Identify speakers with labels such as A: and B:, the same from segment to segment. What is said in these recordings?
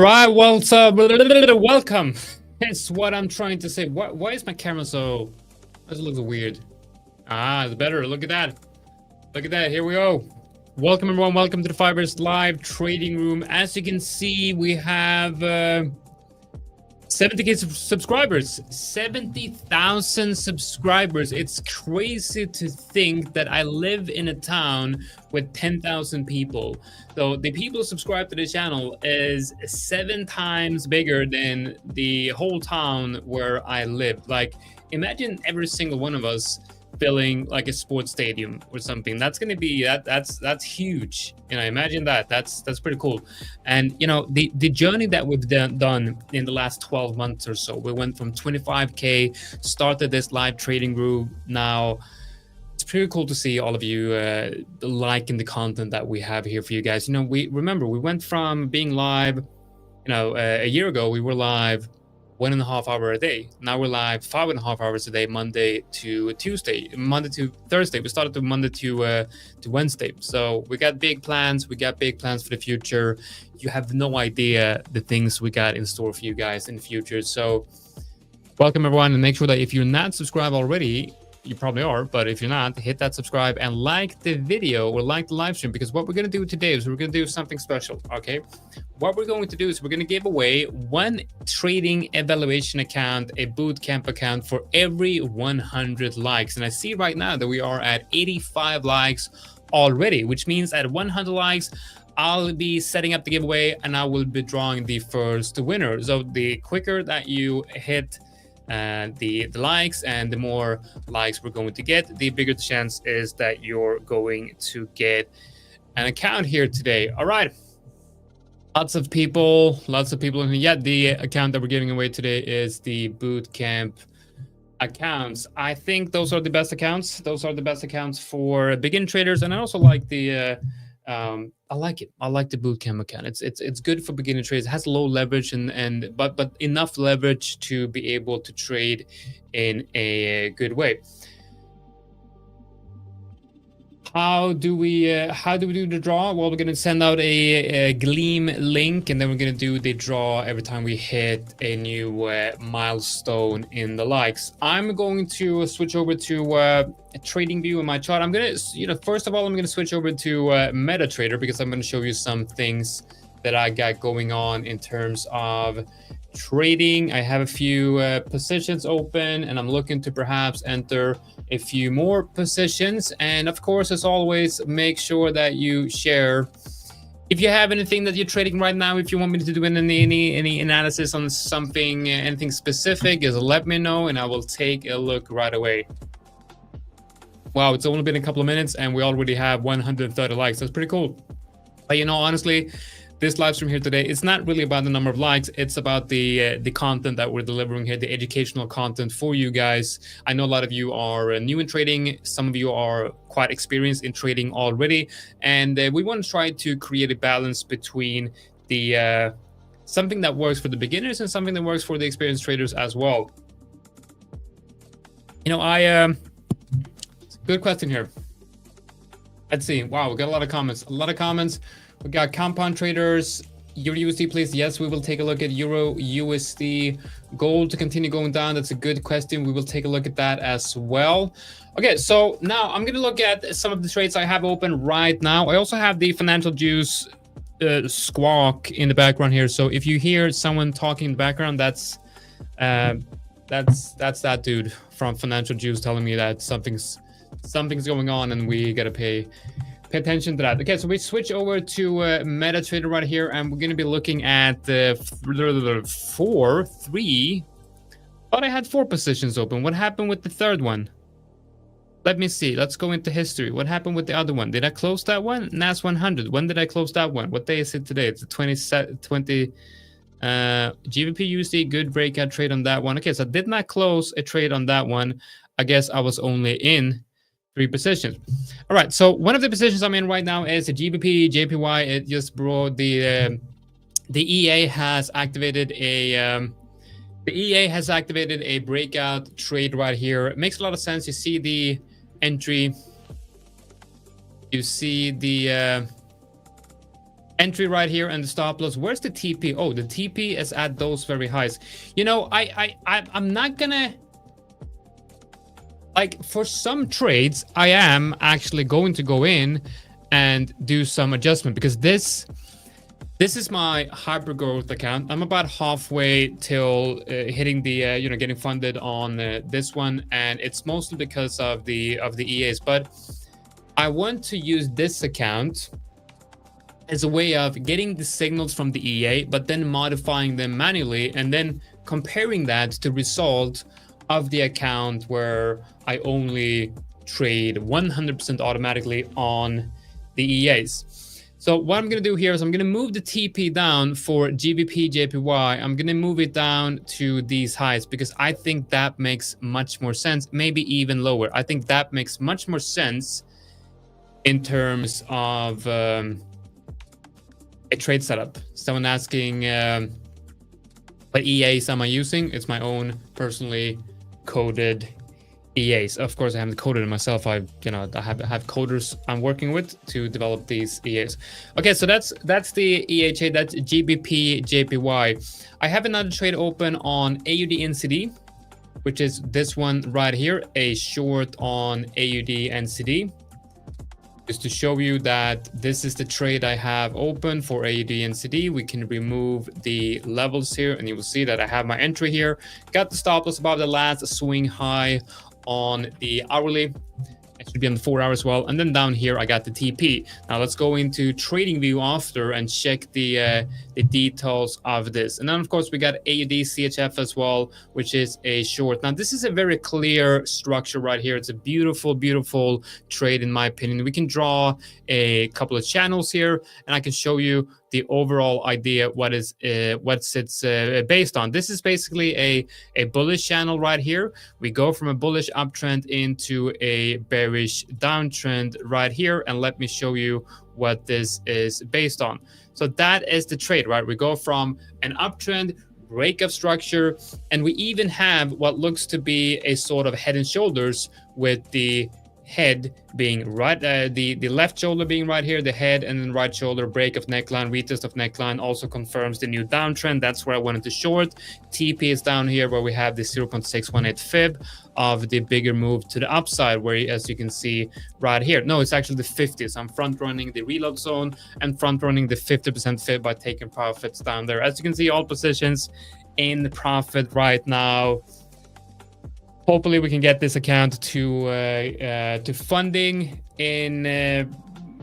A: right, well, so welcome. That's what I'm trying to say. Why is my camera so? Does it look weird? Ah, it's better. Look at that. Look at that. Here we go. Welcome everyone. Welcome to the 5ers live trading room. As you can see, we have 70k subscribers, 70,000 subscribers. It's crazy to think that I live in a town with 10,000 people. So the people subscribed to the channel is 7 times bigger than the whole town where I live. Like, imagine every single one of us filling like a sports stadium or something. That's going to be that's huge. Imagine that's pretty cool. And the journey that we've done in the last 12 months or so, we went from 25k, started this live trading group. Now it's pretty cool to see all of you liking the content that we have here for you guys. We went from being live a year ago. We were live 1.5 hours a day. Now we're live 5.5 hours a day, Monday to Tuesday, Monday to Thursday. We started to Monday to Wednesday. So we got big plans. We got big plans for the future. You have no idea the things we got in store for you guys in the future. So welcome everyone, and make sure that if you're not subscribed already, you probably are, but if you're not, hit that subscribe and like the video or like the live stream, because what we're going to do today is we're going to do something special. Okay, what we're going to do is we're going to give away one trading evaluation account, a bootcamp account, for every 100 likes. And I see right now that we are at 85 likes already, which means at 100 likes I'll be setting up the giveaway and I will be drawing the first winner. So the quicker that you hit the likes, and the more likes we're going to get, the bigger the chance is that you're going to get an account here today. All right, lots of people in here. Yeah, the account that we're giving away today is the bootcamp accounts. I think those are the best accounts. Those are the best accounts for beginner traders, and I also like the I like it. I like the bootcamp account. It's good for beginner traders. It has low leverage but enough leverage to be able to trade in a good way. How do we do the draw? Well, we're going to send out a Gleam link, and then we're going to do the draw every time we hit a new milestone in the likes. I'm going to switch over to a trading view in my chart. I'm going to, first of all, I'm going to switch over to MetaTrader, because I'm going to show you some things that I got going on in terms of trading. I have a few positions open, and I'm looking to perhaps enter a few more positions. And of course, as always, make sure that you share if you have anything that you're trading right now. If you want me to do any analysis on something, anything specific, just let me know and I will take a look right away. Wow, it's only been a couple of minutes and we already have 130 likes. That's pretty cool. But honestly, this live stream here today, it's not really about the number of likes. It's about the content that we're delivering here, the educational content for you guys. I know a lot of you are new in trading. Some of you are quite experienced in trading already. And we want to try to create a balance between the something that works for the beginners and something that works for the experienced traders as well. Good question here. Let's see. Wow, we got a lot of comments. We got compound traders. EURUSD, please. Yes, we will take a look at EURUSD. Gold to continue going down. That's a good question. We will take a look at that as well. Okay, so now I'm going to look at some of the trades I have open right now. I also have the Financial Juice squawk in the background here. So if you hear someone talking in the background, that's that dude from Financial Juice telling me that something's going on and we got to pay attention to that. Okay, so we switch over to MetaTrader right here, and we're going to be looking at the 3. Thought I had 4 positions open. What happened with the third one? Let me see. Let's go into history. What happened with the other one? Did I close that one? NAS 100. When did I close that one? What day is it today? It's the 20 GBP USD. Good breakout trade on that one. Okay, so I did not close a trade on that one. I guess I was only in 3 positions. All right, so one of the positions I'm in right now is a GBP JPY. It just brought the EA has activated a breakout trade right here. It makes a lot of sense. You see the entry, you see the Entry right here and the stop loss. Where's the TP? Oh, the TP is at those very highs. You know, I'm not gonna, like, for some trades, I am actually going to go in and do some adjustment, because this is my hyper growth account. I'm about halfway till hitting the you know, getting funded on this one, and it's mostly because of the EAs. But I want to use this account as a way of getting the signals from the EA, but then modifying them manually and then comparing that to result of the account where I only trade 100% automatically on the EAs. So what I'm going to do here is I'm going to move the TP down for GBP, JPY. I'm going to move it down to these highs, because I think that makes much more sense, maybe even lower. I think that makes much more sense in terms of a trade setup. Someone asking what EAs am I using? It's my own personally coded EAs. Of course, I haven't coded it myself. I have coders I'm working with to develop these EAs. Okay, so that's the EHA. That's GBP JPY. I have another trade open on AUD NCD, which is this one right here, a short on AUD NCD. Just to show you that this is the trade I have open for AUD NCD. We can remove the levels here, and you will see that I have my entry here. Got the stop loss above the last swing high on the hourly. It should be on the 4 hour as well. And then down here, I got the TP. Now let's go into trading view after and check the details of this. And then of course we got AUD CHF as well, which is a short. Now this is a very clear structure right here. It's a beautiful, beautiful trade in my opinion. We can draw a couple of channels here, and I can show you the overall idea what it's based on. This is basically a bullish channel right here. We go from a bullish uptrend into a bearish downtrend right here, and let me show you what this is based on. So that is the trade, right? We go from an uptrend, break of structure, and we even have what looks to be a sort of head and shoulders, with the head being right, the left shoulder being right here, the head, and then right shoulder, break of neckline, retest of neckline, also confirms the new downtrend. That's where I wanted to short. TP is down here where we have the 0.618 fib of the bigger move to the upside, where, as you can see right here, no, it's actually the 50s. I'm front running the reload zone and front running the 50% fib by taking profits down there. As you can see, all positions in profit right now. Hopefully we can get this account to funding in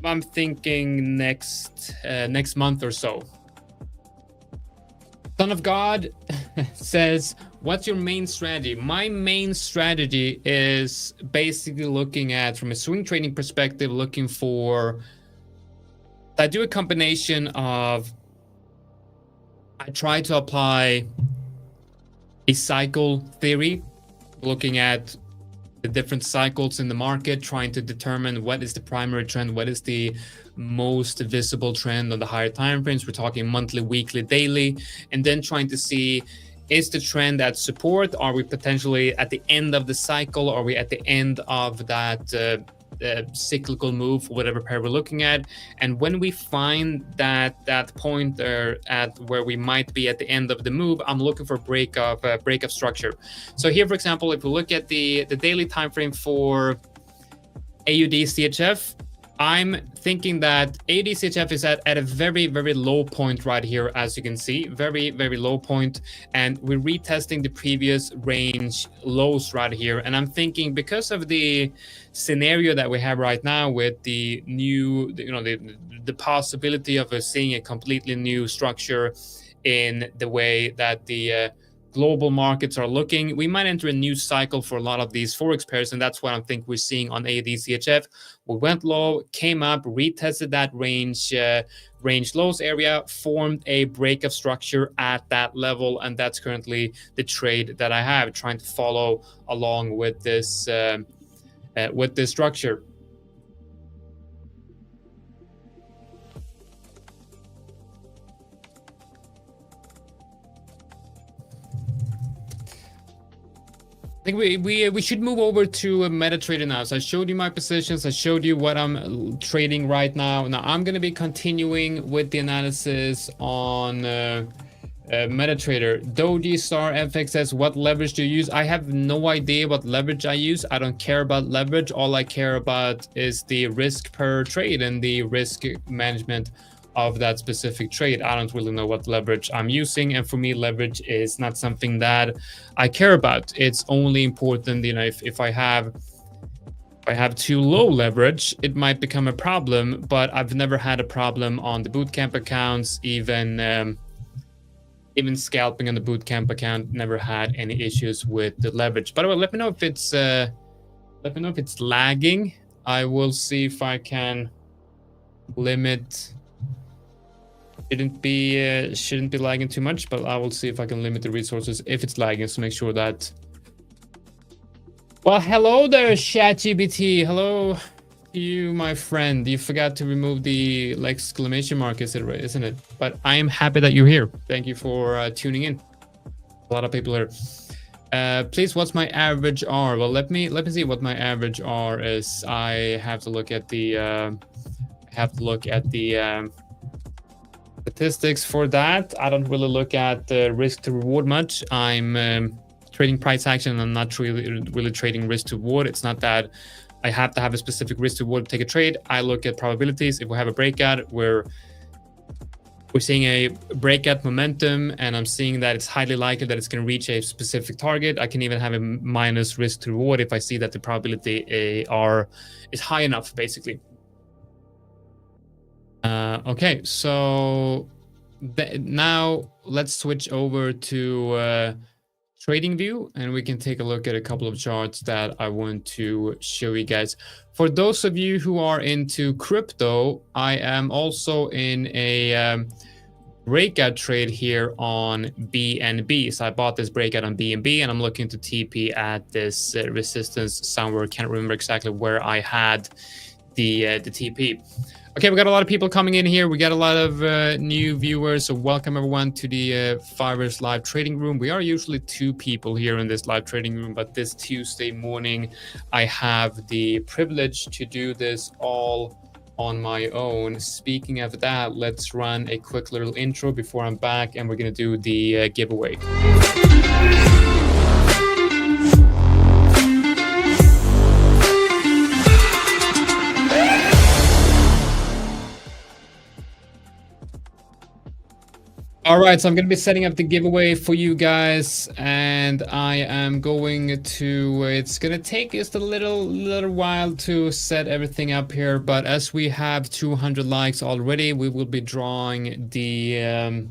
A: I'm thinking next month or so. Son of God says, what's your main strategy? My main strategy is basically looking at, from a swing trading perspective, looking for, I do a combination of, I try to apply a cycle theory, looking at the different cycles in the market, trying to determine what is the primary trend, what is the most visible trend on the higher time frames. We're talking monthly, weekly, daily, and then trying to see, is the trend at support? Are we potentially at the end of the cycle? Are we at the end of that cyclical move, whatever pair we're looking at? And when we find that point at where we might be at the end of the move, I'm looking for break of structure. So here, for example, if we look at the daily time frame for AUD CHF, I'm thinking that AUD CHF is at a very, very low point right here, as you can see, very, very low point, and we're retesting the previous range lows right here. And I'm thinking, because of the scenario that we have right now with the new, the possibility of us seeing a completely new structure in the way that the global markets are looking, we might enter a new cycle for a lot of these Forex pairs, and that's what I think we're seeing on AUD CHF. We went low, came up, retested that range lows area, formed a break of structure at that level, and that's currently the trade that I have, trying to follow along with this structure. I think we should move over to MetaTrader now. So I showed you my positions. I showed you what I'm trading right now. Now I'm going to be continuing with the analysis on MetaTrader. Doji, Star, FXS, what leverage do you use? I have no idea what leverage I use. I don't care about leverage. All I care about is the risk per trade and the risk management of that specific trade. I don't really know what leverage I'm using, and for me leverage is not something that I care about. It's only important, you know, if I have too low leverage, it might become a problem, but I've never had a problem on the bootcamp accounts. Even scalping on the bootcamp account, never had any issues with the leverage. By the way, let me know if it's lagging. I will see if I can limit. Shouldn't be lagging too much, but I will see if I can limit the resources if it's lagging, so make sure that. Well, hello there, ChatGPT. Hello to you, my friend. You forgot to remove the exclamation mark, isn't it? But I am happy that you're here. Thank you for tuning in. A lot of people are. Please, what's my average R? Well, let me see what my average R is. I have to look at the. Statistics for that. I don't really look at risk to reward much. I'm trading price action, and I'm not really trading risk to reward. It's not that I have to have a specific risk to reward to take a trade. I look at probabilities. If we have a breakout, we're seeing a breakout momentum, and I'm seeing that it's highly likely that it's going to reach a specific target. I can even have a minus risk to reward if I see that the probability is high enough, basically. Okay, so now let's switch over to trading view, and we can take a look at a couple of charts that I want to show you guys. For those of you who are into crypto, I am also in a breakout trade here on BNB. So I bought this breakout on BNB, and I'm looking to TP at this resistance somewhere. Can't remember exactly where I had the TP. Okay, we got a lot of people coming in here. We got a lot of new viewers. So welcome everyone to the 5ers live trading room. We are usually 2 people here in this live trading room, but this Tuesday morning, I have the privilege to do this all on my own. Speaking of that, let's run a quick little intro before I'm back, and we're gonna do the giveaway. All right, so I'm going to be setting up the giveaway for you guys, and I am going to, it's going to take just a little while to set everything up here, but as we have 200 likes already, we will be drawing the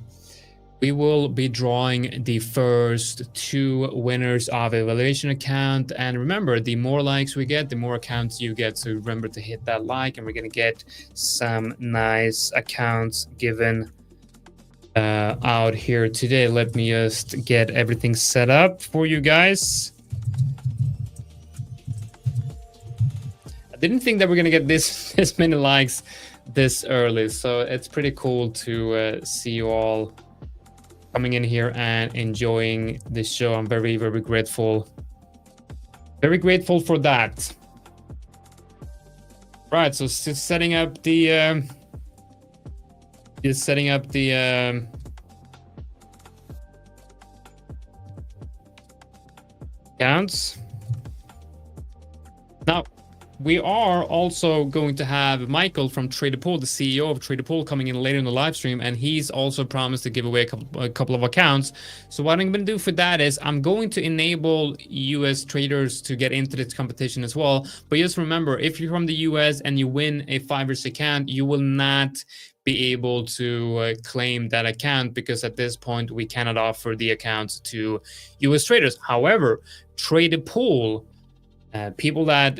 A: first 2 winners of a valuation account. And remember, the more likes we get, the more accounts you get. So remember to hit that like, and we're going to get some nice accounts given out here today. Let me just get everything set up for you guys. I didn't think that we're gonna get this many likes this early, so it's pretty cool to see you all coming in here and enjoying this show. I'm very grateful for that. Right, so just setting up the accounts. Now, we are also going to have Michael from Trader Pool, the CEO of Trader Pool, coming in later in the live stream, and he's also promised to give away a couple of accounts. So what I'm going to do for that is I'm going to enable US traders to get into this competition as well. But just remember, if you're from the US and you win a 5ers account, you will not be able to claim that account, because at this point we cannot offer the accounts to US traders. However, Trader Pool, people that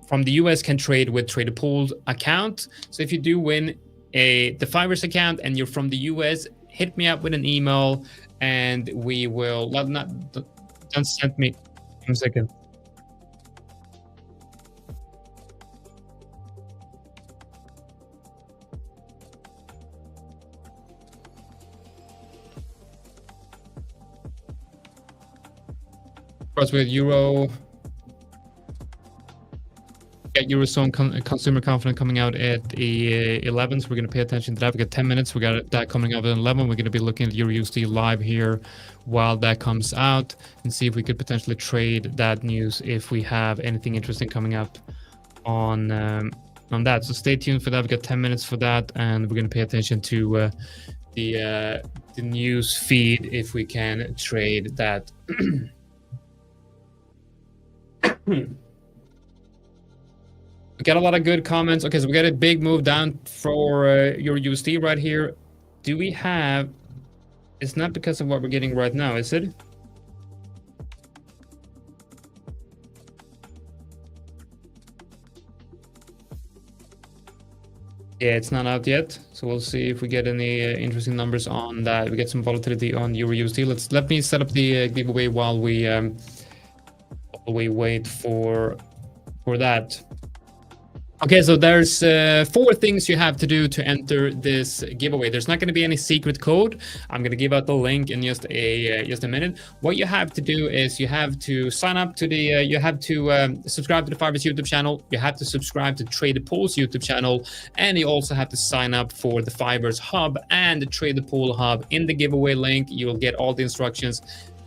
A: from the US can trade with Trader Pool's account. So if you do win the 5ers account and you're from the US, hit me up with an email and we will. Don't send me 1 second. course, with Euro. Yeah, Eurozone consumer confidence coming out at the 11th. So we're going to pay attention to that. We got 10 minutes. We got that coming up at 11. We're going to be looking at EURUSD live here while that comes out and see if we could potentially trade that news if we have anything interesting coming up on that. So stay tuned for that. We got 10 minutes for that, and we're going to pay attention to the news feed if we can trade that. We got a lot of good comments. Okay, so we got a big move down for your USD right here. Do we have... It's not because of what we're getting right now, is it? Yeah, it's not out yet. So we'll see if we get any interesting numbers on that. We get some volatility on EURUSD. Let me set up the giveaway while we wait for that. Okay, so there's 4 things you have to do to enter this giveaway. There's not going to be any secret code. I'm going to give out the link in just a minute. What you have to do is you have to sign up to the you have to subscribe to the 5ers YouTube channel. You have to subscribe to Trade the Pool's YouTube channel, and you also have to sign up for the 5ers Hub and the Trade the Pool Hub. In the giveaway link, you will get all the instructions,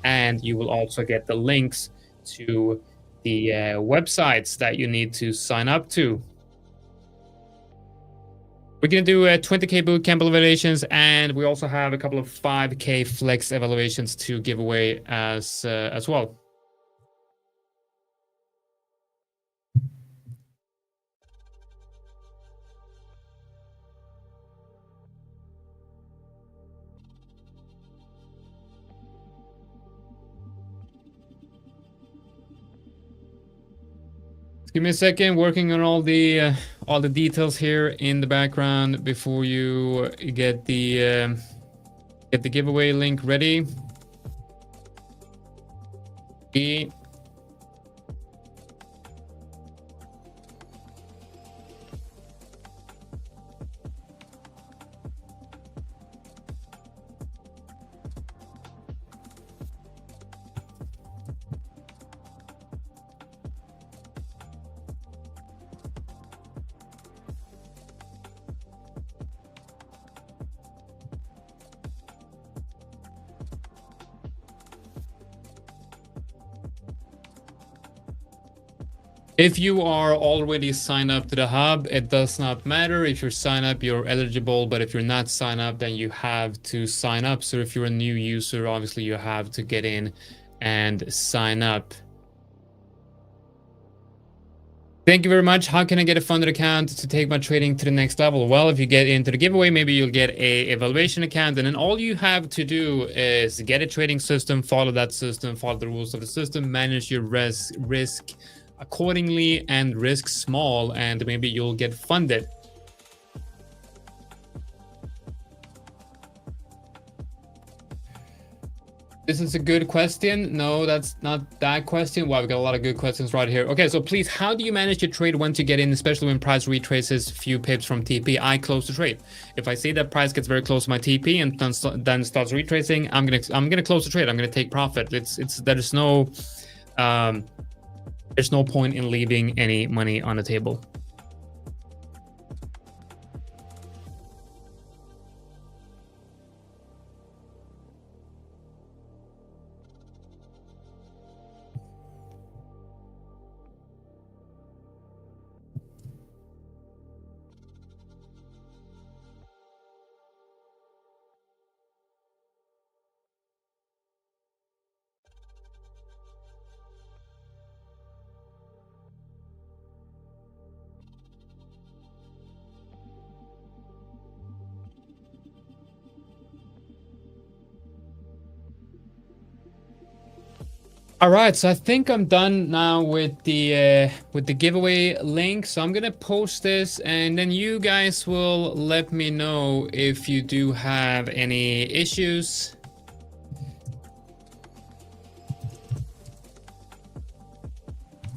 A: and you will also get the links to the websites that you need to sign up to. We're going to do 20K bootcamp evaluations, and we also have a couple of 5K flex evaluations to give away as well. Give me a second, working on all the details here in the background before you get the giveaway link ready. If you are already signed up to the hub, it does not matter. If you're signed up, you're eligible, but if you're not signed up, then you have to sign up. So if you're a new user, obviously you have to get in and sign up. Thank you very much. How can I get a funded account to take my trading to the next level? Well, if you get into the giveaway, maybe you'll get a evaluation account, and then all you have to do is get a trading system, follow that system, follow the rules of the system, manage your risk accordingly, and risk small, and maybe you'll get funded. This is a good question. No, that's not that question. Wow, we got a lot of good questions right here. Okay, so please, how do you manage your trade once you get in, especially when price retraces few pips from TP? I close the trade. If I see that price gets very close to my TP and then starts retracing, I'm gonna close the trade. I'm gonna take profit. There's no point in leaving any money on the table. All right, so I think I'm done now with the giveaway link. So I'm gonna post this, and then you guys will let me know if you do have any issues.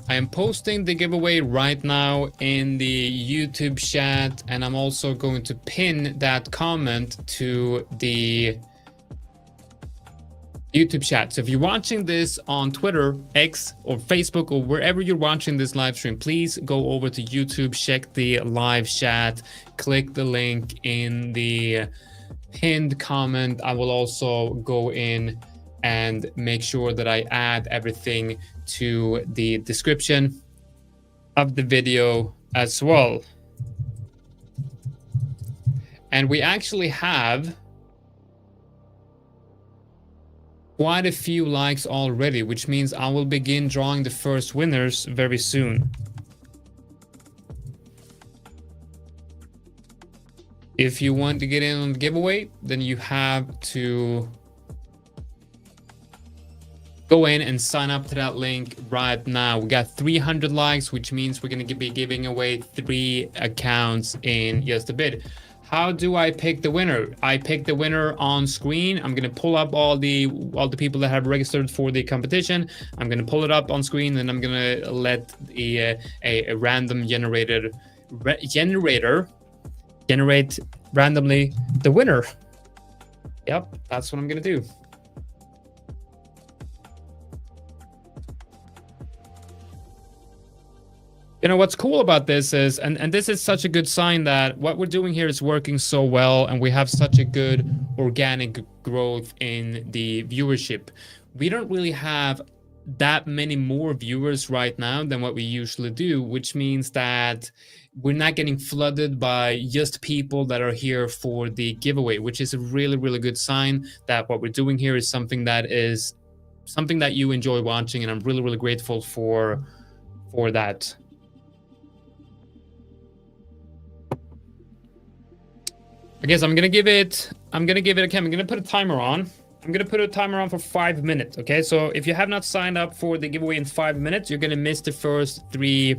A: I am posting the giveaway right now in the YouTube chat, and I'm also going to pin that comment to the YouTube chat. So if you're watching this on Twitter, X, or Facebook, or wherever you're watching this live stream, please go over to YouTube, check the live chat, click the link in the pinned comment. I will also go in and make sure that I add everything to the description of the video as well. And we actually have quite a few likes already, which means I will begin drawing the first winners very soon. If you want to get in on the giveaway, then you have to go in and sign up to that link right now. We got 300 likes, which means we're going to be giving away 3 accounts in just a bit. How do I pick the winner? I pick the winner on screen. I'm going to pull up all the people that have registered for the competition. I'm going to pull it up on screen, and I'm going to let a random generator generate randomly the winner. Yep, that's what I'm going to do. You know, what's cool about this is, and this is such a good sign that what we're doing here is working so well, and we have such a good organic growth in the viewership. We don't really have that many more viewers right now than what we usually do, which means that we're not getting flooded by just people that are here for the giveaway, which is a really, really good sign that what we're doing here is something that you enjoy watching, and I'm really, really grateful for that. I guess I'm gonna give it I'm gonna put a timer on. I'm gonna put a timer on for 5 minutes. Okay, so if you have not signed up for the giveaway in 5 minutes, you're gonna miss the first three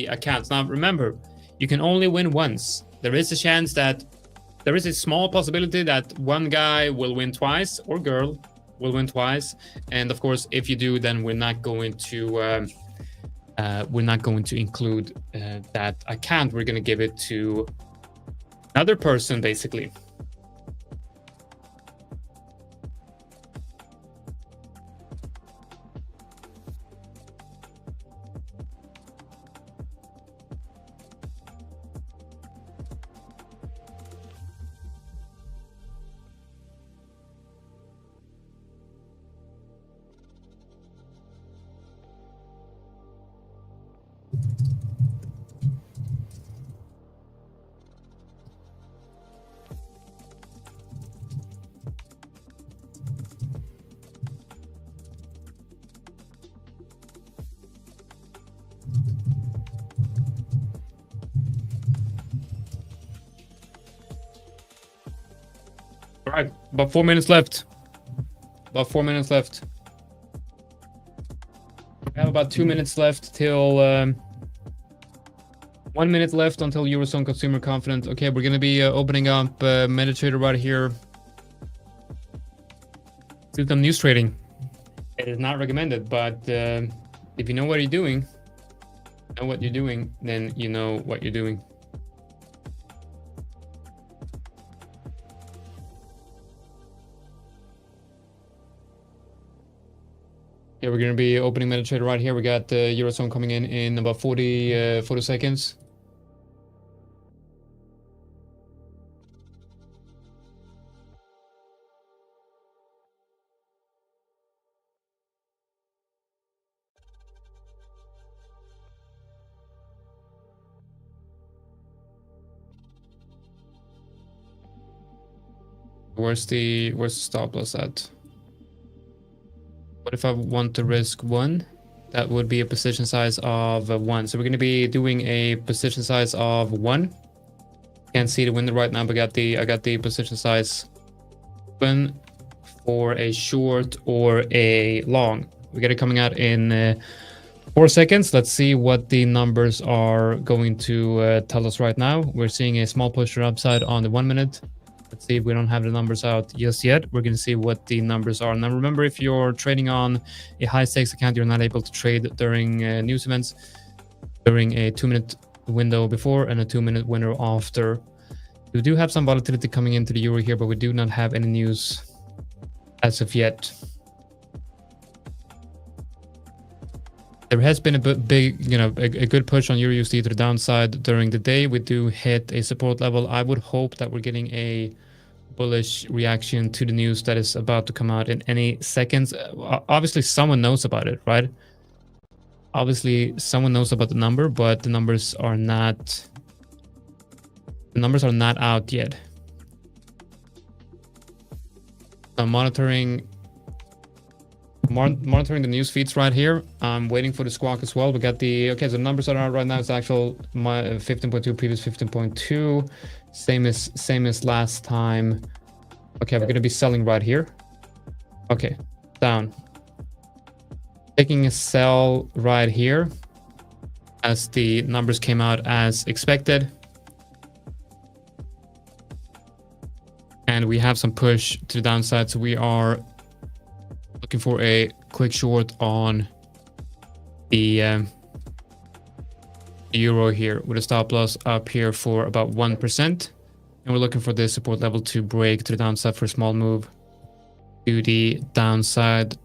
A: accounts. Now remember, you can only win once. There is a small possibility that one guy will win twice, or girl will win twice. And of course, if you do, then we're not going to include that account. We're gonna give it to another person, basically. All right, about 4 minutes left. We have about 2 minutes left till 1 minute left until Eurozone consumer confidence. Okay, we're gonna be opening up MetaTrader right here. Do some news trading. It is not recommended, but if you know what you're doing, then you know what you're doing. Yeah, we're going to be opening MetaTrader right here. We got the Eurozone coming in about 40 seconds. Where's the stop loss at? What if I want to risk 1? That would be a position size of 1. So we're going to be doing a position size of 1. Can't see the window right now, but I got the position size open for a short or a long. We get it coming out in 4 seconds. Let's see what the numbers are going to tell us right now. We're seeing a small push to upside on the 1 minute. Let's see if we don't have the numbers out just yet. We're going to see what the numbers are. Now, remember, if you're trading on a high stakes account, you're not able to trade during news events, during a 2-minute window before and a 2-minute window after. We do have some volatility coming into the euro here, but we do not have any news as of yet. There has been a big, you know, a good push on EURUSD to the downside during the day. We do hit a support level. I would hope that we're getting a bullish reaction to the news that is about to come out in any seconds. Obviously, someone knows about it, right? Obviously, someone knows about the number, but the numbers are not out yet. I'm monitoring the news feeds right here. I'm waiting for the squawk as well. We got the, okay, so the numbers that are out right now is actual 15.2, previous 15.2, same as last time. Okay, we're gonna be selling right here. Okay, down, taking a sell right here as the numbers came out as expected, and we have some push to the downside, so we are looking for a quick short on the euro here with a stop loss up here for about 1%, and we're looking for this support level to break to the downside for a small move to the downside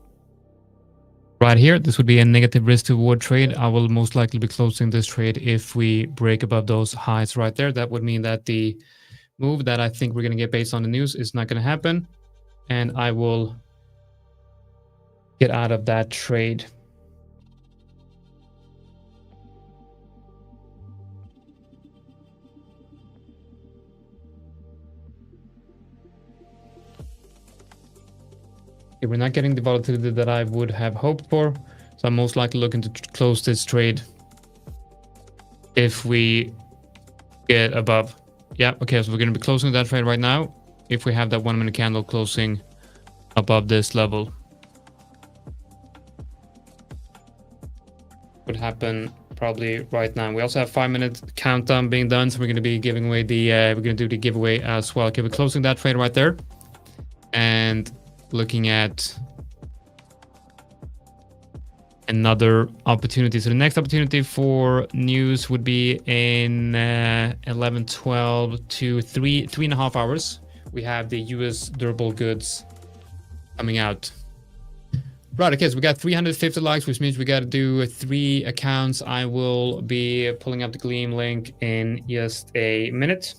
A: right here. This would be a negative risk to reward trade. I will most likely be closing this trade if we break above those highs right there. That would mean that the move that I think we're going to get based on the news is not going to happen, and I will get out of that trade. Okay, we're not getting the volatility that I would have hoped for, so I'm most likely looking to close this trade if we get above. Yeah, okay, so we're going to be closing that trade right now if we have that 1 minute candle closing above this level. Would happen probably right now. We also have 5-minute countdown being done, so we're going to be giving away the we're going to do the giveaway as well. Okay, we're closing that trade right there and looking at another opportunity. So the next opportunity for news would be in 11:12 to 3.5 hours. We have the US durable goods coming out. Right, okay, so we got 350 likes, which means we got to do 3 accounts. I will be pulling up the Gleam link in just a minute,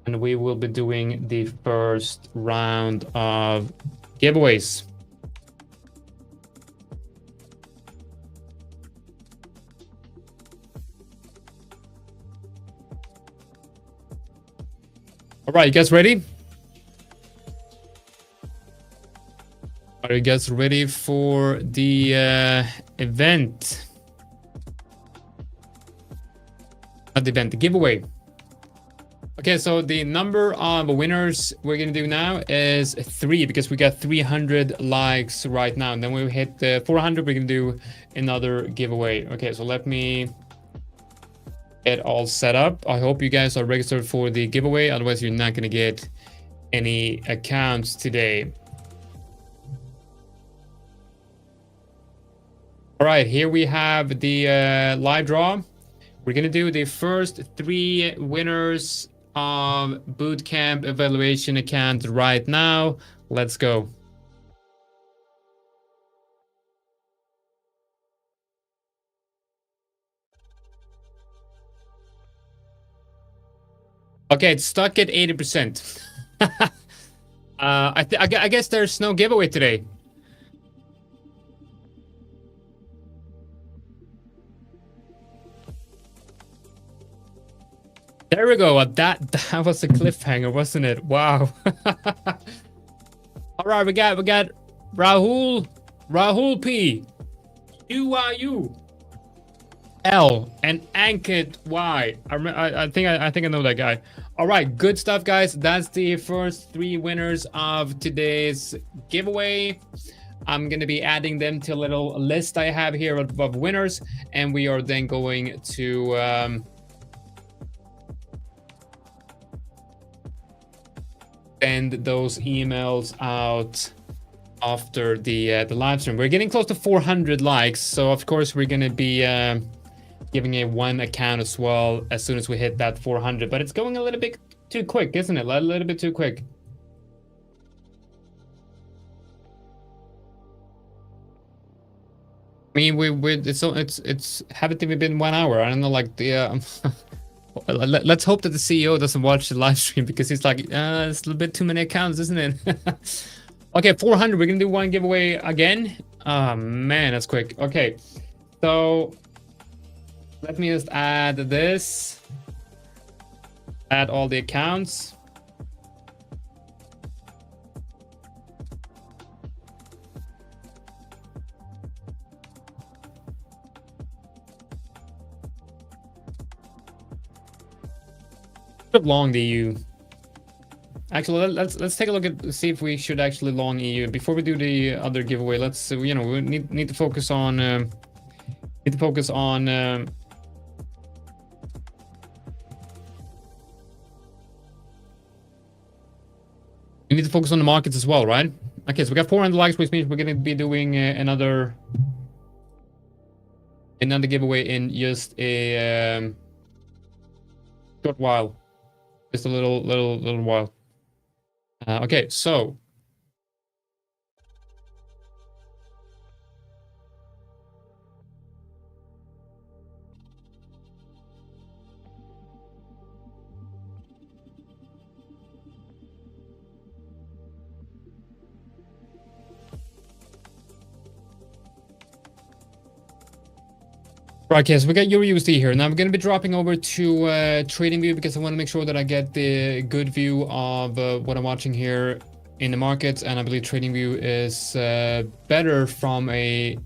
A: and we will be doing the first round of giveaways. All right, you guys ready? Are you guys ready for the event? Not the event, the giveaway. Okay, so the number of winners we're gonna do now is 3 because we got 300 likes right now. And then when we hit the 400, we're gonna do another giveaway. Okay, so let me get all set up. I hope you guys are registered for the giveaway, otherwise you're not gonna get any accounts today. All right, here we have the live draw. We're gonna do the first 3 winners of bootcamp evaluation account right now. Let's go. Okay, it's stuck at 80%. I guess there's no giveaway today. There we go. That was a cliffhanger, wasn't it? Wow. All right, we got Rahul P, UYU L, and Ankit Y. I think I know that guy. All right, good stuff, guys. That's the first 3 winners of today's giveaway. I'm gonna be adding them to a little list I have here of winners, and we are then going to send those emails out after the live stream. We're getting close to 400 likes, so of course we're gonna be giving a 1 account as well as soon as we hit that 400. But it's going a little bit too quick, isn't it? A little bit too quick. I mean, it's haven't even been 1 hour. I don't know, like the let's hope that the CEO doesn't watch the live stream because he's like, it's a little bit too many accounts, isn't it? Okay, 400. We're gonna do one giveaway again. Oh man, that's quick. Okay, so let me just add this. Add all the accounts. Long the EU. Actually, let's take a look at see if we should actually long EU before we do the other giveaway. Let's we need to focus on we need to focus on the markets as well, right? Okay, so we got 400 likes, which means we're going to be doing another giveaway in just a short while, just a little while. Okay, so right, okay, so we got EURUSD here. Now I'm going to be dropping over to TradingView because I want to make sure that I get the good view of what I'm watching here in the markets, and I believe TradingView is better from a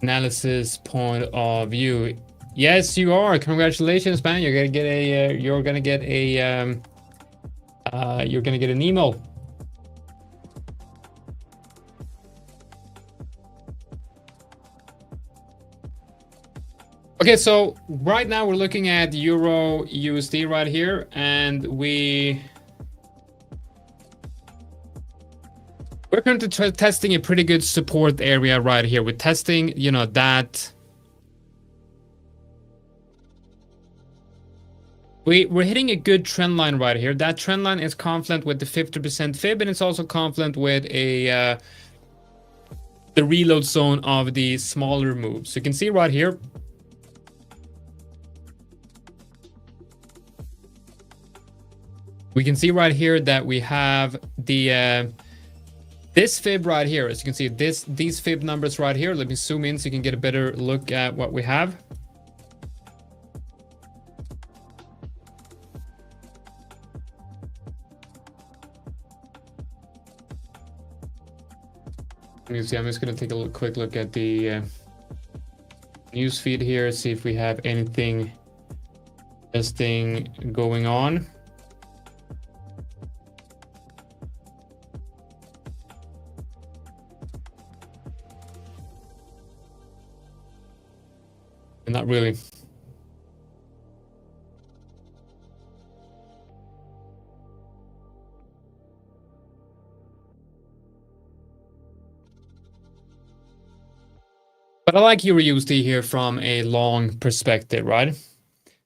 A: analysis point of view. Yes, you are. Congratulations, man. You're gonna get a you're gonna get an email. Okay, so right now we're looking at Euro USD right here, and we're currently testing a pretty good support area right here. We're testing, that we're hitting a good trend line right here. That trend line is confluent with the 50% fib, and it's also confluent with the reload zone of the smaller moves. So you can see right here. We can see right here that we have the this fib right here. As you can see, these fib numbers right here. Let me zoom in so you can get a better look at what we have. Let me see. I'm just going to take a quick look at the news feed here, see if we have anything interesting going on. Not really. But I like EURUSD here from a long perspective, right?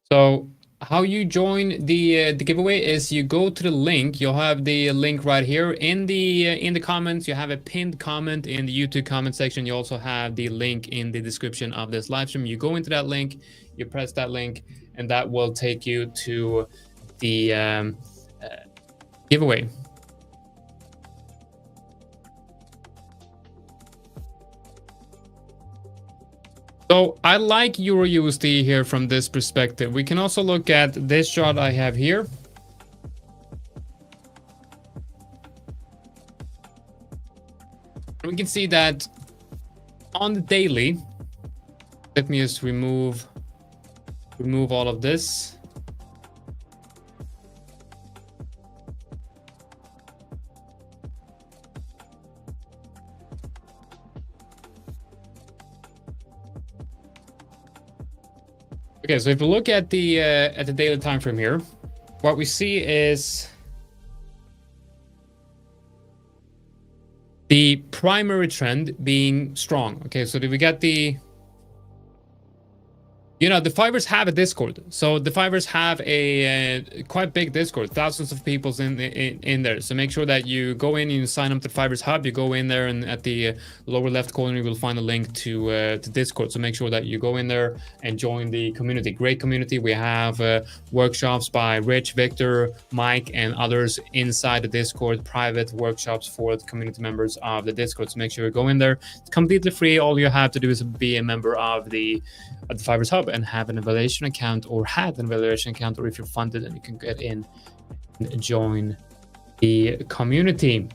A: So how you join the giveaway is you go to the link. You'll have the link right here in the comments. You have a pinned comment in the YouTube comment section. You also have the link in the description of this live stream. You go into that link, you press that link, and that will take you to the giveaway. So I like EURUSD here from this perspective. We can also look at this chart I have here. We can see that on the daily, let me just remove all of this. Okay, so if we look at the daily time frame here, what we see is the primary trend being strong. Okay, so we got the You know, the 5ers have a Discord. So the 5ers have a quite big Discord, thousands of people in there. So make sure that you go in and you sign up to the 5ers Hub. You go in there, and at the lower left corner, you will find a link to Discord. So make sure that you go in there and join the community. Great community. We have workshops by Rich, Victor, Mike, and others inside the Discord, private workshops for the community members of the Discord. So make sure you go in there. It's completely free. All you have to do is be a member of the 5ers Hub and have an evaluation account, or had an evaluation account, or if you're funded, and you can get in and join the community.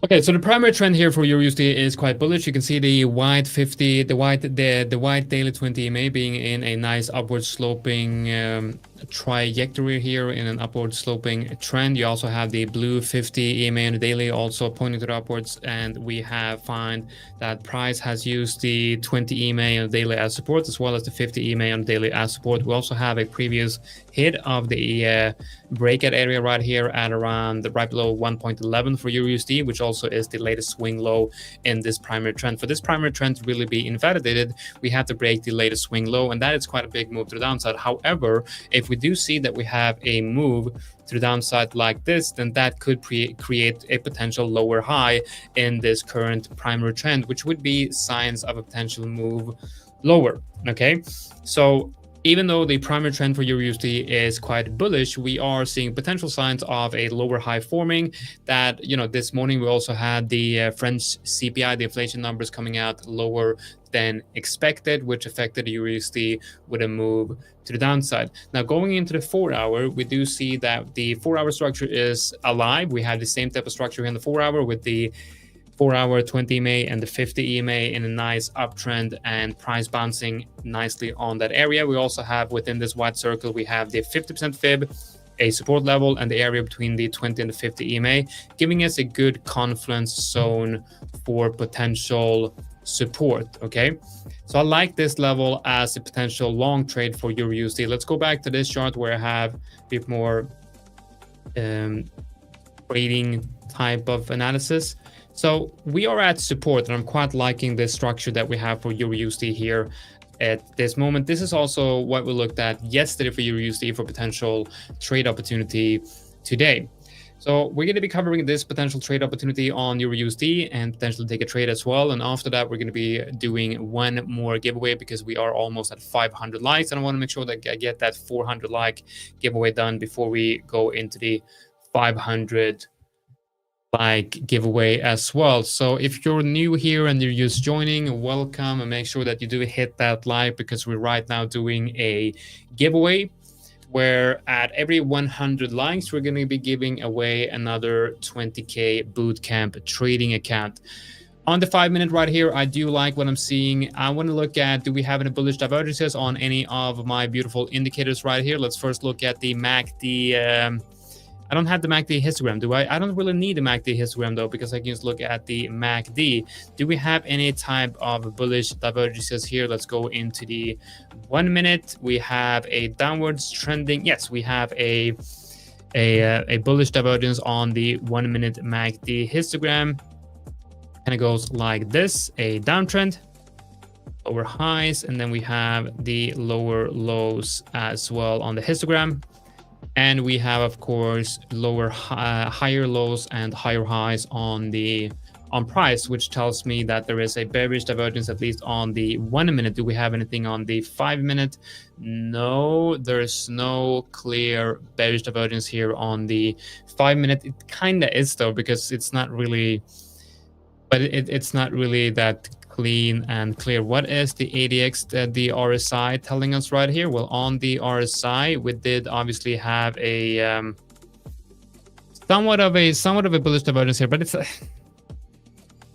A: Okay, so the primary trend here for EURUSD is quite bullish. You can see the white 50, the white daily 20 EMA being in a nice upward sloping trajectory here, in an upward sloping trend. You also have the blue 50 EMA on the daily also pointing to the upwards, and we have find that price has used the 20 EMA on the daily as support, as well as the 50 EMA on the daily as support. We also have a previous hit of the breakout area right here at around right below 1.11 for EURUSD, which also is the latest swing low in this primary trend. For this primary trend to really be invalidated, we have to break the latest swing low, and that is quite a big move to the downside. However, if we do see that we have a move to the downside like this, then that could create a potential lower high in this current primary trend, which would be signs of a potential move lower. Okay, so even though the primary trend for EURUSD is quite bullish, we are seeing potential signs of a lower high forming. That, you know, this morning we also had the French CPI, the inflation numbers, coming out lower than expected, which affected EURUSD with a move to the downside. Now, going into the 4-hour, we do see that the 4-hour structure is alive. We have the same type of structure in the 4-hour, with the 4-hour 20 EMA and the 50 EMA in a nice uptrend and price bouncing nicely on that area. We also have within this white circle, we have the 50% fib, a support level, and the area between the 20 and the 50 EMA, giving us a good confluence zone for potential support. Okay, so I like this level as a potential long trade for EURUSD. Let's go back to this chart where I have a bit more trading type of analysis. So we are at support, and I'm quite liking this structure that we have for EURUSD here at this moment. This is also what we looked at yesterday for EURUSD for potential trade opportunity today. So we're going to be covering this potential trade opportunity on EURUSD and potentially take a trade as well. And after that, we're going to be doing one more giveaway because we are almost at 500 likes. And I want to make sure that I get that 400 like giveaway done before we go into the 500 like giveaway as well. So if you're new here and you're just joining, welcome, and make sure that you do hit that like, because we're right now doing a giveaway where at every 100 likes, we're going to be giving away another 20K bootcamp trading account. On the 5-minute right here, I do like what I'm seeing. I want to look at, do we have any bullish divergences on any of my beautiful indicators right here? Let's first look at the MACD. I don't have the MACD histogram, do I? I don't really need the MACD histogram though, because I can just look at the MACD. Do we have any type of bullish divergences here? Let's go into the 1 minute. We have a downwards trending. Yes, we have a bullish divergence on the 1 minute MACD histogram. And it goes like this: a downtrend, lower highs, and then we have the lower lows as well on the histogram. And we have, of course, higher lows and higher highs on price, which tells me that there is a bearish divergence, at least on the 1 minute. Do we have anything on the 5 minute? No, there's no clear bearish divergence here on the 5 minute. It kind of is though, because it's not really, but it's not really that clean and clear. What is the ADX, the RSI telling us right here? Well, on the RSI, we did obviously have a somewhat of a bullish divergence here, but it's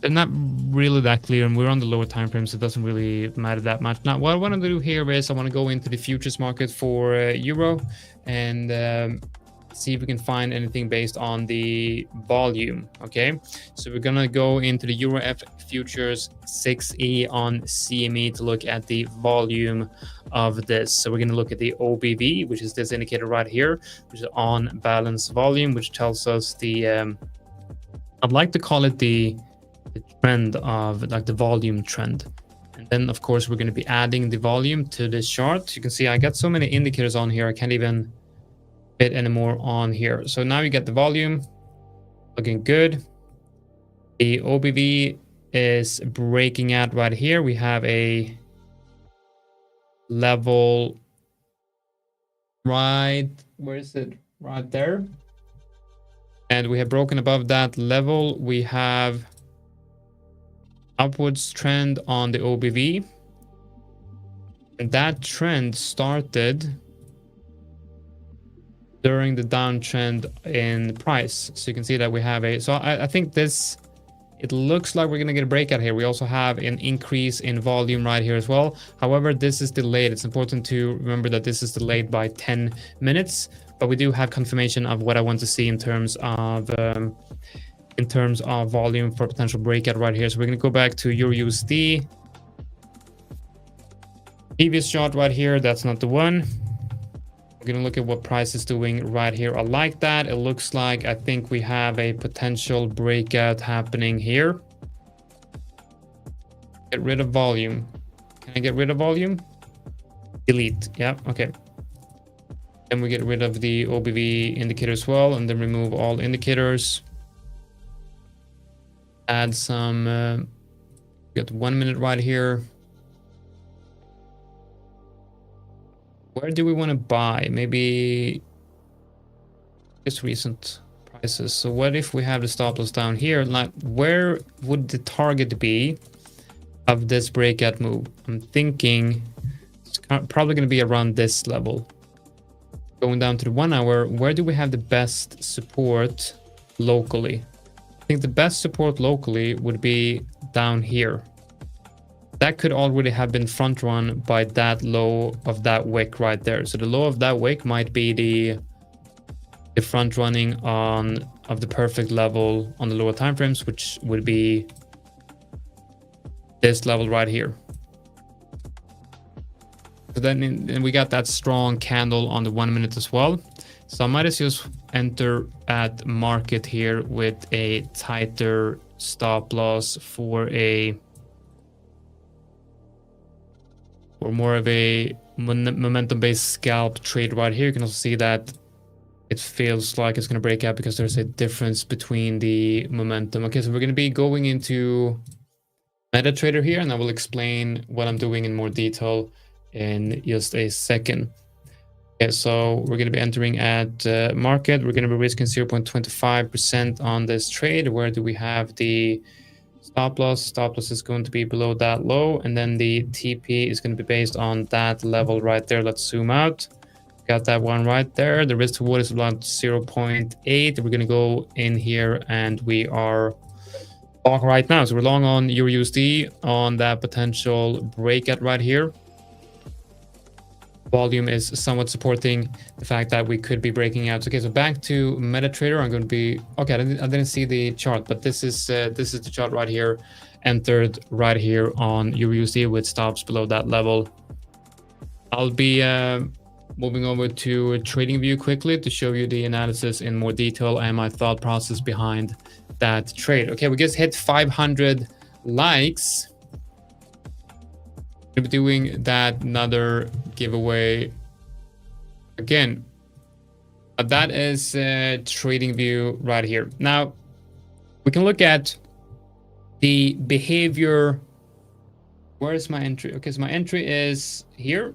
A: they're not really that clear, and we're on the lower time frame, so it doesn't really matter that much. Now, what I want to do here is I want to go into the futures market for euro and see if we can find anything based on the volume. Okay, so we're gonna go into the Euro F futures 6E on CME to look at the volume of this. So we're gonna look at the OBV, which is this indicator right here, which is on balance volume, which tells us the I'd like to call it the trend of like the volume trend. And then of course we're going to be adding the volume to this chart. You can see I got so many indicators on here, I can't even fit anymore on here. So now you get the volume looking good. The OBV is breaking out right here. We have a level right, where is it? Right there. And we have broken above that level. We have upwards trend on the OBV, and that trend started during the downtrend in price. So you can see that we have a, so I think this, it looks like we're going to get a breakout here. We also have an increase in volume right here as well. However, this is delayed. It's important to remember that this is delayed by 10 minutes, but we do have confirmation of what I want to see in terms of volume for potential breakout right here. So we're going to go back to EURUSD. Previous chart right here, that's not the one. We're going to look at what price is doing right here. I like that. It looks like I think we have a potential breakout happening here. Get rid of volume. Can I get rid of volume? Delete. Yeah, okay. Then we get rid of the OBV indicator as well, and then remove all indicators. Add some, we got 1 minute right here. Where do we want to buy? Maybe just recent prices. So what if we have the stop loss down here? Like, where would the target be of this breakout move? I'm thinking it's probably going to be around this level. Going down to the 1 hour, where do we have the best support locally? I think the best support locally would be down here. That could already have been front run by that low of that wick right there. So the low of that wick might be the front running of the perfect level on the lower time frames, which would be this level right here. So then we got that strong candle on the 1 minute as well. So I might just enter at market here with a tighter stop loss for more of a momentum-based scalp trade right here. You can also see that it feels like it's going to break out because there's a difference between the momentum. Okay, so we're going to be going into MetaTrader here, and I will explain what I'm doing in more detail in just a second. Okay, so we're going to be entering at market. We're going to be risking 0.25% on this trade. Where do we have the stop loss? Stop loss is going to be below that low, and then the TP is going to be based on that level right there. Let's zoom out. Got that one right there. The risk to reward is about 0.8. We're going to go in here, and we are long right now. So we're long on EURUSD on that potential breakout right here. Volume is somewhat supporting the fact that we could be breaking out. Okay, so back to MetaTrader. I'm going to be okay. I didn't see the chart, but this is the chart right here. Entered right here on EURUSD with stops below that level. I'll be moving over to TradingView quickly to show you the analysis in more detail and my thought process behind that trade. Okay, we just hit 500 likes. Be doing that another giveaway again. That is TradingView right here. Now we can look at the behavior. Where is my entry? Okay, so my entry is here.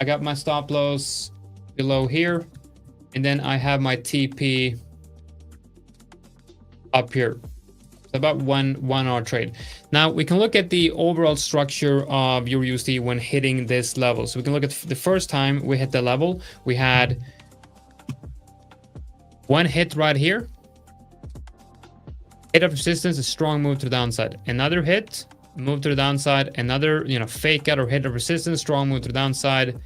A: I got my stop loss below here, and then I have my TP up here. About one hour trade. Now we can look at the overall structure of EURUSD when hitting this level. So we can look at the first time we hit the level, we had One hit right here. Hit of resistance, a strong move to the downside. Another hit, move to the downside. Another, fake out or hit of resistance, strong move to the downside.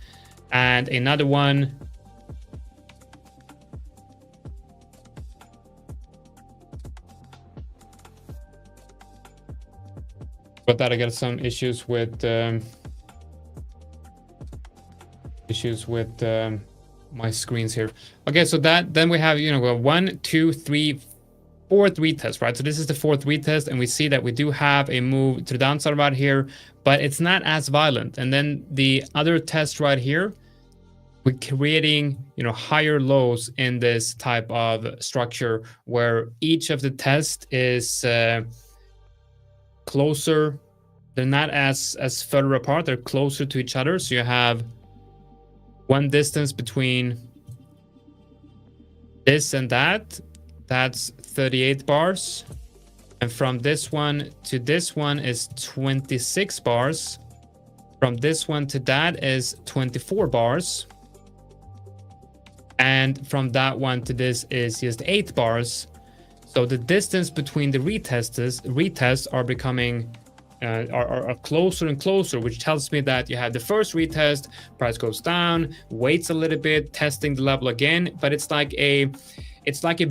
A: And another one. But that I got some issues with my screens here. Okay, so then we have 1, 2, 3, 4th retest, right? So this is the 4th retest, and we see that we do have a move to the downside right here, but it's not as violent. And then the other test right here, we're creating higher lows in this type of structure where each of the tests is closer. They're not as further apart, they're closer to each other. So you have one distance between this and that, that's 38 bars. And from this one to this one is 26 bars. From this one to that is 24 bars. And from that one to this is just 8 bars. So the distance between the retests are becoming are closer and closer, which tells me that you have the first retest, price goes down, waits a little bit, testing the level again, but it's like a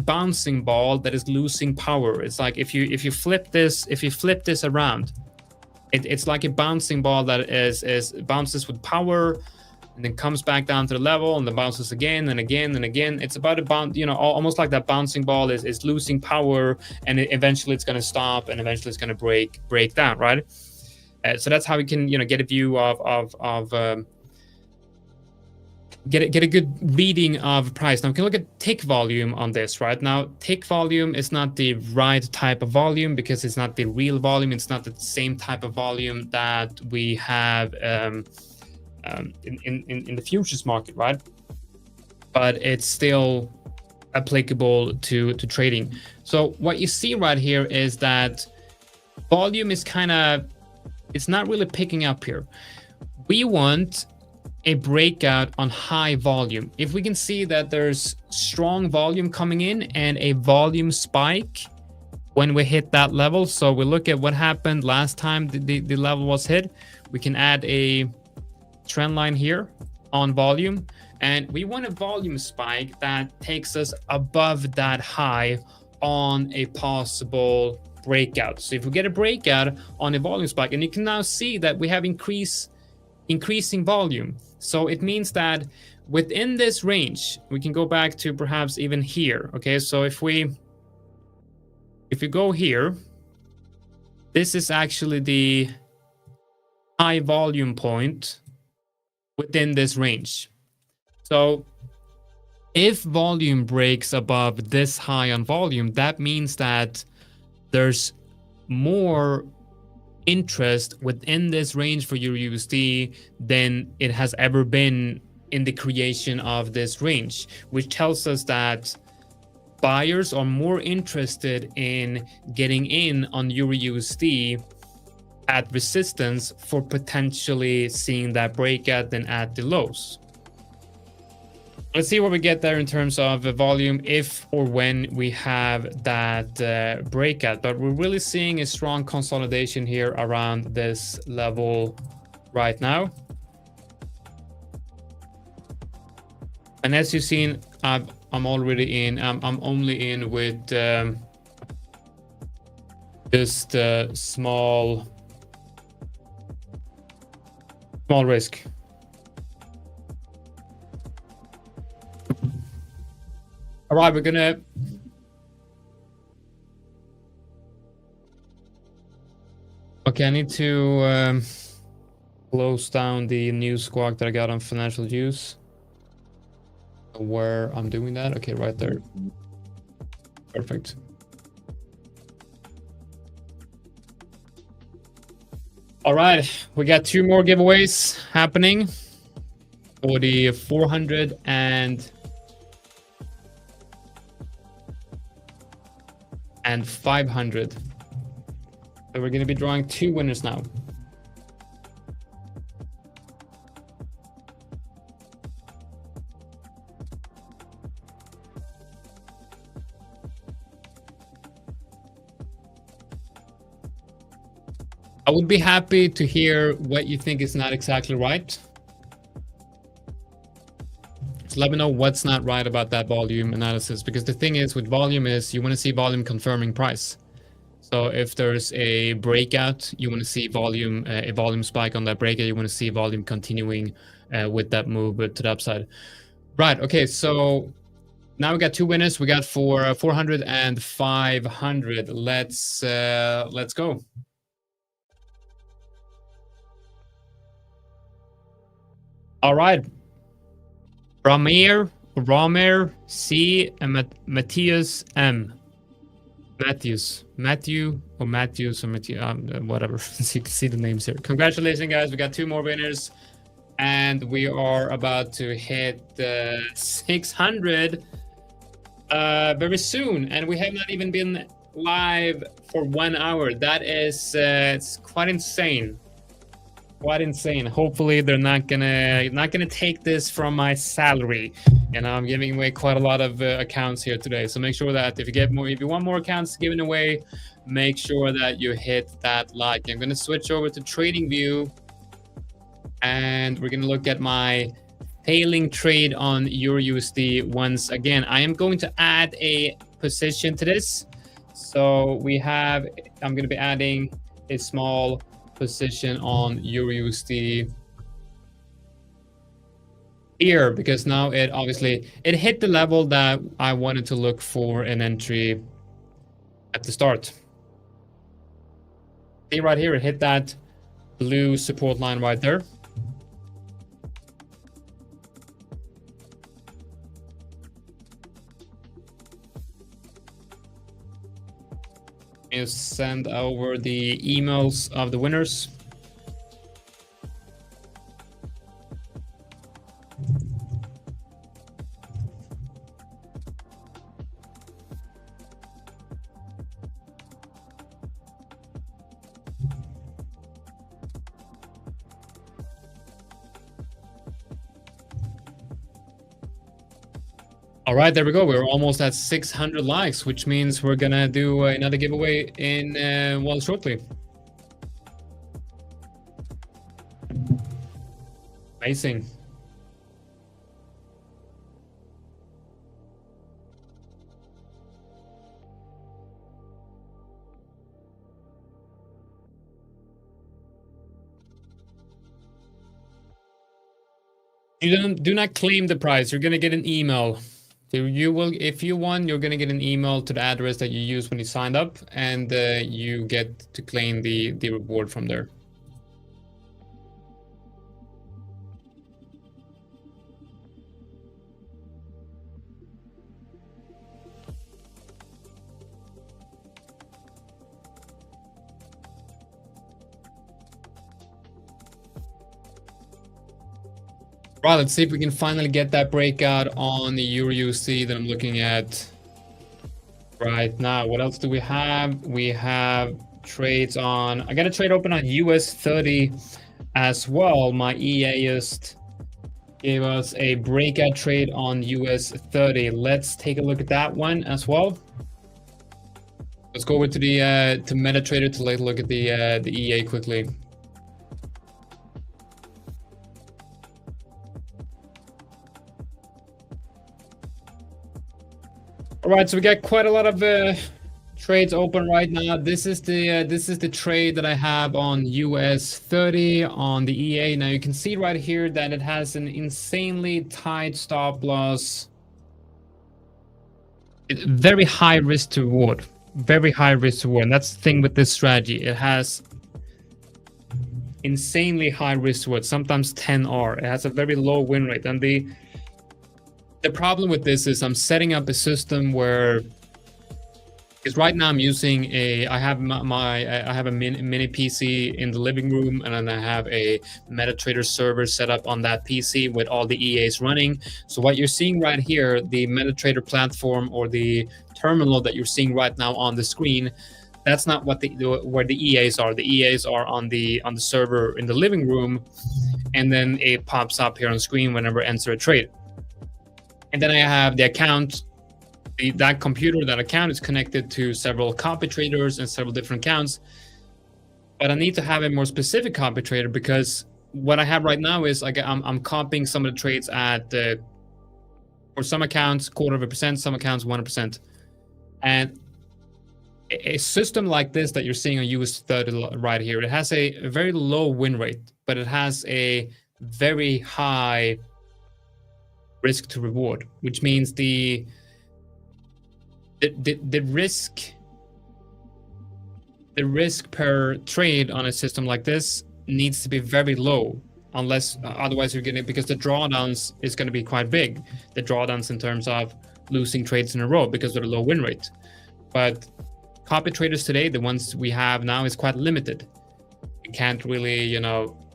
A: bouncing ball that is losing power. It's like if you flip this around, it's like a bouncing ball that is bounces with power and then comes back down to the level and then bounces again and again and again. It's about a bounce, almost like that bouncing ball is losing power, and eventually it's going to stop, and eventually it's going to break down, right? So that's how we can get a view of get a good reading of price. Now we can look at tick volume on this. Right now, tick volume is not the right type of volume because it's not the real volume. It's not the same type of volume that we have in the futures market, right? But it's still applicable to trading. So what you see right here is that volume is it's not really picking up here. We want a breakout on high volume. If we can see that there's strong volume coming in and a volume spike when we hit that level. So we look at what happened last time the level was hit. We can add a trend line here on volume, and we want a volume spike that takes us above that high on a possible breakout. So if we get a breakout on a volume spike, and you can now see that we have increasing volume. So it means that within this range, we can go back to perhaps even here. Okay, so if we go here, this is actually the high volume point within this range. So if volume breaks above this high on volume, that means that there's more interest within this range for EURUSD than it has ever been in the creation of this range, which tells us that buyers are more interested in getting in on EURUSD at resistance for potentially seeing that breakout than at the lows. Let's see what we get there in terms of the volume if or when we have that breakout. But we're really seeing a strong consolidation here around this level right now. And as you've seen, I'm already in. I'm only in with just small risk. All right, we're gonna okay, I need to close down the new squawk that I got on financial use. Where I'm doing that. Okay, right there. Perfect. All right, we got 2 more giveaways happening for the 400 and 500. So we're going to be drawing 2 winners now. I would be happy to hear what you think is not exactly right. So let me know what's not right about that volume analysis, because the thing is with volume is you want to see volume confirming price. So if there's a breakout, you want to see volume, a volume spike on that breakout. You want to see volume continuing with that move to the upside. Right. Okay. So now we got two winners. We got for 400 and 500. Let's go. All right. Ramir C, and Matthias M. Matthew, whatever. So you can see the names here. Congratulations, guys. We got two more winners, and we are about to hit 600 very soon. And we have not even been live for 1 hour. That is it's quite insane. Quite insane. Hopefully they're not gonna take this from my salary. You know, I'm giving away quite a lot of accounts here today. So make sure that if you want more accounts given away, make sure that you hit that like. I'm gonna switch over to Trading View, and we're gonna look at my failing trade on EURUSD once again. I am going to add a position to this. So I'm gonna be adding a small position on EURUSD here, because now it hit the level that I wanted to look for an entry at the start. See right here, it hit that blue support line right there. You send over the emails of the winners. All right, there we go. We're almost at 600 likes, which means we're gonna do another giveaway in shortly. Amazing. You do not claim the prize. You're gonna get an email. You will, if you won, you're gonna get an email to the address that you used when you signed up, and you get to claim the reward from there. Right, let's see if we can finally get that breakout on the EURUSD that I'm looking at right now. What else do we have? We have trades on, I got a trade open on US 30 as well. My EA just gave us a breakout trade on US 30. Let's take a look at that one as well. Let's go over to the to MetaTrader to take a look at the EA quickly. All right, so we got quite a lot of trades open right now. This is the trade that I have on US 30 on the EA. Now you can see right here that it has an insanely tight stop loss. Very high risk to reward. Very high risk to reward. And that's the thing with this strategy. It has insanely high risk to reward, sometimes 10R. It has a very low win rate. And the problem with this is I'm setting up a system where, because right now I'm using I have a mini PC in the living room, and then I have a MetaTrader server set up on that PC with all the EAs running. So what you're seeing right here, the MetaTrader platform or the terminal that you're seeing right now on the screen, that's not where the EAs are. The EAs are on the server in the living room, and then it pops up here on screen whenever I enter a trade. And then I have the account, that account is connected to several copy traders and several different accounts. but I need to have a more specific copy trader, because what I have right now is like I'm copying some of the trades at for some accounts 0.25%, some accounts 1%, and a system like this that you're seeing on US30 right here, it has a very low win rate, but it has a very high risk to reward, which means the risk per trade on a system like this needs to be very low, unless otherwise you're getting, because the drawdowns is going to be quite big, the drawdowns in terms of losing trades in a row because of the low win rate. But copy traders today, the ones we have now, is quite limited. You can't really,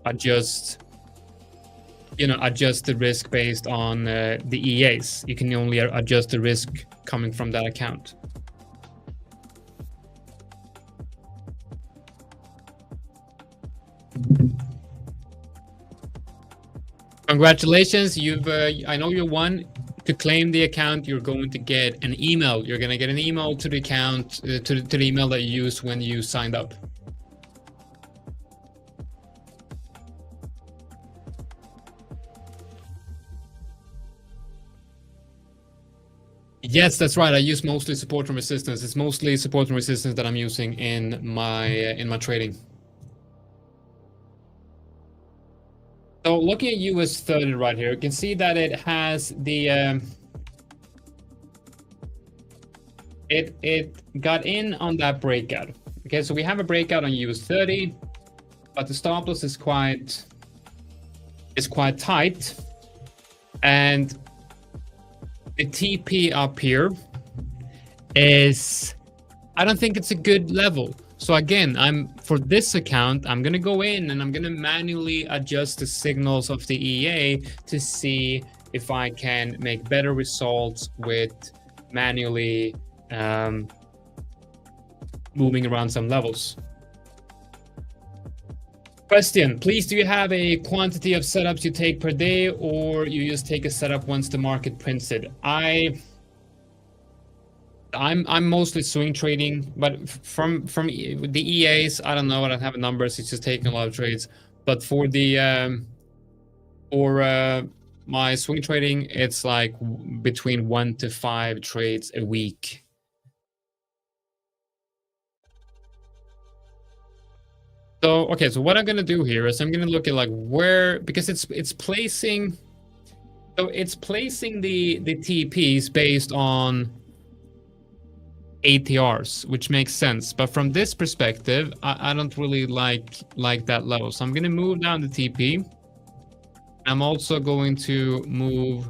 A: adjust the risk based on the EAs. You can only adjust the risk coming from that account. Congratulations, I know you won. To claim the account, you're going to get an email. You're going to get an email to the account, to the email that you used when you signed up. Yes, that's right. I use mostly support and resistance. It's mostly support and resistance that I'm using in my trading. So looking at US30 right here, you can see that it has the it got in on that breakout. Okay, so we have a breakout on US30, but the stop loss is quite tight, and the TP up here is, I don't think it's a good level. So again, for this account, I'm going to go in and I'm going to manually adjust the signals of the EA to see if I can make better results with manually moving around some levels. Question, please, do you have a quantity of setups you take per day, or you just take a setup once the market prints it? I'm mostly swing trading, but from the EAs, I don't know, I don't have numbers. It's just taking a lot of trades. But for the my swing trading, it's like between 1 to 5 trades a week. So okay, so what I'm gonna do here is I'm gonna look at like where, because it's placing, so it's placing the TPs based on ATRs, which makes sense. But from this perspective, I don't really like that level. So I'm going to move down the TP. I'm also going to move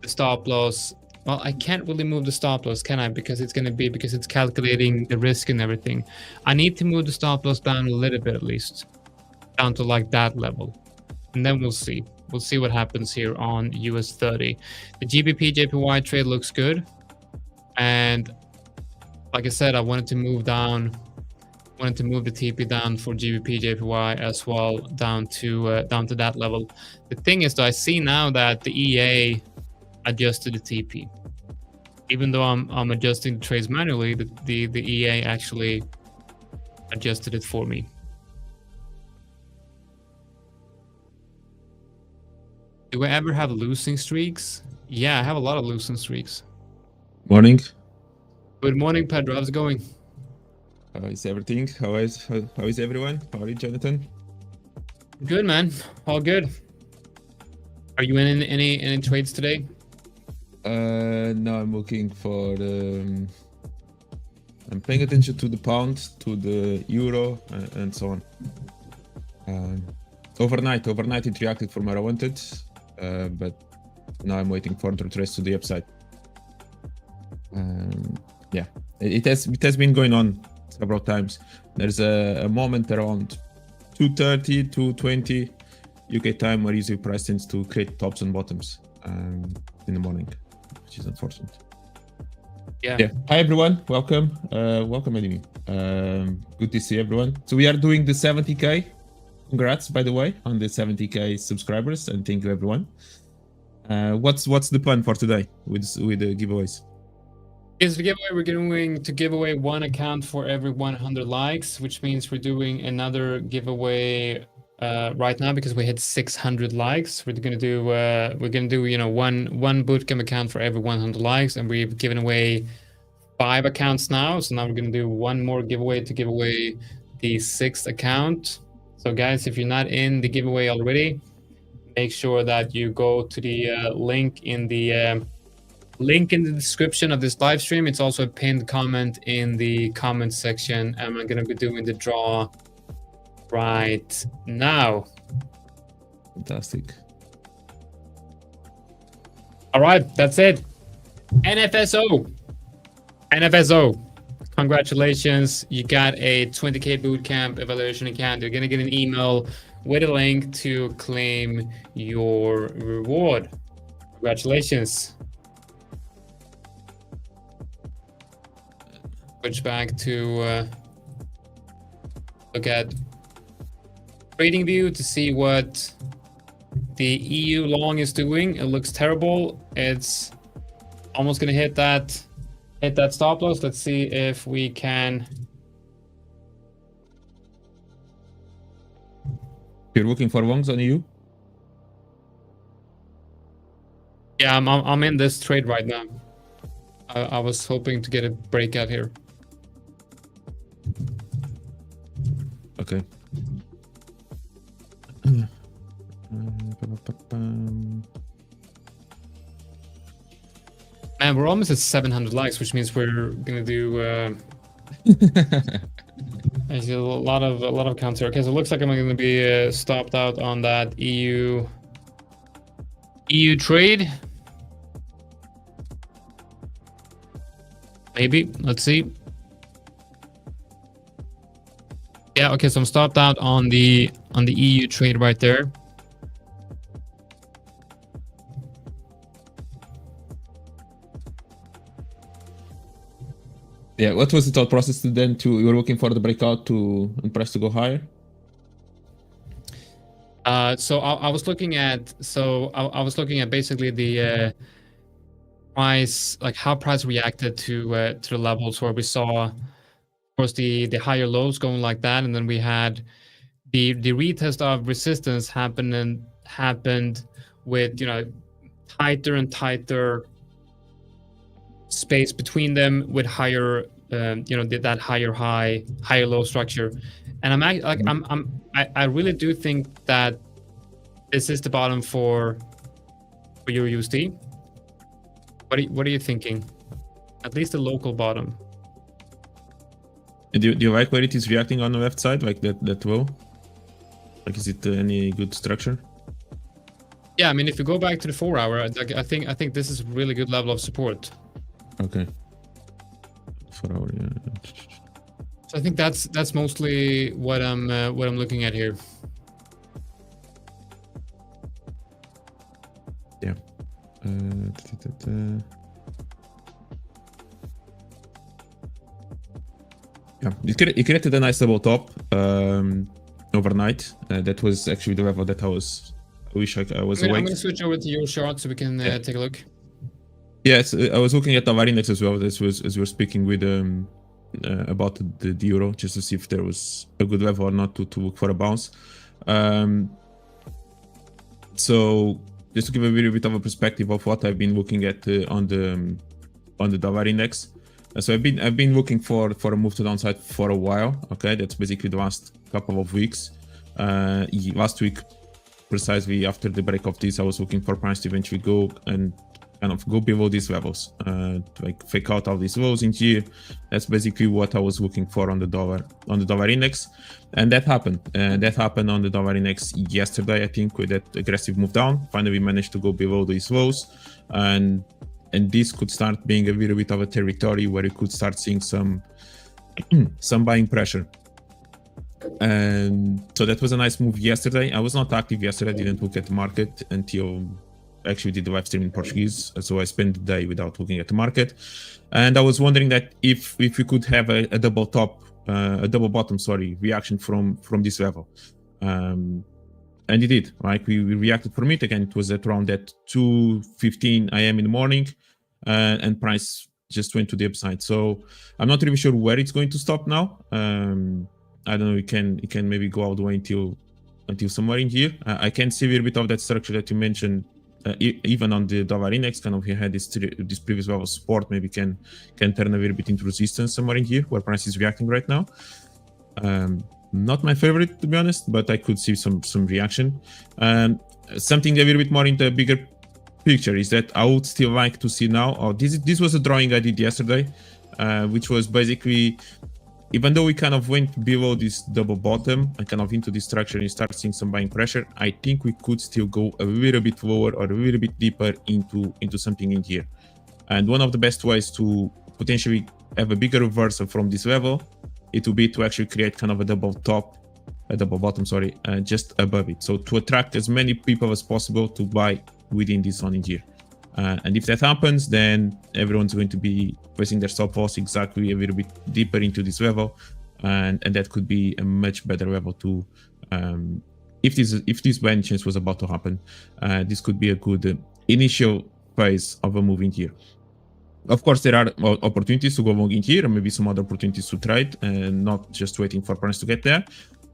A: the stop loss. Well, I can't really move the stop loss, can I? Because it's calculating the risk and everything. I need to move the stop loss down a little bit, at least down to like that level. And then we'll see. We'll see what happens here on US30. The GBP JPY trade looks good. And like I said, I wanted to move the TP down for GBP JPY as well, down to that level. The thing is, though, I see now that the EA adjusted the TP. Even though I'm adjusting the trades manually, the EA actually adjusted it for me. Do I ever have losing streaks? Yeah, I have a lot of losing streaks.
B: Morning.
A: Good morning, Pedro. How's it going?
B: How is everything? How is everyone? How are you, Jonatan?
A: Good, man. All good. Are you in any trades today?
B: No, I'm looking for I'm paying attention to the pound, to the euro, and so on. Overnight it reacted from where I wanted, but now I'm waiting for the trace to the upside. Yeah, it has been going on several times. There's a moment around 2:30, 2:20 UK time where usually price tends to create tops and bottoms in the morning, which is unfortunate. Yeah. Hi everyone, welcome Edimi. Good to see everyone. So we are doing the 70k. Congrats, by the way, on the 70k subscribers, and thank you everyone. What's the plan for today with the giveaways?
A: Is the giveaway, we're going to give away one account for every 100 likes, which means we're doing another giveaway right now because we hit 600 likes. We're gonna do one bootcamp account for every 100 likes, and we've given away 5 accounts now. So now we're gonna do one more giveaway to give away the 6th account. So guys, if you're not in the giveaway already, make sure that you go to the link in the description of this live stream. It's also a pinned comment in the comment section, and I'm gonna be doing the draw right now.
B: Fantastic.
A: All right, that's it. NFSO. Congratulations, you got a 20k bootcamp evaluation account. You're gonna get an email with a link to claim your reward. Congratulations. Switch back to look at trading view to see what the EU long is doing. It looks terrible. It's almost gonna hit that stop loss. Let's see if we can.
B: You're looking for longs on EU?
A: Yeah, I'm in this trade right now. I was hoping to get a breakout here.
B: Okay.
A: Man, we're almost at 700 likes, which means we're gonna do actually a lot of accounts here. Okay, so it looks like I'm gonna be stopped out on that EU trade. Maybe, let's see. Yeah, okay, so I'm stopped out on the EU trade right there.
B: Yeah, what was the thought process then you were looking for the breakout and price to go higher?
A: So I was looking at basically the price, like how price reacted to the levels where we saw, of course, the higher lows going like that, and then we had the retest of resistance happened with tighter and tighter space between them with higher that higher high, higher low structure. And I really do think that this is the bottom for EURUSD. What are you thinking? At least the local bottom.
B: Do you like where it is reacting on the left side, like that low? Like, is it any good structure?
A: Yeah, I mean, if you go back to the 4 hour, I think this is a really good level of support.
B: Okay. 4 hour, yeah.
A: So I think that's mostly what I'm looking at here.
B: Yeah. Yeah, it created a nice double top overnight. That was actually the level that I wish I was awake.
A: I'm going to switch over to your chart so we can take a look.
B: Yes, I was looking at the VAR index as well. As we were speaking with about the euro, just to see if there was a good level or not to look for a bounce. So just to give a little bit of a perspective of what I've been looking at on the VAR index. So I've been looking for a move to downside for a while. Okay, that's basically the last couple of weeks. Last week, precisely after the break of this, I was looking for price to eventually go and kind of go below these levels, like fake out all these lows in here. That's basically what I was looking for on the dollar index, and that happened. That happened on the dollar index yesterday, I think, with that aggressive move down. Finally, we managed to go below these lows, and this could start being a little bit of a territory where you could start seeing some buying pressure. And so that was a nice move yesterday. I was not active yesterday. I didn't look at the market until actually did the live stream in Portuguese, so I spent the day without looking at the market. And I was wondering that if we could have a double bottom, reaction from this level. And it did. Like we reacted from it again. It was at around that 2:15 a.m. in the morning, and price went to the upside. So I'm not really sure where it's going to stop now. I don't know. It can maybe go all the way until somewhere in here. I can see a little bit of that structure that you mentioned. Even on the dollar index, kind of he had this previous level of support, maybe can turn a little bit into resistance somewhere in here where price is reacting right now. Not my favorite, to be honest, but I could see some reaction. Something a little bit more in the bigger picture is that I would still like to see now. Oh, this was a drawing I did yesterday, which was basically, even though we kind of went below this double bottom and kind of into this structure and you start seeing some buying pressure, I think we could still go a little bit lower or a little bit deeper into something in here. And one of the best ways to potentially have a bigger reversal from this level, it will be to actually create kind of a double bottom, just above it. So to attract as many people as possible to buy within this zone in here. And if that happens, then everyone's going to be placing their stop loss exactly a little bit deeper into this level, and that could be a much better level to, if this by any chance was about to happen, this could be a good initial phase of a move in here. Of course, there are opportunities to go long in here, and maybe some other opportunities to trade, and not just waiting for price to get there.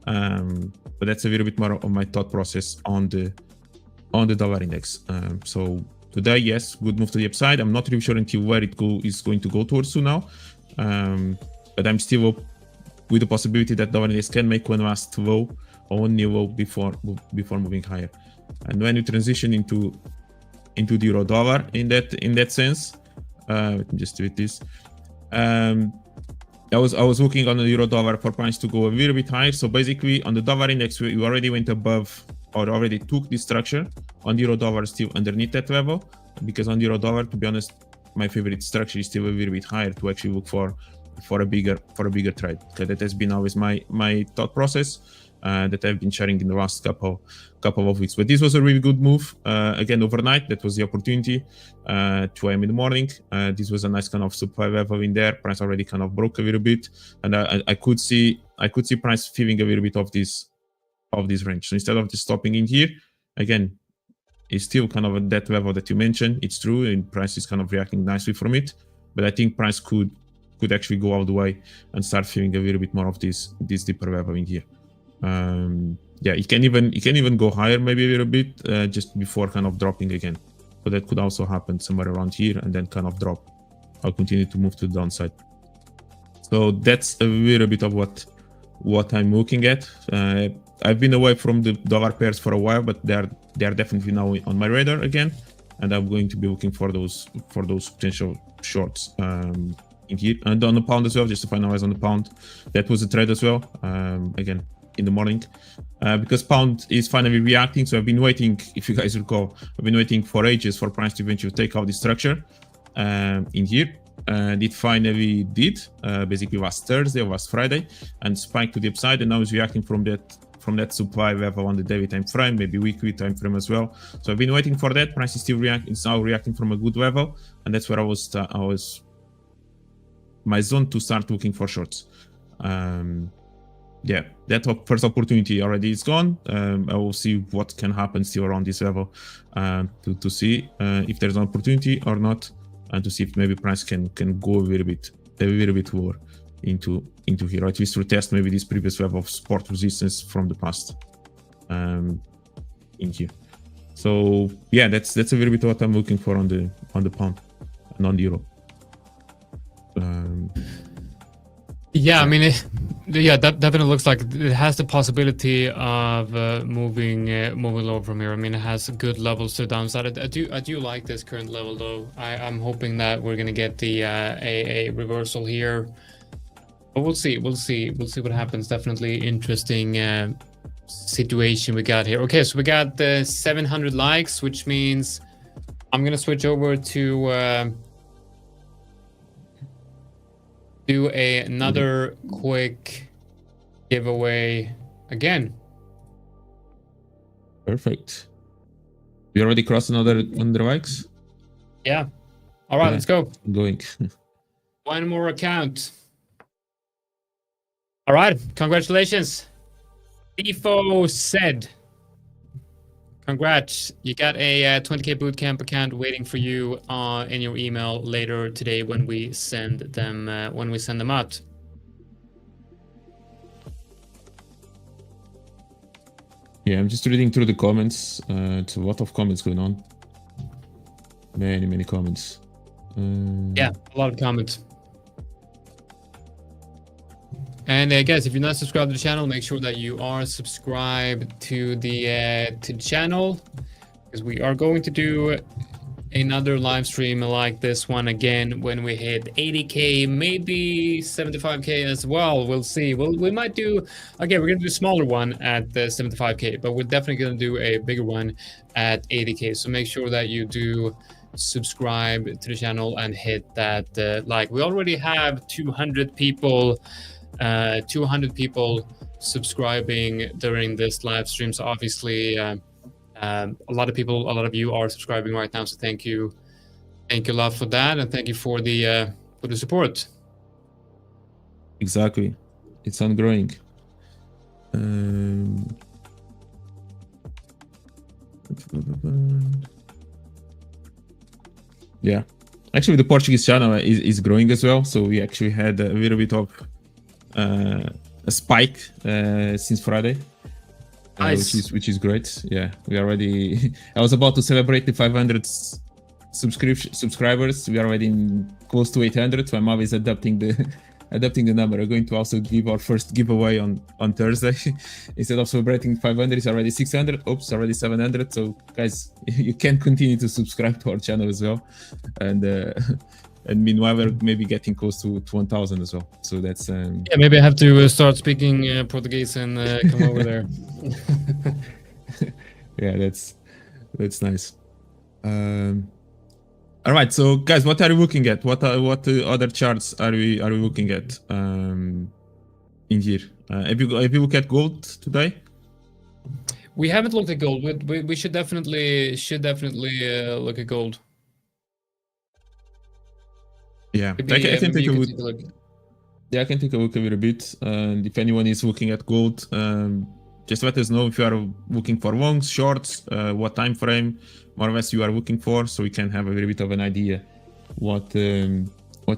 B: But that's a little bit more of my thought process on the dollar index. So today, yes, good move to the upside. I'm not really sure until where it is going to go towards to now. But I'm still up with the possibility that dollar index can make one last low or one new low before moving higher. And when you transition into the euro dollar in that sense, let me just do this. I was looking on the euro dollar for price to go a little bit higher. So basically on the dollar index, we already went above or already took this structure. On the euro dollar, still underneath that level, because on the euro dollar, to be honest, my favorite structure is still a little bit higher to actually look for a bigger trade. Okay, that has been always my thought process that I've been sharing in the last couple of weeks. But this was a really good move. Again, overnight, that was the opportunity. 2 a.m. in the morning. This was a nice kind of supply level in there. Price already kind of broke a little bit, and I could see price feeling a little bit of this range. So instead of just stopping in here, again, it's still kind of at that level that you mentioned. It's true, and price is kind of reacting nicely from it. But I think price could actually go all the way and start feeling a little bit more of this deeper level in here. Yeah, it can even go higher maybe a little bit just before kind of dropping again. So that could also happen somewhere around here and then kind of drop. I'll continue to move to the downside. So that's a little bit of what I'm looking at. I've been away from the dollar pairs for a while, but they are definitely now on my radar again, and I'm going to be looking for those potential shorts in here. And on the pound as well, just to finalize on the pound, that was a trade as well. Again, in the morning, because pound is finally reacting. So I've been waiting, if you guys recall, I've been waiting for ages for price to eventually take out the structure in here. And it finally did, basically last Thursday or last Friday, and spiked to the upside, and now is reacting from that supply level on the daily time frame, maybe weekly time frame as well. So I've been waiting for that. Price is still reacting. It's now reacting from a good level, and that's where I was my zone to start looking for shorts. Yeah, that first opportunity already is gone. I will see what can happen still around this level to see if there's an opportunity or not, and to see if maybe price can go a little bit lower into here, or at least retest maybe this previous level of support resistance from the past in here. So yeah, that's a little bit what I'm looking for on the pound and on the euro.
A: Yeah, I mean, that definitely looks like it has the possibility of moving lower from here. I mean, it has good levels to the downside. I do like this current level though. I'm hoping that we're gonna get the a reversal here, but we'll see what happens. Definitely interesting situation we got here. Okay, so we got 700 likes, which means I'm gonna switch over to do another quick giveaway again. Perfect.
B: We already crossed another 100 likes?
A: Yeah. All right, let's go.
B: I'm going.
A: One more account. All right, congratulations. FIFO said. Congrats. You got a 20K bootcamp account waiting for you in your email later today when we send them out.
B: Yeah, I'm just reading through the comments. It's a lot of comments going on. Many comments.
A: Yeah, a lot of comments. And guys, if you're not subscribed to the channel, make sure that you are subscribed to the channel, because we are going to do another live stream like this one again when we hit 80K, maybe 75K as well. We'll see. We might do, okay, we're gonna do a smaller one at the 75K, but we're definitely gonna do a bigger one at 80K. So make sure that you do subscribe to the channel and hit that like. We already have 200 people subscribing during this live stream. So obviously a lot of you are subscribing right now. So thank you a lot for that, and thank you for the support.
B: Exactly, it's on growing. Yeah, actually the Portuguese channel is growing as well. So we actually had a little bit of a spike since Friday,
A: Nice.
B: which is great. Yeah, we already. I was about to celebrate the 500 subscribers. We are already close to 800. So I'm always adapting the number. We're going to also give our first giveaway on Thursday. Instead of celebrating 500, it's already 600. Oops, already 700. So guys, you can continue to subscribe to our channel as well, and meanwhile we're maybe getting close to 1,000 as well. So that's
A: yeah, maybe I have to start speaking Portuguese and come over there.
B: Yeah, that's nice. All right, so guys, what are you looking at? What other charts are we looking at in here? Have you looked at gold today?
A: We haven't looked at gold. We should definitely look at gold.
B: Yeah,
A: Maybe,
B: I can take a look.
A: look.
B: Yeah, I can take a look a little bit. And if anyone is looking at gold, just let us know if you are looking for longs, shorts, what time frame, more or less you are looking for, so we can have a little bit of an idea what you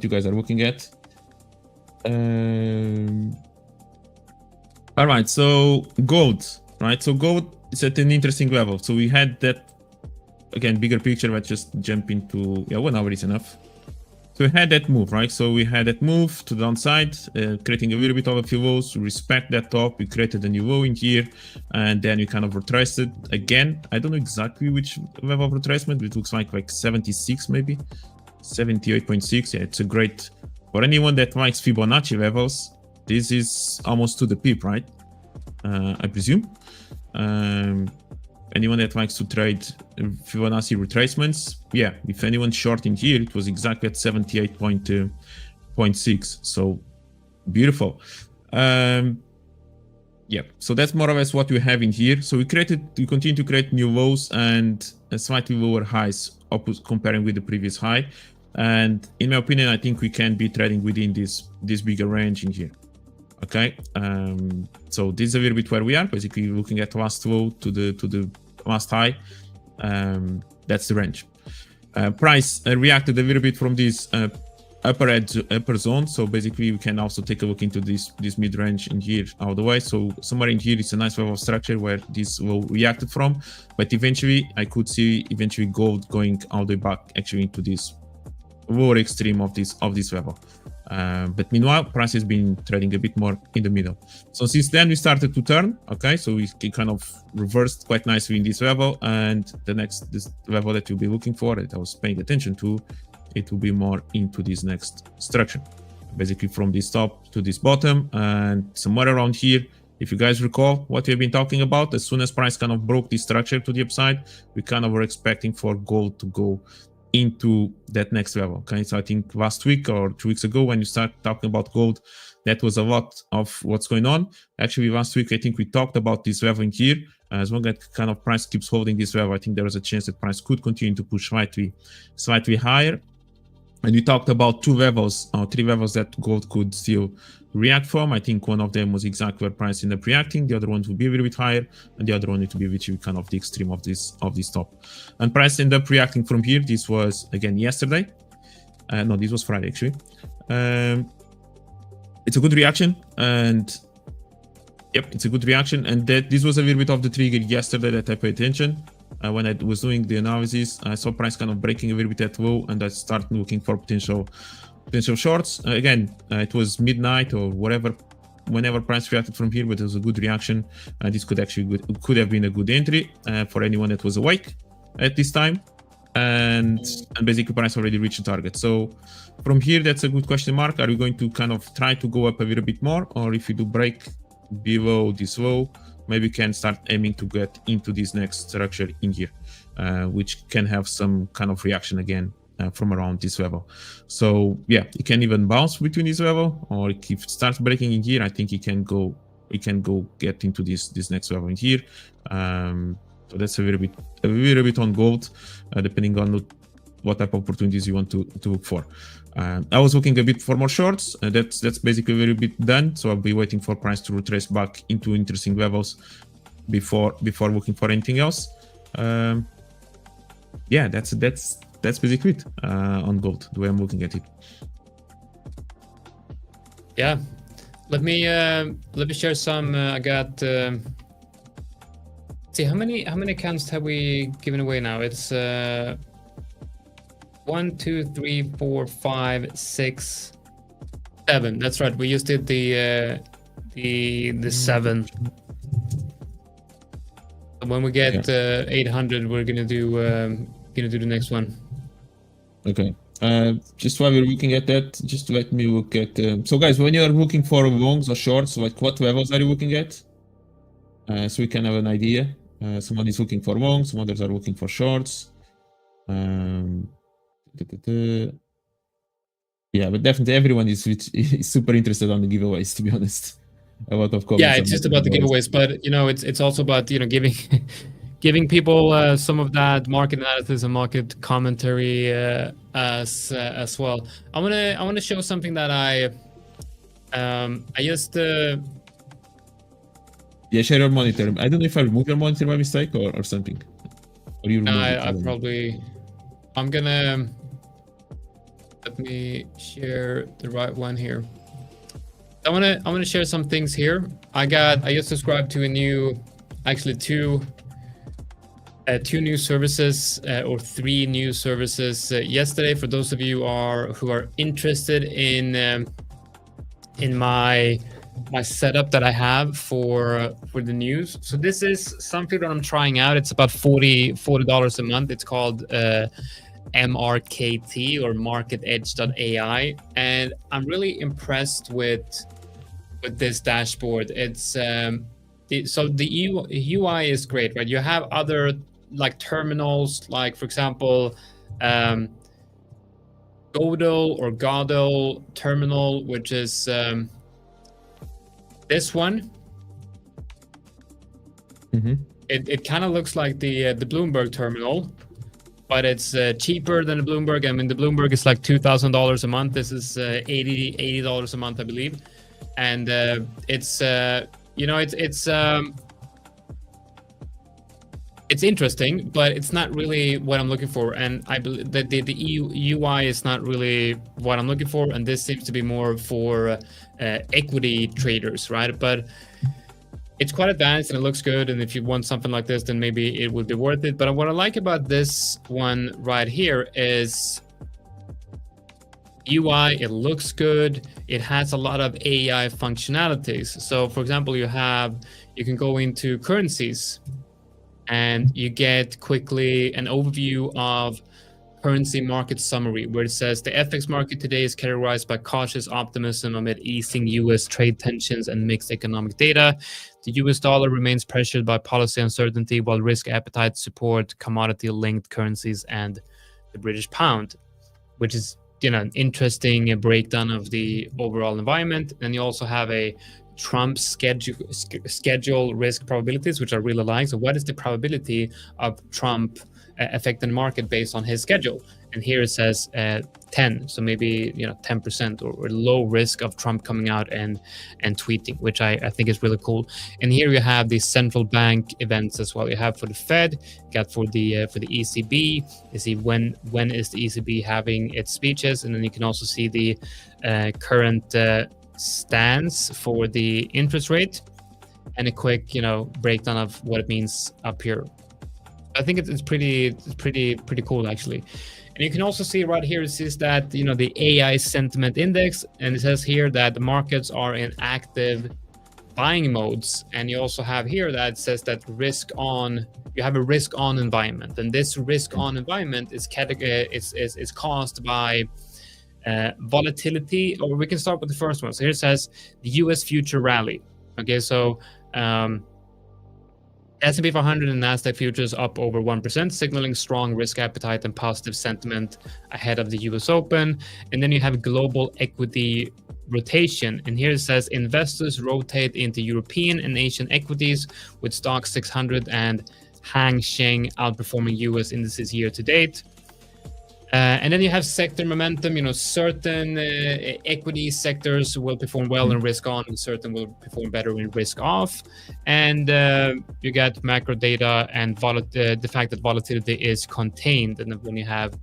B: guys are looking at. All right, so gold, right? So gold is at an interesting level. So we had that, again, bigger picture. Let's just jump into, 1 hour is enough. So we had that move, right? So we had that move to the downside, creating a little bit of a few lows to respect that top. We created a new low in here, and then we kind of retraced it again. I don't know exactly which level of retracement, but it looks like 76 maybe, 78.6. Yeah, it's a great, for anyone that likes Fibonacci levels, this is almost to the pip, right? I presume. Anyone that likes to trade Fibonacci retracements, yeah, if anyone short in here, it was exactly at 78.6. So beautiful. Yeah, so that's more or less what we have in here. So we continue to create new lows and slightly lower highs comparing with the previous high. And in my opinion, I think we can be trading within this bigger range in here. Okay, so this is a little bit where we are, basically looking at last low to the last high. That's the range. Price reacted a little bit from this upper zone, so basically we can also take a look into this mid-range in here all the way. So somewhere in here it's a nice level of structure where this low reacted from, but eventually I could see gold going all the way back actually into this lower extreme of this level. But meanwhile, price has been trading a bit more in the middle. So since then we started to turn. Okay, so we kind of reversed quite nicely in this level, and this level that you'll be looking for, that I was paying attention to, it will be more into this next structure, basically from this top to this bottom, and somewhere around here. If you guys recall what we've been talking about, as soon as price kind of broke this structure to the upside, we kind of were expecting for gold to go into that next level. Okay, so I think last week or 2 weeks ago when you start talking about gold, that was a lot of what's going on. Actually, last week I think we talked about this level in here. As long as kind of price keeps holding this level, I think there is a chance that price could continue to push slightly higher. And we talked about two levels or three levels that gold could still react from. I think one of them was exactly where price ended up reacting. The other one would be a little bit higher, and the other one to be which kind of the extreme of this top. And price ended up reacting from here. This was again yesterday. No, this was Friday actually. It's a good reaction, and yep, it's a good reaction. And that this was a little bit of the trigger yesterday that I paid attention. When I was doing the analysis, I saw price kind of breaking a little bit at low, and I started looking for potential shorts. Again, it was midnight or whatever, whenever price reacted from here, but it was a good reaction. This could have been a good entry for anyone that was awake at this time. And basically price already reached the target. So from here, that's a good question mark. Are we going to kind of try to go up a little bit more, or if we do break below this low, maybe can start aiming to get into this next structure in here, which can have some kind of reaction again from around this level. So yeah, it can even bounce between this level, or if it starts breaking in here, I think it can go get into this next level in here. So that's a little bit on gold, depending on what type of opportunities you want to look for. I was looking a bit for more shorts. That's basically a little bit done. So I'll be waiting for price to retrace back into interesting levels before looking for anything else. Yeah, that's basically it on gold, the way I'm looking at it.
A: Yeah, let me share some. I got. See how many accounts have we given away now? It's 1, 2, 3, 4, 5, 6, 7. That's right. We just did the 7. When we get 800, we're gonna do the next one.
B: Okay. Just while we're looking at that, just let me look at. So guys, when you're looking for longs or shorts, like what levels are you looking at? So we can have an idea. Someone is looking for longs, some others are looking for shorts. Yeah, but definitely everyone is super interested on the giveaways, to be honest. A lot of comments.
A: Yeah, it's just about the giveaways, but you know, it's also about, you know, giving people some of that market analysis and market commentary as well. I want to show something that I just
B: yeah, share your monitor. I don't know if I removed your monitor by mistake or something. Or you removed it.
A: I probably. I'm gonna let me share the right one here. I wanna share some things here. I just subscribed to two new services or 3 new services yesterday. For those of you who are interested in my setup that I have for the news. So this is something that I'm trying out. It's about $40 a month. It's called MRKT or MarketEdge.ai, and I'm really impressed with this dashboard. It's so the UI is great, right? You have other like terminals, like for example Godel terminal, which is this one.
B: Mm-hmm.
A: It kind of looks like the Bloomberg terminal, but it's cheaper than the Bloomberg. I mean, the Bloomberg is like $2,000 a month. This is $80 a month, I believe. And it's interesting, but it's not really what I'm looking for. And I believe that the UI is not really what I'm looking for. And this seems to be more for equity traders, right? But it's quite advanced and it looks good. And if you want something like this, then maybe it would be worth it. But what I like about this one right here is UI, it looks good. It has a lot of AI functionalities. So for example, you can go into currencies and you get quickly an overview of currency market summary, where it says the FX market today is characterized by cautious optimism amid easing US trade tensions and mixed economic data. The US dollar remains pressured by policy uncertainty, while risk appetite support commodity-linked currencies and the British pound, which is, you know, an interesting breakdown of the overall environment. And you also have a Trump's schedule risk probabilities, which I really like. So what is the probability of Trump affecting the market based on his schedule? And here it says 10, so maybe 10% or low risk of Trump coming out and tweeting, which I think is really cool. And here you have the central bank events as well. You have for the Fed, you got for the ECB. You see when is the ECB having its speeches, and then you can also see the current stance for the interest rate, and a quick breakdown of what it means up here. I think it's pretty cool actually. And you can also see right here, it says that the AI sentiment index, and it says here that the markets are in active buying modes. And you also have here that it says that you have a risk on environment, and this risk on environment is caused by volatility. Or we can start with the first one. So here it says the US future rally. Okay, so S&P 500 and NASDAQ futures up over 1%, signaling strong risk appetite and positive sentiment ahead of the US Open. And then you have global equity rotation. And here it says investors rotate into European and Asian equities, with Stoxx 600 and Hang Seng outperforming US indices year to date. And then you have sector momentum. Certain equity sectors will perform well in risk on, and certain will perform better in risk off. And you get macro data and the fact that volatility is contained. And when you have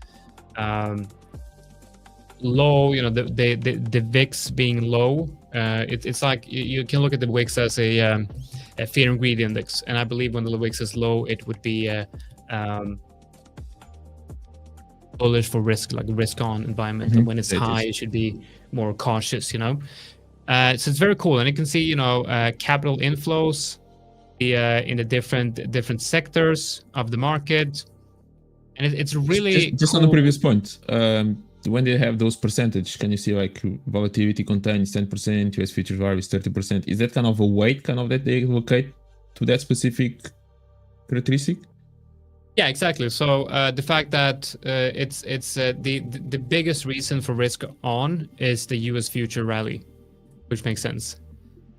A: low, the VIX being low, it's like you can look at the VIX as a fear and greed index. And I believe when the VIX is low, it would be bullish for risk, like risk on environment. And when it's high, it should be more cautious, so it's very cool. And you can see capital inflows in the different sectors of the market, and it's really
B: just cool. On the previous point, when they have those percentage, can you see like volatility contains 10%, US futures varies 30%? Is that kind of a weight that they allocate to that specific characteristic?
A: Yeah, exactly. So the fact that it's the biggest reason for risk on is the US future rally, which makes sense.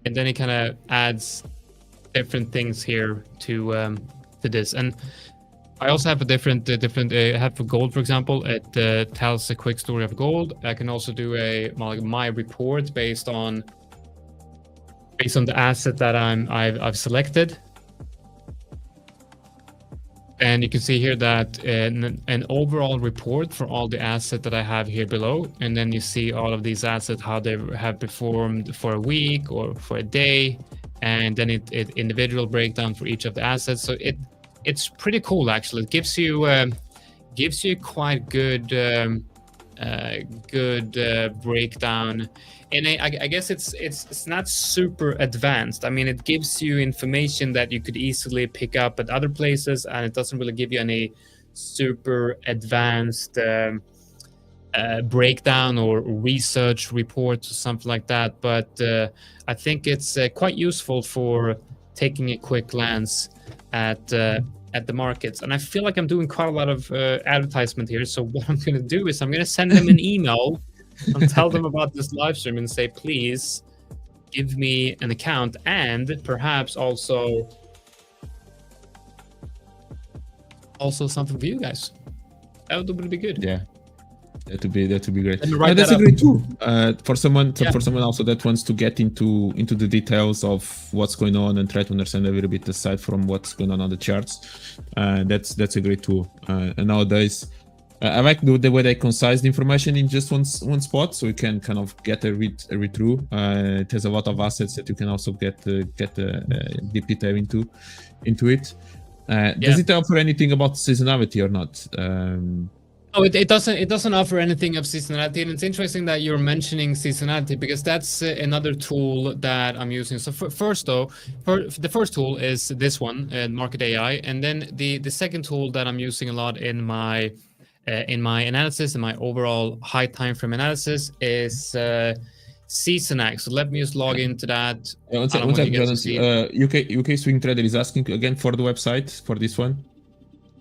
A: And then it kind of adds different things here to this. And I also have a different I have for gold, for example. It tells a quick story of gold. I can also do my report based on the asset that I've selected. And you can see here that an overall report for all the assets that I have here below. And then you see all of these assets, how they have performed for a week or for a day. And then it individual breakdown for each of the assets. So it's pretty cool, actually. It gives you quite good breakdown. And I guess it's not super advanced. I mean, it gives you information that you could easily pick up at other places, and it doesn't really give you any super advanced breakdown or research reports or something like that. But I think it's quite useful for taking a quick glance at the markets. And I feel like I'm doing quite a lot of advertisement here. So what I'm going to do is I'm going to send them an email and tell them about this live stream and say, please give me an account, and perhaps also something for you guys. That would be good.
B: Yeah, that would be great. That's a great tool for someone also that wants to get into the details of what's going on and try to understand a little bit aside from what's going on the charts. That's a great tool. And nowadays, I like the way they concise the information in just one spot, so you can kind of get a read through. It has a lot of assets that you can also get a deep detail into it. Does it offer anything about seasonality or not?
A: No, it doesn't offer anything of seasonality. And it's interesting that you're mentioning seasonality, because that's another tool that I'm using. So the first tool is this one, Market AI, and then the second tool that I'm using a lot in my analysis, in my overall high time frame analysis, is CSNX. So let me just log into that.
B: One second, UK Swing Trader is asking again for the website for this one.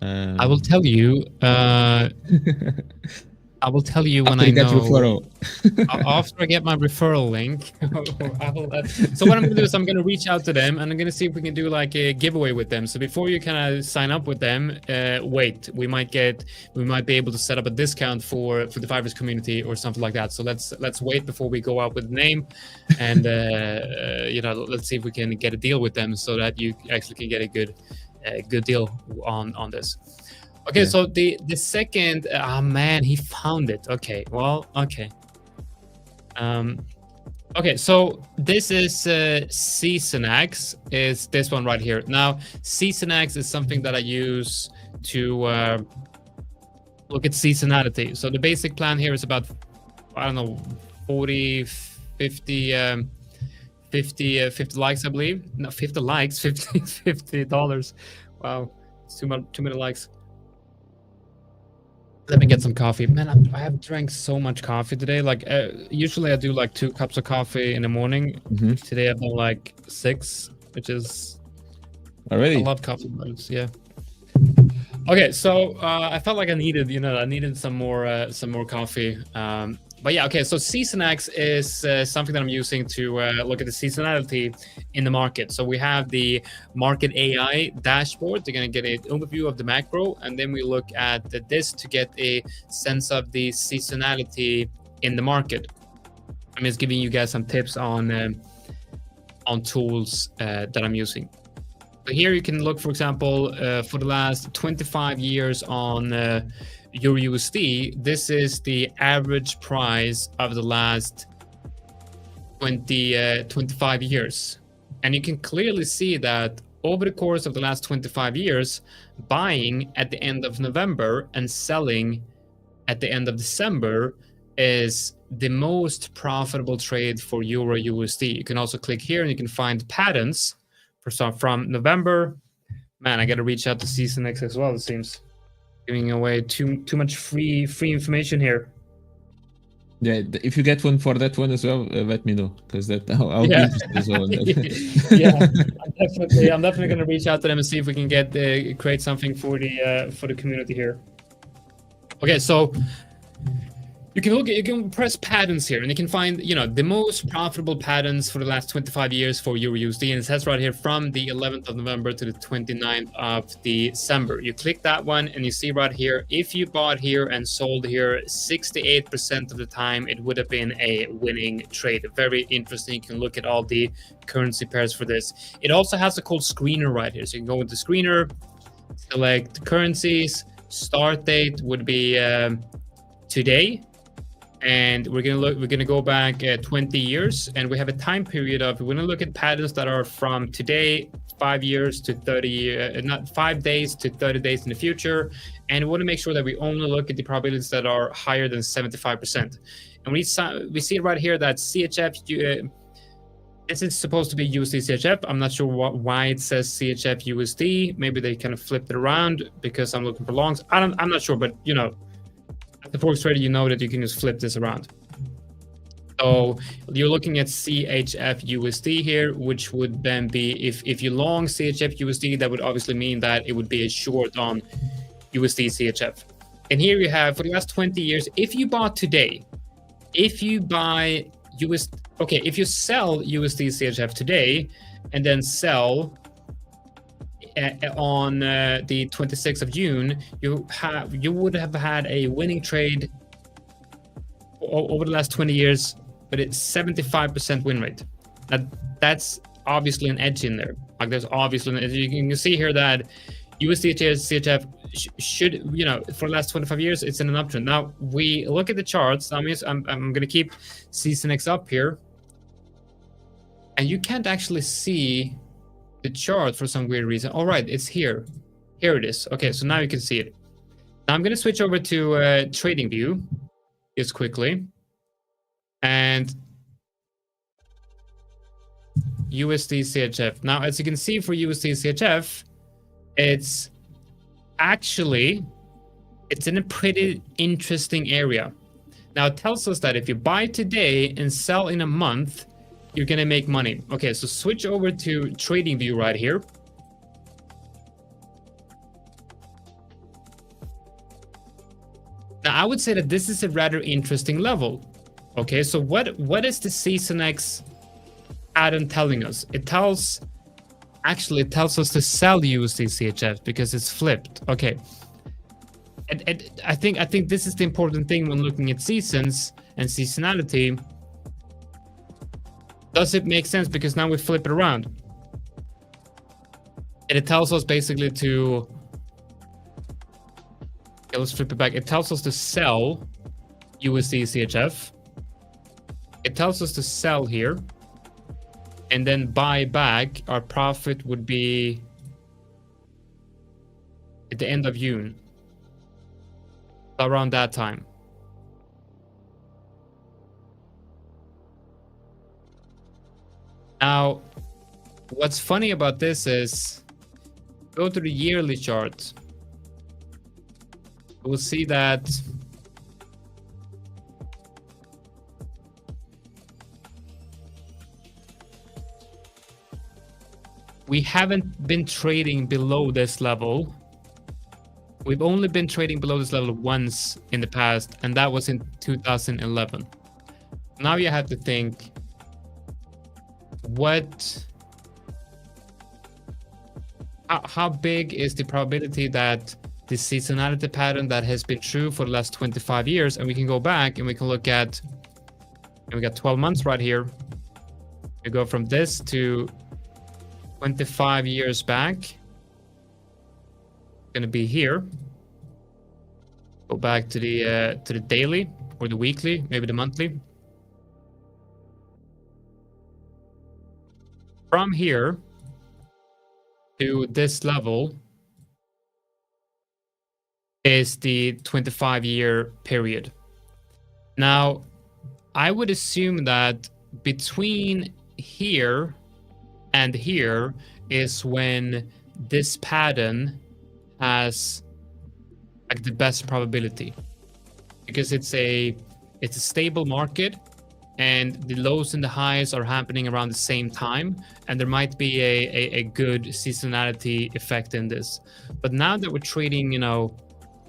A: I will tell you. I I will tell you when
B: After
A: I
B: you get
A: know.
B: referral.
A: After I get my referral link. So what I'm gonna do is I'm gonna reach out to them and I'm gonna see if we can do like a giveaway with them. So before you kind of sign up with them, wait, we might be able to set up a discount for the 5ers community or something like that. So let's wait before we go out with the name, and let's see if we can get a deal with them so that you actually can get a good deal on this. Okay, yeah. So the second, man, he found it. Okay, well, okay. Okay, so this is Seasonax, is this one right here. Now, Seasonax is something that I use to look at seasonality. So the basic plan here is about, I don't know, 40, 50 likes, I believe. No, 50 likes, $50. Wow, it's too many likes. Let me get some coffee. Man, I have drank so much coffee today. Like, usually I do like 2 cups of coffee in the morning. Mm-hmm. Today I've done like 6, which is
B: already.
A: I love coffee, but it's, yeah. Okay, so I felt like I needed some more coffee. But yeah, okay, so Seasonax is something that I'm using to look at the seasonality in the market. So we have the market AI dashboard. They're going to get an overview of the macro, and then we look at this to get a sense of the seasonality in the market. I'm just giving you guys some tips on tools that I'm using. So here you can look, for example, for the last 25 years on EURUSD, this is the average price of the last 25 years. And you can clearly see that over the course of the last 25 years, buying at the end of November and selling at the end of December is the most profitable trade for EURUSD. You can also click here and you can find patterns from November. Man, I got to reach out to Seasonax as well, it seems. Giving away too much free information here.
B: Yeah, if you get one for that one as well, let me know, because I'll be interested as well.
A: Yeah, I'm definitely going to reach out to them and see if we can create something for the community here. Okay, so you can press patterns here, and you can find the most profitable patterns for the last 25 years for EURUSD, and it says right here from the 11th of November to the 29th of December. You click that one, and you see right here, if you bought here and sold here, 68% of the time it would have been a winning trade. Very interesting. You can look at all the currency pairs for this. It also has a cool screener right here, so you can go into screener, select currencies. Start date would be today. And we're gonna go back 20 years, and we have a time period of, we're gonna look at patterns that are from today, 5 years to 30, not 5 days to 30 days in the future. And we want to make sure that we only look at the probabilities that are higher than 75%. And we see right here that CHF, this is supposed to be USD CHF. I'm not sure why it says CHF USD. Maybe they kind of flipped it around because I'm looking for longs. I'm not sure, but the Forex trader, you know that you can just flip this around. So you're looking at CHF USD here, which would then be, if you long CHF USD, that would obviously mean that it would be a short on USD CHF. And here you have, for the last 20 years, if you bought today, if you buy if you sell USD CHF today and then sell on the 26th of June, you would have had a winning trade over the last 20 years, but it's 75% win rate. That's obviously an edge in there. Like, there's obviously an edge. You can see here that USD CHF should, for the last 25 years, it's in an uptrend. Now we look at the charts. I'm going to keep Seasonax up here, and you can't actually see the chart for some weird reason. All right, it's here. Here it is. Okay, so now you can see it. Now I'm going to switch over to Trading View just quickly. And USD CHF. Now, as you can see for USD CHF, it's in a pretty interesting area. Now, it tells us that if you buy today and sell in a month, you're going to make money. Okay, so switch over to Trading View right here. Now, I would say that this is a rather interesting level. Okay, so what is the CSNX pattern telling us? It tells us to sell USD CHF because it's flipped. Okay. And I think this is the important thing when looking at seasons and seasonality. Does it make sense? Because now we flip it around. And it tells us basically to... Okay, let's flip it back. It tells us to sell USD CHF. It tells us to sell here. And then buy back. Our profit would be at the end of June. Around that time. Now, what's funny about this is, go to the yearly chart. We'll see that we haven't been trading below this level. We've only been trading below this level once in the past, and that was in 2011. Now you have to think, how big is the probability that the seasonality pattern that has been true for the last 25 years, and we can go back and we can look at, and we got 12 months right here. We go from this to 25 years back. Going to be here. Go back to the daily or the weekly, maybe the monthly. From here to this level is the 25-year period. Now, I would assume that between here and here is when this pattern has like the best probability, because it's a stable market and the lows and the highs are happening around the same time, and there might be a good seasonality effect in this. But now that we're trading, you know,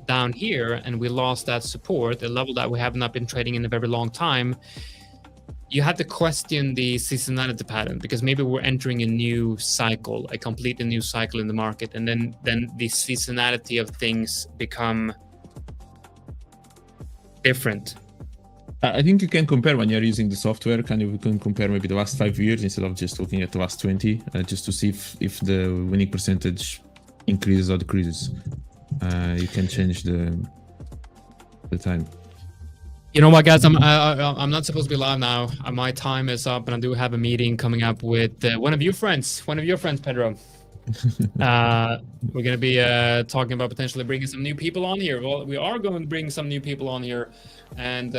A: down here and we lost that support, a level that we have not been trading in a very long time, you have to question the seasonality pattern, because maybe we're entering a new cycle, a completely new cycle in the market, and then the seasonality of things become different.
B: I think you can compare when you're using the software. You can compare maybe the last 5 years instead of just looking at the last 20, just to see if the winning percentage increases or decreases. You can change the time.
A: You know what, guys? I'm not supposed to be live now. My time is up, and I do have a meeting coming up with one of your friends, Pedro. We're gonna be talking about potentially bringing some new people on here. Well, we are going to bring some new people on here, and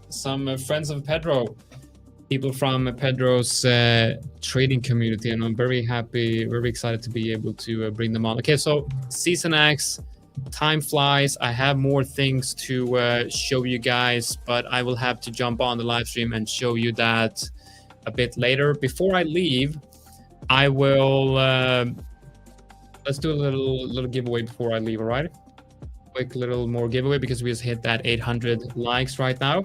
A: some friends of Pedro, people from Pedro's trading community, and I'm very happy, very excited to be able to bring them on. Okay, so CSNX. Time flies. I have more things to show you guys, but I will have to jump on the live stream and show you that a bit later. Before I leave, I will let's do a little giveaway before I leave. All right, quick little more giveaway, because we just hit that 800 likes right now.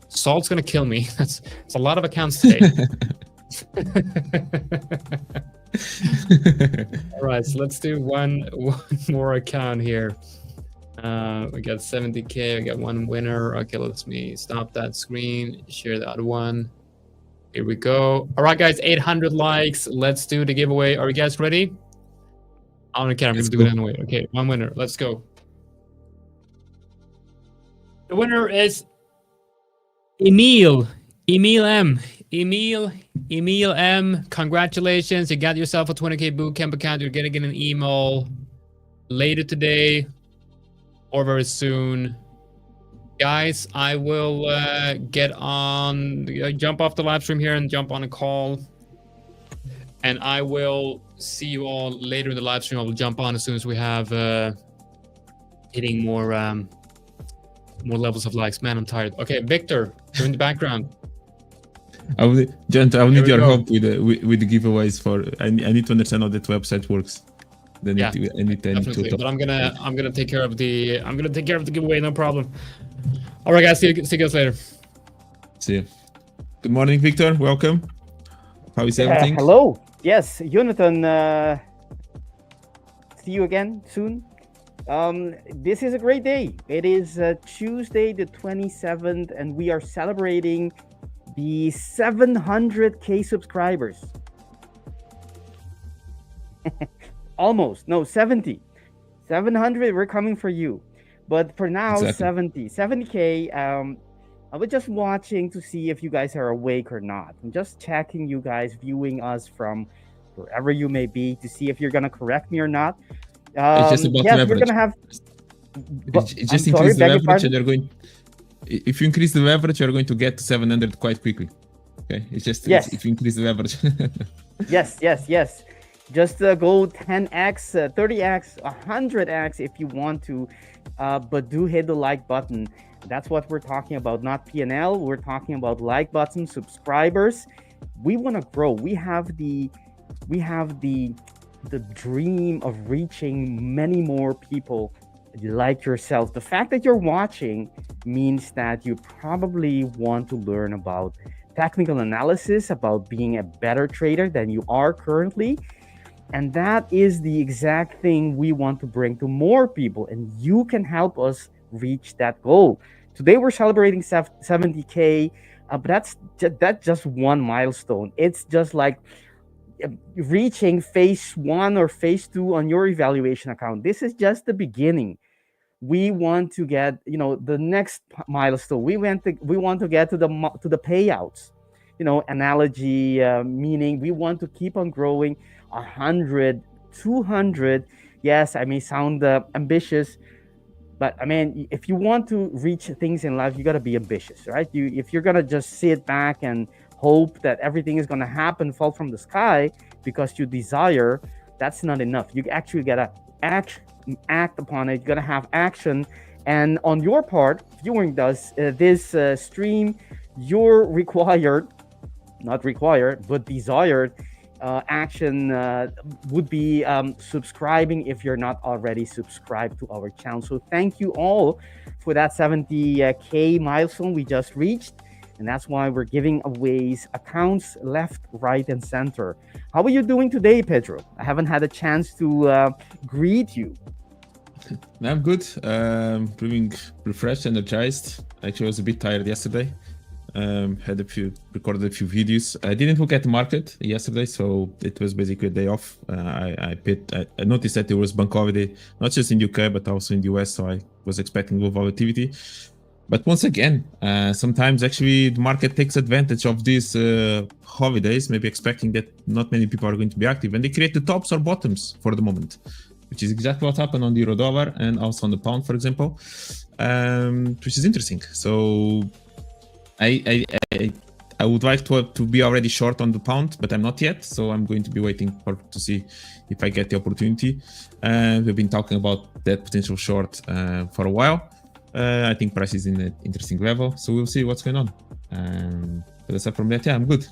A: Salt's gonna kill me. It's a lot of accounts today. All right, so let's do one more account here. We got 70k. I got one winner. Okay, let me stop that screen, share the other one. Here we go. All right, guys, 800 likes. Let's do the giveaway. Are you guys ready? I don't care. I'm gonna do it anyway. Okay, one winner. Let's go. The winner is Emil M. Emil M, congratulations. You got yourself a 20k bootcamp account. You're gonna get an email later today or very soon. Guys, I will jump off the live stream here and jump on a call. And I will see you all later in the live stream. I will jump on as soon as we have hitting more levels of likes. Man, I'm tired. Okay, Victor, you're in the background.
B: I will need your help with the giveaways. I need to understand how that website works. then
A: Yeah,
B: definitely.
A: But I'm gonna take care of the giveaway. No problem. All right, guys. See you guys later.
B: See you. Good morning, Victor. Welcome. How is everything?
C: Hello. Yes, Jonatan. See you again soon. This is a great day. It is Tuesday the 27th, and we are celebrating the 700K subscribers. Almost. No, 70. 700, we're coming for you. But for now, exactly. 70K. I was just watching to see if you guys are awake or not. I'm just checking you guys viewing us from wherever you may be to see if you're going to correct me or not.
B: It's just about leverage.
C: We're going to have...
B: It just increase the leverage and you're going... If you increase the leverage, you're going to get to 700 quite quickly. Okay? It's just if you increase the leverage.
C: Yes. Just go 10x, 30x, 100x if you want to. But do hit the like button. That's what we're talking about, not P&L. We're talking about like button, subscribers. We want to grow. We have the dream of reaching many more people like yourself. The fact that you're watching means that you probably want to learn about technical analysis, about being a better trader than you are currently. And that is the exact thing we want to bring to more people. And you can help us reach that goal. Today we're celebrating 70K, but that's just one milestone. It's just like reaching phase 1 or phase 2 on your evaluation account. This is just the beginning. We want to get, the next milestone. We want to get to the payouts. Analogy, meaning we want to keep on growing 100, 200. Yes, I may sound ambitious, but I mean, if you want to reach things in life, you got to be ambitious, right? If you're going to just sit back and hope that everything is going to happen, fall from the sky because you desire, that's not enough. You actually got to act upon it. You got to have action. And on your part, viewing this stream, you're not required, but desired action would be subscribing if you're not already subscribed to our channel. So thank you all for that 70K milestone we just reached. And that's why we're giving away accounts left, right, and center. How are you doing today, Pedro? I haven't had a chance to greet you.
B: I'm good. Feeling refreshed, energized. Actually, I was a bit tired yesterday. Recorded a few videos. I didn't look at the market yesterday, so it was basically a day off. I noticed that there was bank holiday, not just in UK, but also in the US, so I was expecting low volatility. But once again, sometimes actually the market takes advantage of these holidays, maybe expecting that not many people are going to be active, and they create the tops or bottoms for the moment, which is exactly what happened on the euro dollar and also on the pound, for example, which is interesting. So I would like to be already short on the pound, but I'm not yet. So I'm going to be waiting to see if I get the opportunity. We've been talking about that potential short for a while. I think price is in an interesting level, so we'll see what's going on. But aside from that, yeah, I'm good.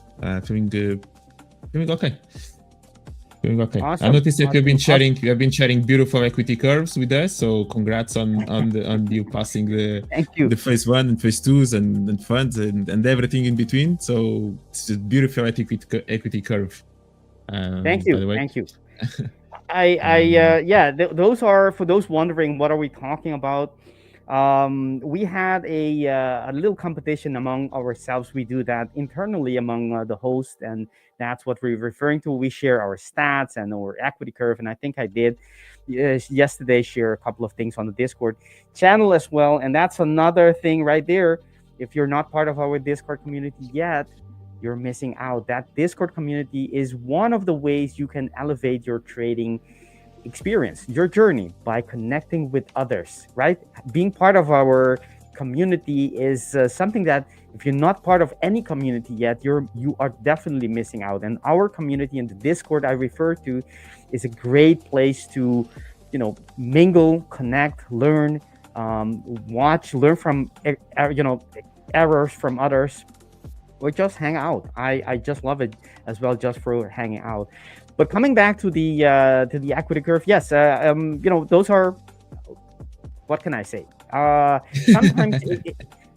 B: Feeling okay. Awesome. I noticed that you've been sharing beautiful equity curves with us. So congrats on you passing the phase 1 and phase 2s and funds and everything in between. So it's a beautiful equity curve.
C: Thank you. Those are, for those wondering, what are we talking about? We had a little competition among ourselves. We do that internally among the host, and that's what we're referring to. We share our stats and our equity curve, and I think I did yesterday share a couple of things on the Discord channel as well. And that's another thing right there. If you're not part of our Discord community yet, you're missing out. That Discord community is one of the ways you can elevate your trading experience, your journey, by connecting with others, right? Being part of our community is something that if you're not part of any community yet, you are definitely missing out. And our community in the Discord I refer to is a great place to, mingle, connect, learn, watch, learn from, errors from others, or just hang out. I just love it as well, just for hanging out. But coming back to the equity curve, yes, those are, what can I say? Sometimes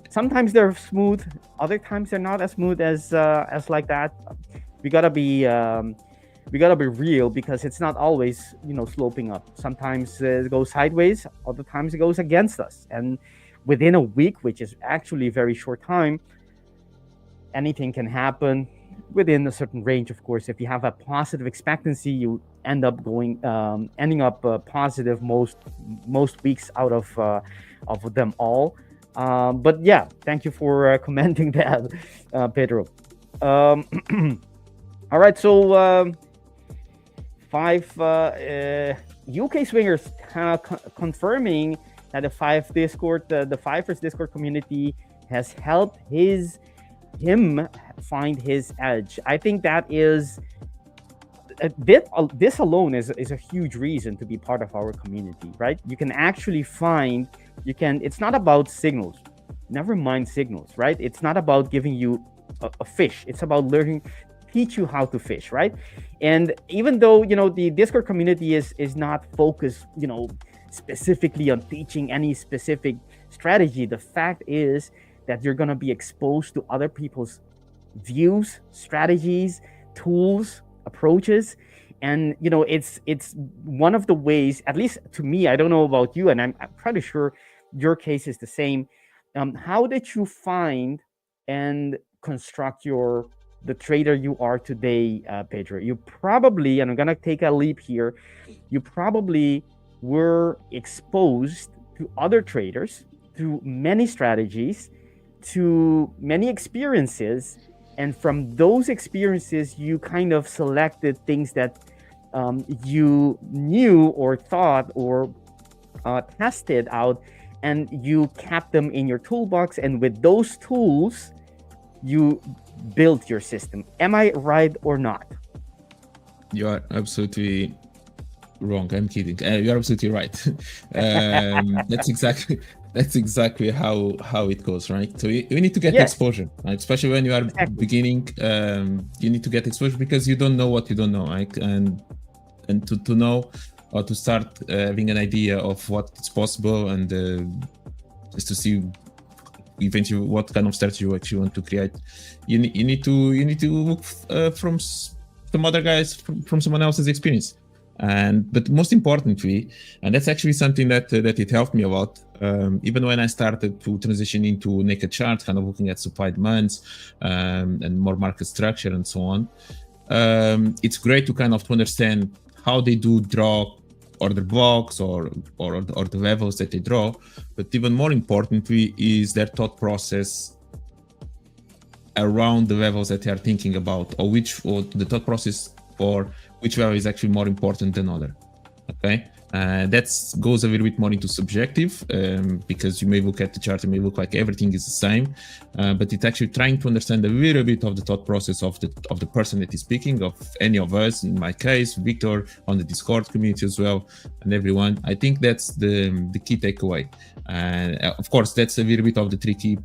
C: sometimes they're smooth, other times they're not as smooth as like that. We gotta be real, because it's not always sloping up. Sometimes it goes sideways, other times it goes against us, and within a week, which is actually a very short time, anything can happen within a certain range. Of course, if you have a positive expectancy, you ending up positive most weeks out of them all. But yeah, thank you for commenting that, Pedro. All right, so UK swingers confirming that the the 5ers Discord community has helped him find his edge. I think that is this alone is a huge reason to be part of our community, right? You can actually it's not about signals, never mind signals, right? It's not about giving you a fish, it's about teach you how to fish, right? And even though the Discord community is not focused specifically on teaching any specific strategy, the fact is that you're going to be exposed to other people's views, strategies, tools, approaches. And it's one of the ways, at least to me, I don't know about you, and I'm pretty sure your case is the same. How did you find and construct the trader you are today, Pedro? You probably, and I'm gonna take a leap here, you probably were exposed to other traders, to many strategies, to many experiences, and from those experiences you kind of selected things that you knew or thought or tested out, and you kept them in your toolbox, and with those tools you built your system. Am I right or not?
B: You are absolutely wrong. I'm kidding. You're absolutely right. That's exactly how it goes, right? So you need to get exposure, right? Especially when you are beginning. You need to get exposure because you don't know what you don't know, right? And to know or to start having an idea of what's possible, and just to see eventually what kind of strategy you actually want to create. You need to look from some other guys, from someone else's experience. But most importantly, and that's actually something that it helped me a lot, even when I started to transition into naked charts, kind of looking at supply demands and more market structure and so on. It's great to kind of understand how they do draw order blocks or the levels that they draw, but even more importantly is their thought process around the levels that they are thinking about, or the thought process for which level is actually more important than other. Okay, that goes a little bit more into subjective, because you may look at the chart and may look like everything is the same, but it's actually trying to understand a little bit of the thought process of the person that is speaking, of any of us, in my case, Victor, on the Discord community as well, and everyone. I think that's the key takeaway. And of course, that's a little bit of the tricky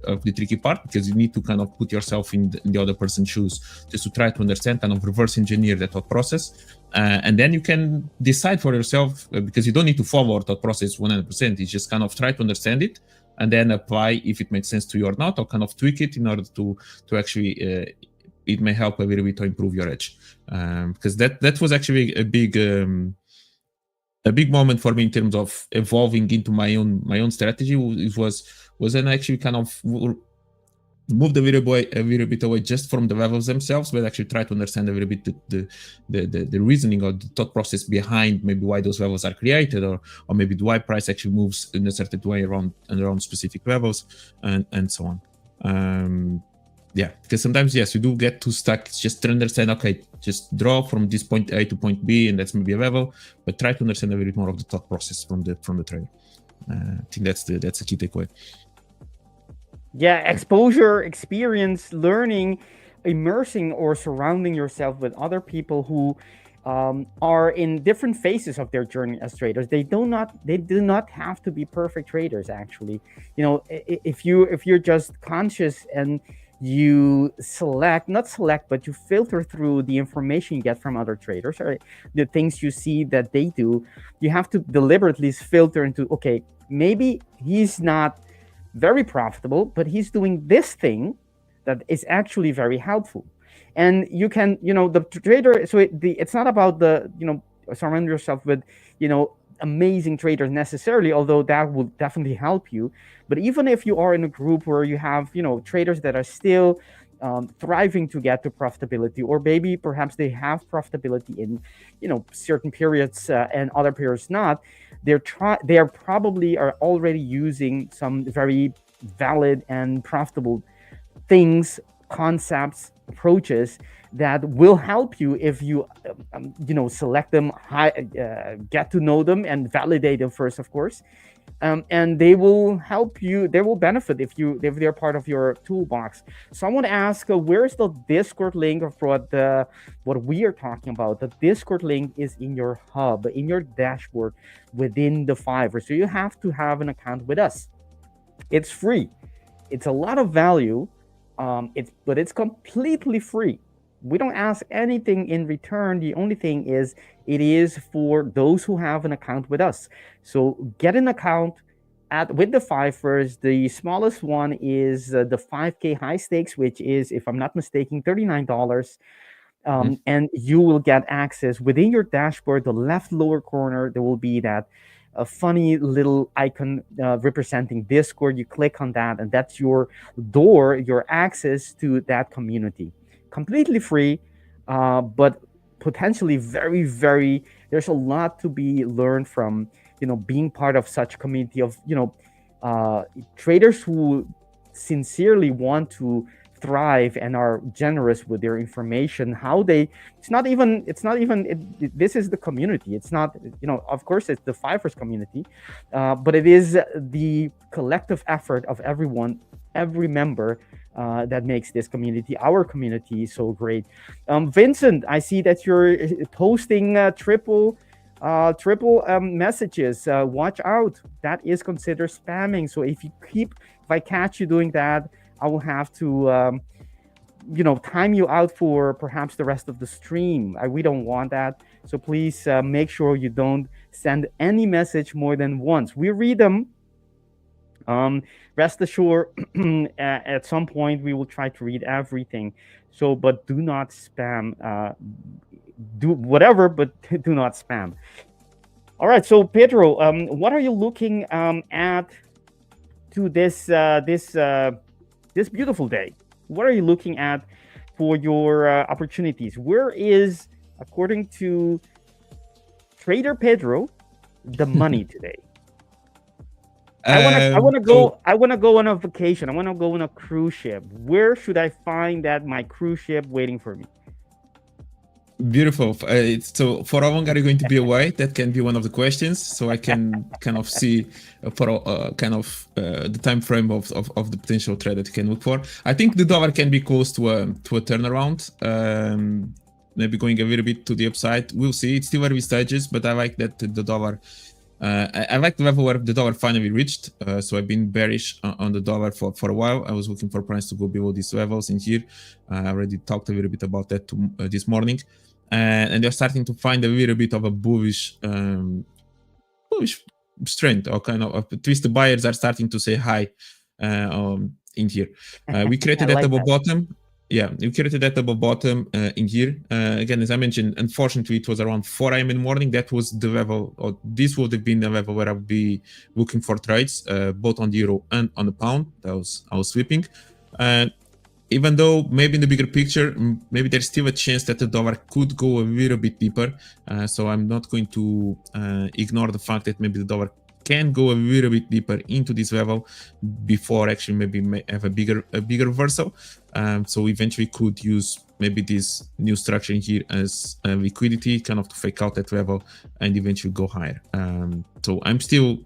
B: part, because you need to kind of put yourself in the other person's shoes, just to try to understand, kind of reverse engineer that thought process. And then you can decide for yourself, because you don't need to follow our thought process 100%. You just kind of try to understand it and then apply if it makes sense to you or not, or kind of tweak it in order to actually, it may help a little bit to improve your edge. Because that was actually a big moment for me in terms of evolving into my own strategy. It was when I actually kind of moved a little bit away just from the levels themselves, but actually try to understand a little bit the reasoning or the thought process behind maybe why those levels are created, or maybe why price actually moves in a certain way around specific levels, and so on. Yeah, because sometimes, yes, you do get too stuck just to understand, okay, just draw from this point A to point B, and that's maybe a level, but try to understand a little bit more of the thought process from the trader. I think that's a key takeaway.
C: Yeah, exposure, experience, learning, immersing or surrounding yourself with other people who are in different phases of their journey as traders. They do not have to be perfect traders, actually. You know, if you're just conscious and you not select, but you filter through the information you get from other traders, or the things you see that they do. You have to deliberately filter into, okay, maybe he's not very profitable, but he's doing this thing that is actually very helpful. And you can, the trader, so it's not about surround yourself with, amazing traders necessarily, although that will definitely help you. But even if you are in a group where you have, traders that are still thriving to get to profitability, or maybe perhaps they have profitability in, certain periods and other periods not, they are probably already using some very valid and profitable things, concepts, approaches that will help you if you select them, get to know them and validate them first, of course, and they will help you. They will benefit if they're part of your toolbox. So I want to ask, where's the Discord link of what we are talking about? The Discord link is in your hub, in your dashboard within the Fiverr. So you have to have an account with us. It's free. It's a lot of value. But it's completely free. We don't ask anything in return. The only thing is, it is for those who have an account with us. So get an account with the 5ers. The smallest one is the 5K high stakes, which is, if I'm not mistaken, $39. And you will get access within your dashboard. The left lower corner, there will be that a funny little icon representing Discord. You click on that, and that's your door, your access to that community. Completely free, but potentially very, very, there's a lot to be learned from, being part of such a community of, traders who sincerely want to thrive and are generous with their information. This is the community. It's not, of course it's the 5ers community, but it is the collective effort of everyone, every member, that makes this community, our community, so great. Vincent, I see that you're posting triple messages. Watch out, that is considered spamming. So if I catch you doing that, I will have to, time you out for perhaps the rest of the stream. We don't want that. So please make sure you don't send any message more than once. We read them. Rest assured, at some point we will try to read everything. So, but do not spam. Do whatever, but do not spam. All right. So Pedro, what are you looking at to this beautiful day? What are you looking at for your opportunities? Where is, according to Trader Pedro, the money today? I want to go on a vacation. I want to go on a cruise ship. Where should I find my cruise ship waiting for me?
B: Beautiful. So for how long are you going to be away? That can be one of the questions. So I can kind of see the time frame of the potential trade that you can look for. I think the dollar can be close to a turnaround. Maybe going a little bit to the upside. We'll see. It's still early stages, but I like that the dollar. I like the level where the dollar finally reached. So I've been bearish on the dollar for a while. I was looking for price to go below these levels in here. I already talked a little bit about that this morning. And they're starting to find a little bit of a bullish strength, or kind of at least the buyers are starting to say hi in here. We created that double bottom. Yeah, we created that double bottom in here. Again, as I mentioned, unfortunately, it was around 4 a.m. in the morning. That was the level, or this would have been the level where I would be looking for trades, both on the euro and on the pound. I was sweeping. Even though maybe in the bigger picture, maybe there's still a chance that the dollar could go a little bit deeper. So I'm not going to ignore the fact that maybe the dollar can go a little bit deeper into this level before actually maybe have a bigger reversal. So eventually could use maybe this new structure in here as liquidity, kind of to fake out that level and eventually go higher. So I'm still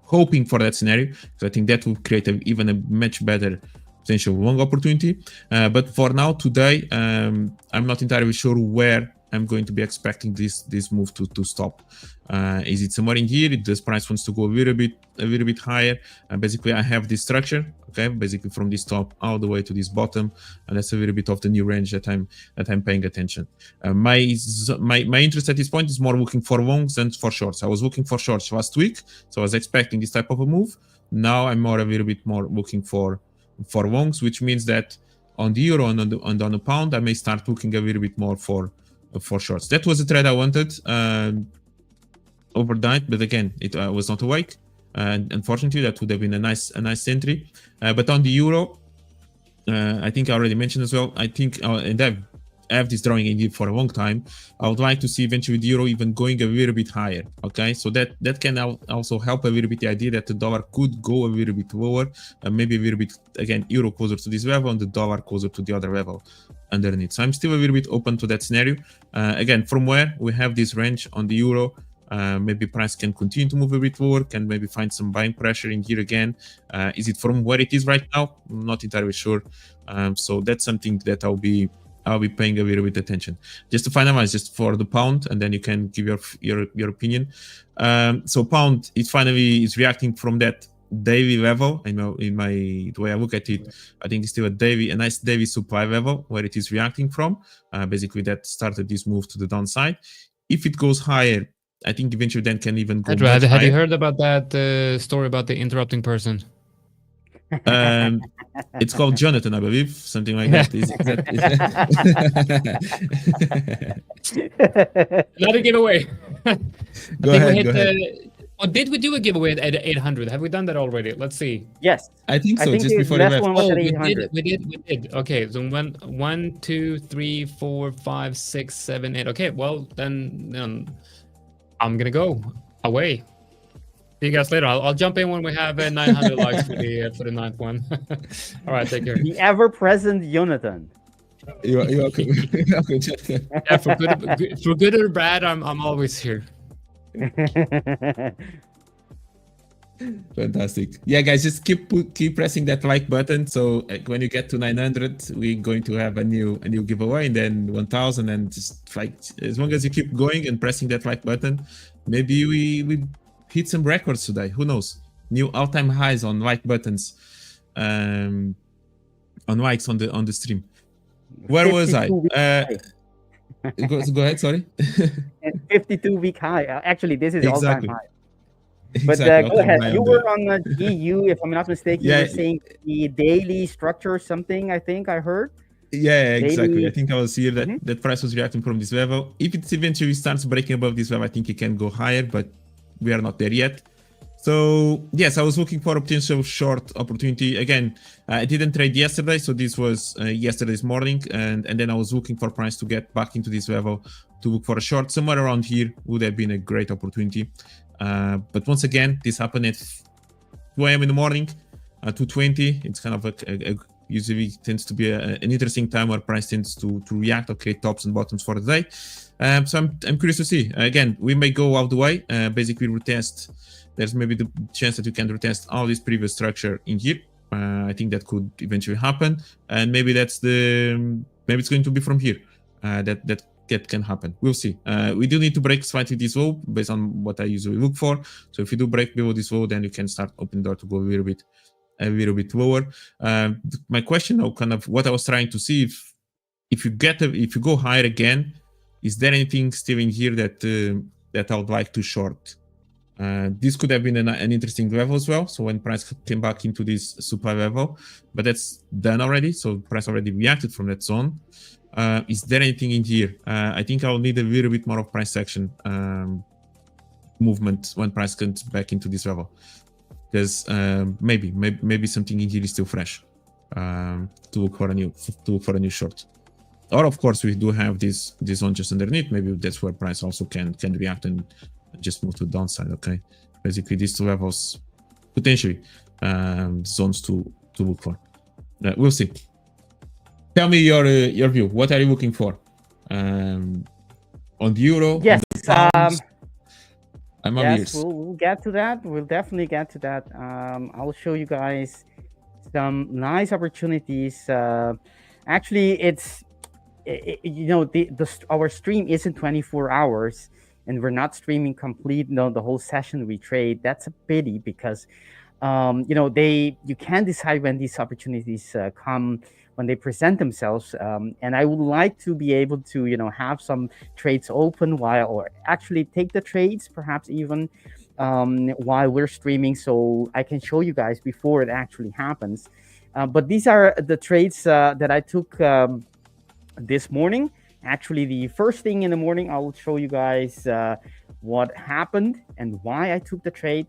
B: hoping for that scenario, because I think that will create even a much better potential long opportunity. But for now, today, I'm not entirely sure where I'm going to be expecting this move to stop. Is it somewhere in here? This price wants to go a little bit higher. Basically, I have this structure, okay, basically from this top all the way to this bottom, and that's a little bit of the new range that I'm paying attention. My interest at this point is more looking for longs than for shorts. I was looking for shorts last week, so I was expecting this type of a move. Now I'm a little bit more looking for longs, which means that on the euro and on the pound, I may start looking a little bit more for shorts. That was the trade I wanted overnight, but again, it was not awake, and unfortunately, that would have been a nice entry. But on the euro, I think I already mentioned as well. I think, and I have this drawing in here for a long time. I would like to see eventually the euro even going a little bit higher. Okay, so that can also help a little bit the idea that the dollar could go a little bit lower, and maybe a little bit again euro closer to this level and the dollar closer to the other level underneath. So I'm still a little bit open to that scenario. Again, from where we have this range on the euro, maybe price can continue to move a bit lower, can maybe find some buying pressure in here again. Is it from where it is right now? I'm not entirely sure. So that's something that I'll be paying a little bit attention. Just to finalize, just for the pound, and then you can give your opinion. So pound, it finally is reacting from that daily level. I know in the way I look at it, I think it's still a nice daily supply level where it is reacting from. Basically, that started this move to the downside. If it goes higher, I think eventually then can even go
A: Pedro,
B: much
A: have
B: higher.
A: you heard about that story about the interrupting person?
B: It's called Jonatan, I believe, something like that. Is that
A: Another giveaway.
B: Go ahead.
A: Did we do a giveaway at 800? Have we done that already? Let's see.
C: Yes,
B: I think so. Just
C: the
B: before you
C: last
B: left.
C: one was at
A: we
C: 800.
A: did. Okay, so 1, 2, 3, 4, 5, 6, 7, 8. Okay, well then I'm gonna go away. See you guys later. I'll jump in when we have 900 likes for the ninth one. All right, take care.
C: The ever-present Jonatan.
B: You're okay.
A: Yeah, for good or bad, I'm always here.
B: Fantastic. Yeah, guys, just keep pressing that like button. So when you get to 900, we're going to have a new giveaway, and then 1000, and just like as long as you keep going and pressing that like button, maybe we hit some records today. Who knows? New all-time highs on like buttons, on likes on the stream. Where was I? Go ahead. Sorry.
C: 52-week high. Actually, this is
B: Exactly.
C: all-time high. But go ahead. You were on the EU, if I'm not mistaken.
B: Yeah.
C: You were saying the daily structure or something, I think I heard.
B: Yeah, exactly.
C: Daily...
B: I think I was here that price was reacting from this level. If it eventually starts breaking above this level, I think it can go higher, but we are not there yet. So yes, I was looking for a potential short opportunity. Again, I didn't trade yesterday, so this was yesterday's morning, and then I was looking for price to get back into this level to look for a short. Somewhere around here would have been a great opportunity. But once again, this happened at 2 a.m. in the morning, 2:20. It's kind of usually tends to be an interesting time where price tends to react, okay, tops and bottoms for the day. So I'm curious to see. Again, we may go all the way, basically retest. There's maybe the chance that you can retest all this previous structure in here. I think that could eventually happen, and maybe it's going to be from here that can happen. We'll see. We do need to break slightly this low based on what I usually look for. So if you do break below this low, then you can start opening the door to go a little bit lower. My question now, kind of what I was trying to see, if you go higher again, is there anything still in here that I would like to short? This could have been an interesting level as well. So when price came back into this supply level, but that's done already. So price already reacted from that zone. Is there anything in here? I think I'll need a little bit more of price action movement when price comes back into this level, because maybe something in here is still fresh to look for a new short. Or of course we do have this zone just underneath. Maybe that's where price also can react and just move to the downside. Okay, basically these two levels potentially zones to look for. We'll see. Tell me your view. What are you looking for on the euro?
C: Yes,
B: I'm
C: yes, we'll get to that. We'll definitely get to that. I'll show you guys some nice opportunities. Actually, it's you know, our stream isn't 24 hours, and we're not streaming complete, you know, the whole session we trade. That's a pity, because you know, you can decide when these opportunities come, when they present themselves. And I would like to be able to, you know, have some trades open or actually take the trades, perhaps even while we're streaming, so I can show you guys before it actually happens. But these are the trades that I took this morning. Actually, the first thing in the morning, I'll show you guys what happened and why I took the trade.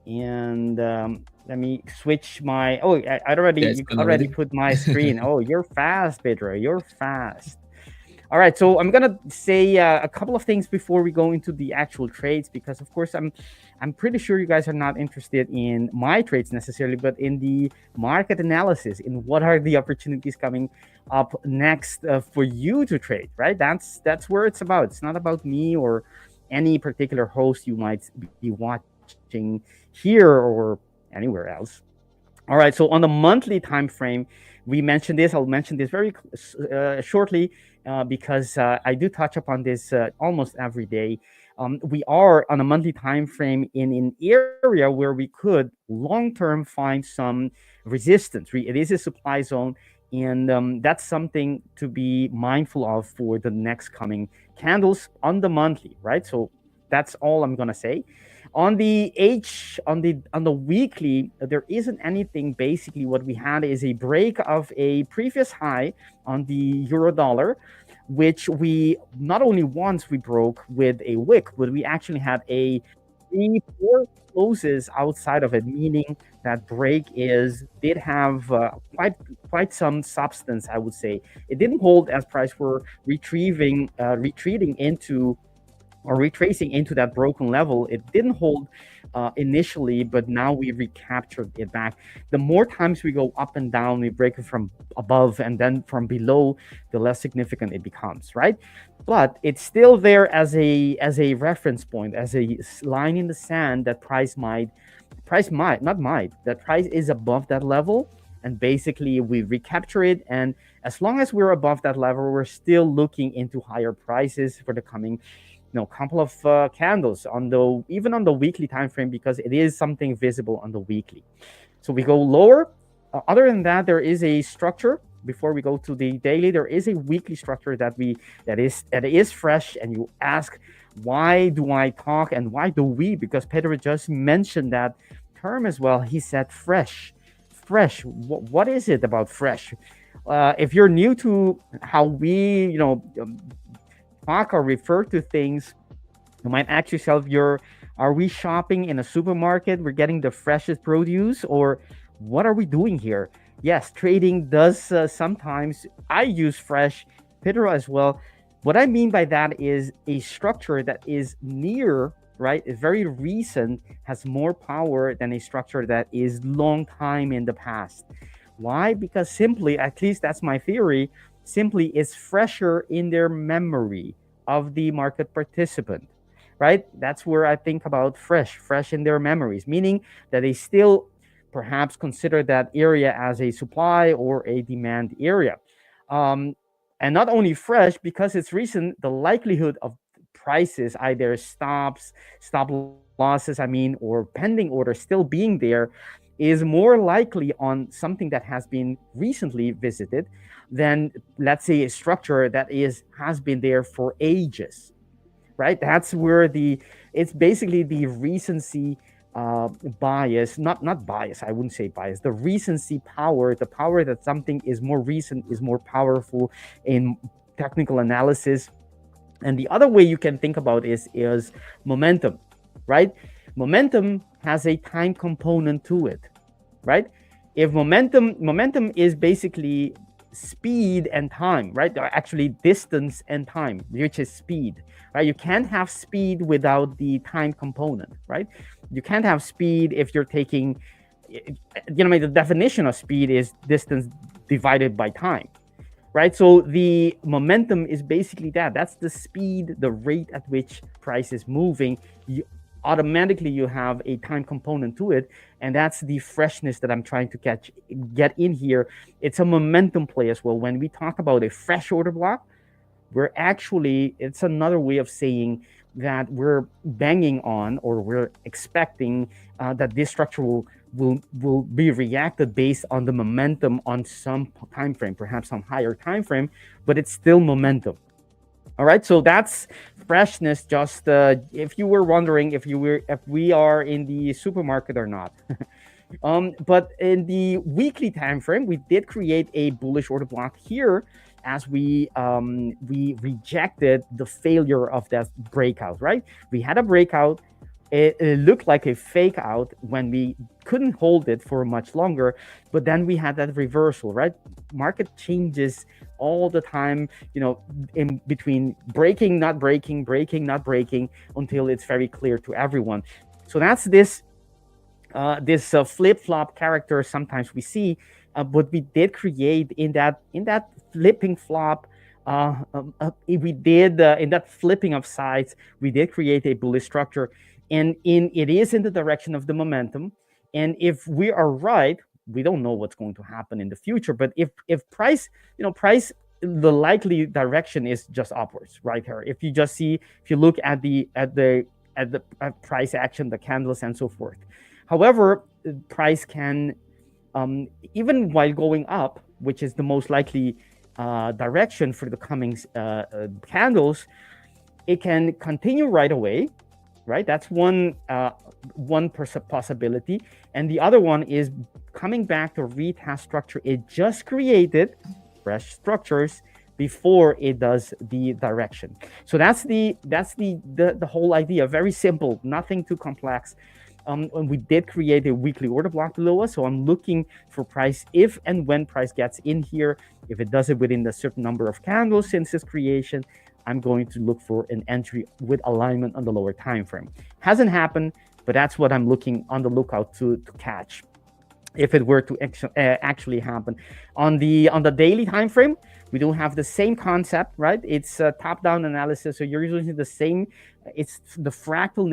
C: And let me switch my. Oh, I already put my screen. Oh, you're fast, Pedro. You're fast. All right, so I'm gonna say a couple of things before we go into the actual trades, because of course I'm pretty sure you guys are not interested in my trades necessarily, but in the market analysis, in what are the opportunities coming up next for you to trade, right? That's where it's about. It's not about me or any particular host you might be watching here or anywhere else. All right, so on the monthly time frame, we mentioned this. I'll mention this very shortly because I do touch upon this almost every day. We are on a monthly time frame in an area where we could long-term find some resistance. It is a supply zone, and that's something to be mindful of for the next coming candles on the monthly, right? So that's all I'm gonna say. On the weekly, there isn't anything. Basically, what we had is a break of a previous high on the euro dollar, which we not only once we broke with a wick, but we actually had a 3-4 closes outside of it, meaning that break did have quite some substance, I would say. It didn't hold as price were retreating into or retracing into that broken level. It didn't hold initially, but now we recaptured it back. The more times we go up and down, we break it from above and then from below, the less significant it becomes, right? But it's still there as a reference point, as a line in the sand that price is above that level. And basically we recapture it, and as long as we're above that level, we're still looking into higher prices for the coming couple of candles even on the weekly time frame, because it is something visible on the weekly. So we go lower. Other than that, there is a structure. Before we go to the daily, there is a weekly structure that is fresh. And you ask, why do I talk and why do we? Because Pedro just mentioned that term as well. He said fresh. What is it about fresh? If you're new to how we talk or refer to things, you might ask yourself, are we shopping in a supermarket? We're getting the freshest produce, or what are we doing here? Yes, trading does sometimes. I use fresh, Pedro as well. What I mean by that is a structure that is near, right, is very recent, has more power than a structure that is long time in the past. Why? Because simply, at least that's my theory, simply is fresher in their memory of the market participant, right? That's where I think about fresh in their memories, meaning that they still perhaps consider that area as a supply or a demand area. And not only fresh, because it's recent, the likelihood of prices, either stop losses, or pending orders still being there, is more likely on something that has been recently visited than, let's say, a structure that has been there for ages, right? That's where it's basically the recency bias, not bias, I wouldn't say bias, the recency power, the power that something is more recent is more powerful in technical analysis. And the other way you can think about is momentum, right? Momentum has a time component to it, right? If momentum is basically speed and time, right? Or actually distance and time, which is speed, right? You can't have speed without the time component, right? You can't have speed if you're taking, the definition of speed is distance divided by time, right? So the momentum is basically that's the speed, the rate at which price is moving. automatically you have a time component to it, and that's the freshness that I'm trying to get in here. It's a momentum play as well. When we talk about a fresh order block, it's another way of saying that we're banging on, or we're expecting that this structure will be reacted based on the momentum on some time frame, perhaps some higher time frame, but it's still momentum. All right, so that's freshness. Just if you were wondering if we are in the supermarket or not. But in the weekly time frame, we did create a bullish order block here, as we rejected the failure of that breakout. Right, we had a breakout. It looked like a fake out when we couldn't hold it for much longer, but then we had that reversal. Right, market changes all the time, in between breaking, not breaking, breaking, not breaking, until it's very clear to everyone. So that's this flip-flop character sometimes we see, but we did create in that flipping flop, we did in that flipping of sides, we did create a bullish structure, and it is in the direction of the momentum. And if we are right, we don't know what's going to happen in the future, but if price, the likely direction is just upwards right here. If you look at the price action, the candles and so forth. However, price can, even while going up, which is the most likely direction for the coming candles, it can continue right away. Right, that's one possibility, and the other one is coming back to retest structure it just created, fresh structures, before it does the direction. So that's the whole idea. Very simple, nothing too complex. And we did create a weekly order block below us, so I'm looking for price if and when price gets in here. If it does it within a certain number of candles since its creation, I'm going to look for an entry with alignment on the lower time frame. Hasn't happened, but that's what I'm looking on the lookout to catch, if it were to actually happen. On the daily time frame, we do have the same concept, right? It's a top-down analysis, so you're using the same. It's the fractal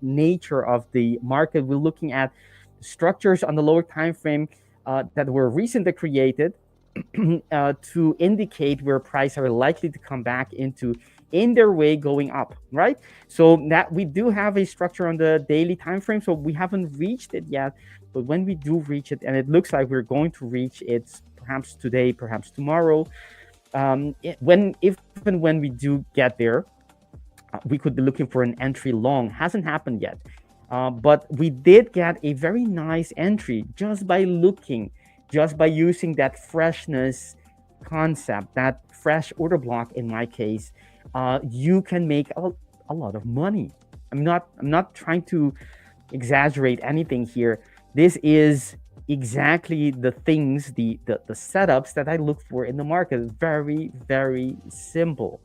C: nature of the market. We're looking at structures on the lower time frame that were recently created, to indicate where prices are likely to come back into in their way going up, right? So that we do have a structure on the daily time frame, so we haven't reached it yet, but when we do reach it, and it looks like we're going to reach it perhaps today, perhaps tomorrow, when we do get there, we could be looking for an entry long. Hasn't happened yet, but we did get a very nice entry just by using that freshness concept, that fresh order block. In my case, you can make a lot of money. I'm not trying to exaggerate anything here. This is exactly the things, the setups that I look for in the market. Very, very simple.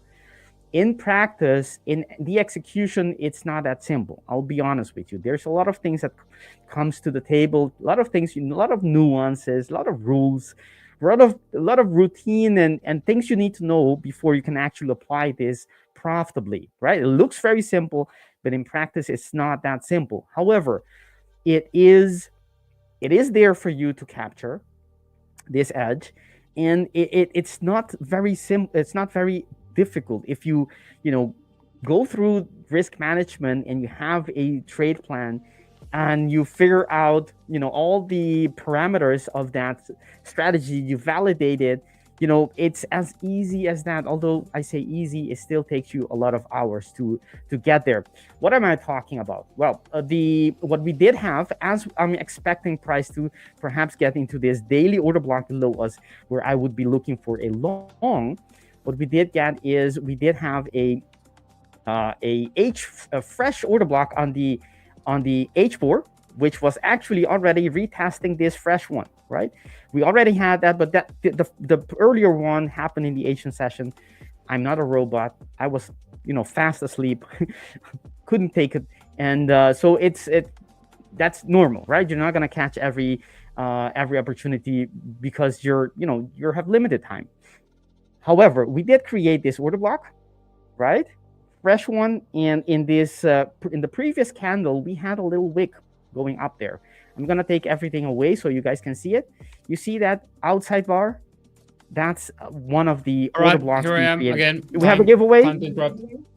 C: In practice, in the execution, it's not that simple. I'll be honest with you. There's a lot of things that comes to the table, a lot of things, a lot of nuances, a lot of rules, a lot of routine and things you need to know before you can actually apply this profitably, right? It looks very simple, but in practice, it's not that simple. However, it is there for you to capture this edge, and it's not very simple. It's not very difficult if you go through risk management and you have a trade plan and you figure out all the parameters of that strategy, you validate it. It's as easy as that. Although I say easy, it still takes you a lot of hours to get there. What am I talking about? Well, what we did have, as I'm expecting price to perhaps get into this daily order block below us, where I would be looking for a long. What we did get is we did have a fresh order block on the H4, which was actually already retesting this fresh one, right? We already had that, but the earlier one happened in the Asian session. I'm not a robot. I was fast asleep, couldn't take it, and so that's normal, right? You're not gonna catch every opportunity because you have limited time. However, we did create this order block, right? fresh one, and in this in the previous candle we had a little wick going up there. I'm gonna take everything away so you guys can see it. You see that outside bar? That's one of the order blocks.
A: Here I am
C: created.
A: again.
C: Do we have a giveaway?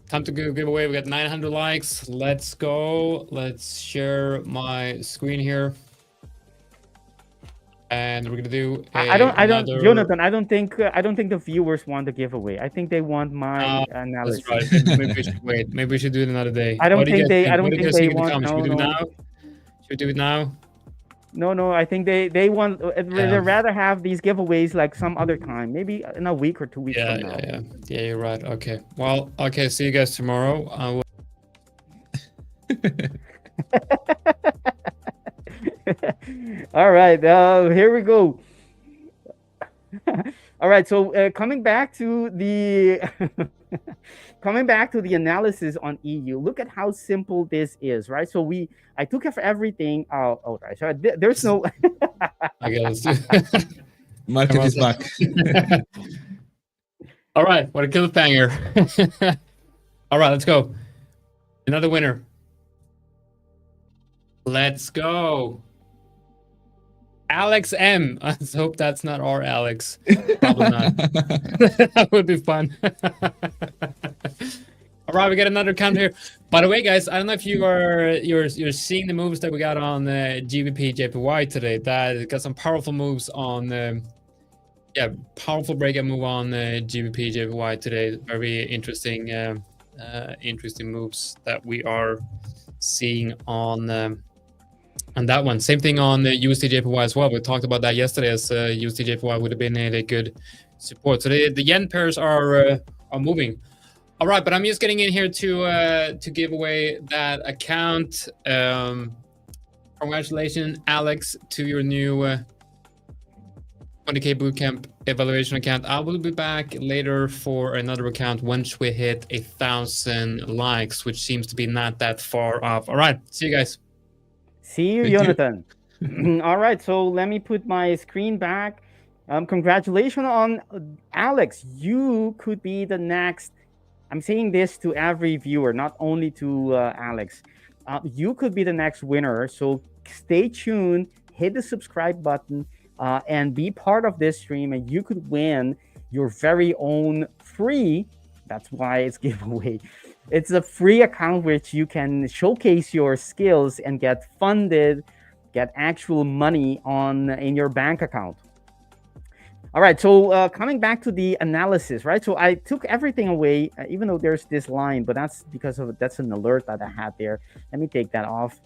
A: Time to give away. We got 900 likes. Let's go. Let's share my screen here. And we're gonna do.
C: Jonatan. I don't think the viewers want the giveaway. I think they want my analysis.
A: That's right. Maybe we should wait. Maybe we should do it another day.
C: I don't think they want.
A: Should we do it now? Should we do it now?
C: No. I think they want. They'd rather have these giveaways like some other time, maybe in a week or 2 weeks from now.
A: Yeah. You're right. Okay. Well, okay. See you guys tomorrow. I will.
C: All right. Here we go. All right. So coming back to the analysis on EU. Look at how simple this is, right? So I took everything. Oh, right. So there's no.
A: I guess.
B: Market is back.
A: All right. What a cliffhanger. All right. Let's go. Another winner. Let's go. Alex M. I hope that's not our Alex. Probably not. That would be fun. All right, we got another count here. By the way, guys, I don't know if you're seeing the moves that we got on GBP JPY today. That got some powerful moves on powerful breakout move on GBP JPY today. Very interesting interesting moves that we are seeing on that one. Same thing on the USD JPY as well. We talked about that yesterday, as USD JPY would have been a good support. So the yen pairs are moving. All right, but I'm just getting in here to give away that account. Congratulations, Alex, to your new 20K Bootcamp evaluation account. I will be back later for another account once we hit 1,000 likes, which seems to be not that far off. All right, see you guys.
C: See you, Jonatan. All right, so let me put my screen back. Congratulations on Alex. You could be the next. I'm saying this to every viewer, not only to Alex. You could be the next winner. So stay tuned, hit the subscribe button, and be part of this stream, and you could win your very own free. That's why it's giveaway. It's a free account which you can showcase your skills and get funded, get actual money in your bank account. All right, so coming back to the analysis, right? So I took everything away, even though there's this line, but that's because that's an alert that I had there. Let me take that off.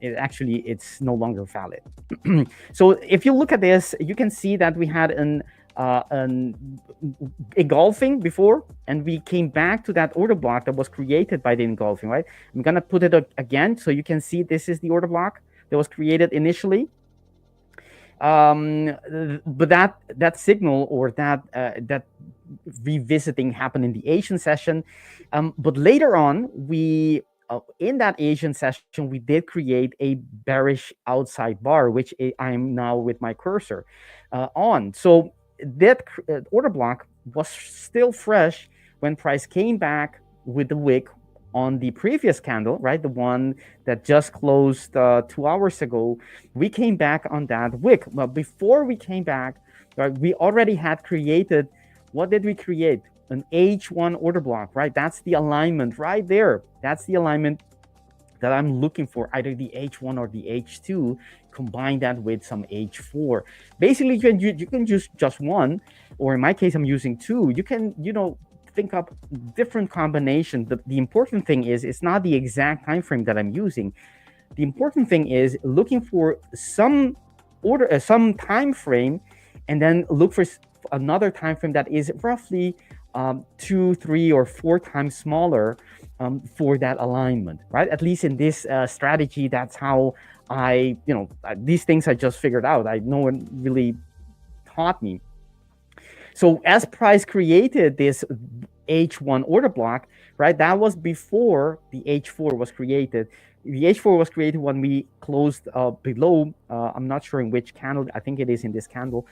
C: It's no longer valid. So if you look at this, you can see that we had an engulfing before, and we came back to that order block that was created by the engulfing, right? I'm gonna put it again so you can see this is the order block that was created initially. But that signal or that revisiting happened in the Asian session, but later on in that Asian session we did create a bearish outside bar, which I'm now with my cursor on. So that order block was still fresh when price came back with the wick on the previous candle, right? The one that just closed 2 hours ago. We came back on that wick. But before we came back, right, we already had created, what did we create? An H1 order block, right? That's the alignment right there. That's the alignment that I'm looking for, either the H1 or the H2. Combine that with some H4. Basically, you can use just one, or in my case, I'm using two. You can, think up different combinations. The important thing is it's not the exact time frame that I'm using. The important thing is looking for some time frame, and then look for another time frame that is roughly 2, 3, or 4 times smaller for that alignment, right? At least in this strategy, that's how these things I just figured out. No one really taught me. So as price created this H1 order block, right? That was before the H4 was created. The H4 was created when we closed below. I'm not sure in which candle. I think it is in this candle.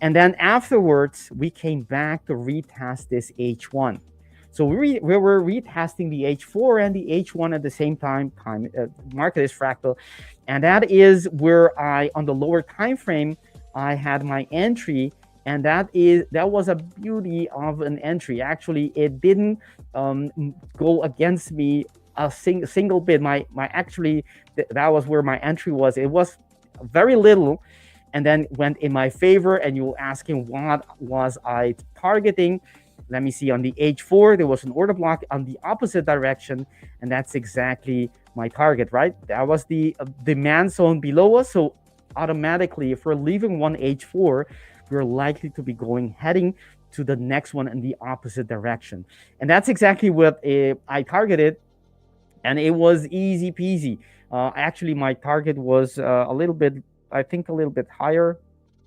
C: And then afterwards, we came back to retest this H1. So we were retesting the H4 and the H1 at the same time. Market is fractal, and that is where I, on the lower time frame, I had my entry, and that was a beauty of an entry. Actually, it didn't go against me a single bit. My actually that was where my entry was. It was very little, and then went in my favor. And you were asking what was I targeting? Let me see. On the H4, there was an order block on the opposite direction, and that's exactly my target, right? That was the demand zone below us. So automatically, if we're leaving one H4, we're likely to be heading to the next one in the opposite direction. And that's exactly what I targeted, and it was easy peasy. Actually, my target was a little bit higher.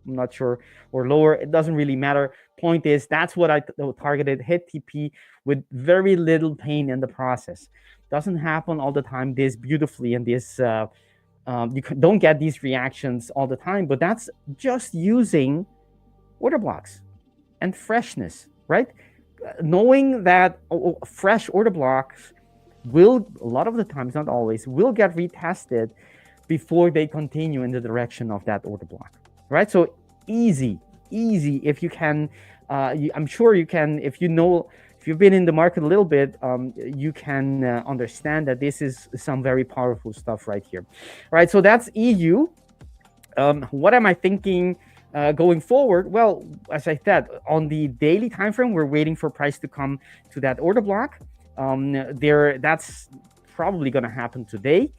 C: I'm not sure, or lower. It doesn't really matter. Point is, that's what I targeted. Hit TP with very little pain in the process. Doesn't happen all the time this beautifully, and this you don't get these reactions all the time. But that's just using order blocks and freshness, right? Knowing that fresh order blocks will, a lot of the times, not always, will get retested before they continue in the direction of that order block, right? So easy if you can. I'm sure you can, if you've been in the market a little bit, you can understand that this is some very powerful stuff right here. All right, so that's EU. What am I thinking going forward? Well, as I said, on the daily time frame, we're waiting for price to come to that order block. That's probably going to happen today.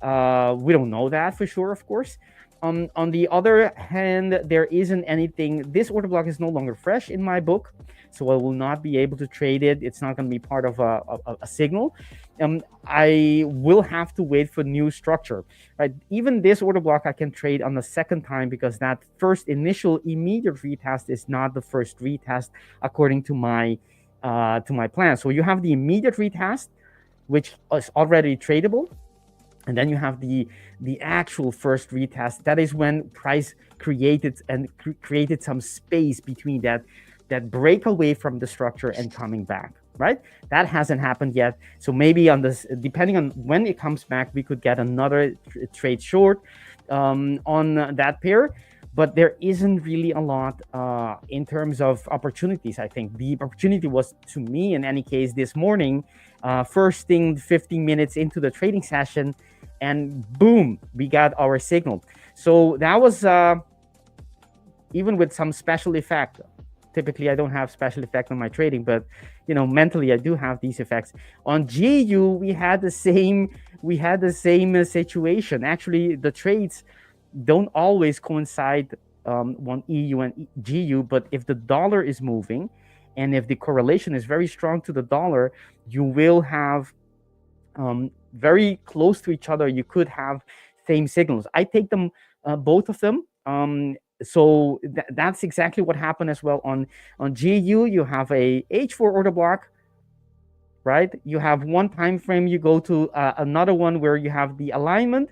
C: We don't know that for sure, of course. On the other hand, there isn't anything. This order block is no longer fresh in my book, so I will not be able to trade it. It's not going to be part of a signal. I will have to wait for new structure, right? Even this order block I can trade on the second time, because that first initial immediate retest is not the first retest according to my plan. So you have the immediate retest, which is already tradable. And then you have the actual first retest. That is when price created some space between that breakaway from the structure and coming back, right? That hasn't happened yet. So maybe on this, depending on when it comes back, we could get another trade short on that pair. But there isn't really a lot in terms of opportunities. I think the opportunity was, to me, in any case, this morning, first thing 15 minutes into the trading session, and boom, we got our signal. So that was even with some special effect. Typically, I don't have special effect on my trading, but mentally I do have these effects. On GU, we had the same situation. Actually, the trades don't always coincide on EU and GU, but if the dollar is moving, and if the correlation is very strong to the dollar, you will have very close to each other. You could have same signals. I take them, both of them. So that's exactly what happened as well on GU. You have a H4 order block, right? You have one time frame. You go to another one where you have the alignment.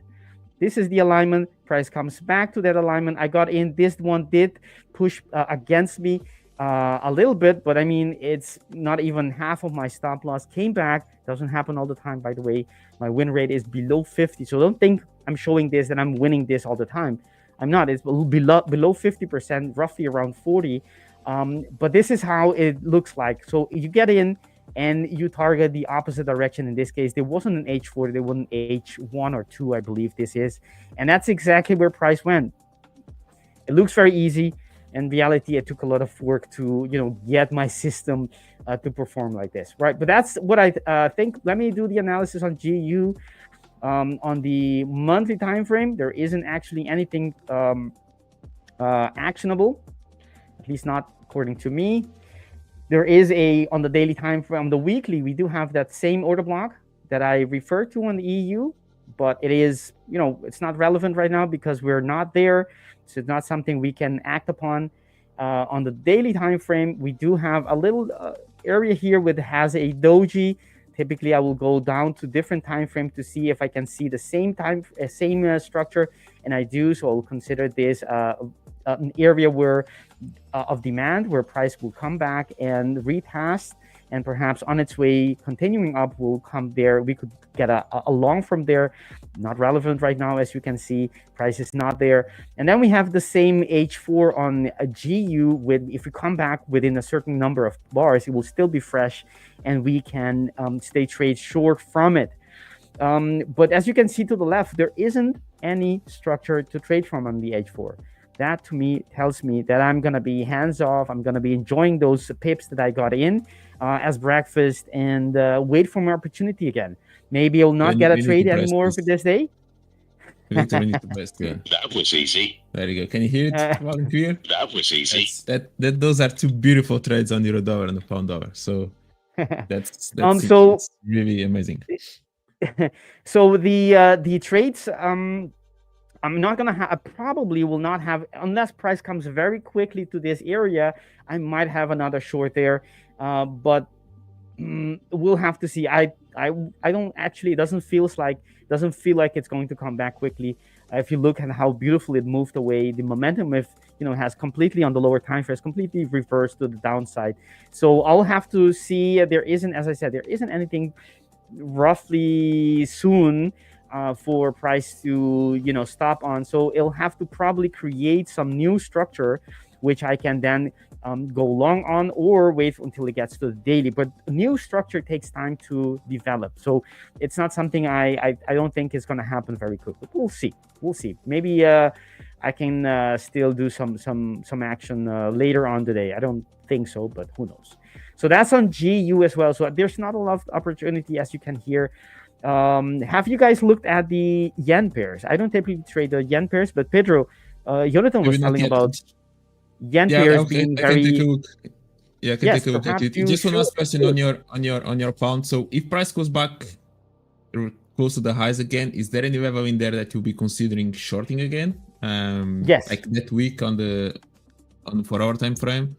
C: This is the alignment. Price comes back to that alignment. I got in. This one did push against me a little bit, but I mean, it's not even half of my stop loss came back. Doesn't happen all the time, by the way. My win rate is below 50. So don't think I'm showing this and I'm winning this all the time. I'm not. It's below 50%, roughly around 40. But this is how it looks like. So you get in and you target the opposite direction. In this case, there wasn't an H4, there was an H1 or 2, I believe this is. And that's exactly where price went. It looks very easy. In reality, it took a lot of work to, get my system to perform like this, right? But that's what I think. Let me do the analysis on GU. On the monthly time frame, there isn't actually anything actionable, at least not according to me. There is on the daily time frame, on the weekly, we do have that same order block that I referred to on the EU, but it is, it's not relevant right now because we're not there. So it's not something we can act upon. On the daily time frame, we do have a little area here which has a doji. Typically, I will go down to different time frame to see if I can see the same structure, and I do. So I'll consider this an area where of demand, where price will come back and retest and perhaps on its way continuing up will come there. We could get a long from there. Not relevant right now, as you can see, price is not there. And then we have the same H4 on a GU with, if we come back within a certain number of bars, it will still be fresh and we can stay trade short from it. But as you can see to the left, there isn't any structure to trade from on the H4. That to me tells me that I'm going to be hands off. I'm going to be enjoying those pips that I got in as breakfast and wait for my opportunity again. Maybe I'll not get a trade anymore for this day.
B: We need to best, yeah.
D: That was easy.
B: There you go. Can you hear it loud and clear?
D: That was easy.
B: Those are two beautiful trades on euro dollar and the pound dollar. So that's really amazing.
C: So the trades, I'm not gonna have. I probably will not have, unless price comes very quickly to this area. I might have another short there, but we'll have to see. I don't actually. It doesn't feel like it's going to come back quickly. If you look at how beautiful it moved away, the momentum has completely on the lower time frame, has completely reversed to the downside. So I'll have to see. There isn't, as I said, there isn't anything roughly soon for price to stop on. So it'll have to probably create some new structure, which I can then go long on or wait until it gets to the daily. But new structure takes time to develop, so it's not something I don't think is going to happen very quickly. We'll see. Maybe I can still do some action later on today. I don't think so, but who knows. So that's on GU as well. So there's not a lot of opportunity, as you can hear. Have you guys looked at the yen pairs? I don't typically trade the yen pairs, but Pedro, Jonatan was telling about yen pairs being very.
B: Take a look. Yeah, I can take a look at it. Just one last question on your pound. So if price goes back close to the highs again, is there any level in there that you'll be considering shorting again?
C: Yes.
B: Like that week on the 4 hour time frame.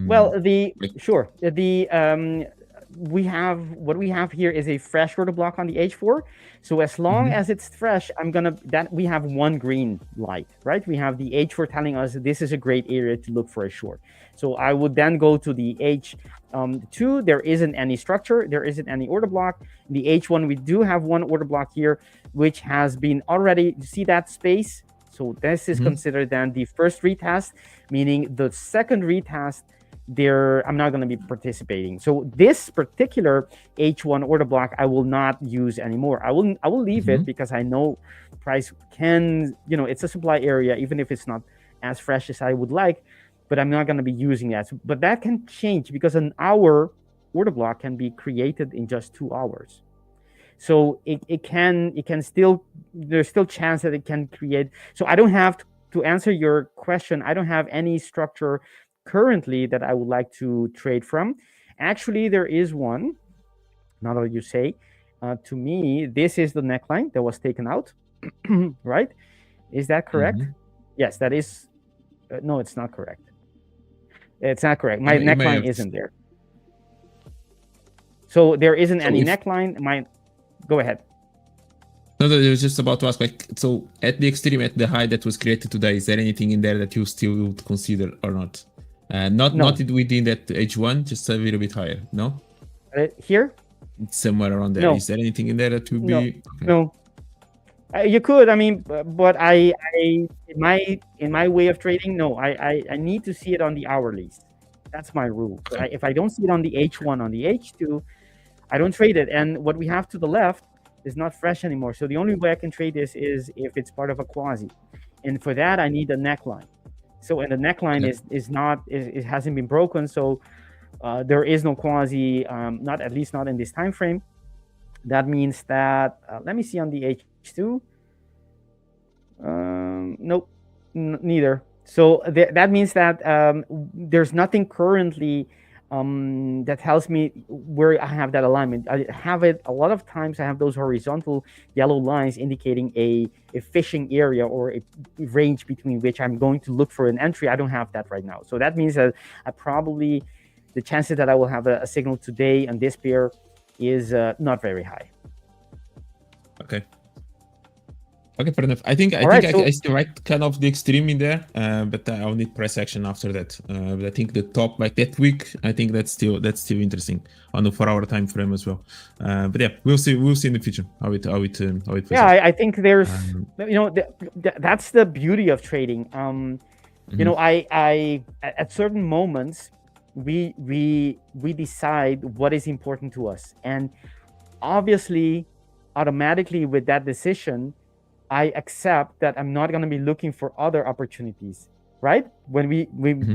C: Well, what we have here is a fresh order block on the H4. So as long as it's fresh, we have one green light, right? We have the H4 telling us this is a great area to look for a short. So I would then go to the H2. There isn't any structure. There isn't any order block. The H1, we do have one order block here, which has been already, you see that space? So this is considered then the first retest, meaning the second retest, I'm not going to be participating. So this particular H1 order block, I will not use anymore. I will leave it because I know price can, it's a supply area, even if it's not as fresh as I would like, but I'm not going to be using that. But that can change because an hour order block can be created in just 2 hours. So it can still, there's still chance that it can create. So I don't have to answer your question. I don't have any structure currently that I would like to trade from. Actually, there is one. Now that you say, to me, this is the neckline that was taken out, right? Is that correct? Yes, that is. No, it's not correct. It's not correct. My neckline isn't there. So there isn't any neckline. Go ahead.
B: No, I was just about to ask, so at the extreme, at the high that was created today, is there anything in there that you still would consider or not? Not within that H1, just a little bit higher, no?
C: Here?
B: Somewhere around there.
C: No.
B: Is there anything in there that would be? Okay.
C: No. You could, but I in my way of trading, no. I need to see it on the hourlies. That's my rule. Okay. If I don't see it on the H1, on the H2, I don't trade it. And what we have to the left is not fresh anymore. So the only way I can trade this is if it's part of a quasi. And for that, I need a neckline. So, and the neckline it hasn't been broken. So there is no quasi, at least not in this time frame. That means that, let me see on the H2. Nope, neither. So that means that there's nothing currently that tells me where I have that alignment. I have it a lot of times. I have those horizontal yellow lines indicating a fishing area or a range between which I'm going to look for an entry. I don't have that right now. So that means that the chances that I will have a signal today on this pair is not very high.
B: Okay. Okay, fair enough. I think I see right kind of the extreme in there, but I'll need price action after that. But I think the top like that week, I think that's still interesting on the 4-hour time frame as well. But yeah, we'll see in the future how it plays
C: yeah,
B: out.
C: I think there's that's the beauty of trading. You know, I at certain moments we decide what is important to us, and obviously automatically with that decision I accept that I'm not going to be looking for other opportunities, right? When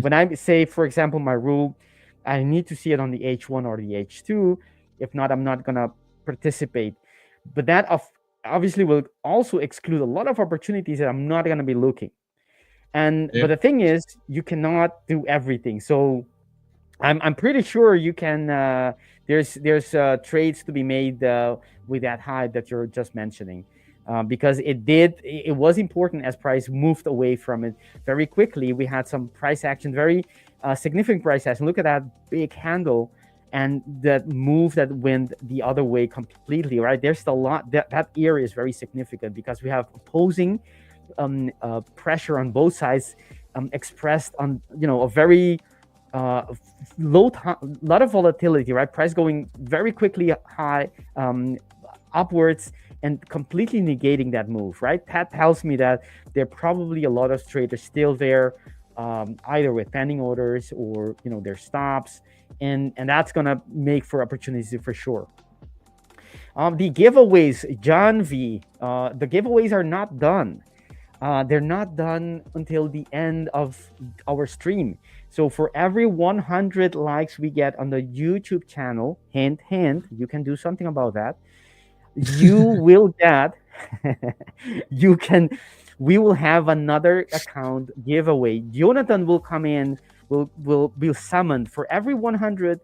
C: when I say, for example, my rule, I need to see it on the H1 or the H2. If not, I'm not going to participate. But that obviously will also exclude a lot of opportunities that I'm not going to be looking. And but the thing is, you cannot do everything. So I'm pretty sure you can. There's trades to be made with that high that you're just mentioning. Because it was important as price moved away from it very quickly. We had some price action, very significant price action. Look at that big handle and that move that went the other way completely, right? There's still a lot, that area is very significant because we have opposing pressure on both sides expressed on, a very lot of volatility, right? Price going very quickly high, upwards, and completely negating that move, right? That tells me that there are probably a lot of traders still there, either with pending orders or their stops, and that's gonna make for opportunities for sure. The giveaways, John V, the giveaways are not done. They're not done until the end of our stream. So for every 100 likes we get on the YouTube channel, hint, you can do something about that. You will get we will have another account giveaway. Jonatan will come in, will be summoned for every 100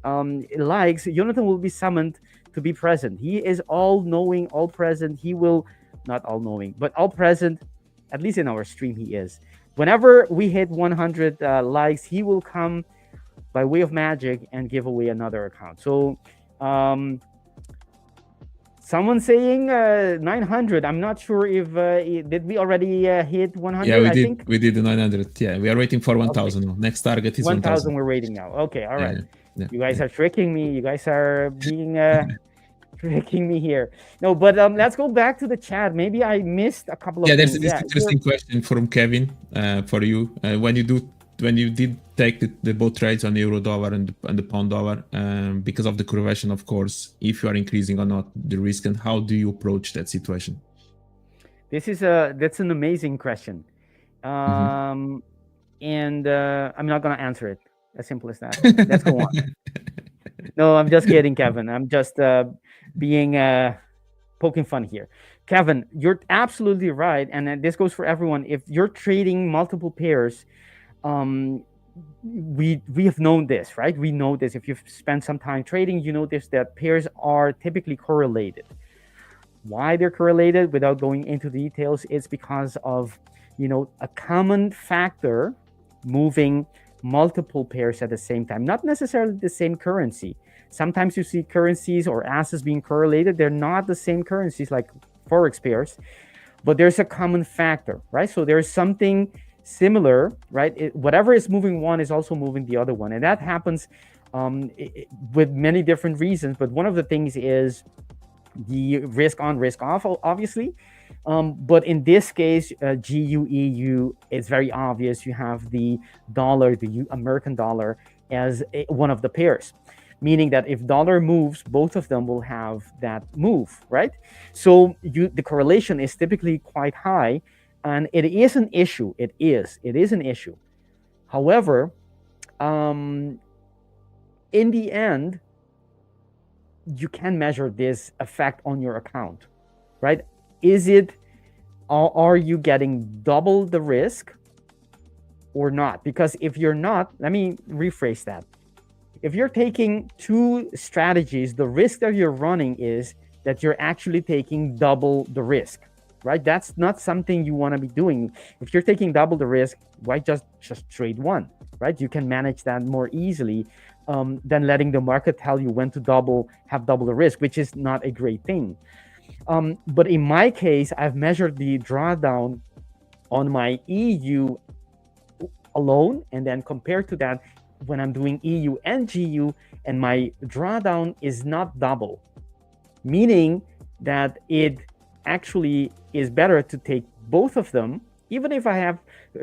C: likes. Jonatan will be summoned to be present. He is all knowing, all present. He will not all knowing, but all present, at least in our stream. He is. Whenever we hit 100 likes, he will come by way of magic and give away another account. So someone saying 900. I'm not sure if did we already hit 100?
B: Yeah, we
C: I
B: did.
C: think
B: We did the 900. Yeah, we are waiting for 1,000. Okay. Next target is 1,000.
C: We're waiting now. Okay, all right.
B: Yeah.
C: You guys are tricking me. You guys are being tricking me here. No, but let's go back to the chat. Maybe I missed a couple of things.
B: There's this interesting question from Kevin for you. When you did take the both trades on the euro dollar and the pound dollar, because of the correlation, of course, if you are increasing or not the risk, and how do you approach that situation?
C: That's an amazing question. And I'm not gonna answer it. As simple as that. Let's go on. No, I'm just kidding, Kevin. I'm just being poking fun here. Kevin, you're absolutely right, and this goes for everyone. If you're trading multiple pairs, we have known this, right? We know this. If you've spent some time trading, you know this, that pairs are typically correlated. Why they're correlated, without going into the details, it's because of a common factor moving multiple pairs at the same time, not necessarily the same currency. Sometimes you see currencies or assets being correlated. They're not the same currencies like Forex pairs, but there's a common factor, right? So there's something similar, right? Whatever is moving one is also moving the other one, and that happens with many different reasons. But one of the things is the risk on, risk off, obviously. But in this case, GUEU, it's very obvious. You have the dollar, the American dollar, as one of the pairs, meaning that if dollar moves, both of them will have that move, right? So the correlation is typically quite high. And it is an issue. It is an issue. However, in the end, you can measure this effect on your account, right? Are you getting double the risk or not? Because if you're not, let me rephrase that. If you're taking two strategies, the risk that you're running is that you're actually taking double the risk. Right? That's not something you want to be doing. If you're taking double the risk, why just trade one, right? You can manage that more easily than letting the market tell you when to have double the risk, which is not a great thing. But in my case, I've measured the drawdown on my EU alone, and then compared to that, when I'm doing EU and GU, and my drawdown is not double, meaning that it actually is better to take both of them, even if I have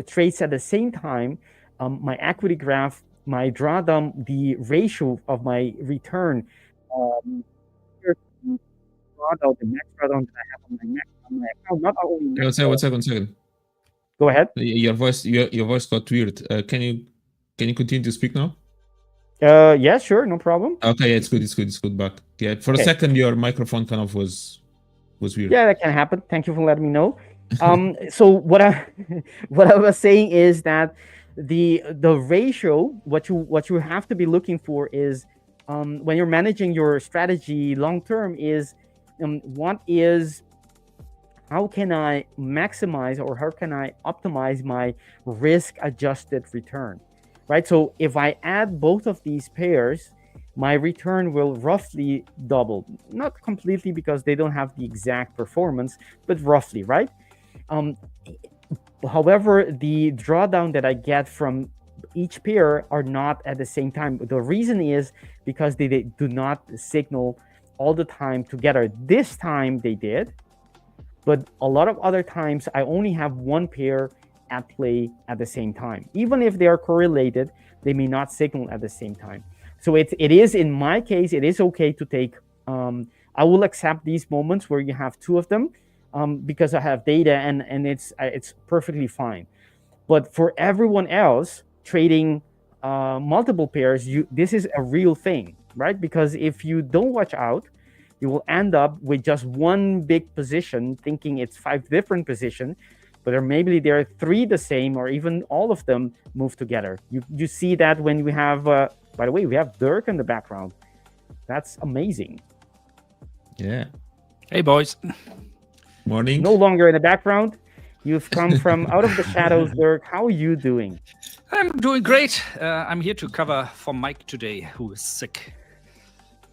C: trades at the same time. My equity graph, my drawdown, the ratio of my return, drawdown, the max drawdown that I have on my account, not only.
B: One second.
C: Go ahead.
B: Your voice got weird. Can you continue to speak now?
C: Yeah, sure, no problem.
B: Okay, yeah, it's good back. Yeah, for a second your microphone kind of was weird.
C: Yeah, that can happen. Thank you for letting me know. So what I was saying is that the ratio, what you have to be looking for is, when you're managing your strategy long term, is how can I maximize, or how can I optimize my risk adjusted return, right? So if I add both of these pairs, my return will roughly double, not completely because they don't have the exact performance, but roughly, right? However, the drawdown that I get from each pair are not at the same time. The reason is because they do not signal all the time together. This time they did, but a lot of other times I only have one pair at play at the same time. Even if they are correlated, they may not signal at the same time. So it is, in my case, it is okay to take, I will accept these moments where you have two of them, because I have data, and it's perfectly fine. But for everyone else trading multiple pairs, this is a real thing, right? Because if you don't watch out, you will end up with just one big position, thinking it's 5 different positions, but maybe there are 3 the same, or even all of them move together. You see that when we have, by the way, we have Dirk in the background. That's amazing.
B: Yeah.
D: Hey, boys.
B: Morning.
C: No longer in the background. You've come from out of the shadows, Dirk. How are you doing?
D: I'm doing great. I'm here to cover for Mike today, who is sick.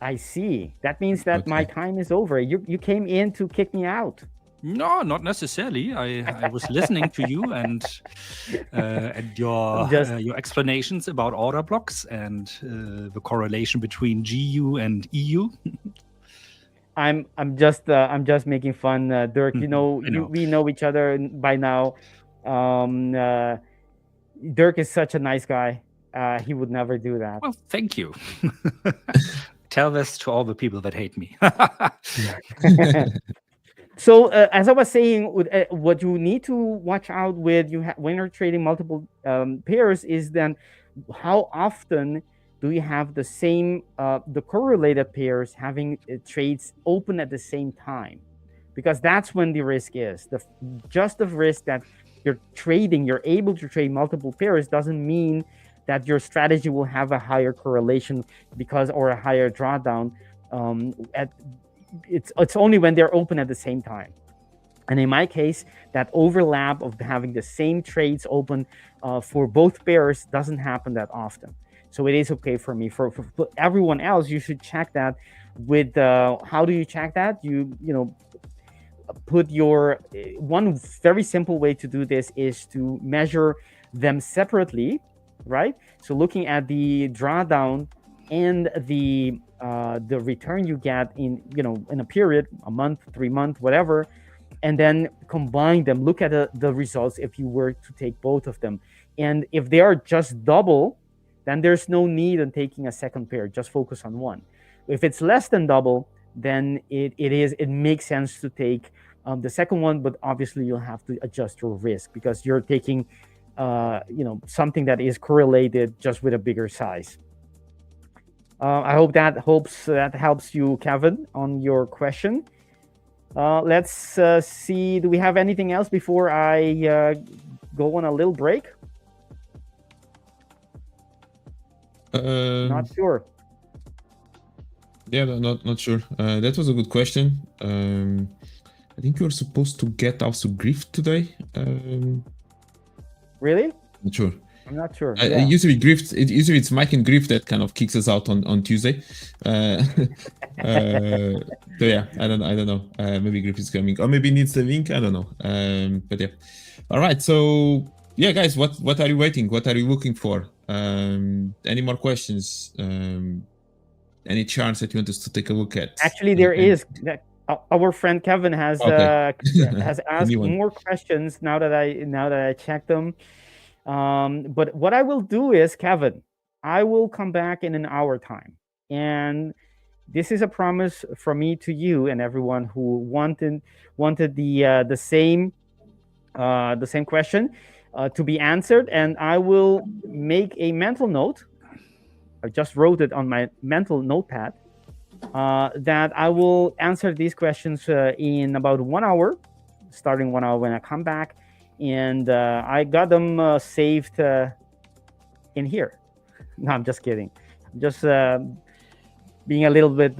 C: I see. That means that my time is over. You came in to kick me out.
D: No, not necessarily. I was listening to you and your explanations about order blocks and the correlation between GU and EU.
C: I'm just making fun, Dirk. You know, we know each other by now. Dirk is such a nice guy. He would never do that.
D: Well, thank you. Tell this to all the people that hate me.
C: So as I was saying, what you need to watch out with when you're trading multiple pairs is then how often do you have the same the correlated pairs having trades open at the same time, because that's when the risk is. The risk that you're able to trade multiple pairs doesn't mean that your strategy will have a higher correlation or a higher drawdown. It's only when they're open at the same time. And in my case, that overlap of having the same trades open for both pairs doesn't happen that often. So it is okay for me. For everyone else, you should check that with how do you check that? You put one very simple way to do this is to measure them separately, right? So looking at the drawdown and the return you get in a period, a month, 3 months, whatever, and then combine them. Look at the results if you were to take both of them. And if they are just double, then there's no need in taking a second pair. Just focus on one. If it's less than double, then it makes sense to take the second one, but obviously you'll have to adjust your risk because you're taking something that is correlated just with a bigger size. I hope that helps you, Kevin, on your question. Let's see. Do we have anything else before I go on a little break? Not sure.
B: Yeah, not sure. That was a good question. I think you're supposed to get also Grift today.
C: Really?
B: Not sure.
C: I'm not sure.
B: Usually Grift. Usually it's Mike and Grift that kind of kicks us out on Tuesday. So yeah, I don't know. Maybe Grift is coming, or maybe needs the link. I don't know. But yeah. All right. So yeah, guys, what are you waiting? What are you looking for? Any more questions? Any charts that you want us to take a look at?
C: Actually, there is. Our friend Kevin has has asked more questions now that I checked them. But what I will do is, Kevin, I will come back in an hour time, and this is a promise from me to you and everyone who wanted the same question to be answered, and I will make a mental note. I just wrote it on my mental notepad that I will answer these questions in about 1 hour, starting 1 hour when I come back, and I got them saved in here. No, I'm just kidding. I'm just being a little bit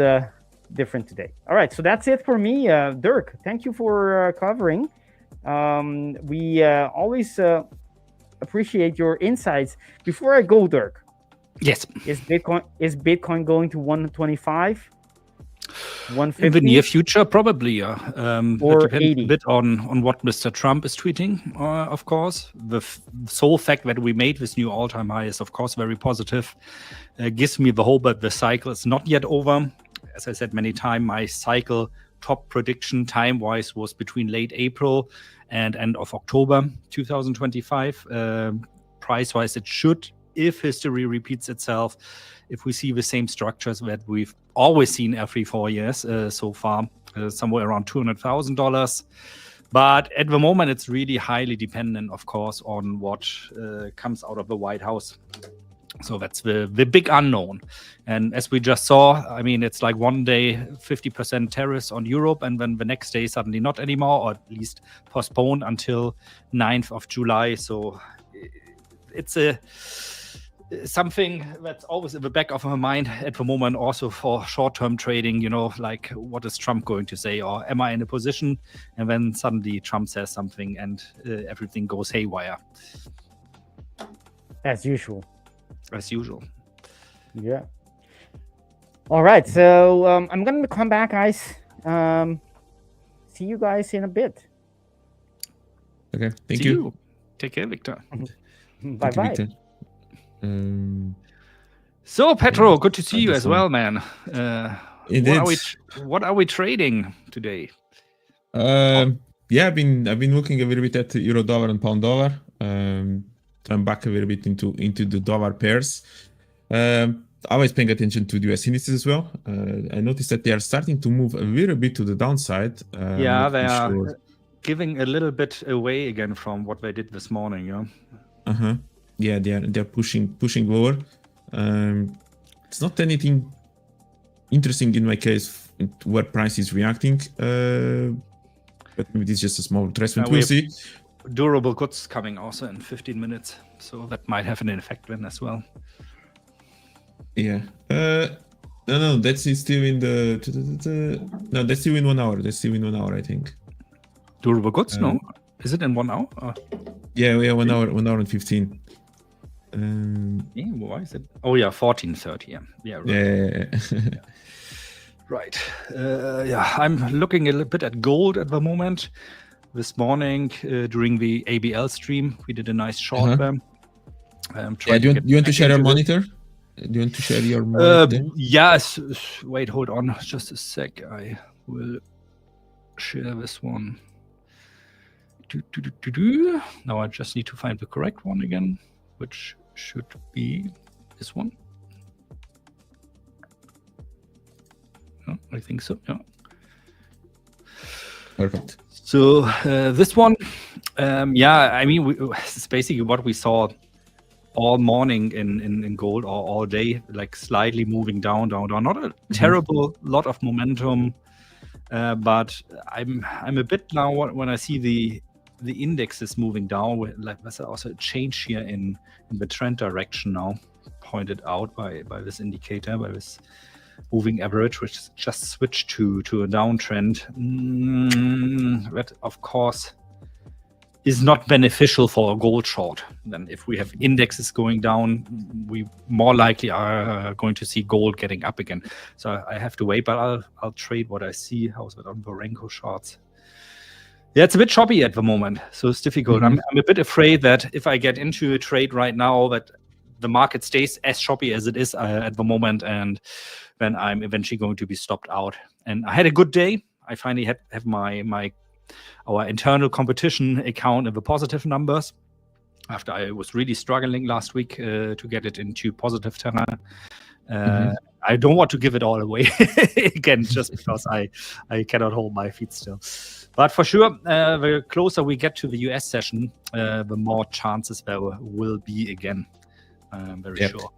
C: different today. All right, so that's it for me. Dirk, thank you for covering. We always appreciate your insights. Before I go, Dirk.
D: Yes.
C: Is Bitcoin going to 125? 150?
D: In the near future, probably.
C: Or
D: It depends
C: 80?
D: a bit on what Mr. Trump is tweeting, of course. The sole fact that we made this new all-time high is, of course, very positive. Gives me the hope that the cycle is not yet over. As I said many times, my cycle top prediction time-wise was between late April and end of October 2025. Price-wise, it should, if history repeats itself, if we see the same structures that we've always seen every 4 years so far, somewhere around $200,000. But at the moment, it's really highly dependent, of course, on what comes out of the White House. So that's the big unknown. And as we just saw, I mean, it's like one day 50% tariffs on Europe, and then the next day suddenly not anymore, or at least postponed until 9th of July. So it's something that's always in the back of my mind at the moment, also for short-term trading, like what is Trump going to say, or am I in a position? And then suddenly Trump says something and everything goes haywire.
C: As usual.
D: As usual.
C: Yeah. All right. So I'm going to come back, guys. See you guys in a bit.
B: Okay. Thank
D: See
B: you.
D: Take care, Victor.
C: Bye-bye.
D: So, Pedro, good to see you as well, man. What are we trading today?
B: Yeah, I've been looking a little bit at euro dollar and pound dollar. Trying back a little bit into the dollar pairs. Always paying attention to the US indices as well. I noticed that they are starting to move a little bit to the downside.
D: They are giving a little bit away again from what they did this morning. Yeah.
B: Yeah, they're pushing lower. It's not anything interesting in my case where price is reacting, but maybe it's just a small retracement. We'll see.
D: Durable goods coming also in 15 minutes, so that might have an effect then as well.
B: Yeah. No, that's still in no, that's still in 1 hour. That's still in 1 hour, I think.
D: Durable goods? No, is it in 1 hour?
B: Yeah, 1 hour, 1 hour and 15.
D: Why is it? Oh yeah, 14:30. Yeah, right.
B: Yeah.
D: Right. I'm looking a little bit at gold at the moment. This morning during the ABL stream, we did a nice short there.
B: Do you want to share your monitor? Do you want to share your monitor?
D: Yes. Wait, hold on, just a sec. I will share this one. Now I just need to find the correct one again, which should be this one. I think so. Yeah.
B: Perfect.
D: So this one, I mean, it's basically what we saw all morning in gold, or all day, like slightly moving down. Not a terrible lot of momentum, but I'm a bit now when I see the index is moving down. Like there's also a change here in the trend direction now, pointed out by this indicator, by this moving average, which just switched to a downtrend. That of course is not beneficial for a gold short. Then if we have indexes going down, we more likely are going to see gold getting up again. So I have to wait, but I'll trade what I see. How's it on Varenko charts? Yeah, it's a bit choppy at the moment, so it's difficult. I'm a bit afraid that if I get into a trade right now, that the market stays as choppy as it is at the moment, and then I'm eventually going to be stopped out. And I had a good day. I finally have our internal competition account in the positive numbers after I was really struggling last week to get it into positive terrain. I don't want to give it all away again, just because I cannot hold my feet still. But for sure, the closer we get to the US session, the more chances there will be again. I'm very sure.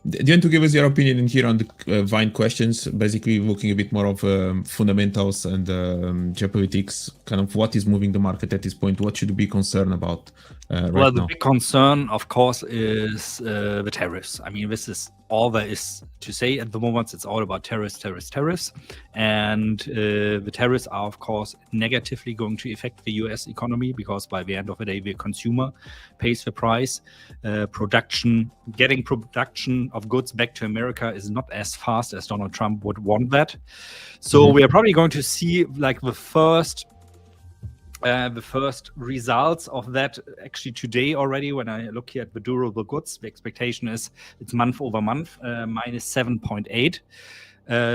B: Do you want to give us your opinion in here on the Vine questions? Basically, looking a bit more of fundamentals and geopolitics, kind of what is moving the market at this point? What should we be concerned about right now?
D: Well, the big concern, of course, is the tariffs. I mean, this is all there is to say at the moment. It's all about tariffs. And the tariffs are, of course, negatively going to affect the US economy, because by the end of the day, the consumer pays the price. Getting production of goods back to America is not as fast as Donald Trump would want that. So we are probably going to see like the first results of that actually today already. When I look here at the durable goods, the expectation is it's month over month, minus 7.8.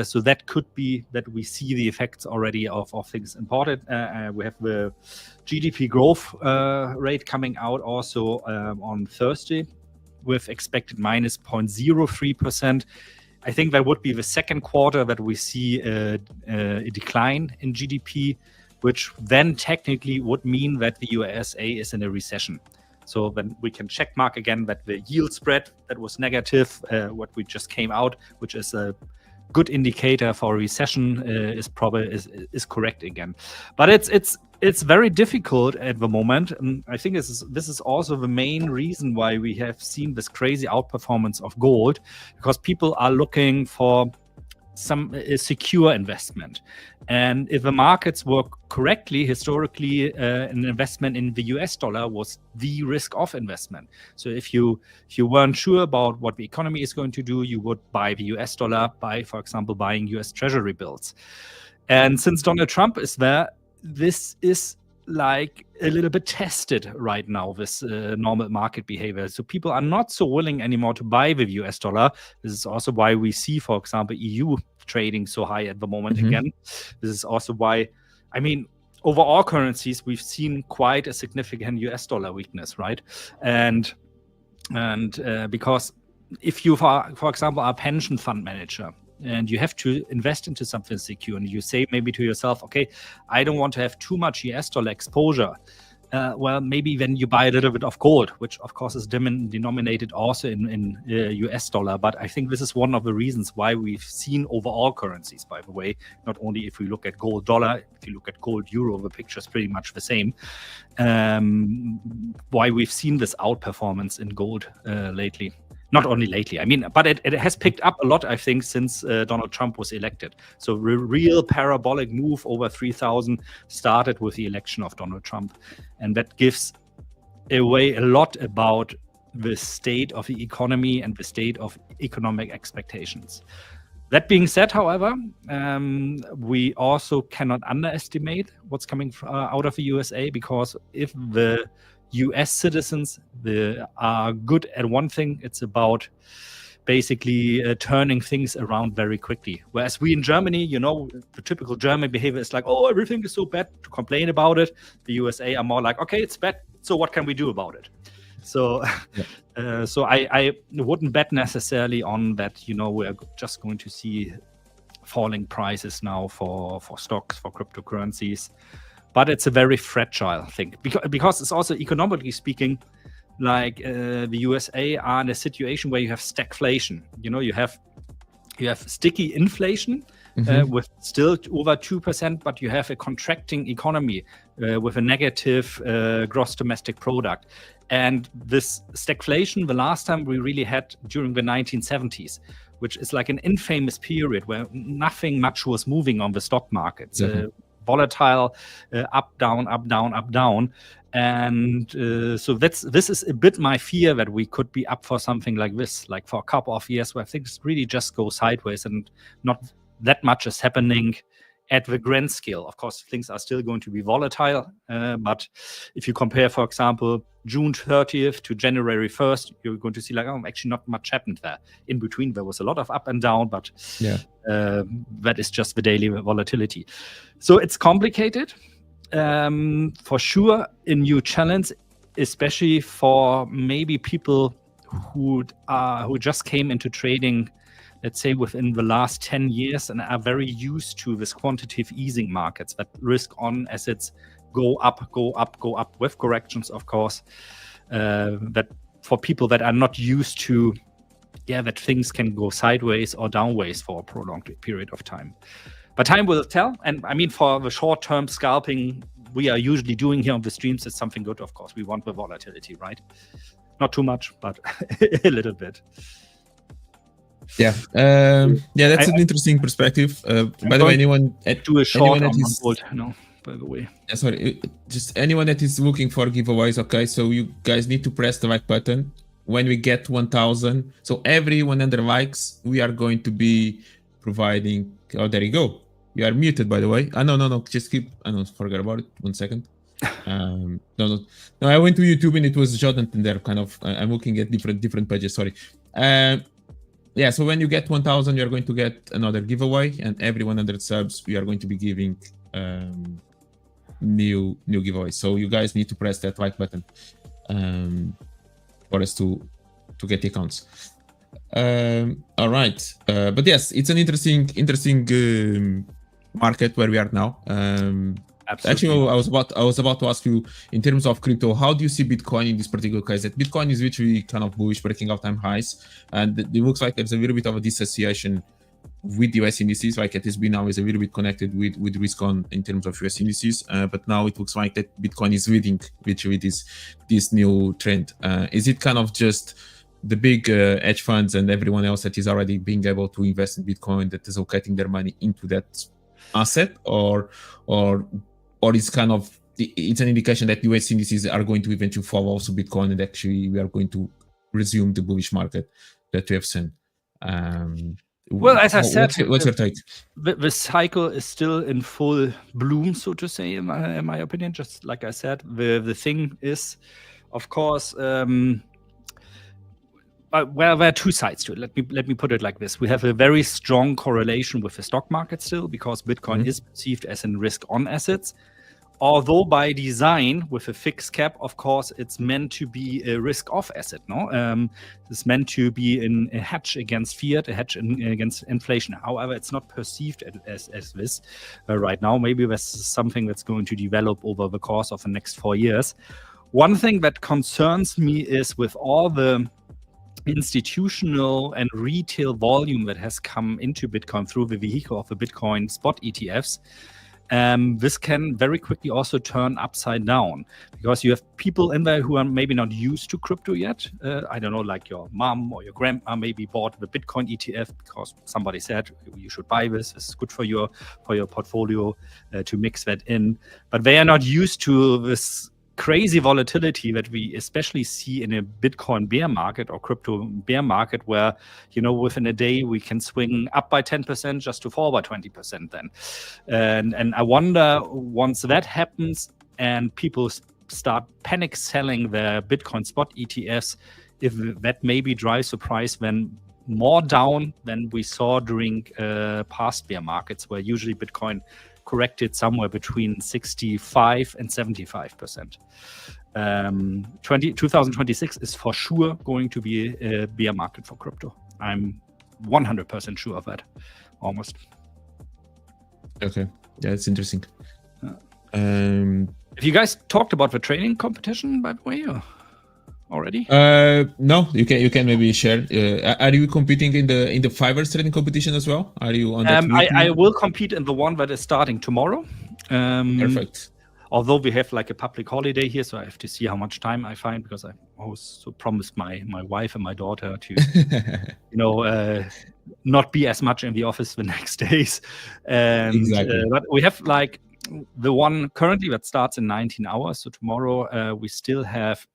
D: So that could be that we see the effects already of things imported. We have the GDP growth rate coming out also on Thursday with expected minus 0.03%. I think that would be the second quarter that we see a decline in GDP, which then technically would mean that the USA is in a recession. So then we can check mark again that the yield spread that was negative, what we just came out, which is a good indicator for a recession, is correct again. But it's very difficult at the moment, and I think this is also the main reason why we have seen this crazy outperformance of gold, because people are looking for some secure investment. And if the markets work correctly, historically, an investment in the US dollar was the risk-off investment. So if you weren't sure about what the economy is going to do, you would buy the US dollar by, for example, buying US Treasury bills. And since Donald Trump is there, this is like a little bit tested right now, this normal market behavior. So people are not so willing anymore to buy the US dollar. This is also why we see, for example, EU trading so high at the moment again. This is also why, I mean, over all currencies, we've seen quite a significant US dollar weakness, right? And because if you, for example, are a pension fund manager, and you have to invest into something secure, and you say maybe to yourself, okay, I don't want to have too much US dollar exposure. Well, maybe then you buy a little bit of gold, which of course is denominated also in US dollar. But I think this is one of the reasons why we've seen overall currencies, by the way, not only if we look at gold dollar, if you look at gold euro, the picture is pretty much the same. Why we've seen this outperformance in gold lately. Not only lately, I mean, but it has picked up a lot, I think, since Donald Trump was elected. So real parabolic move over 3,000 started with the election of Donald Trump. And that gives away a lot about the state of the economy and the state of economic expectations. That being said, however, we also cannot underestimate what's coming out of the USA, because if the US citizens are good at one thing, it's about basically turning things around very quickly. Whereas we in Germany, you know, the typical German behavior is like, oh, everything is so bad, to complain about it. The USA are more like, okay, it's bad, so what can we do about it? So, so I wouldn't bet necessarily on that, you know, we're just going to see falling prices now for stocks, for cryptocurrencies. But it's a very fragile thing, because it's also economically speaking, like the USA are in a situation where you have stagflation. You know, you have sticky inflation with still over 2%, but you have a contracting economy with a negative gross domestic product. And this stagflation, the last time we really had during the 1970s, which is like an infamous period where nothing much was moving on the stock markets. volatile, up, down, up, down, up, down. And so this is a bit my fear, that we could be up for something like this, like for a couple of years where things really just go sideways and not that much is happening at the grand scale. Of course, things are still going to be volatile, but if you compare, for example, June 30th to January 1st, you're going to see like, oh, actually not much happened there. In between, there was a lot of up and down, but that is just the daily volatility. So it's complicated. For sure, a new challenge, especially for maybe people who just came into trading, let's say within the last 10 years, and are very used to this quantitative easing markets that risk on assets go up, go up, go up with corrections, of course. That for people that are not used to, that things can go sideways or downways for a prolonged period of time. But time will tell. And I mean, for the short-term scalping we are usually doing here on the streams, it's something good, of course. We want the volatility, right? Not too much, but a little bit.
B: Yeah, that's an interesting perspective. By the way, anyone
D: do a short
B: that is,
D: by the way.
B: Sorry, just anyone that is looking for giveaways, okay, so you guys need to press the like button when we get 1,000. So every 100 likes, we are going to be providing. Oh, there you go. You are muted, by the way. No, just keep. Forget about it. 1 second. No. I went to YouTube and it was Jonatan there. Kind of. I'm looking at different pages. Sorry. Yeah. So when you get 1,000, you're going to get another giveaway, and every 100 subs, we are going to be giving new giveaways. So you guys need to press that like button for us to get the accounts. All right, but yes, it's an interesting market where we are now.
D: Absolutely.
B: Actually, I was about to ask you, in terms of crypto, how do you see Bitcoin in this particular case? That Bitcoin is literally kind of bullish, breaking all-time highs, and it looks like there's a little bit of a dissociation with US indices. Like it has been always a little bit connected with risk on in terms of US indices, but now it looks like that Bitcoin is leading literally this new trend. Is it kind of just the big hedge funds and everyone else that is already being able to invest in Bitcoin that is allocating their money into that asset, or it's kind of it's an indication that US indices are going to eventually follow also Bitcoin, and actually we are going to resume the bullish market that we have seen?
D: Well, as I said,
B: what's your take?
D: The cycle is still in full bloom, so to say, in my opinion. Just like I said, the thing is, of course, well, there are two sides to it. Let me put it like this: we have a very strong correlation with the stock market still, because Bitcoin is perceived as a risk-on assets. Although by design, with a fixed cap, of course, it's meant to be a risk-off asset. No, it's meant to be a hedge against fiat, a hedge against inflation. However, it's not perceived as this right now. Maybe that's something that's going to develop over the course of the next 4 years. One thing that concerns me is with all the institutional and retail volume that has come into Bitcoin through the vehicle of the Bitcoin spot ETFs. This can very quickly also turn upside down, because you have people in there who are maybe not used to crypto yet. I don't know, like your mom or your grandma maybe bought the Bitcoin ETF because somebody said you should buy this. It's good for your portfolio to mix that in. But they are not used to this crazy volatility that we especially see in a Bitcoin bear market or crypto bear market, where, within a day we can swing up by 10% just to fall by 20% then. And I wonder, once that happens and people start panic selling their Bitcoin spot ETFs, if that maybe drives the price then more down than we saw during past bear markets, where usually Bitcoin corrected somewhere between 65 and 75%. 2026 is for sure going to be a bear market for crypto. I'm 100% sure of that, almost.
B: Okay, yeah, it's interesting.
D: Have you guys talked about the trading competition, by the way, or already?
B: No, you can maybe share. Are you competing in the The5ers trading competition as well? Are you on that?
D: I will compete in the one that is starting tomorrow.
B: Perfect.
D: Although we have like a public holiday here, so I have to see how much time I find, because I also promised my wife and my daughter to, not be as much in the office the next days. And
B: exactly.
D: but we have like the one currently that starts in 19 hours. So tomorrow we still have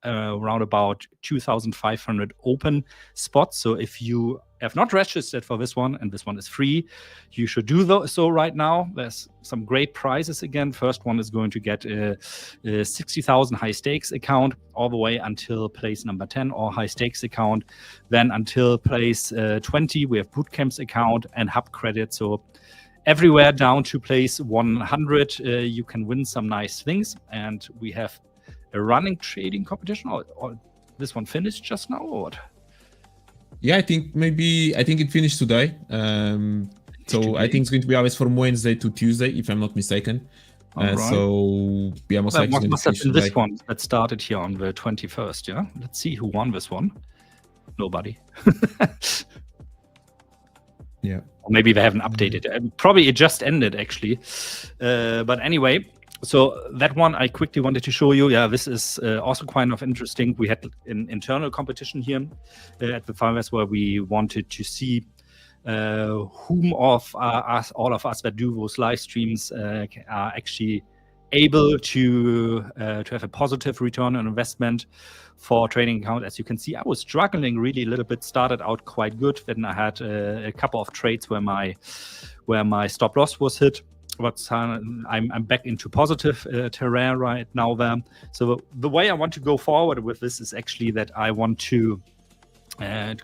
D: around about 2,500 open spots. So if you have not registered for this one, and this one is free, you should do so right now. There's some great prizes again. First one is going to get a 60,000 high stakes account all the way until place number 10, or high stakes account. Then until place 20, we have bootcamps account and hub credit. So everywhere down to place 100, you can win some nice things. And we have a running trading competition, or this one finished just now, or what?
B: Yeah, I think it finished today. So I think it's going to be always from Wednesday to Tuesday, if I'm not mistaken.
D: Right.
B: So yeah, most likely
D: must have been this one that started here on the 21st. Yeah, let's see who won this one. Nobody.
B: Yeah.
D: Or maybe they haven't updated it. Probably it just ended actually. But anyway. So that one I quickly wanted to show you. Yeah, this is also kind of interesting. We had an internal competition here at the 5ers where we wanted to see whom of us, all of us that do those live streams are actually able to have a positive return on investment for trading account. As you can see, I was struggling really a little bit. Started out quite good. Then I had a couple of trades where my stop loss was hit. But I'm back into positive terrain right now there. So the way I want to go forward with this is actually that I want to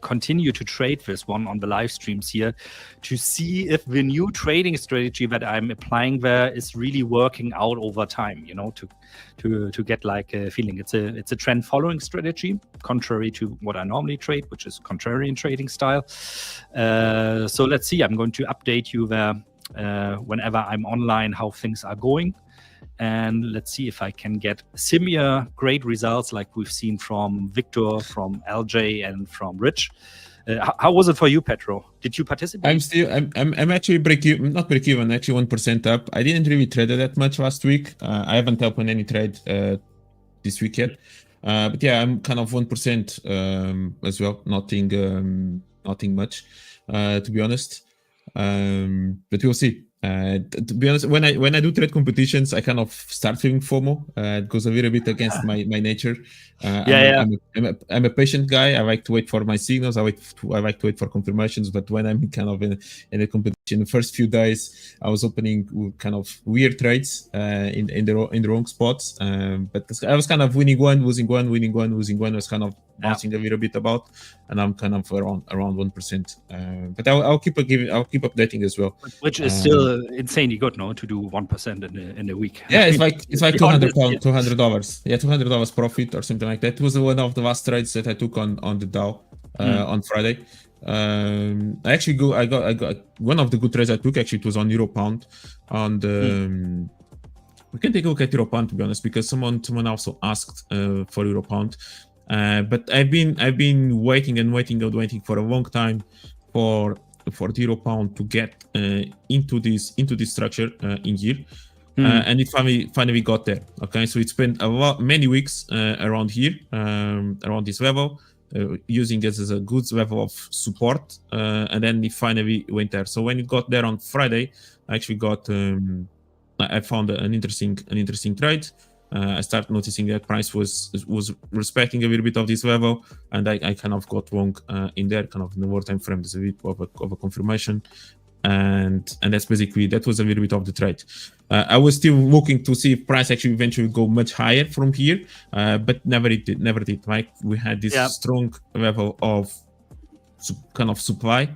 D: continue to trade this one on the live streams here to see if the new trading strategy that I'm applying there is really working out over time, you know, to get like a feeling. It's a trend following strategy, contrary to what I normally trade, which is contrarian trading style. So let's see, I'm going to update you there whenever I'm online how things are going, and let's see if I can get similar great results like we've seen from Victor, from LJ, and from Rich. How was it for you, Pedro? Did you participate?
B: I'm actually not break even, actually 1% up. I didn't really trade it that much last week. I haven't opened any trade this week yet, but yeah, I'm kind of 1% as well. Nothing much, to be honest. But we'll see. To be honest, when I do trade competitions, I kind of start feeling FOMO. It goes a little bit against my nature. I'm a patient guy. I like to wait for my signals. I like to wait for confirmations. But when I'm kind of in a competition, the first few days I was opening kind of weird trades in the wrong spots. But I was kind of winning one, losing one, winning one, losing one. I was kind of bouncing a little bit about, and I'm kind of around 1%. But I'll keep updating as well.
D: Which is still insanely good, no? To do 1% in a week.
B: Yeah, it's like $200. Yeah, $200 profit or something like that. It was one of the last trades that I took on the Dow on Friday. I got one of the good trades I took. Actually, it was on Euro Pound. On the we can take a look at Euro Pound, to be honest, because someone also asked for Euro Pound. But I've been waiting for a long time for the Euro Pound to get into this structure in here, and it finally got there. Okay, so it spent many weeks around here, around this level, using it as a good level of support, and then it finally went there. So when it got there on Friday, I actually I found an interesting trade. I started noticing that price was respecting a little bit of this level, and I kind of got wrong in there, kind of in the lower time frame. There's a bit of a confirmation, and that was a little bit of the trade. I was still looking to see if price actually eventually go much higher from here, but never did. Like we had this strong level of kind of supply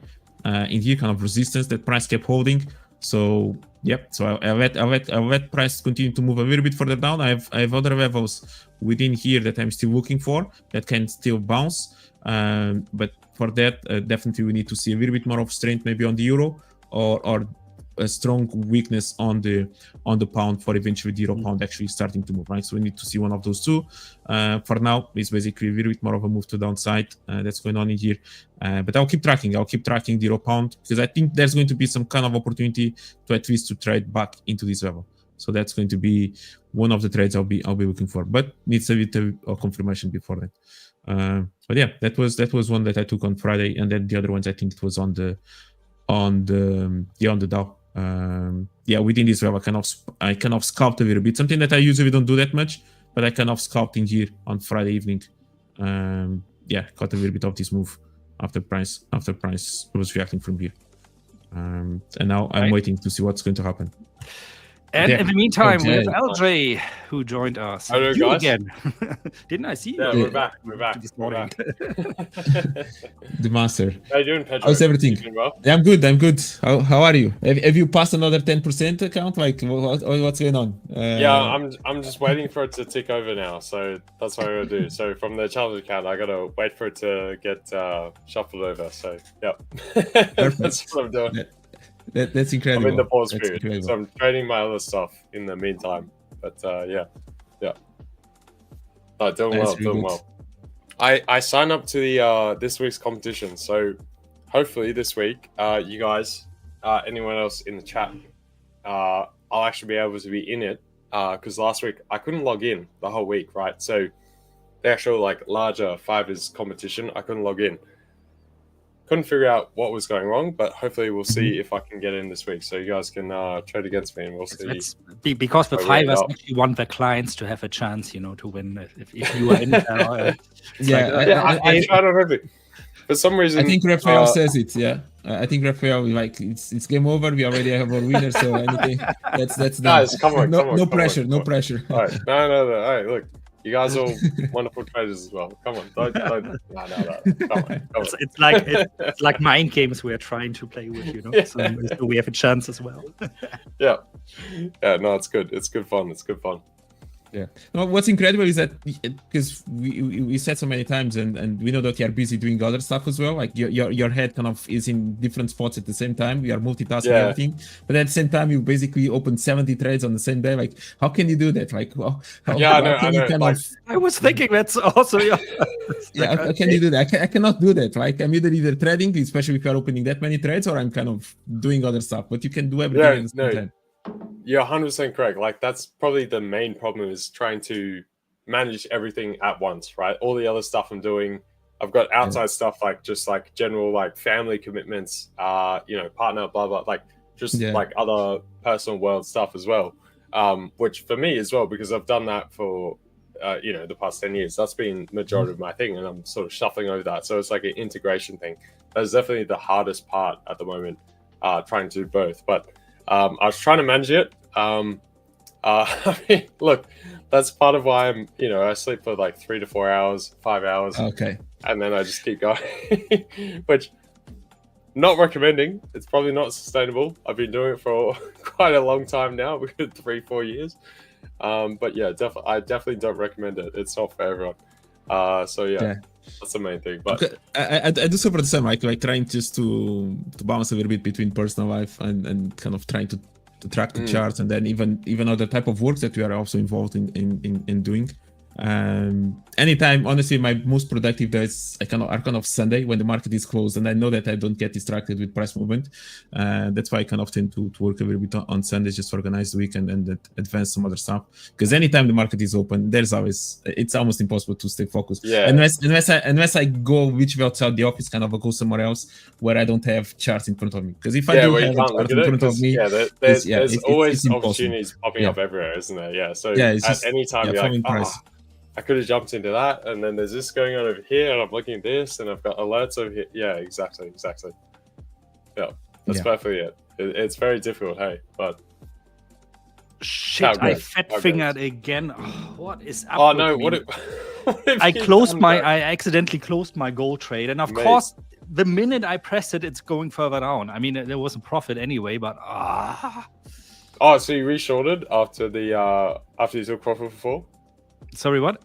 B: in here, kind of resistance that price kept holding. So so I let price continue to move a little bit further down. I have other levels within here that I'm still looking for that can still bounce. But for that, definitely we need to see a little bit more of strength, maybe on the euro, or a strong weakness on the pound for eventually the Euro Pound actually starting to move, right? So we need to see one of those two. For now, it's basically a little bit more of a move to downside that's going on in here. But I'll keep tracking the Euro Pound, because I think there's going to be some kind of opportunity to at least to trade back into this level. So that's going to be one of the trades I'll be looking for, but needs a bit of confirmation before that. But yeah, that was one that I took on Friday, and then the other ones I think it was on the Dow. Yeah, within this web, I kind of scalped a little bit. Something that I usually don't do that much, but I kind of scalped in here on Friday evening. Yeah, got a little bit of this move after price was reacting from here. And now I'm waiting to see what's going to happen.
D: And
B: Yeah.
D: in the meantime, we have
B: LJ.
D: LJ who joined us.
E: Hello,
D: You
E: guys.
D: again. Didn't I see you?
E: Yeah,
B: Yeah.
E: we're back. We're back.
D: This
E: We're
D: morning.
E: back.
B: The master.
E: How you doing, Pedro?
B: How's everything?
E: You doing well?
B: Yeah, I'm good. How are you? Have you passed another 10% account? Like, what's going on?
E: Yeah, I'm just waiting for it to tick over now. So that's what I'm gonna do. So from the challenge account, I gotta wait for it to get shuffled over. So yeah, that's what I'm doing.
B: That's incredible.
E: I'm in the pause
B: That's
E: period,
B: incredible.
E: so I'm trading my other stuff in the meantime. But yeah. No, doing
B: That's
E: well,
B: really
E: doing
B: good.
E: well. I signed up to the this week's competition, so hopefully this week, you guys, anyone else in the chat, I'll actually be able to be in it. Because last week I couldn't log in the whole week, right? So the actual like larger 5ers competition, I couldn't log in. Couldn't figure out what was going wrong, but hopefully we'll see if I can get in this week. So you guys can trade against me, and we'll see.
D: It's because the
E: I really
D: 5ers
E: help.
D: actually want their clients to have a chance, to win. If you are in there,
B: Yeah,
E: I tried already. For some reason,
B: I think Raphael says it. Yeah, I think Raphael like it's game over. We already have our winner, so anything that's done.
E: Guys, come on,
B: no,
E: come on,
B: no
E: come
B: pressure,
E: on,
B: no
E: come on.
B: pressure.
E: All right, no. All right, look, you guys are all wonderful traders as well. Come on, don't. No. Come on.
D: it's like mind games we are trying to play with,
E: Yeah.
D: So we have a chance as well.
E: Yeah. No, it's good. It's good fun.
B: Yeah. No, what's incredible is that because we said so many times, and we know that you are busy doing other stuff as well. Like your head kind of is in different spots at the same time. We are multitasking everything, but at the same time, you basically open 70 trades on the same day. Like, how can you do that? Like, how can you kind of?
D: I was thinking that's also
B: Yeah, how can you do that? I cannot do that. Like, I'm either trading, especially if you're opening that many trades, or I'm kind of doing other stuff. But you can do everything at the same time.
E: You're 100% correct. Like, that's probably the main problem, is trying to manage everything at once, right? All the other stuff I'm doing, I've got outside stuff, like just like general like family commitments, partner, blah blah, like just like other personal world stuff as well. Which for me as well, because I've done that for the past 10 years. That's been majority of my thing, and I'm sort of shuffling over that. So it's like an integration thing. That's definitely the hardest part at the moment, trying to do both. But I was trying to manage it. I mean, look, that's part of why I'm, I sleep for like 3 to 4 hours, 5 hours.
B: Okay.
E: And then I just keep going, which not recommending. It's probably not sustainable. I've been doing it for quite a long time now, 3-4 years. But yeah, I definitely don't recommend it. It's not for everyone. So yeah. That's the main thing. But
B: I do suffer the same, like trying just to balance a little bit between personal life and kind of trying to track the charts, and then even other type of work that we are also involved in doing. Anytime, honestly, my most productive days are kind of Sunday when the market is closed, and I know that I don't get distracted with price movement. That's why I kind of tend to work a little bit on Sundays, just to organize the week and advance some other stuff. Because anytime the market is open, it's almost impossible to stay focused.
E: Yeah.
B: Unless I go literally outside the office, kind of go somewhere else where I don't have charts in front of me. Because if I do have a chart in front of me,
E: there's always
B: it's
E: opportunities popping up everywhere, isn't there? Yeah. So
B: it's
E: at
B: just,
E: any time you're like,
B: price.
E: I could have jumped into that, and then there's this going on over here, and I'm looking at this, and I've got alerts over here. Yeah, exactly. Yeah, that's perfectly it. It's very difficult, hey, but
D: shit, I fat-fingered again. Oh, what is up?
E: Oh no,
D: with me?
E: what have
D: I
E: you
D: accidentally closed my gold trade, and of course, the minute I press it, it's going further down. I mean, there was a profit anyway, but
E: Oh, so you reshorted after you took profit before?
D: Sorry, what?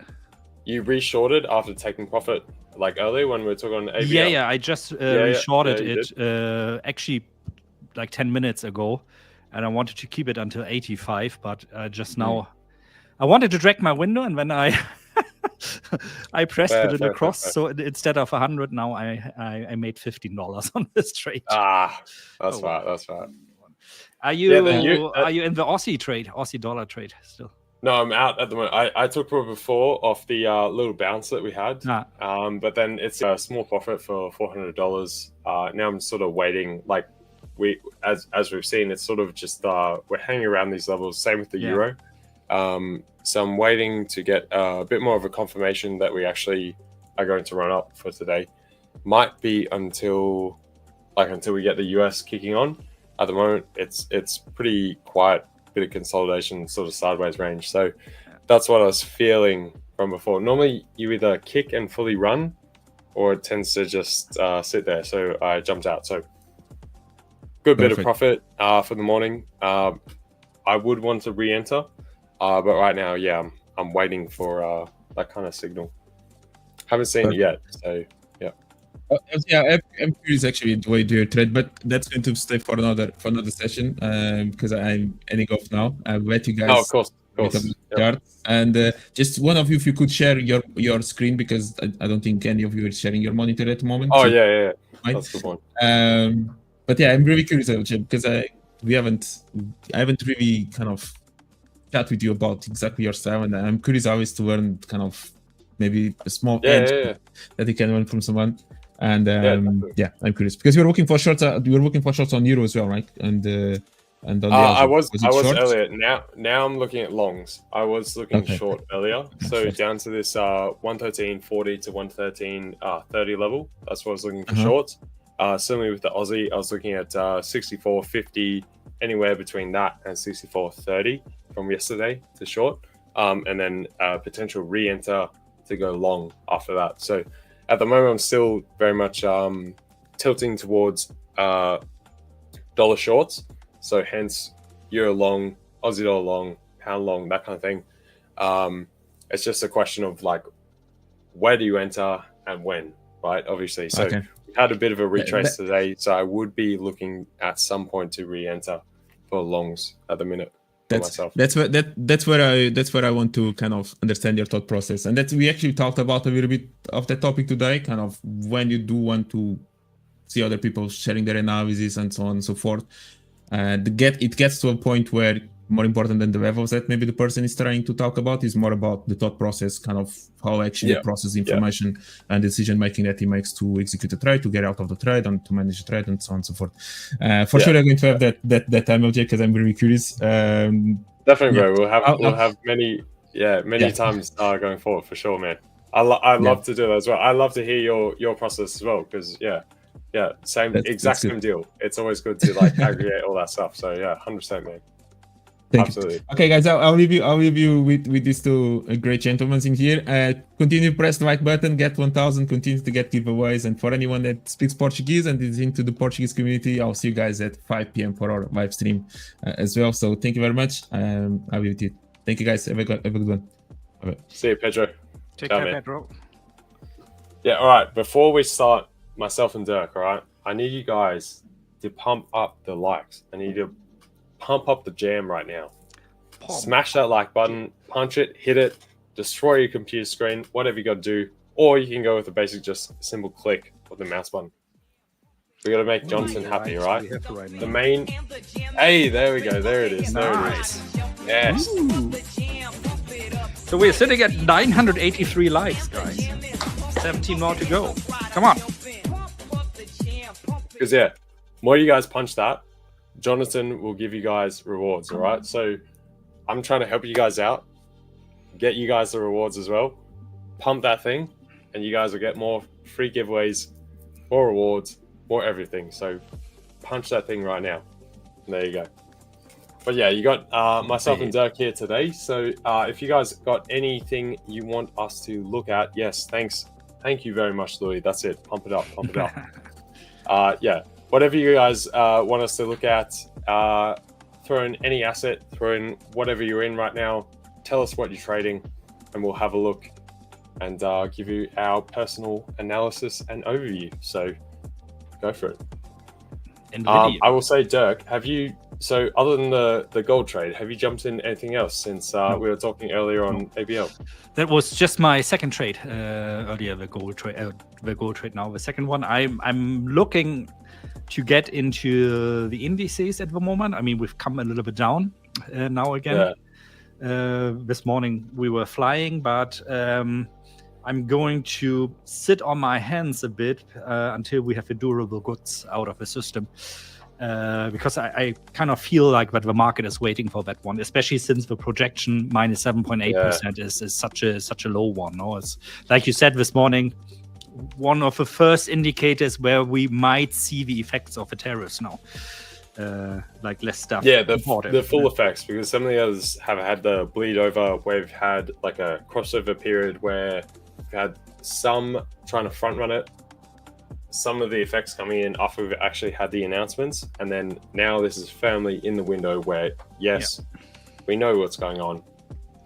E: You reshorted after taking profit like earlier when we took on ABL?
D: Yeah, I just reshorted it actually like 10 minutes ago, and I wanted to keep it until 85, but just now I wanted to drag my window, and when I pressed it across, so instead of 100, now I made $15 on this trade.
E: That's right.
D: Are you in the Aussie dollar trade still?
E: No, I'm out at the moment. I took profit before off the little bounce that we had, but then it's a small profit for $400. Now I'm sort of waiting. Like as we've seen, it's sort of just we're hanging around these levels. Same with the euro. So I'm waiting to get a bit more of a confirmation that we actually are going to run up for today. Might be until we get the US kicking on. At the moment, it's pretty quiet, bit of consolidation, sort of sideways range. So that's what I was feeling from before. Normally, you either kick and fully run, or it tends to just sit there. So I jumped out. So good bit of profit for the morning. I would want to re-enter, but right now, yeah, I'm waiting for that kind of signal. Haven't seen it yet, so yeah.
B: I'm curious actually the way you do your trade, but that's going to stay for another session because I'm ending off now. I'll let you guys.
E: Oh, of course.
B: Yep. And just one of you, if you could share your screen, because I don't think any of you are sharing your monitor at the moment.
E: Oh,
B: so,
E: yeah.
B: right?
E: That's the point.
B: But yeah, I'm really curious because I haven't really kind of chat with you about exactly your style, and I'm curious always to learn kind of maybe a small edge that you can learn from someone. And I'm curious because you're looking for shorts. You're looking for shorts on Euro as well, right? And on the
E: I was
B: shorts?
E: earlier. Now I'm looking at longs. I was looking short earlier. So down to this 113.40 to 113.30 level. That's what I was looking for shorts. Similarly with the Aussie, I was looking at 64.50, anywhere between that and 64.30 from yesterday to short, and then potential re-enter to go long after that. So at the moment, I'm still very much tilting towards dollar shorts. So hence euro long, Aussie dollar long, pound long, that kind of thing. It's just a question of like, where do you enter and when, right? Obviously. So we had a bit of a retrace today. So I would be looking at some point to re-enter for longs at the minute. That's
B: where I want to kind of understand your thought process, and that we actually talked about a little bit of that topic today. Kind of when you do want to see other people sharing their analysis and so on and so forth. It gets to a point where more important than the levels that maybe the person is trying to talk about is more about the thought process, kind of how actually process information and decision making that he makes to execute a trade, to get out of the trade, and to manage the trade, and so on and so forth. For sure, I'm going to have that time, LJ, because I'm really curious.
E: Definitely, bro. We'll have many times going forward for sure, man. I love to do that as well. I love to hear your process as well, because same deal. It's always good to like aggregate all that stuff. So 100%, man. Absolutely.
B: You. Okay, guys, I'll leave you with these two great gentlemen in here. Continue to press the like button, get 1,000, continue to get giveaways, and for anyone that speaks Portuguese and is into the Portuguese community, I'll see you guys at 5 p.m. for our live stream as well. So thank you very much. I'll leave it. Thank you, guys. Have a good one. Bye-bye.
E: See you, Pedro.
D: Take care, Pedro.
E: Yeah. All right. Before we start, myself and Dirk. All right. I need you guys to pump up the likes. I need you to pump up the jam right now. Smash that like button, punch it, hit it, destroy your computer screen, whatever you got to do. Or you can go with a basic just simple click of the mouse button. We got to make Jonatan happy, right? The main. Hey, there we go. There it is.
D: Nice.
E: There it is.
D: Yes. So we're sitting at 983 likes, guys. 17 more to go. Come on.
E: Because more you guys punch that, Jonatan will give you guys rewards, all right? So I'm trying to help you guys out, get you guys the rewards as well. Pump that thing, and you guys will get more free giveaways, more rewards, more everything. So punch that thing right now. And there you go. But yeah, you got myself and Dirk here today. So if you guys got anything you want us to look at, yes, thanks. Thank you very much, Louis. That's it. Pump it up. Pump it up. Whatever you guys want us to look at, throw in any asset, throw in whatever you're in right now, tell us what you're trading, and we'll have a look and give you our personal analysis and overview. So go for it. I will say, Dirk, so other than the gold trade, have you jumped in anything else since we were talking earlier on ABL?
D: That was just my second trade earlier, the gold trade. Now the second one, I'm looking to get into the indices at the moment. I mean, we've come a little bit down now again. This morning we were flying, but I'm going to sit on my hands a bit until we have the durable goods out of the system. because I kind of feel like that the market is waiting for that one, especially since the projection minus 7.8% is such a low one. No, it's like you said this morning, one of the first indicators where we might see the effects of the tariffs now, like less stuff.
E: Yeah, the full effects, because some of the others have had the bleed over. We've had like a crossover period where we've had some trying to front run it, some of the effects coming in after we've actually had the announcements, and then now this is firmly in the window where yes, we know what's going on,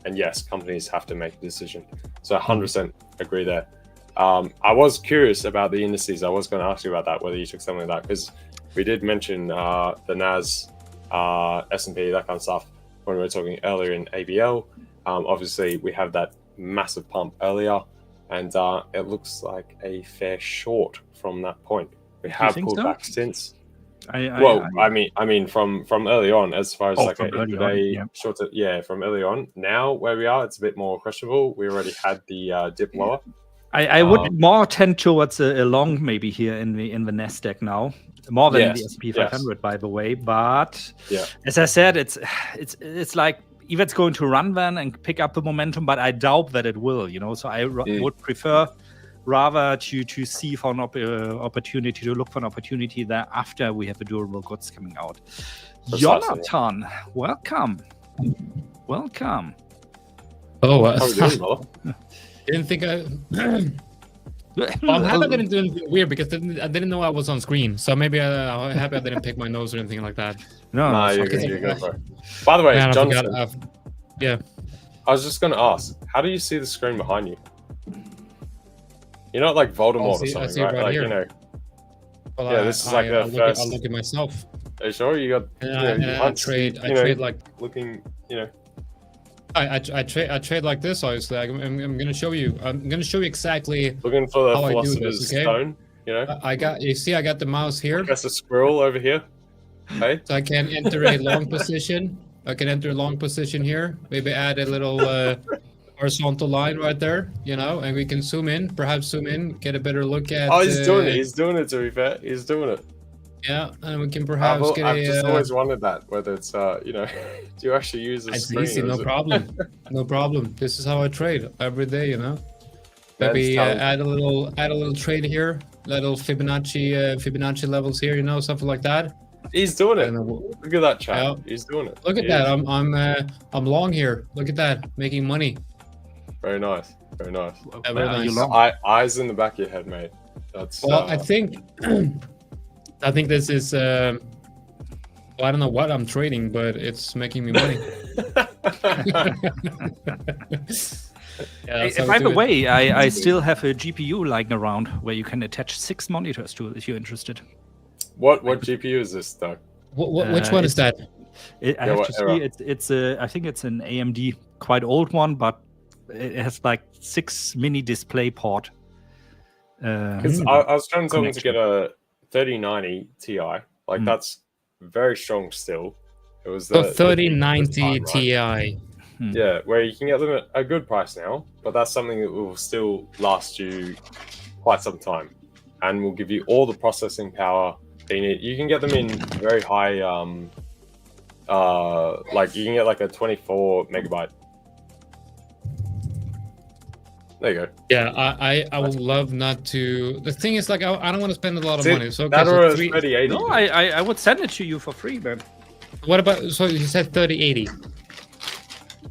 E: and yes, companies have to make a decision. So 100% agree there. I was curious about the indices. I was going to ask you about that, whether you took something like that, because we did mention the NAS, S&P, that kind of stuff when we were talking earlier in ABL. Obviously, we have that massive pump earlier, and it looks like a fair short from that point. We have pulled back since. I mean, from early on, as far as like a intraday short. Yeah, from early on. Now where we are, it's a bit more questionable. We already had the dip lower.
D: I would more tend towards a long maybe here in the NASDAQ now, more than the S&P 500, by the way. But as I said, it's like if it's going to run then and pick up the momentum, but I doubt that it will. So I would prefer rather to see for an opportunity, to look for an opportunity there after we have the durable goods coming out. Jonatan, welcome.
A: Oh,
E: how are we doing, brother?
A: Didn't think I'm happy I didn't do anything weird because I didn't know I was on screen. So maybe I'm happy I didn't pick my nose or anything like that.
E: No, you're good for it. By the way, Jonathan, I was just going to ask, how do you see the screen behind you? You're not like Voldemort or something, right? Like,
A: here. Well,
E: this is like the first.
A: I'll look at myself.
E: Are you sure? You got.
A: I trade like
E: looking.
A: I trade like this. Obviously, I'm gonna show you. I'm gonna show you exactly
E: looking for the
A: how
E: philosopher's stone.
A: I got the mouse here.
E: That's a squirrel over here. Okay.
A: So I can enter a long position. I can enter a long position here. Maybe add a little horizontal line right there. And we can zoom in. Perhaps zoom in, get a better look at.
E: Oh, he's doing it. He's doing it. To be fair, he's doing it.
A: Yeah, and we can perhaps get
E: I've just always wondered that, whether it's do you actually use the screen?
A: Easy, no problem. No problem. This is how I trade every day, Maybe add a little trade here, little Fibonacci levels here, something like that.
E: He's doing it. Look at that chat. Yeah. He's doing it.
A: Look at that. I'm long here. Look at that, making money.
E: Very nice. Very nice.
A: Very nice.
E: Eyes in the back of your head, mate. That's.
A: Well, I think this is. I don't know what I'm trading, but it's making me money.
D: By the way, I still have a GPU lying around where you can attach 6 monitors to it if you're interested.
E: What GPU is this, though?
A: Which one is that?
D: I have to see. It's I think it's an AMD, quite old one, but it has like 6 mini display port.
E: I was trying to get a 3090 Ti. Like that's very strong still. It was the
A: 3090 Ti.
E: Right? Yeah, where you can get them at a good price now, but that's something that will still last you quite some time, and will give you all the processing power that you need. You can get them in very high, like you can get like a 24 megabyte. There you go.
A: Yeah, I would love not to. The thing is, like, I don't want to spend a lot of money. So
E: that or a 3080.
D: No, I would send it to you for free, man.
A: What about? So you said 3080.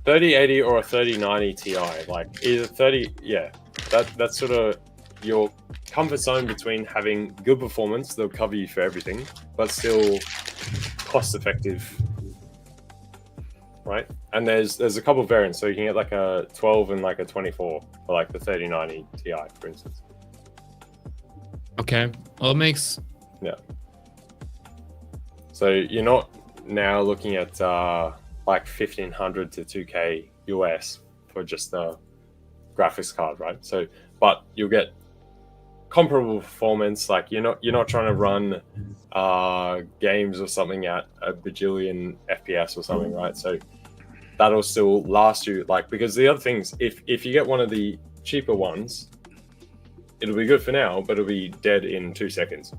E: 3080 or a 3090 Ti, like either 30. Yeah, that's sort of your comfort zone between having good performance that'll cover you for everything, but still cost effective. Right, and there's a couple of variants, so you can get like a 12 and like a 24 for like the 3090 Ti, for instance.
A: Okay, well, it makes
E: So you're not now looking at like 1500 to 2K US for just the graphics card, right? So, but you'll get comparable performance. Like you're not trying to run games or something at a bajillion FPS or something, right? So that'll still last you, like, because the other things, if you get one of the cheaper ones, it'll be good for now, but it'll be dead in 2 seconds.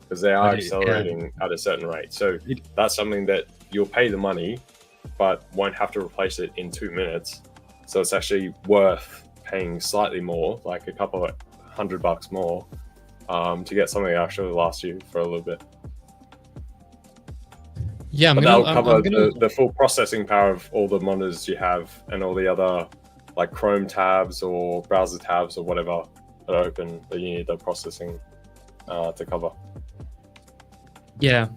E: because they are
D: But
E: accelerating at a certain rate. So that's something that you'll pay the money, but won't have to replace it in 2 minutes. So it's actually worth paying slightly more, like a couple of $100 more, to get something that actually lasts you for a little bit.
A: Yeah,
E: But that'll cover the full processing power of all the monitors you have and all the other like Chrome tabs or browser tabs or whatever that are open that you need the processing to cover.
A: Yeah,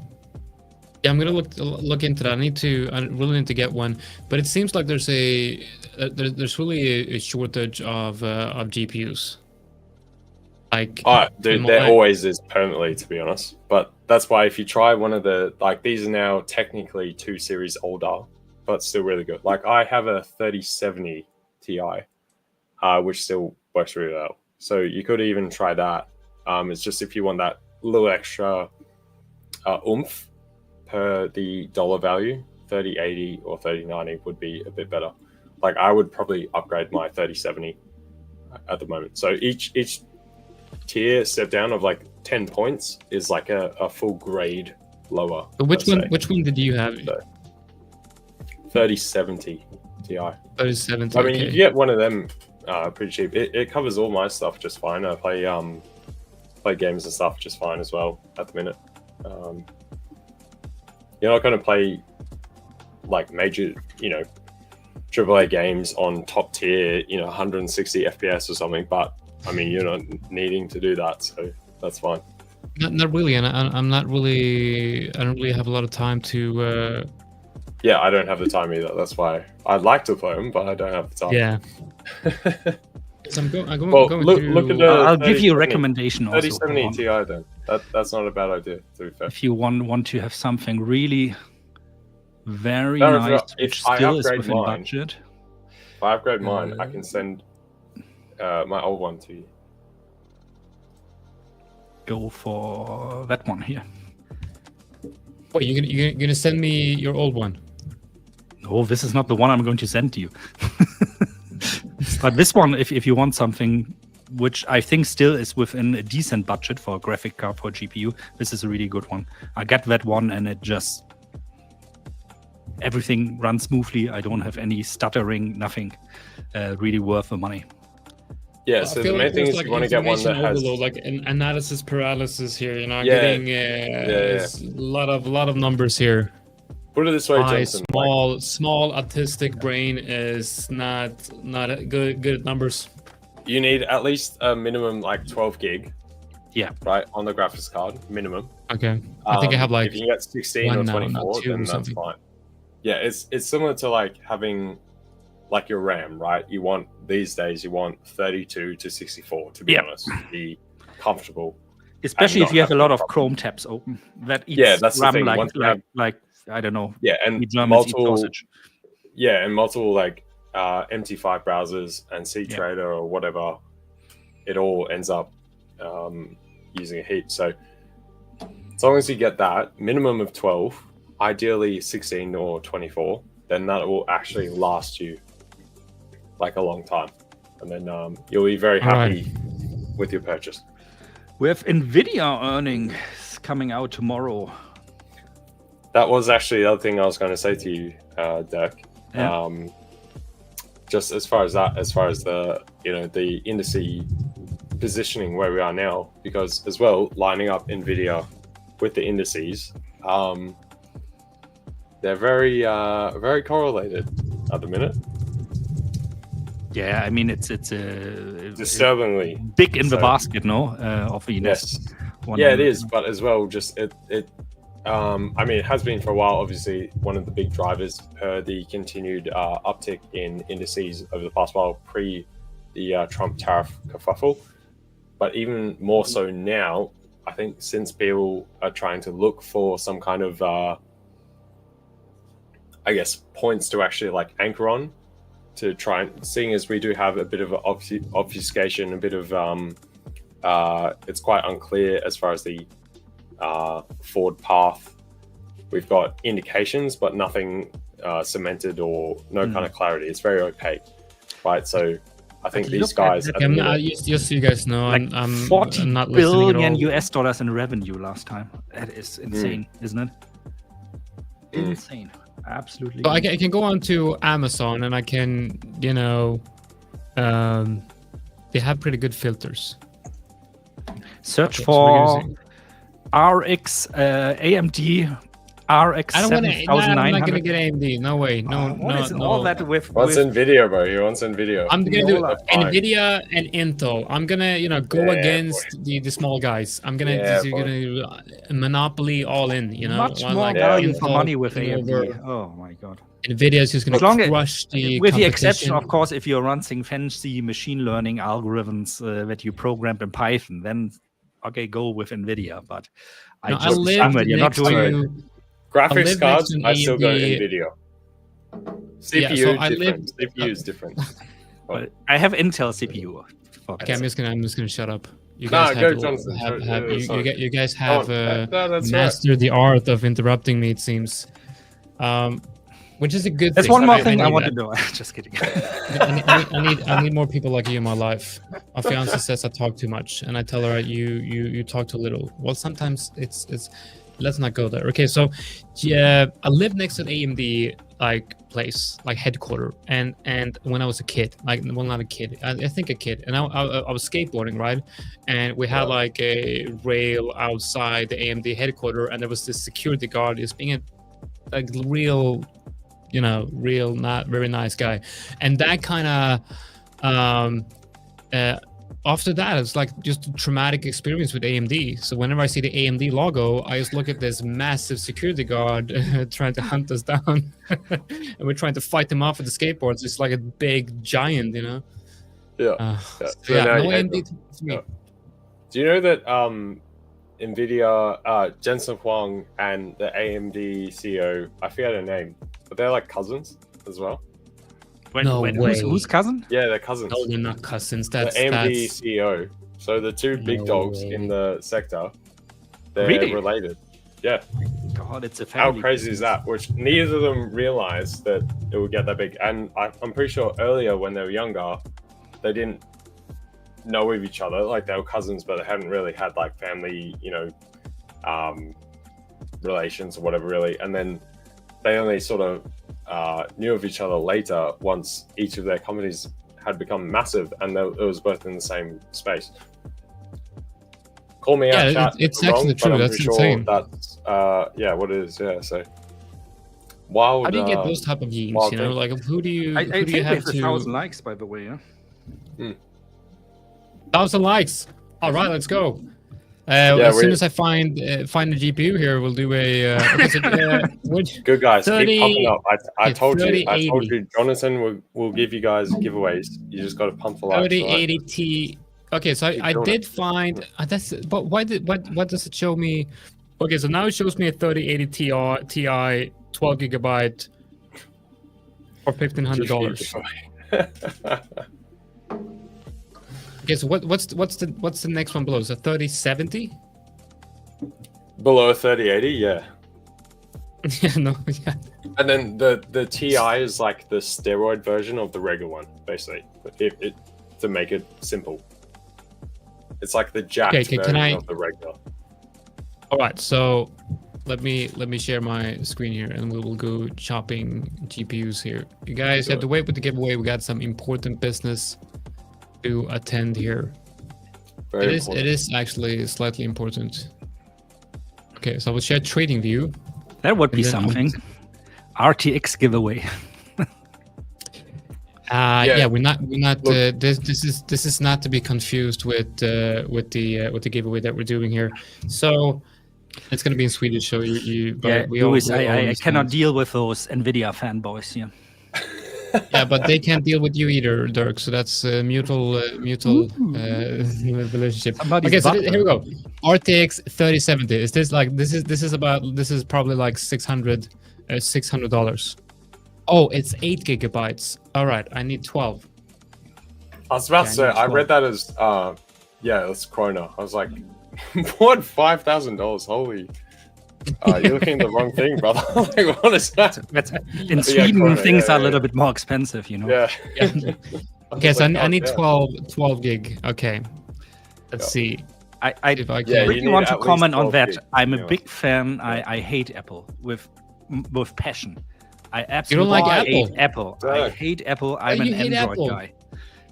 A: I'm gonna look into that. I really need to get one, but it seems like there's there's really a shortage of GPUs. Like,
E: dude, there always is permanently, to be honest. But that's why if you try one of the, like, these are now technically 2 series older, but still really good. Like, I have a 3070 Ti, which still works really well. So you could even try that. It's just if you want that little extra oomph per the dollar value, 3080 or 3090 would be a bit better. Like, I would probably upgrade my 3070 at the moment. So each tier step down of like 10 points is like a full grade lower.
A: But which one did you have?
E: So, 3070 Ti.
A: 3070.
E: I mean,
A: okay.
E: you get one of them pretty cheap. It covers all my stuff just fine. I play games and stuff just fine as well at the minute. You're not going to play like major, AAA games on top tier, 160 FPS or something, but I mean, you're not needing to do that, so that's fine.
A: Not really, and I'm not really. I don't really have a lot of time to.
E: Yeah, I don't have the time either. That's why I'd like to play them, but I don't have the time.
A: Yeah. So I'm going
E: well,
A: to
E: look at the.
D: I'll give you a recommendation also.
E: 3070 Ti then. That's not a bad idea, to be fair.
D: If you want to have something really very nice, which still is within budget.
E: If I upgrade mine, I can send my old one to you.
D: Go for that one here.
A: Wait, you're gonna send me your old one?
D: No, this is not the one I'm going to send to you. But this one, if you want something which I think still is within a decent budget for a graphic card for a GPU, this is a really good one. I got that one and it just everything runs smoothly. I don't have any stuttering, nothing. Really worth the money.
E: Yeah, so the main thing is you want to get one that has
A: like an analysis paralysis here.
E: Yeah,
A: getting a lot of numbers here.
E: Put it this way,
A: My
E: Jensen.
A: small autistic brain is not good at numbers.
E: You need at least a minimum like 12 gig.
D: Yeah.
E: Right on the graphics card, minimum.
A: Okay. I think I have like
E: if you get 16 or 24, then that's fine. Yeah, it's similar to like having like your RAM, right? You want these days, you want 32 to 64 to be honest, to be comfortable.
D: Especially if you have a lot of Chrome tabs open. That eats
E: that's
D: RAM
E: the thing.
D: like I don't know.
E: Yeah, and multiple like MT5 browsers and C-Trader or whatever, it all ends up using a heap. So as long as you get that minimum of 12, ideally 16 or 24, then that will actually last you like a long time, and then you'll be very happy with your purchase.
D: We have Nvidia earnings coming out tomorrow.
E: That was actually the other thing I was going to say to you, Dirk.
D: Yeah.
E: Just as far as the the indice positioning where we are now, because as well lining up Nvidia with the indices, they're very correlated at the minute.
D: Yeah, I mean it's
E: disturbingly
D: big in the basket, no? Of the
E: yes, it is, but as well, just it. I mean, it has been for a while. Obviously, one of the big drivers per the continued uptick in indices over the past while, pre the Trump tariff kerfuffle. But even more so now, I think since people are trying to look for some kind of, I guess, points to actually like anchor on, to try and, seeing as we do have a bit of obfuscation, a bit of it's quite unclear as far as the forward path. We've got indications, but nothing cemented or no kind of clarity. It's very opaque, right? So I think
D: But
E: these
D: look at
E: guys.
D: that
E: at the
A: I'm
E: minute-
A: not, just so you guys know,
D: like
A: I'm
D: 40
A: not listening at
D: billion
A: all.
D: US dollars in revenue last time. That is insane, isn't it? Insane. Absolutely.
A: So I can go on to Amazon and I can, they have pretty good filters.
D: Search
A: Okay, so we're gonna
D: for
A: see.
D: RX AMD RX
A: I don't want to. I'm not
D: 7900.
A: gonna get AMD. No way. No,
D: What
A: no,
D: is
A: no.
D: all that with?
E: What's
D: with
E: Nvidia, bro? He wants Nvidia.
A: I'm gonna do
D: Nola.
A: Nvidia and Intel. I'm gonna, go
E: Yeah,
A: against the small guys. I'm gonna
E: Yeah,
A: just gonna monopoly all in.
D: much
A: One
D: more
A: like
D: value for
A: Intel
D: money with
A: taking
D: AMD.
A: over.
D: Oh my god.
A: Nvidia is just gonna
D: As long as-
A: crush the
D: With the exception,
A: competition.
D: of course, if you're running fancy machine learning algorithms that you programmed in Python, then okay, go with Nvidia. But
A: No, I
D: just
A: live
D: assume that you're not
A: next
D: doing.
A: to.
E: Graphics
A: live
E: cards,
A: next to
E: I still go
A: AMD.
E: Nvidia.
A: Yeah,
E: CPU
A: so I
E: different.
A: live-
E: CPU is different.
D: But I have Intel CPU. For
A: Okay, I'm just gonna shut up. You
E: Nah,
A: guys
E: go,
A: have,
E: Jonathan.
A: you guys
E: Come
A: have
E: on. No, that's right.
A: mastered the art of interrupting me. It seems, which is a good
D: There's
A: thing.
D: one more
A: I
D: thing I
A: need
D: want to
A: that.
D: do. Just kidding.
A: I need more people like you in my life. My fiance says I talk too much, and I tell her you talk too little. Well, sometimes it's. Let's not go there. Okay, so yeah, I live next to an AMD place, headquarter, and when I was a kid, well, not a kid, I think a kid, and I was skateboarding, right? And we had a rail outside the AMD headquarter, and there was this security guard, just being a real, real not very nice guy, and that kind of after that, it's just a traumatic experience with AMD. So whenever I see the AMD logo, I just look at this massive security guard trying to hunt us down, and we're trying to fight them off with the skateboards. It's like a big giant,
E: Yeah.
A: Yeah,
E: So now
A: no
E: you hate
A: AMD
E: them.
A: to me.
E: Yeah. Do you know that Nvidia, Jensen Huang, and the AMD CEO, I forget her name, but they're cousins as well?
A: No way.
D: Whose cousin?
E: Yeah, they're cousins.
A: No, they're not cousins.
E: The
A: That's
E: AMD CEO. So the two big
A: No
E: dogs
A: way.
E: in the sector, they're
D: Really?
E: related. Yeah.
D: God, it's a
E: How
D: family.
E: crazy is that? Which neither of them realized that it would get that big. And I'm pretty sure earlier when they were younger, they didn't know of each other. They were cousins, but they hadn't really had family, relations or whatever, really. And then they only sort of knew of each other later once each of their companies had become massive, and it was both in the same space. Call me out,
A: Yeah,
E: chat.
A: it's
E: if I'm
A: actually
E: wrong,
A: true.
E: but I'm
A: That's
E: pretty
A: insane.
E: Sure that's what it is. Yeah. So wild.
A: How do you get those type of memes?
E: wild
A: Who do you
D: I
A: who
D: think
A: do
D: we
A: you
D: have
A: have
D: 1,000
A: to
D: likes, by the way. Yeah?
A: 1,000 likes? All right, let's go.
E: Yeah,
A: as soon
E: we-
A: as I find the GPU here, we'll do a.
E: Good guys,
A: 30
E: keep pumping up. I
A: okay,
E: told
A: 30,
E: you. I told
A: 80.
E: you. Jonathan will give you guys giveaways. You just got to pump the likes.
A: 3080 T. Okay, so I
E: doing
A: did find that's. But what does it show me? Okay, so now it shows me a 3080 Ti 12 gigabyte for $1,500. Okay, so what's the next one below? Is it 3070?
E: Below 3080, yeah.
A: Yeah, no, yeah.
E: And then the TI is the steroid version of the regular one, basically. It to make it simple. It's the jacked
A: Okay, can
E: version
A: I-
E: of the regular.
A: All right, so let me share my screen here, and we will go chopping GPUs here. You guys have to wait with the giveaway. We got some important business to attend here.
E: Very
A: It
E: important.
A: is actually slightly important. Okay, so I will share trading view.
D: That would be
A: And then
D: something. RTX giveaway.
A: Yeah, we're not.
E: Look.
A: This is not to be confused with the giveaway that we're doing here. So it's gonna be in Swedish. So you but
D: Yeah,
A: we all-
D: Louis,
A: we all
D: I
A: understand.
D: cannot deal with those Nvidia fanboys here.
A: Yeah, but they can't deal with you either, Dirk. So that's a mutual relationship.
D: Somebody's
A: Okay, so
D: button.
A: here we go. RTX 3070. Is this this is probably $600? Oh, it's 8 gigabytes. All right, I need 12.
E: I was about to say,
A: Yeah,
E: I read that as it's Krona. I was like, what? $5,000? Holy. You're looking at the wrong thing, brother. What is that?
D: In
E: Yeah,
D: Sweden,
E: Krona,
D: things
E: yeah,
D: are a
E: yeah.
D: little bit more expensive, you know.
E: Yeah.
A: Yeah. Okay, so I need
E: God,
A: 12 gig. Okay. Let's see
D: I
A: if I
E: Yeah,
A: can.
E: you
D: really
E: need
D: want to
E: at least
D: comment on
E: 12
D: that.
E: gig,
D: I'm a
E: anyway.
D: big fan. I hate Apple with passion. I
A: You
D: absolutely
A: don't like
D: hate
A: Apple?
D: Apple. I
E: Dang.
D: hate Apple. I'm an
A: you hate
D: Android
A: Apple?
D: guy.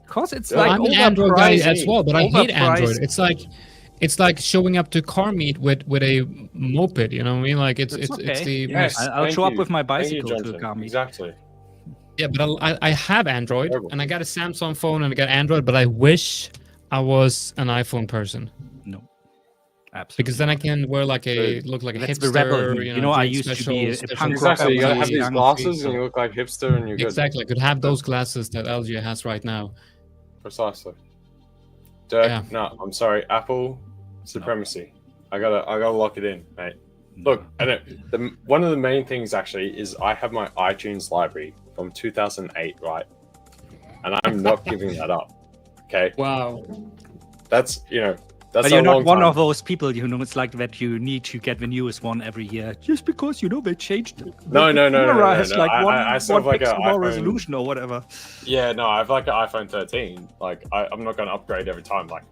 D: Because it's
E: Yeah.
D: like
A: I'm an Android guy as
D: overpriced-
A: well, but I hate Android.
D: overpriced.
A: It's like showing up to car meet with a moped. You know what I mean? Like it's
D: It's
A: it's
D: okay.
A: the
E: Yes,
A: most,
D: I'll
E: thank
D: show up
E: you.
D: with my
E: Thank you,
D: bicycle to
E: Jonatan.
D: car meet.
E: Exactly.
A: yeah. But I have Android
E: Terrible.
A: and I got a Samsung phone and I got Android, but I wish I was an iPhone person
D: No, absolutely.
A: because then I can wear like a
E: Dude,
A: look like a
D: That's
A: hipster.
D: the rebel in me. You know, I
A: drink
D: used to be a
A: special
D: punk
A: coffee,
D: rocker
E: Exactly. You gotta
D: when I
E: have
D: was
E: these
D: young.
E: glasses and you look like hipster and you're good.
A: Exactly, I could have those glasses that LG has right now.
E: Precisely. Dirk,
A: Yeah.
E: no, I'm sorry. Apple supremacy. I gotta lock it in, mate. Look, I know one of the main things actually is I have my iTunes library from 2008, right? And I'm not giving that up. Okay,
A: Wow.
E: that's that's
D: But
E: a
D: you're not
E: long
D: one
E: time.
D: of those people, it's like that you need to get the newest one every year just because they changed it.
E: No, no, no, no,
D: camera
E: no,
D: has
E: no.
D: like
E: I still have
D: one
E: like a
D: pixel more
E: iPhone.
D: resolution or whatever.
E: Yeah, no, I have like an iPhone 13. Like I'm not gonna upgrade every time, like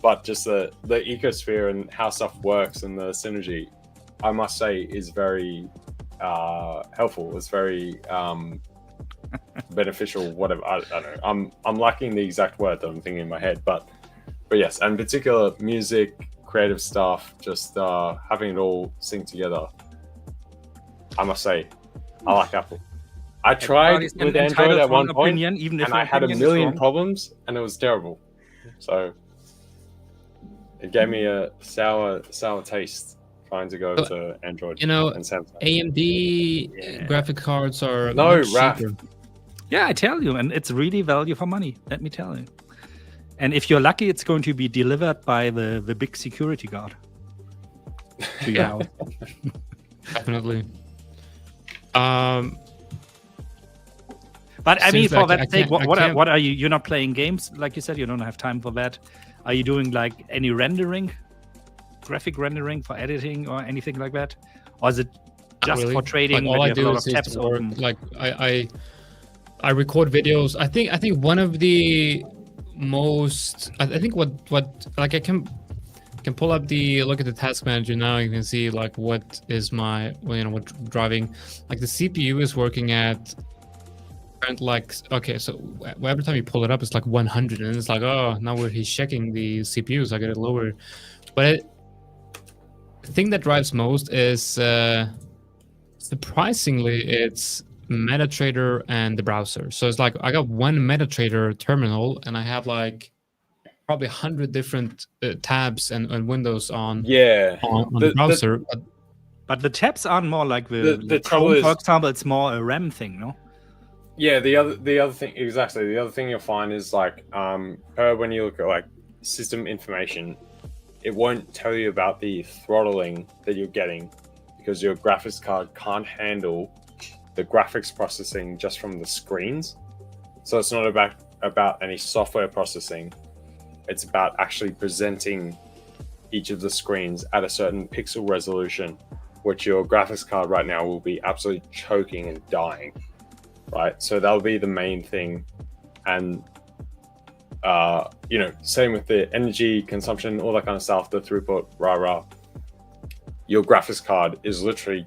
E: but just the ecosphere and how stuff works and the synergy, I must say, is very helpful. It's very beneficial. Whatever, I don't know. I'm lacking the exact word that I'm thinking in my head, but yes, and in particular music, creative stuff, just having it all sync together. I must say, I like Apple. I tried
D: Everybody's
E: with
D: entitled
E: Android
D: to
E: at one
D: an
E: point,
D: opinion, even if
E: and
D: the
E: I had a
D: opinion is
E: million
D: wrong.
E: problems, and it was terrible. So it gave me a sour taste trying to go
A: So,
E: to Android.
A: You know,
E: and Samsung.
A: AMD graphic cards are
E: No,
A: much
E: Raph.
A: cheaper.
D: Yeah, I tell you, and it's really value for money. Let me tell you. And if you're lucky, it's going to be delivered by the big security guard to your house.
A: Definitely.
D: But I mean,
A: Seriously,
D: for
A: I
D: that sake,
A: can't- I
D: what
A: can't-
D: are you? You're not playing games, like you said. You don't have time for that. Are you doing like any rendering, graphic rendering for editing or anything like that, or is it just
A: really.
D: for trading?
A: Like, all
D: where
A: I
D: you have a
A: do
D: lot
A: is
D: of tabs
A: work.
D: open?
A: Like I record videos. I think one of the most. I think what like I can pull up look at the task manager now. You can see like what is my what driving. Like the CPU is working at. Like okay, so every time you pull it up, it's like 100, and it's like now he's checking the CPU, so I get it lower. But the thing that drives most is surprisingly it's MetaTrader and the browser. So it's like I got one MetaTrader terminal, and I have like probably 100 different tabs and windows on the browser.
D: But the tabs aren't more like
E: the
D: Chrome,
E: trouble is,
D: for example. It's more a RAM thing, no?
E: Yeah, the other thing, exactly. The other thing you'll find is like when you look at like system information, it won't tell you about the throttling that you're getting because your graphics card can't handle the graphics processing just from the screens. So it's not about any software processing. It's about actually presenting each of the screens at a certain pixel resolution, which your graphics card right now will be absolutely choking and dying. Right, so that'll be the main thing, and same with the energy consumption, all that kind of stuff, the throughput, rah. Your graphics card is literally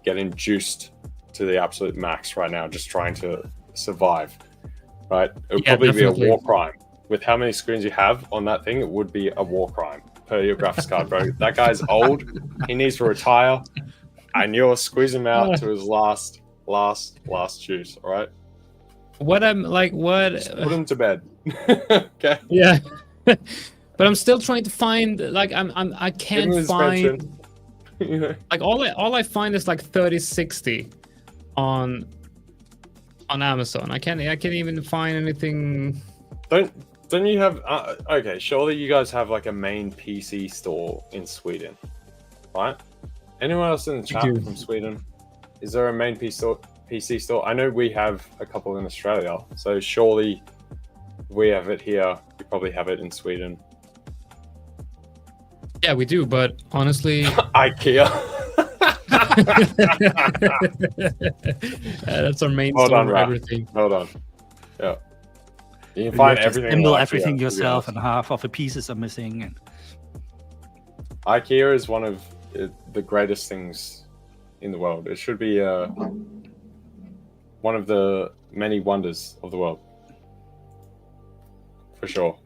E: getting juiced to the absolute max right now, just trying to survive. Right, it would probably
A: definitely
E: be a war crime with how many screens you have on that thing. It would be a war crime per your graphics card, bro. That guy's old. He needs to retire, and you're squeezing him out to his last juice. All right,
A: What I'm like, what?
E: just put him to bed. Okay.
A: Yeah, but I'm still trying to find. Like, I can't find. Like all I find is like 3060 on Amazon. I can't even find anything.
E: Don't you have? Okay, surely you guys have like a main PC store in Sweden, right? Anyone else in the chat from Sweden? Is there a main PC store? I know we have a couple in Australia, so surely we have it here. We probably have it in Sweden.
A: Yeah, we do, but honestly,
E: IKEA.
A: that's our main
E: Hold
A: store
E: on,
A: for
E: Raph.
A: everything.
E: Hold on. Yeah. You can
D: You
E: find
D: have to
E: everything.
D: assemble
E: like
D: everything
E: to be
D: yourself,
E: honest.
D: and half of the pieces are missing. And
E: IKEA is one of the greatest things in the world. It should be one of the many wonders of the world. For sure.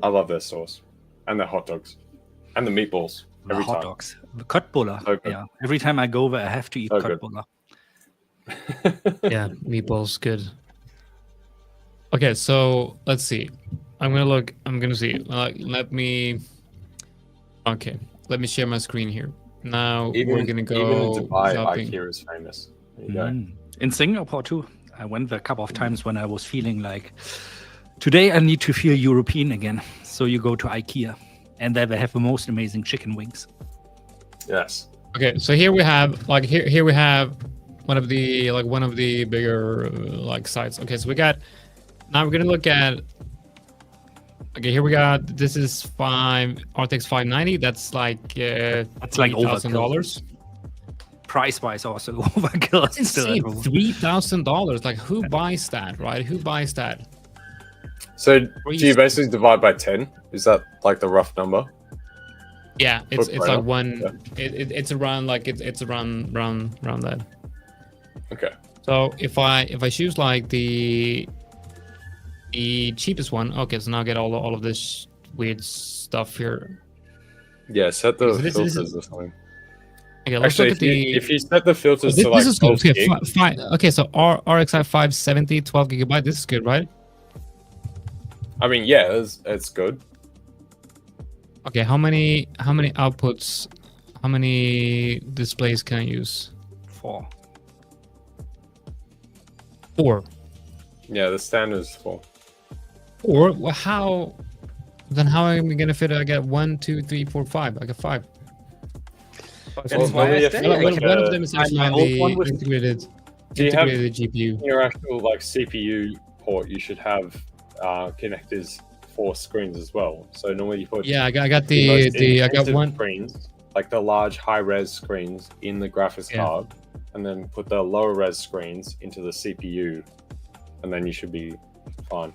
E: I love their sauce. And their hot dogs. And the meatballs.
D: the
E: Every
D: hot
E: time.
D: dogs, the köttbullar.
E: So good.
D: Yeah, every time I go there, I have to eat
E: So good.
D: köttbullar.
A: Yeah, meatballs, good. Okay, so let's see. I'm gonna see. Let me. Okay, let me share my screen here. Now we're gonna go
E: Even in Dubai,
A: shopping.
E: IKEA is famous. There you go.
D: In Singapore too. I went there a couple of times when I was feeling like, today I need to feel European again. So you go to IKEA, and there they have the most amazing chicken wings.
E: Yes.
A: Okay, so here we have here we have one of the bigger sites. Okay, so we got. Now we're gonna look at. Okay, here we got. This is RTX 590. That's like $3,000.
D: Price-wise, also overkill.
A: That's insane. $3,000. Like, who buys that, right? Who buys that?
E: So do you basically divide by 10? Is that like the rough number?
A: Yeah, it's
E: Footprint,
A: like
E: huh?
A: one.
E: Yeah.
A: It's around it's around that.
E: Okay.
A: So if I choose like the cheapest one, okay, so now I get all of this weird stuff here.
E: Yeah, set the
A: So this
E: filters
A: is-
E: or something.
A: Okay, let's
E: Actually,
A: look at the.
E: if you set the filters
A: this
E: to like
A: is good.
E: 12
A: Okay,
E: gig,
A: okay, so RXI 570, 12 gigabyte. This is good, right?
E: I mean, yeah, it's good.
A: Okay, how many outputs, how many displays can I use?
D: 4.
A: 4.
E: Yeah, the standard is 4.
A: Or how? Then how am I gonna fit? I got 1, 2, 3, 4, 5. I got 5.
D: That's why I
E: maybe
D: say
A: One of them is actually
D: my
A: on
D: old
A: the
D: one was-
A: integrated
E: Do you have
A: GPU.
E: your actual like CPU port? You should have connectors for screens as well. So normally you put
A: Yeah, I got
E: most
A: I got
E: intensive
A: one.
E: screens, like the large high-res screens in the graphics
A: Yeah.
E: card, and then put the lower-res screens into the CPU, and then you should be fine.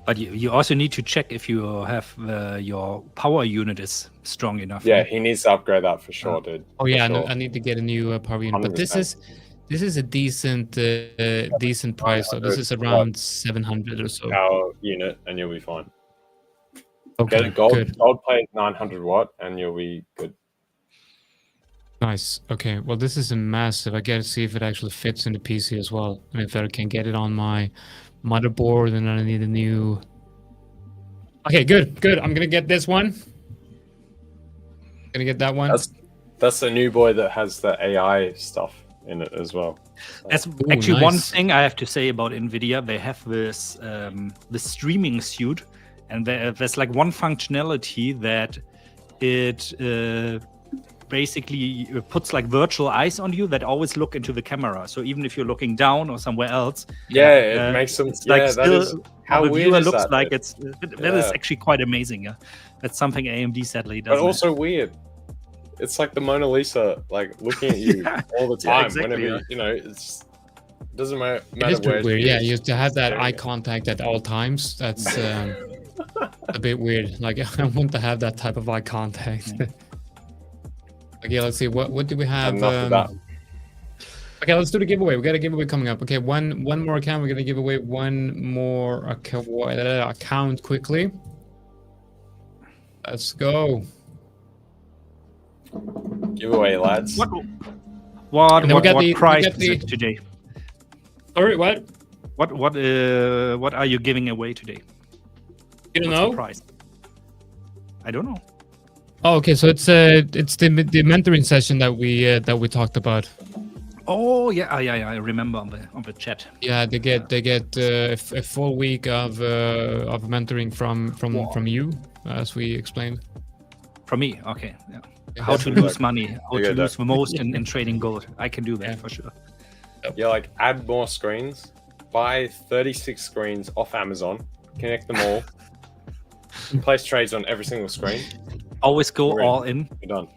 D: But you also need to check if you have your power unit is strong enough.
E: Yeah, he needs to upgrade that for sure, dude.
A: Oh yeah,
E: For sure.
A: I need to get a new power unit. But this
E: 100%.
A: is a decent price. So this is around 700 or so.
E: Power unit, and you'll be fine.
A: Okay,
E: Get a gold
A: good.
E: plate 900 watt, and you'll be good.
A: Nice. Okay. Well, this is a massive. I gotta see if it actually fits in the PC as well, and if I can get it on my motherboard. Then I need a new. Okay. Good. Good. I'm gonna get this one. Gonna get that one.
E: That's the new boy that has the AI stuff in it as well.
D: That's
A: Ooh,
D: actually one
A: nice.
D: thing I have to say about NVIDIA. They have this the streaming suite, and there's like one functionality that it basically puts like virtual eyes on you that always look into the camera. So even if you're looking down or somewhere else,
E: Yeah, it
D: uh,
E: makes them.
D: it's
E: Yeah,
D: like
E: that
D: still
E: is how
D: the
E: weird
D: viewer
E: is
D: looks
E: that,
D: like
E: dude?
D: that is
E: Yeah.
D: actually quite amazing. Yeah, that's something AMD sadly
E: But
D: doesn't.
E: also weird. It's like the Mona Lisa, like looking at you all the
D: Yeah,
E: time.
D: exactly,
E: Whenever
D: yeah.
E: you know, it doesn't matter
A: It is
E: where.
A: pretty weird.
E: she
A: Yeah,
E: is,
A: you have to have that
E: staring
A: eye
E: at you.
A: contact at all times. That's a bit weird. Like I want to have that type of eye contact. Okay, let's see. What do we have?
E: Enough of that.
A: Okay, let's do the giveaway. We got a giveaway coming up. Okay, one more account. We're gonna give away one more account quickly. Let's go.
E: Giveaway, lads.
D: What
A: And then we got we
D: price
A: got
D: is
A: the-
D: it today?
A: Sorry, what?
D: What are you giving away today?
A: You don't
D: What's the
A: know?
D: price? I don't know.
A: Oh, okay. So it's the mentoring session that we talked about.
D: Oh yeah, I remember on the chat.
A: Yeah, they get a full week of mentoring from you, as we explained.
D: From me, okay. Yeah.
A: Yeah,
D: How to
E: definitely.
D: lose money, how
E: Yeah,
D: to lose the most in trading gold. I can do that
A: Yeah.
D: for sure.
E: Yeah, like add more screens. Buy 36 screens off Amazon. Connect them all. Place trades on every single screen.
D: Always go
E: You're in.
D: all in.
E: You're done.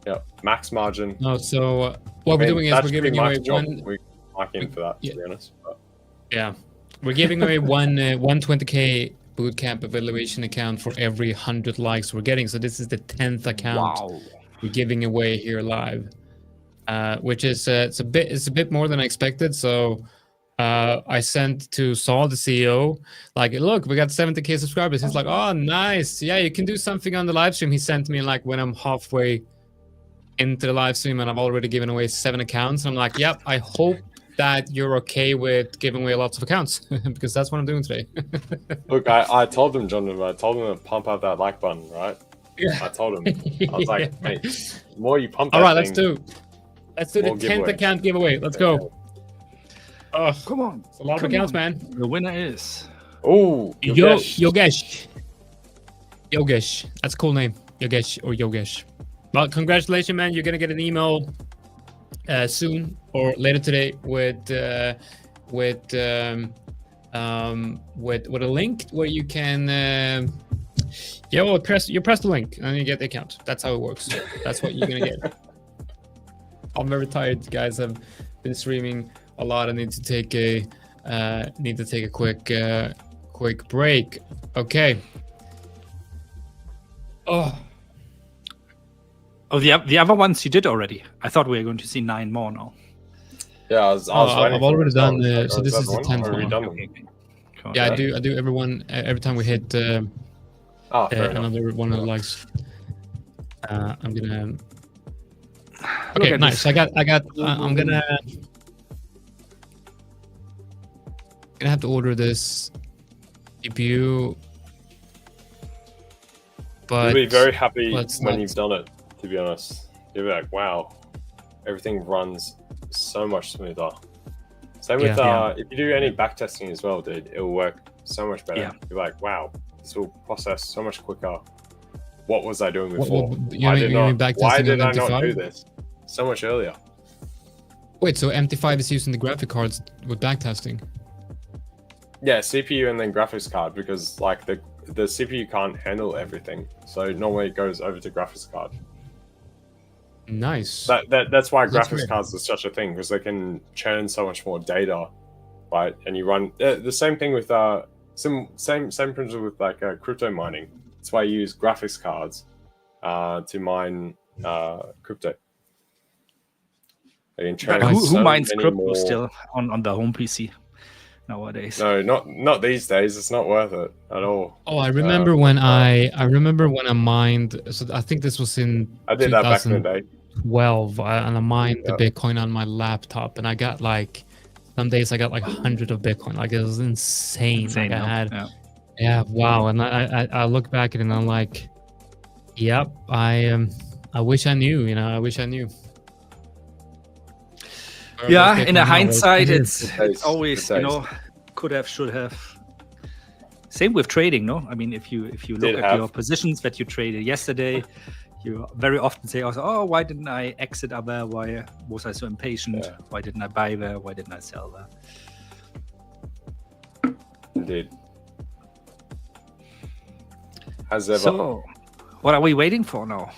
E: Yeah, max margin.
A: No, so what we're doing is
E: That's
A: we're giving
E: pretty
A: away
E: much job.
A: one.
E: We're marking for that,
A: Yeah.
E: to be honest. But
A: Yeah, We're giving away one 20K bootcamp evaluation account for every 100 likes we're getting. So this is the 10th account we're giving away here live, which is it's a bit more than I expected. So I sent to Saul, the CEO, like, look, we got 70K subscribers. He's like, oh, nice. Yeah, you can do something on the live stream. He sent me like when I'm halfway into the live stream and I've already given away 7 accounts. And I'm like, yep, I hope that you're okay with giving away lots of accounts because that's what I'm doing today.
E: Look, I told him, Jonathan, I told him to pump out that like button, right?
A: Yeah.
E: I told him. I was like, mate, the more you pump that
A: All right,
E: thing,
A: let's do the 10th account giveaway. Let's go. Oh,
D: Come on.
A: it's a lot of accounts, man.
D: The winner is...
E: Oh,
A: Yogesh. That's a cool name. Yogesh or Yogesh. Well, congratulations, man. You're going to get an email soon or later today with a link where you can press the link and you get the account. That's how it works. That's what you're gonna get. I'm very tired, guys. I've been streaming a lot. I need to take a quick break. Okay. Oh,
D: the other ones you did already. I thought we were going to see 9 more now.
E: yeah, I've
A: already done. So this is the 10th
E: Already
A: one.
E: done
D: Okay.
E: them.
D: Cool.
A: Yeah, I do everyone every time we hit
E: Fair enough.
A: another one of the likes. I'm gonna.
D: Look
A: Okay,
D: at
A: nice.
D: this.
A: I'm gonna have to order this CPU, but
E: You'll be very happy
A: let's
E: when
A: not-
E: you've done it, to be honest. You'll be like, wow, everything runs so much smoother. Same with if you do any backtesting as well, dude, it will work so much better.
D: Yeah.
E: You're like, wow, this will process so much quicker. What was I doing
A: What-
E: before?
A: you mean backtesting
E: Why
A: on
E: did I not
A: MT5?
E: do this so much earlier?
A: Wait, so MT5 is using the graphic cards with backtesting?
E: Yeah, CPU and then graphics card, because like the CPU can't handle everything, so normally it goes over to graphics card.
A: Nice.
E: That's why
A: That's
E: graphics
A: weird.
E: cards are such a thing, because they can churn so much more data, right? And you run the same thing with same principle with like crypto mining. That's why you use graphics cards to mine crypto. They can churn
D: Who
E: so
D: mines
E: many
D: crypto
E: more-
D: still on the home PC nowadays?
E: No, not these days. It's not worth it at all.
A: Oh, I remember when I mined. So I think this was in
E: I did that back in the day.
A: 2012, and I mined the
E: Yeah.
A: Bitcoin on my laptop, and I got like some days I got like 100 of Bitcoin. Like it was insane. Like I
D: no?
A: had,
D: Yeah.
A: yeah, wow. And I look back at it and I'm like, yep, I wish I knew. You know, I wish I knew.
D: Yeah,
A: Bitcoin
D: in
A: now,
D: a hindsight,
A: right?
D: it's
E: days,
D: always,
E: good
D: you know, could have, should have. Same with trading, no? I mean, if you look
E: Did
D: at
E: have.
D: your positions that you traded yesterday, you very often say, also, oh, why didn't I exit there? Why was I so impatient?
E: Yeah.
D: Why didn't I buy there? Why didn't I sell there?
E: Indeed. As ever.
D: So, what are we waiting for now?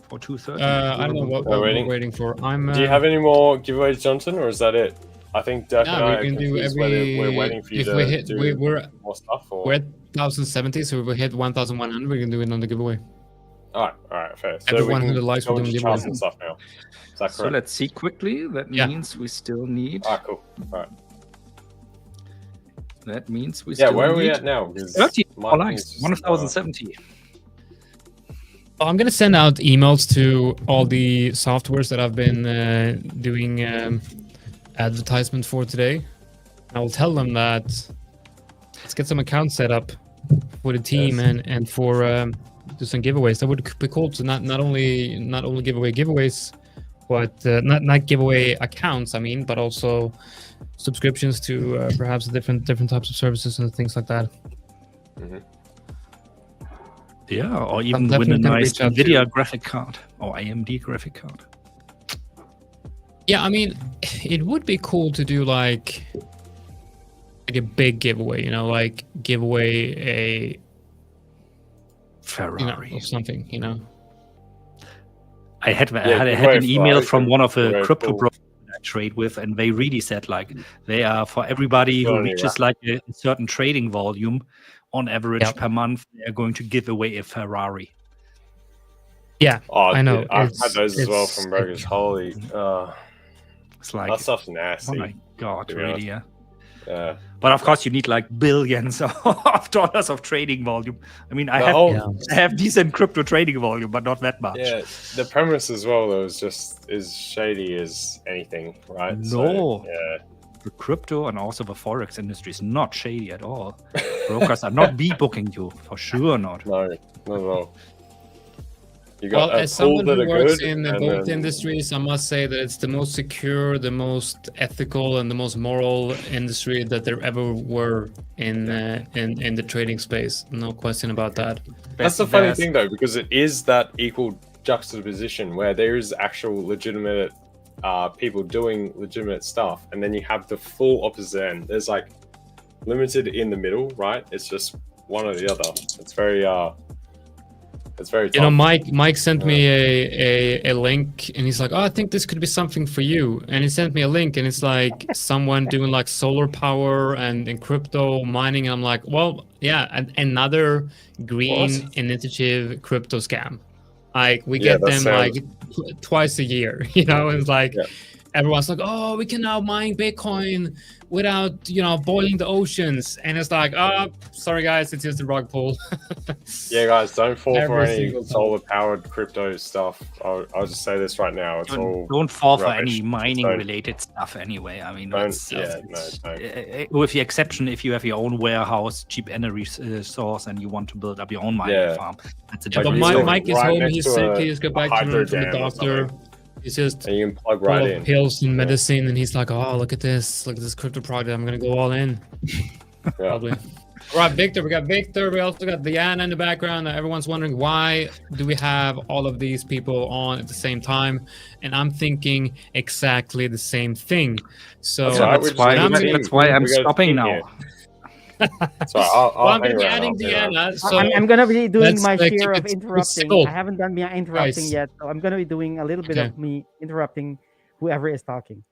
D: For 2:30?
A: I don't know what
E: We're
A: we're
E: waiting.
A: waiting for. I'm.
E: Do you have any more giveaways, Johnson, or is that it? I think Dirk and
A: Yeah,
E: I
A: we
E: are
A: can do
E: confused whether
A: every.
E: we're waiting for you
A: If
E: to
A: we hit,
E: do
A: we're
E: more stuff, or
A: at 1,070, so if we hit 1,100, we can do it on the giveaway.
E: all right, fair.
A: Every
E: we
A: 100
E: can
A: likes,
E: go
A: we're
E: into
A: doing
E: charts
A: giveaways.
E: and stuff now. Is that
D: So
E: correct?
D: let's see quickly. That
A: Yeah.
D: means we still need.
E: Ah, cool. All right.
D: That means we
E: Yeah,
D: still
E: where are we
D: need
E: at now? 'Cause
D: 30
E: my
D: more
E: thing
D: likes.
E: is just,
D: 1,070.
A: I'm gonna send out emails to all the softwares that I've been doing advertisement for today. I will tell them that let's get some accounts set up for the team
E: Yes.
A: and for do some giveaways. That would be cool to not only give away giveaways, but not give away accounts. I mean, but also subscriptions to perhaps different types of services and things like that.
D: Yeah, or even win a
A: definitely gonna
D: nice
A: reach out to
D: NVIDIA
A: you.
D: graphic card or AMD graphic card.
A: Yeah, I mean, it would be cool to do like a big giveaway, you know, like give away a
D: Ferrari.
A: or something, you know.
D: I had
E: Yeah,
D: an
E: giveaway
D: email
E: Ferrari
D: from
E: would
D: one of
E: be
D: the
E: very
D: crypto
E: cool.
D: brokers trade with, and they really said like they are for everybody who reaches like a certain trading volume on average per month, they're going to give away a Ferrari.
A: Yeah, I know.
E: Dude, I've had those as well from brokers. Holy,
D: it's like
E: that stuff's nasty.
D: Oh my god, really? Yeah.
E: Yeah.
D: But of course, you need like billions of dollars of trading volume. I mean, I have decent crypto trading volume, but not that much.
E: Yeah, the premise as well, though, is just as shady as anything, right?
D: No.
E: So, yeah.
D: The crypto and also the Forex industry is not shady at all. Brokers are not booking you, for sure not.
E: No, not at all. You got
A: as someone who works in both industries, I must say that it's the most secure, the most ethical, and the most moral industry that there ever were in the trading space. No question about that.
E: That's the funny thing, though, because it is that equal juxtaposition where there is actual legitimate people doing legitimate stuff, and then you have the full opposite end. There's like limited in the middle, right? It's just one or the other. It's very tough.
A: You know, Mike sent me a link, and he's like, "Oh, I think this could be something for you." And he sent me a link, and it's like someone doing like solar power and crypto mining. And I'm like, "Well, yeah, another green initiative crypto scam." Like we get them like twice a year, you know. It's like everyone's like, "Oh, we can now mine Bitcoin without, you know, boiling the oceans," and it's like, "Oh, sorry guys, it's just the rug pull."
E: Yeah, guys, don't fall for any solar-powered crypto stuff. I'll just say this right now:
D: don't fall for any mining-related stuff. Anyway, I mean, with the exception if you have your own warehouse, cheap energy source, and you want to build up your own mining farm. That's a
A: but Mike is home. He's sick. He just got back from the doctor. He's just
E: and you can plug right in
A: pills and medicine, and he's like, "Oh, look at this crypto project. I'm gonna go all in." Probably. All right, Victor. We got Victor. We also got Diana in the background. Everyone's wondering why do we have all of these people on at the same time, and I'm thinking exactly the same thing. So
D: that's why I'm stopping now.
E: So I'm
A: going to be adding Diana. So
C: I'm going to be doing my share of interrupting. I haven't done my interrupting yet, so I'm going to be doing a little bit of me interrupting whoever is talking.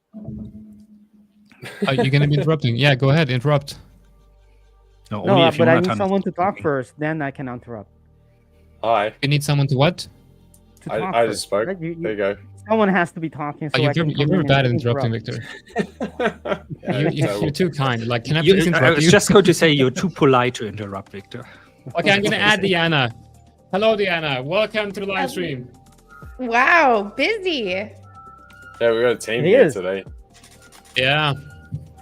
A: You're going to be interrupting? Yeah, go ahead, interrupt.
C: No, but I need someone to talk first, then I can interrupt.
E: Hi.
A: You need someone to what?
E: I just spoke. There you go.
C: Someone has to be talking. So
A: you're very bad at interrupting, Victor. You're too kind. Like, can I please interrupt you?
D: I was just going to say you're too polite to interrupt, Victor.
A: Okay, I'm going to add Diana. Hello, Diana. Welcome to the live stream.
F: Wow, busy.
E: Yeah, we got a team here today.
A: Yeah.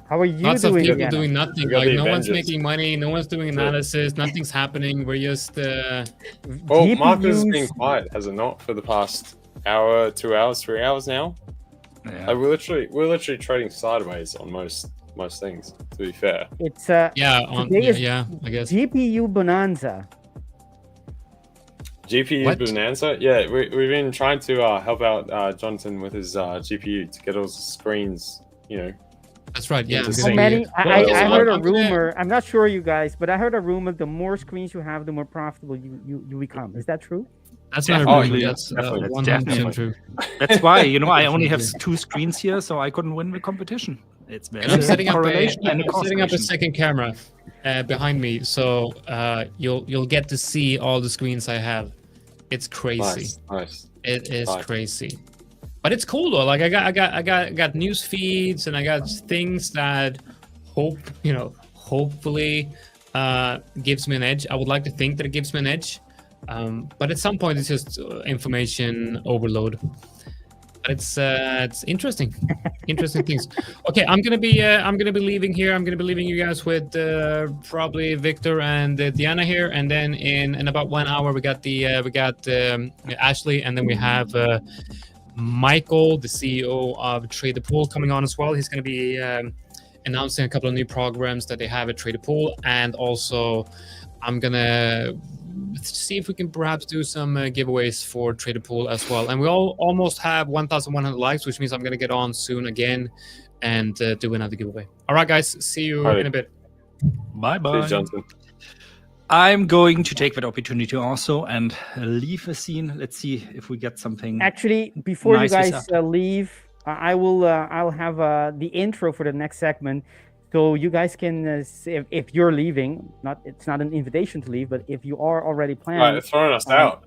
C: How are you
A: Lots
C: doing?
A: Lots of people doing nothing. Like, no one's making money. No one's doing analysis. Nothing's happening. We're just...
E: Well, Marcus has been quiet, has it not, for the past hour, 2 hours, 3 hours now? Yeah. Like, we're literally trading sideways on most things, to be fair.
C: It's
A: I guess.
C: GPU bonanza.
E: GPU bonanza? Yeah, we've been trying to help out Jonatan with his GPU to get all his screens, you know.
A: That's right. Yeah.
C: How many? I heard a rumor. I'm not sure, you guys, but I heard a rumor: the more screens you have, the more profitable you become. Is that true?
A: That's not really. That's 100% true.
D: That's why, you know, I only have 2 screens here, so I couldn't win the competition. It's very
A: I'm setting up a second camera behind me, so you'll get to see all the screens I have. It's crazy.
E: Nice.
A: It is crazy. But it's cool though. Like I got news feeds, and I got things that hopefully gives me an edge. I would like to think that it gives me an edge, but at some point it's just information overload. But it's interesting, interesting things. Okay, I'm gonna be leaving here. I'm gonna be leaving you guys with probably Victor and Diana here, and then in about 1 hour we got Ashley, and then we have. Michael, the CEO of Trade the Pool, coming on as well. He's going to be announcing a couple of new programs that they have at Trade the Pool, and also I'm going to see if we can perhaps do some giveaways for Trade the Pool as well. And we all almost have 1,100 likes, which means I'm going to get on soon again and do another giveaway. All right, guys, see you in a bit.
D: Bye-bye.
E: See you, Jonathan.
D: I'm going to take that opportunity also and leave the scene. Let's see if we get something.
C: Actually, before you guys leave, I'll have the intro for the next segment, so you guys can if you're leaving, it's not an invitation to leave, but if you are already
E: Right,
C: planning,
E: they're throwing us out.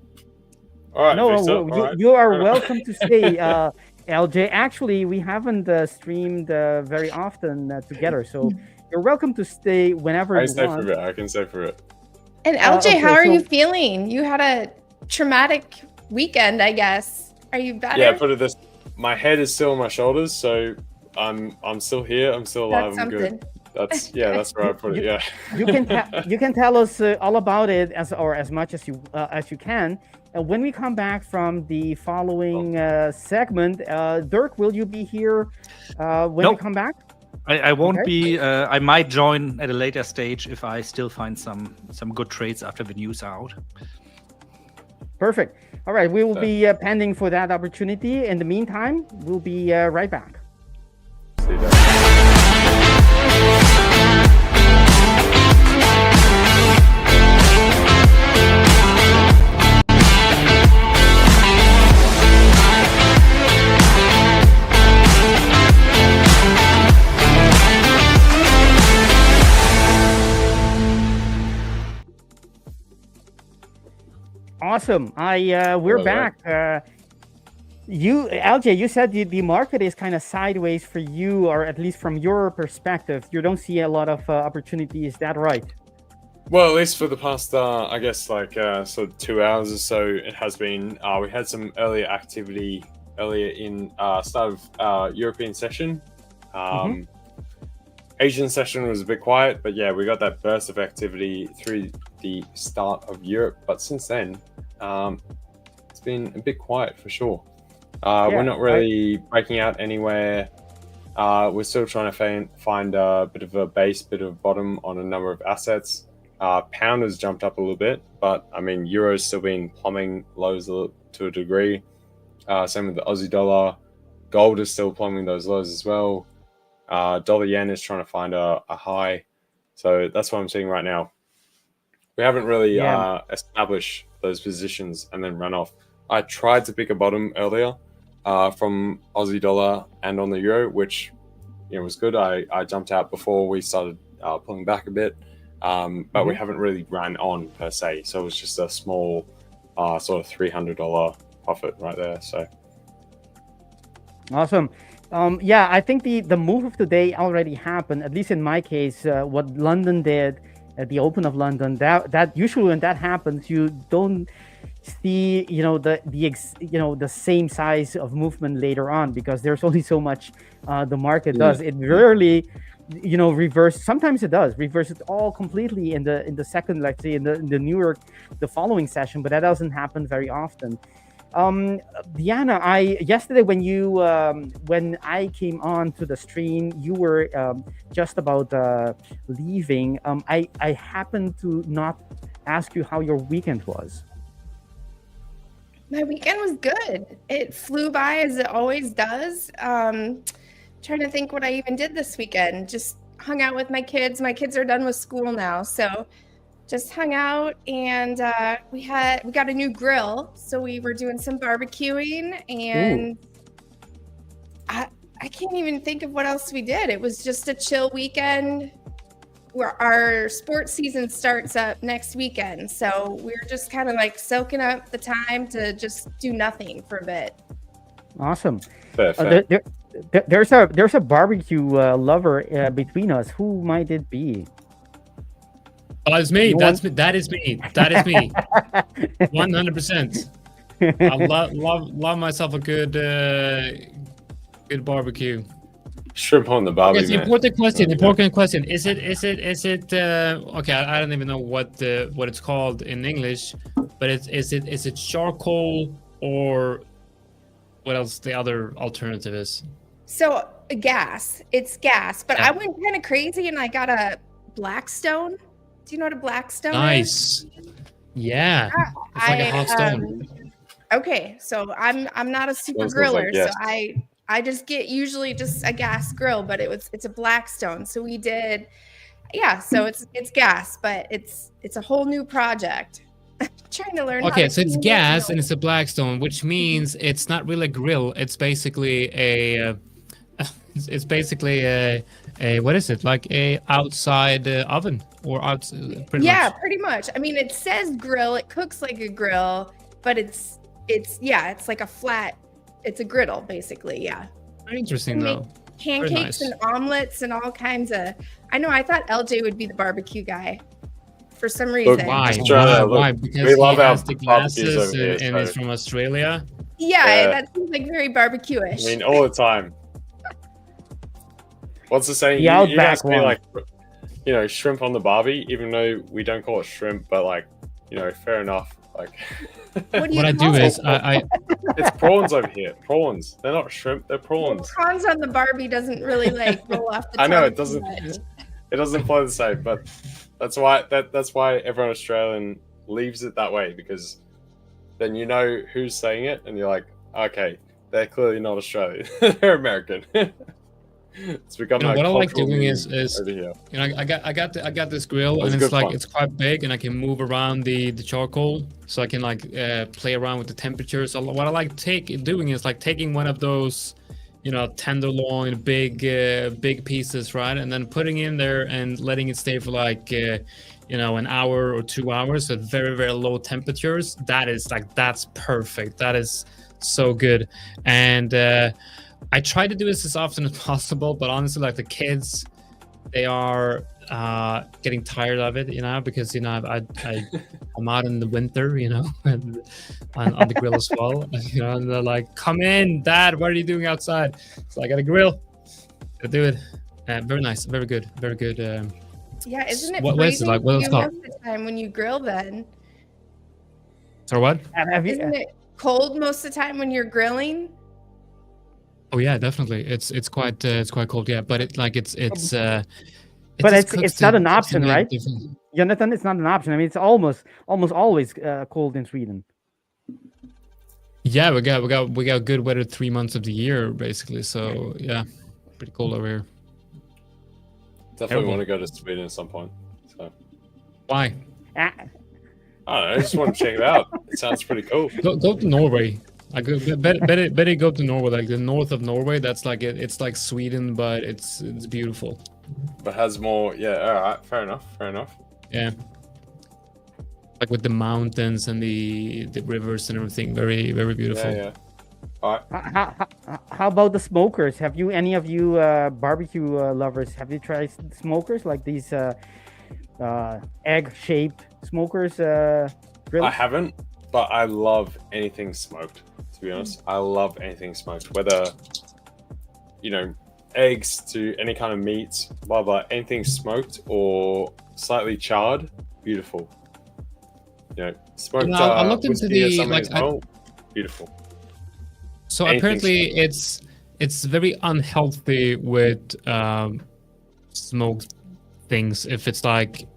E: All right,
C: no,
E: Victor.
C: you,
E: All right.
C: you are welcome to stay. LJ, actually, we haven't streamed very often together, so you're welcome to stay whenever
E: I
C: you
E: can stay
C: want.
E: for a bit. I can stay for it.
F: And LJ,
C: okay,
F: how are
C: so-
F: you feeling? You had a traumatic weekend, I guess. Are you better?
E: Yeah, put it this. My head is still on my shoulders, so I'm still here. I'm still alive.
F: That's
E: I'm
F: something.
E: good. That's where I put it. Yeah.
C: You can tell us all about it as much as you can. When we come back from the following segment, Dirk, will you be here when we
D: Nope.
C: come back?
D: I won't
C: Okay.
D: be. I might join at a later stage if I still find some good trades after the news are out.
C: Perfect. All right, we will be pending for that opportunity. In the meantime, we'll be right back.
E: See you there.
C: Awesome. We're
E: Hello there.
C: back. LJ, you said the market is kind of sideways for you, or at least from your perspective. You don't see a lot of opportunity. Is that right?
E: Well, at least for the past, I guess, like sort of 2 hours or so, it has been. We had some earlier activity earlier in start of European session. Asian session was a bit quiet, but yeah, we got that burst of activity through the start of Europe. But since then, it's been a bit quiet for sure. We're not really breaking out anywhere. We're still trying to find a bit of a base, bit of bottom on a number of assets. Pound has jumped up a little bit, but I mean, Euro's still been plumbing lows to a degree. Same with the Aussie dollar. Gold is still plumbing those lows as well. Dollar yen is trying to find a high. So that's what I'm seeing right now. We haven't really established those positions and then run off. I tried to pick a bottom earlier from Aussie dollar and on the euro, which was good. I jumped out before we started pulling back a bit, but we haven't really ran on per se. So it was just a small sort of $300 profit right there. So
C: Awesome. I think the move of the day already happened. At least in my case, what London did at the Open of London, that usually when that happens, you don't see the same size of movement later on, because there's only so much the market does. It rarely reverse. Sometimes it does reverse it all completely in the second, let's say in the New York, the following session, but that doesn't happen very often. Diana, yesterday when I came on to the stream, you were just about leaving. I happened to not ask you how your weekend was.
F: My weekend was good. It flew by as it always does. Trying to think what I even did this weekend. Just hung out with my kids. My kids are done with school now, so just hung out, and we got a new grill, so we were doing some barbecuing, and I can't even think of what else we did. It was just a chill weekend. Where our sports season starts up next weekend, so we were just kind of like soaking up the time to just do nothing for a bit.
C: Awesome.
E: fair.
C: There's a barbecue lover between us. Who might it be?
A: Oh, it's me. That is me. 100%. I love myself a good barbecue.
E: Shrimp on the barbie,
A: It's an
E: man.
A: important question. Is it okay, I don't even know what it's called in English, but is it charcoal, or what else the other alternative is?
F: So gas. It's gas, but I went kind of crazy and I got a Blackstone. Do you know what a Blackstone is?
A: Nice. Yeah. It's like a hot stone.
F: Okay, so I'm not a super
E: Those look like
F: griller,
E: gas.
F: so I just get usually just a gas grill, but it's a Blackstone. So we did, so it's gas, but it's a whole new project. trying to learn. how
A: Okay,
F: to
A: so it's
F: clean it,
A: gas and it's a Blackstone, which means it's not really a grill. It's basically a it's basically a what is it, like a outside oven or pretty
F: Yeah,
A: much.
F: pretty much. I mean, it says grill. It cooks like a grill, but it's like a flat. It's a griddle, basically. Yeah.
A: Very interesting
F: Make
A: though.
F: pancakes
A: nice.
F: and omelets and all kinds of. I know. I thought LJ would be the barbecue guy, for some reason.
A: Why?
E: Australia,
A: Why?
E: look,
A: Because
E: we love
A: he
E: our
A: has the
E: barbecues
A: glasses
E: over here,
A: and
E: so-
A: he's from Australia.
F: Yeah,
E: Yeah.
F: that seems like very barbecue-ish.
E: I mean, all the time. What's the saying?
C: The
E: You
C: Outback
E: guys say
C: one.
E: like, you know, shrimp on the barbie, even though we don't call it shrimp, but like, you know, fair enough. Like,
F: What do you
A: What I
F: call
A: do
F: it?
A: is I
E: it's prawns over here. Prawns. They're not shrimp. They're
F: Well,
E: prawns.
F: prawns on the Barbie doesn't really like roll off the
E: I know,
F: tongue
E: it doesn't-
F: too much.
E: It doesn't flow the same, but that's why everyone Australian leaves it that way, because then you know who's saying it, and you're like, okay, they're clearly not Australian. They're American. It's become
A: you know
E: like
A: what I like
E: cultural
A: doing
E: meme
A: is
E: over here.
A: you know I got this grill
E: That's
A: and it's
E: good
A: like
E: fun.
A: it's quite big and I can move around the charcoal, so I can like play around with the temperatures. So what I like doing is like taking one of those, you know, tenderloin big pieces, right, and then putting in there and letting it stay for like you know, an hour or 2 hours at very low temperatures. That's perfect. That is so good. And I try to do this as often as possible, but honestly, like the kids, they are getting tired of it, you know, because you know I'm out in the winter, you know, and on the grill as well, you know, and they're like, "Come in, Dad, what are you doing outside?" So I got a grill, gotta do it. Very nice, very good, very good.
F: Yeah, isn't it
A: What is it
F: freezing
A: like? What
F: for
A: it's
F: you
A: called?
F: most of the time when you grill then?
A: So what?
C: Have you,
F: Isn't it cold most of the time when you're grilling?
A: Oh yeah, definitely. It's quite cold, yeah. But it's
C: but
A: just
C: it's
A: cooks
C: not
A: it
C: an option,
A: completely
C: right?
A: different.
C: Jonathan, it's not an option. I mean, it's almost always cold in Sweden.
A: Yeah, we got good weather 3 months of the year basically. So yeah, pretty cold over here.
E: Definitely
A: Terrible.
E: want to go to Sweden at some point. So
A: Why?
C: Ah,
E: I don't know. I just want to check it out. It sounds pretty cool.
A: Go to Norway. I go better go to Norway, like the north of Norway. That's like it's like Sweden, but it's beautiful.
E: But has more. Yeah. All right. Fair enough. Fair enough.
A: Yeah, like with the mountains and the rivers and everything. Very beautiful.
E: Yeah. Yeah. All right.
C: how about the smokers? Have you, any of you barbecue lovers, have you tried smokers like these egg-shaped smokers? Grill?
E: I haven't, but I love anything smoked. To be honest, I love anything smoked. Whether, you know, eggs to any kind of meat, blah blah, anything smoked or slightly charred, beautiful. You know, smoked.
A: You know, I looked into
E: whiskey or
A: the,
E: something
A: like,
E: as well. Beautiful.
A: So
E: Anything
A: apparently it's very unhealthy with smoked things if it's like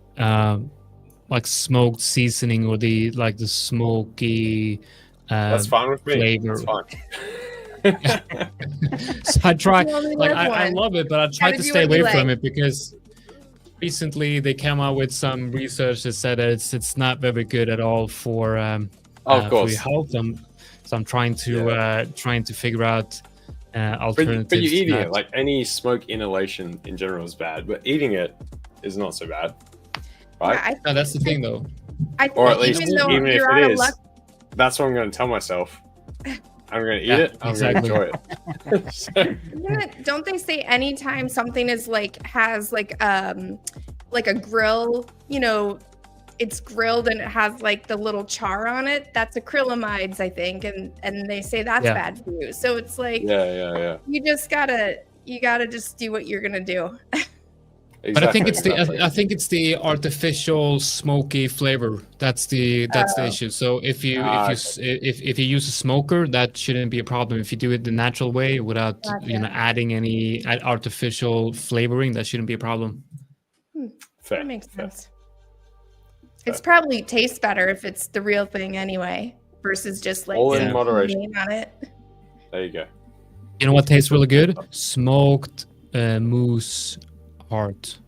A: smoked seasoning or the smoky
E: That's fine with me.
A: flavor.
E: It's fine.
A: So I try,
F: You only
A: like
F: live
A: I
F: once.
A: love it, but I try
F: Gotta
A: to
F: do
A: stay
F: what you
A: away from
F: like.
A: it because recently they came out with some research that said that it's not very good at all for
E: Of
A: for
E: course.
A: your health. So I'm trying to figure out alternatives.
E: But you're eating
A: that-
E: it. Like any smoke inhalation in general is bad, but eating it is not so bad, right?
F: Yeah,
A: No, that's the thing though.
F: I think
E: Or at least,
F: even though
E: even if
F: you're out
E: it
F: of
E: is,
F: luck,
E: that's what I'm going to tell myself. I'm going to eat
A: Yeah,
E: it. I'm
A: exactly.
E: going to enjoy it. So-
F: don't they say anytime something is has like a grill, you know, it's grilled and it has like the little char on it, that's acrylamides, I think, and they say that's
A: Yeah.
F: bad for you. So it's like
E: yeah.
F: you gotta just do what you're gonna do.
E: Exactly,
A: But I think it's
E: exactly.
A: I think it's the artificial smoky flavor. That's the issue. So if you if you use a smoker, that shouldn't be a problem. If you do it the natural way without adding any artificial flavoring, that shouldn't be a problem.
E: Fair,
F: That makes
E: fair.
F: sense. It's probably tastes better if it's the real thing anyway, versus just like
E: All in
F: some
E: moderation.
F: name on it.
E: There you go.
A: You know what tastes really good? Smoked moose heart.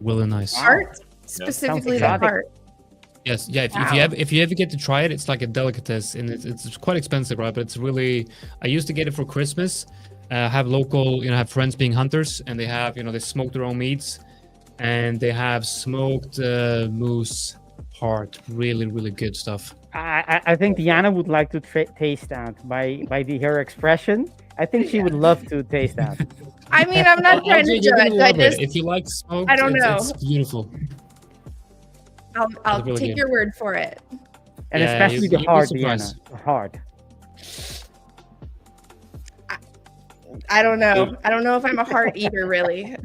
A: Really nice.
F: Heart, specifically the
C: exotic.
F: heart.
A: Yes, yeah.
F: Wow.
A: If you ever get to try it, it's like a delicatessen, and it's quite expensive, right? But it's really. I used to get it for Christmas. Have local, have friends being hunters, and they have, they smoke their own meats, and they have smoked moose heart. Really, really good stuff.
C: I think Diana would like to taste that by her expression. I think she would love to taste that.
F: I mean, I'm not trying to
A: You're gonna
F: judge. I
A: love it.
F: just,
A: If you like smoked,
F: I don't know.
A: It's beautiful.
F: I'll
A: really
F: take
A: good.
F: your word for it.
C: And
A: Yeah,
C: especially the
A: you'd be
C: heart, Diana.
A: surprised.
C: The heart.
F: I don't know. I don't know if I'm a heart eater, really.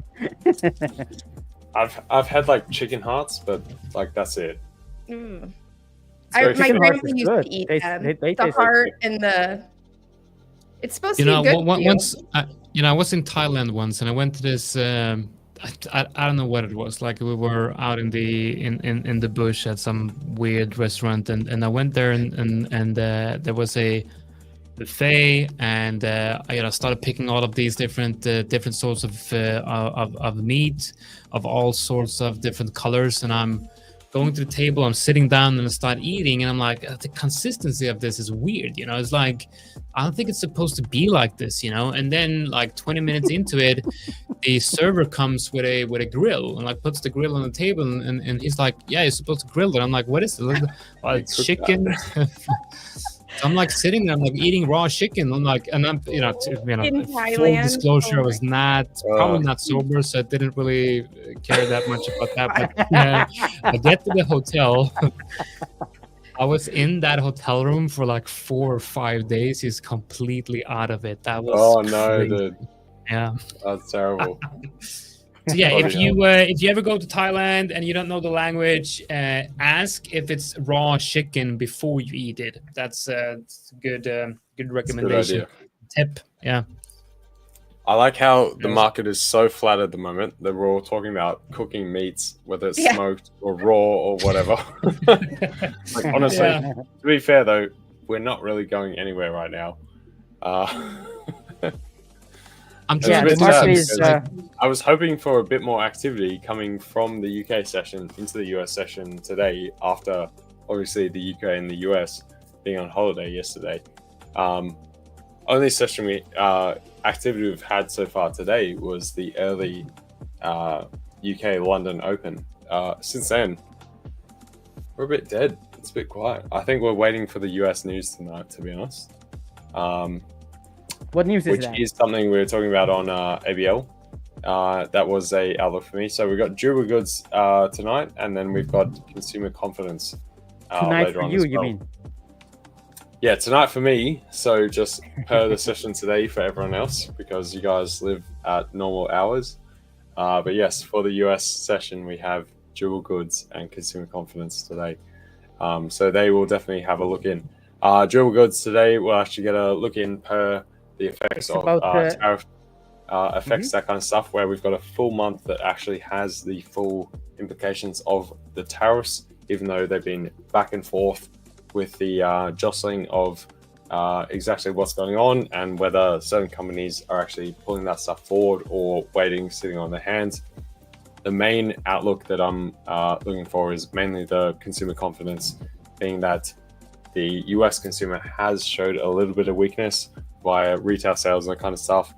E: I've had like chicken hearts, but like that's it.
F: Mm.
E: Very
F: My
C: chicken hearts
F: grandma
C: is
F: used
C: good.
F: to eat
C: They
F: them.
C: taste
F: The
C: like
F: heart and the. It's supposed to be good. for you.
A: Once I was in Thailand once, and I went to this. I don't know what it was. Like we were out in the bush at some weird restaurant, and I went there, and there was a buffet, and I started picking all of these different sorts of meat of all sorts of different colors, and I'm going to the table, I'm sitting down and I start eating, and I'm like, the consistency of this is weird, it's like, I don't think it's supposed to be like this, and then like 20 minutes into it, the server comes with a grill and like puts the grill on the table, and he's like, yeah, you're supposed to grill it. I'm like, what is it? Oh, it's chicken. So I'm like sitting there, I'm like eating raw chicken. I'm like, and I'm,
F: In
A: full
F: Thailand?
A: disclosure,
F: Oh
A: I was probably not sober, so I didn't really care that much about that. But I get to the hotel. I was in that hotel room for like 4 or 5 days. He's completely out of it. That was crazy.
E: Dude,
A: Yeah.
E: that's terrible.
A: So yeah, if
E: Bloody
A: you ever go to Thailand and you don't know the language, ask if it's raw chicken before you eat it. That's a good recommendation.
E: idea.
A: Tip. Yeah.
E: I like how the market is so flat at the moment that we're all talking about cooking meats, whether it's smoked or raw or whatever. Like, honestly, to be fair though, we're not really going anywhere right now.
A: I'm
E: Yeah,
A: trying
E: the
A: to
E: market
A: do
E: is,
A: some-
E: I was hoping for a bit more activity coming from the UK session into the US session today, after obviously the UK and the US being on holiday yesterday. Only session activity we've had so far today was the early UK London Open. Since then, we're a bit dead. It's a bit quiet. I think we're waiting for the US news tonight, to be honest.
C: What news is
E: which
C: that?
E: is something we were talking about on ABL. That was a outlook for me. So we've got durable goods tonight, and then we've got consumer confidence
C: Tonight
E: later
C: for
E: on
C: you,
E: as
C: you
E: well.
C: mean?
E: Yeah, tonight for me. So just per the session today for everyone else, because you guys live at normal hours. But yes, for the US session, we have durable goods and consumer confidence today. So they will definitely have a look in. Durable goods today, we'll actually get a look in per the effects of tariff effects, that kind of stuff, where we've got a full month that actually has the full implications of the tariffs, even though they've been back and forth with the jostling of exactly what's going on and whether certain companies are actually pulling that stuff forward or waiting, sitting on their hands. The main outlook that I'm looking for is mainly the consumer confidence, being that the US consumer has showed a little bit of weakness via retail sales and that kind of stuff,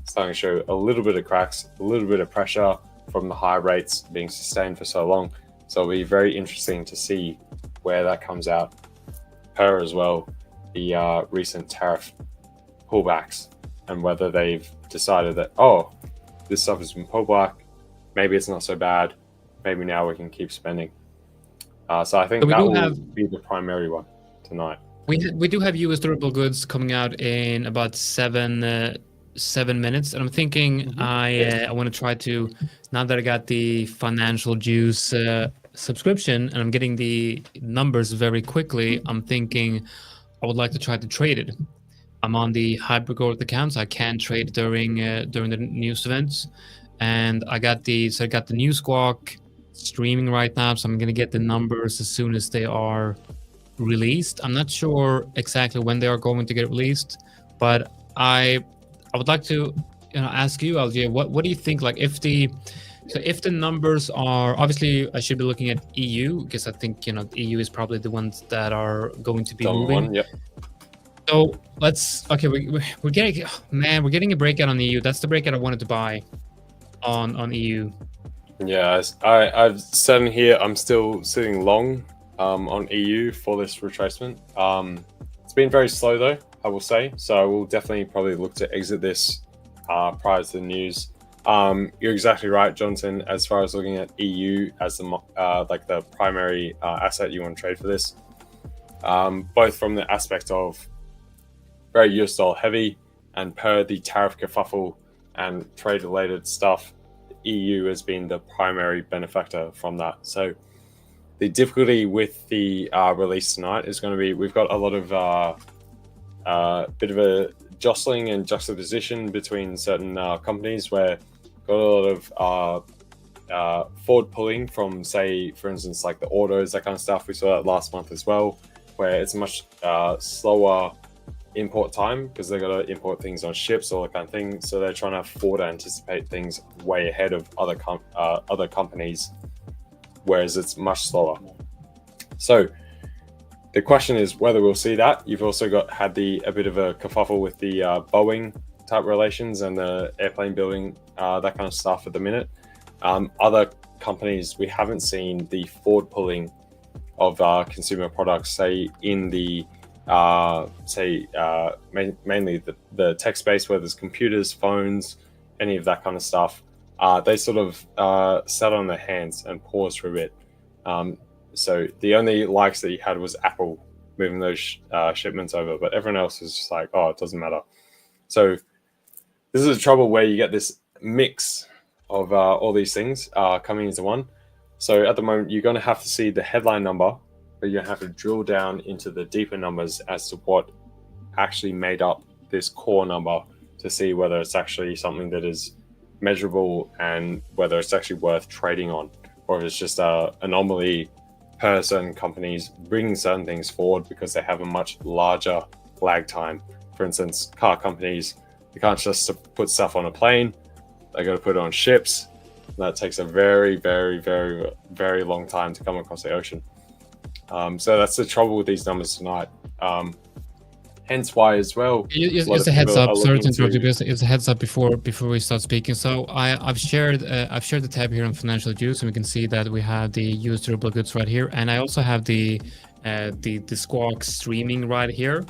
E: starting to show a little bit of cracks, a little bit of pressure from the high rates being sustained for so long. So it'll be very interesting to see where that comes out. Per as well, the recent tariff pullbacks, and whether they've decided that, oh, this stuff has been pulled back, maybe it's not so bad, maybe now we can keep spending. So I think that will be the primary one tonight.
A: We do have US durable goods coming out in about 7 minutes, and I'm thinking I want to try to, now that I got the Financial Juice subscription and I'm getting the numbers very quickly, I'm thinking I would like to try to trade it. I'm on the hybrid growth account, so I can trade during the news events, and I got the new Squawk streaming right now, so I'm gonna get the numbers as soon as they are released. I'm not sure exactly when they are going to get released, but I would like to ask you, LJ, what do you think, like if the So if the numbers are, obviously I should be looking at EU, because I think, the EU is probably the ones that are going to be
E: Dominant
A: moving.
E: one, yep.
A: So okay, we're getting a breakout on EU. That's the breakout I wanted to buy on EU.
E: Yeah, I've said in here, I'm still sitting long on EU for this retracement. It's been very slow though, I will say. So I will definitely probably look to exit this prior to the news. You're exactly right, Jonatan, as far as looking at EU as the like the primary asset you want to trade for this. Both from the aspect of very US dollar heavy, and per the tariff kerfuffle and trade related stuff, EU has been the primary benefactor from that. So the difficulty with the release tonight is going to be, we've got a lot of bit of a jostling and juxtaposition between certain companies, where got a lot of forward pulling from, say, for instance, like the autos, that kind of stuff. We saw that last month as well, where it's a much slower import time because they've got to import things on ships, all that kind of thing. So they're trying to forward anticipate things way ahead of other companies, whereas it's much slower. So the question is whether we'll see that. You've also had a bit of a kerfuffle with the Boeing type relations and the airplane building, that kind of stuff at the minute. Other companies, we haven't seen the forward pulling of consumer products, say in the mainly the tech space, where there's computers, phones, any of that kind of stuff. They sort of sat on their hands and paused for a bit. So the only likes that you had was Apple moving those shipments over, but everyone else is just like, oh, it doesn't matter. So this is a trouble where you get this mix of all these things coming into one. So at the moment, you're going to have to see the headline number, but you're going to have to drill down into the deeper numbers as to what actually made up this core number to see whether it's actually something that is measurable and whether it's actually worth trading on, or if it's just an anomaly per certain companies bringing certain things forward because they have a much larger lag time. For instance, car companies, you can't just put stuff on a plane. They got to put it on ships. That takes a very, very, very, very long time to come across the ocean. So that's the trouble with these numbers tonight. Hence why as well.
A: Just a heads up. Sorry to interrupt you, because it's a heads up before we start speaking. So I've shared the tab here on financial juice, and we can see that we have the US durable goods right here, and I also have the Squawk streaming right here.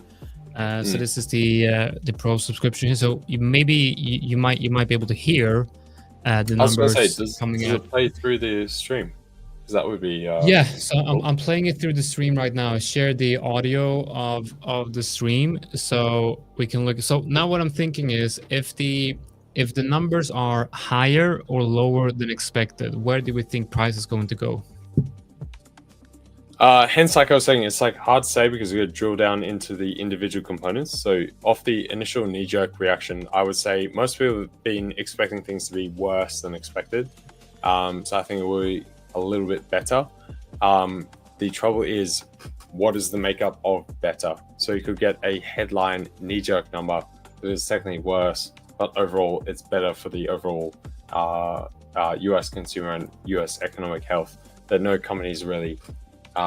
A: So this is the pro subscription here. So you might be able to hear the numbers coming out.
E: Does it play through the stream? Because that would be
A: yeah. So I'm playing it through the stream right now. I shared the audio of the stream, so we can look. So now what I'm thinking is, if the numbers are higher or lower than expected, where do we think price is going to go?
E: Hence, like I was saying, it's like hard to say because we got to drill down into the individual components. So off the initial knee-jerk reaction, I would say most people have been expecting things to be worse than expected. So I think it will be a little bit better. The trouble is, what is the makeup of better? So you could get a headline knee-jerk number that is technically worse, but overall it's better for the overall US consumer and US economic health, that no companies really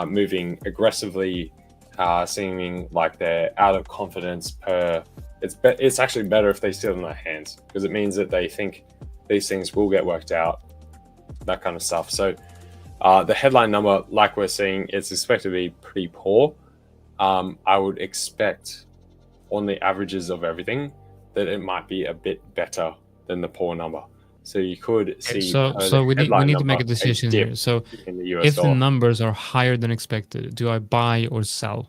E: moving aggressively, seeming like they're out of confidence per. It's actually better if they sit on their hands, because it means that they think these things will get worked out, that kind of stuff. So the headline number, like we're seeing, it's expected to be pretty poor. I would expect on the averages of everything that it might be a bit better than the poor number. So you could see.
A: So we need to make a decision here. So if the numbers are higher than expected, do I buy or sell?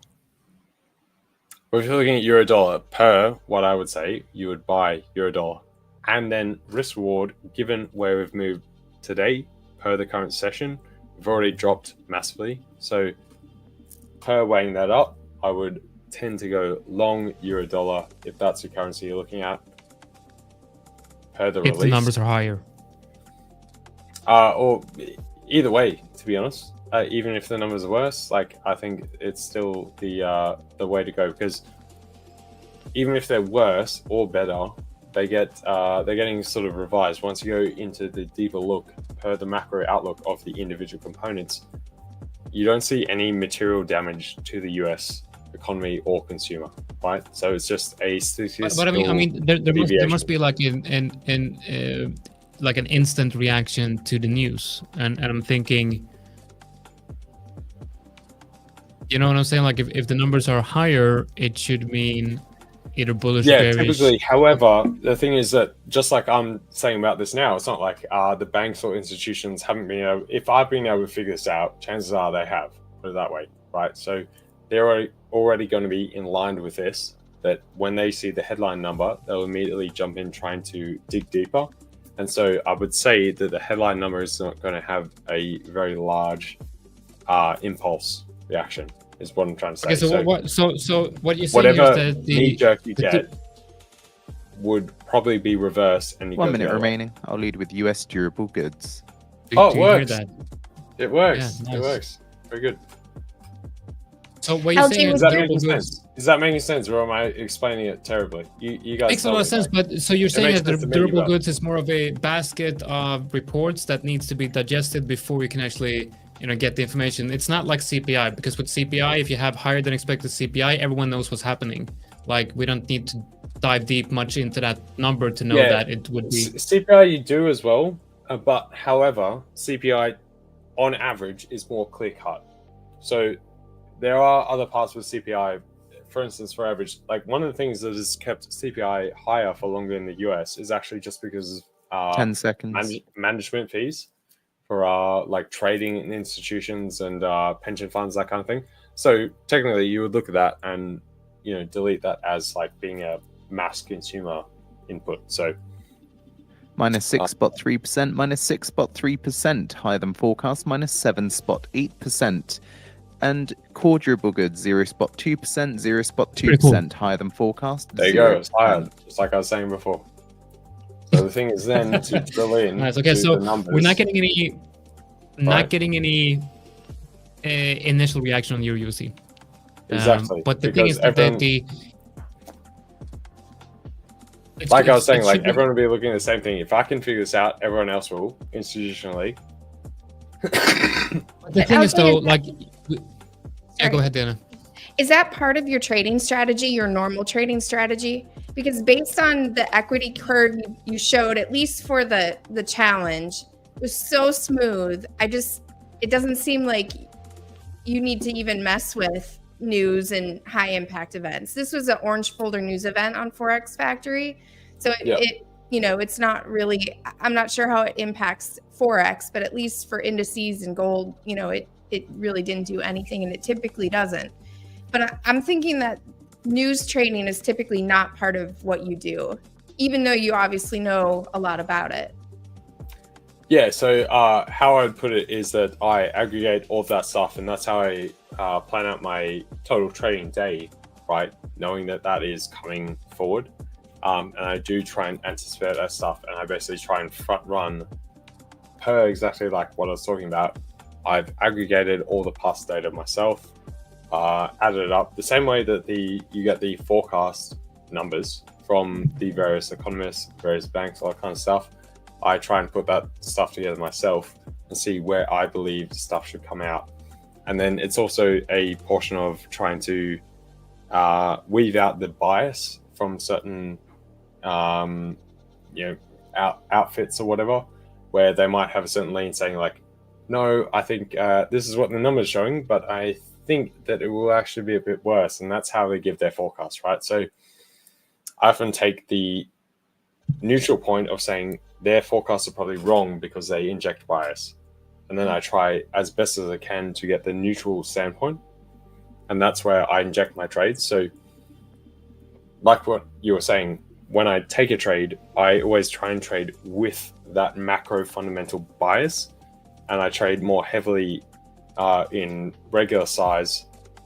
E: Well, if you're looking at euro dollar per, what I would say, you would buy euro dollar, and then risk reward, given where we've moved today per the current session, we've already dropped massively. So per weighing that up, I would tend to go long euro dollar if that's the currency you're looking at. Per the release.
A: If the numbers are higher.
E: Or either way, to be honest. Even if the numbers are worse, like, I think it's still the way to go, because even if they're worse or better, they're getting sort of revised. Once you go into the deeper look per the macro outlook of the individual components, you don't see any material damage to the US economy or consumer, right? So it's just a statistical.
A: But I mean, there must be like like an instant reaction to the news, and I'm thinking, you know what I'm saying? Like if the numbers are higher, it should mean either bullish or bearish.
E: Typically. However, the thing is that just like I'm saying about this now, it's not like the banks or institutions haven't been able. If I've been able to figure this out, chances are they have. Put it that way, right? So they're already going to be in line with this. That when they see the headline number, they'll immediately jump in trying to dig deeper. And so I would say that the headline number is not going to have a very large impulse reaction. Is what I'm trying to say.
A: Okay, so what you're saying
E: whatever
A: is that
E: knee jerk you get would probably be reversed. And
G: 1 minute remaining. I'll lead with US durable goods.
E: It works. It works.
A: Yeah, nice.
E: It works. Very good.
A: So what you're saying is durable goods.
E: Is that making sense, or am I explaining it terribly? You guys
A: makes a lot of sense. But so you're saying that durable goods is more of a basket of reports that needs to be digested before we can actually, get the information. It's not like CPI, because with CPI, if you have higher than expected CPI, everyone knows what's happening. Like, we don't need to dive deep much into that number to know that it would be.
E: CPI you do as well, but however, CPI on average is more clear cut. So there are other parts with CPI, for instance, for average, like one of the things that has kept CPI higher for longer in the US is actually just because of
G: 10 seconds
E: management fees for like trading in institutions and pension funds, that kind of thing. So technically you would look at that and delete that as like being a mass consumer input. So
G: minus 6.3%, minus 6.3%, higher than forecast, minus 7.8%. And core durable goods 0.2%, 0.2% higher than forecast.
E: There you go, it's higher, just like I was saying before. So the thing is then to drill in.
A: Nice. Okay, so
E: the numbers,
A: we're not getting any, initial reaction on EURUSD.
E: Exactly.
A: But the thing is that
E: like I was saying, like everyone will be looking at the same thing. If I can figure this out, everyone else will institutionally.
A: The thing is though, like, yeah, go ahead, Dana.
F: Is that part of your trading strategy, your normal trading strategy? Because based on the equity curve you showed, at least for the challenge, it was so smooth. It doesn't seem like you need to even mess with news and high impact events. This was an orange folder news event on Forex Factory. So it's not really, I'm not sure how it impacts Forex, but at least for indices and gold, it really didn't do anything, and it typically doesn't. But I'm thinking that news trading is typically not part of what you do, even though you obviously know a lot about it.
E: Yeah, so how I would put it is that I aggregate all of that stuff, and that's how I plan out my total trading day, right? Knowing that is coming forward. And I do try and anticipate that stuff, and I basically try and front run per exactly like what I was talking about. I've aggregated all the past data myself, added it up the same way that you get the forecast numbers from the various economists, various banks, all that kind of stuff. I try and put that stuff together myself and see where I believe stuff should come out. And then it's also a portion of trying to weave out the bias from certain outfits or whatever, where they might have a certain lean saying like, no, I think this is what the number's showing, but I think that it will actually be a bit worse. And that's how they give their forecast, right? So I often take the neutral point of saying their forecasts are probably wrong because they inject bias. And then I try as best as I can to get the neutral standpoint. And that's where I inject my trades. So like what you were saying, when I take a trade, I always try and trade with that macro fundamental bias. And I trade more heavily in regular size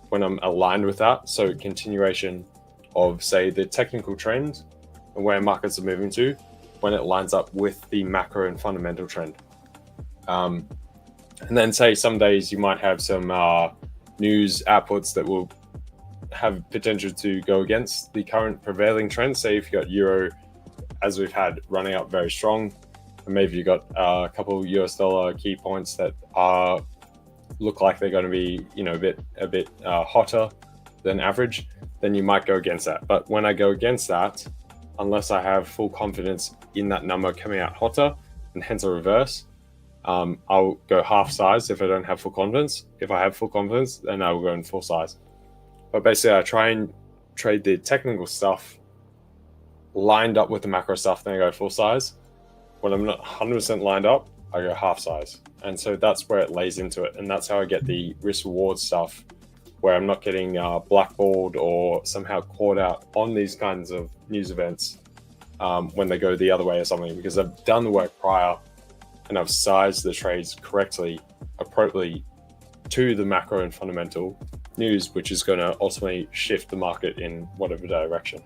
E: when I'm aligned with that. So continuation of, say, the technical trend and where markets are moving to when it lines up with the macro and fundamental trend. And then say some days you might have some news outputs that will have potential to go against the current prevailing trend. Say if you got Euro, as we've had, running up very strong, and maybe you got a couple US dollar key points that look like they're going to be, you know, a bit hotter than average, then you might go against that. But when I go against that, unless I have full confidence in that number coming out hotter, and hence a reverse, I'll go half size if I don't have full confidence. If I have full confidence, then I will go in full size. But basically, I try and trade the technical stuff lined up with the macro stuff, then I go full size. When I'm not 100% lined up, I go half size. And so that's where it lays into it. And that's how I get the risk reward stuff, where I'm not getting blackballed or somehow caught out on these kinds of news events when they go the other way or something, because I've done the work prior and I've sized the trades correctly, appropriately to the macro and fundamental news, which is going to ultimately shift the market in whatever direction.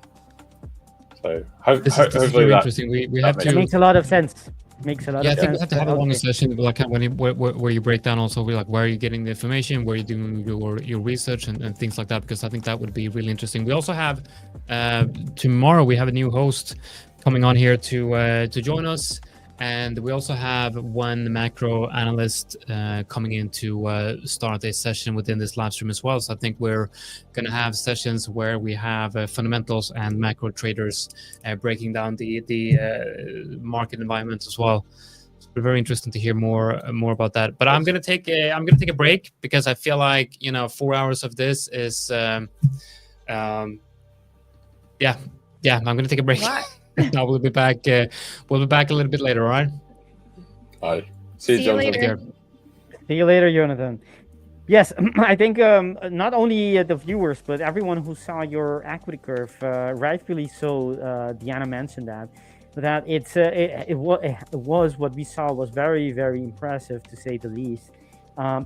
E: So
A: this is
E: hopefully
A: very
E: that
A: interesting. We have
C: It
A: to.
C: makes a lot of sense. Makes a lot
A: Yeah, I
C: of
A: think
C: sense.
A: we have to have a longer
C: Okay.
A: session, like where you break down also like where you're getting the information, where you're doing your research and things like that, because I think that would be really interesting. We also have tomorrow we have a new host coming on here to join us, and we also have one macro analyst coming in to start a session within this live stream as well. So I think we're going to have sessions where we have fundamentals and macro traders breaking down the market environment as well. So it's very interesting to hear more about that. But I'm going to take a break, because I feel like 4 hours of this is I'm going to take a break.
F: What?
A: No, we'll be back. We'll be back a little bit later, all right?
E: Bye. See you, Jonathan.
F: later.
C: See you later, Jonathan. Yes, I think not only the viewers, but everyone who saw your equity curve, rightfully so, Diana mentioned that it was what we saw was very, very impressive, to say the least.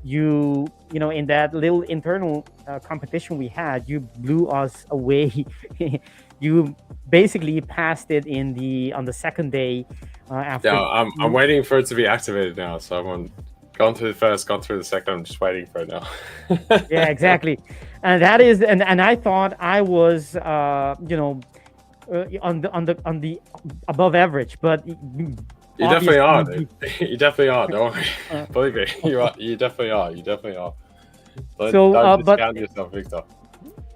C: You know, in that little internal competition we had, you blew us away. You basically passed it on the second day. After.
E: Yeah, I'm waiting for it to be activated now. So I'm gone through the first, gone through the second. I'm just waiting for it now.
C: Yeah, exactly. And that is, and I thought I was, on the above average, but
E: You definitely are,
C: obviously-
E: dude. You definitely are. Don't worry. Believe me, you are. You definitely are. You definitely are. Don't discount yourself, Victor.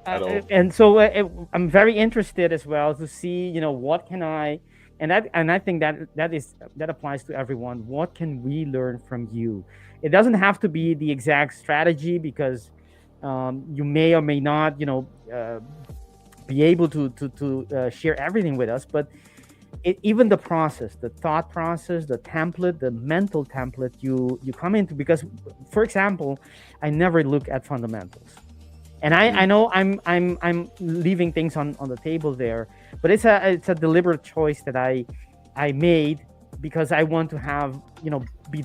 E: At all.
C: And so I'm very interested as well to see, what can I, and I think that applies to everyone. What can we learn from you? It doesn't have to be the exact strategy, because you may or may not, be able to share everything with us, but even the process, the thought process, the template, the mental template you come into, because, for example, I never look at fundamentals. And I know I'm leaving things on the table there, but it's a deliberate choice that I made, because I want to have be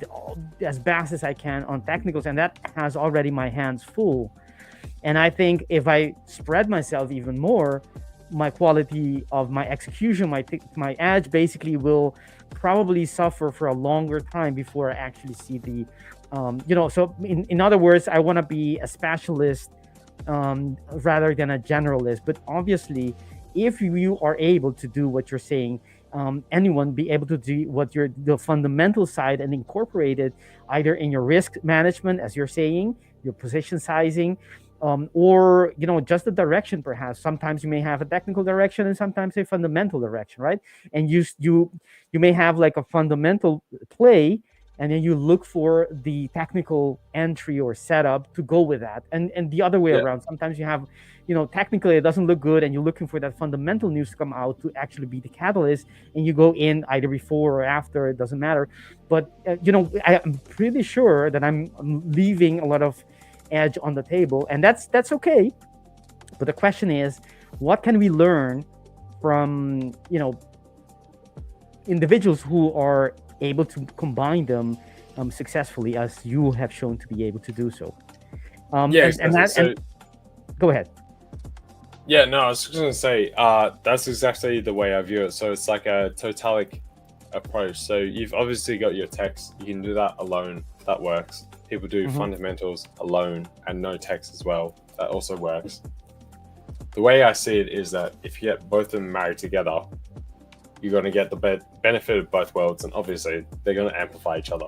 C: as best as I can on technicals, and that has already my hands full. And I think if I spread myself even more, my quality of my execution, my edge basically will probably suffer for a longer time before I actually see the So in other words, I want to be a specialist rather than a generalist. But obviously, if you are able to do what you're saying, anyone be able to do what the fundamental side and incorporate it either in your risk management, as you're saying, your position sizing, or just the direction. Perhaps sometimes you may have a technical direction and sometimes a fundamental direction, right? And you may have like a fundamental play, and then you look for the technical entry or setup to go with that, and the other way around. Sometimes you have, technically it doesn't look good, and you're looking for that fundamental news to come out to actually be the catalyst, and you go in either before or after, it doesn't matter. But I'm pretty sure that I'm leaving a lot of edge on the table, and that's okay. But the question is, what can we learn from individuals who are able to combine them successfully, as you have shown to be able to do so? Go ahead.
E: Yeah, no, I was just going to say, that's exactly the way I view it. So it's like a totalic approach. So you've obviously got your text. You can do that alone. That works. People do fundamentals alone and no text as well. That also works. The way I see it is that if you get both of them married together, you're going to get the benefit of both worlds, and obviously they're going to amplify each other,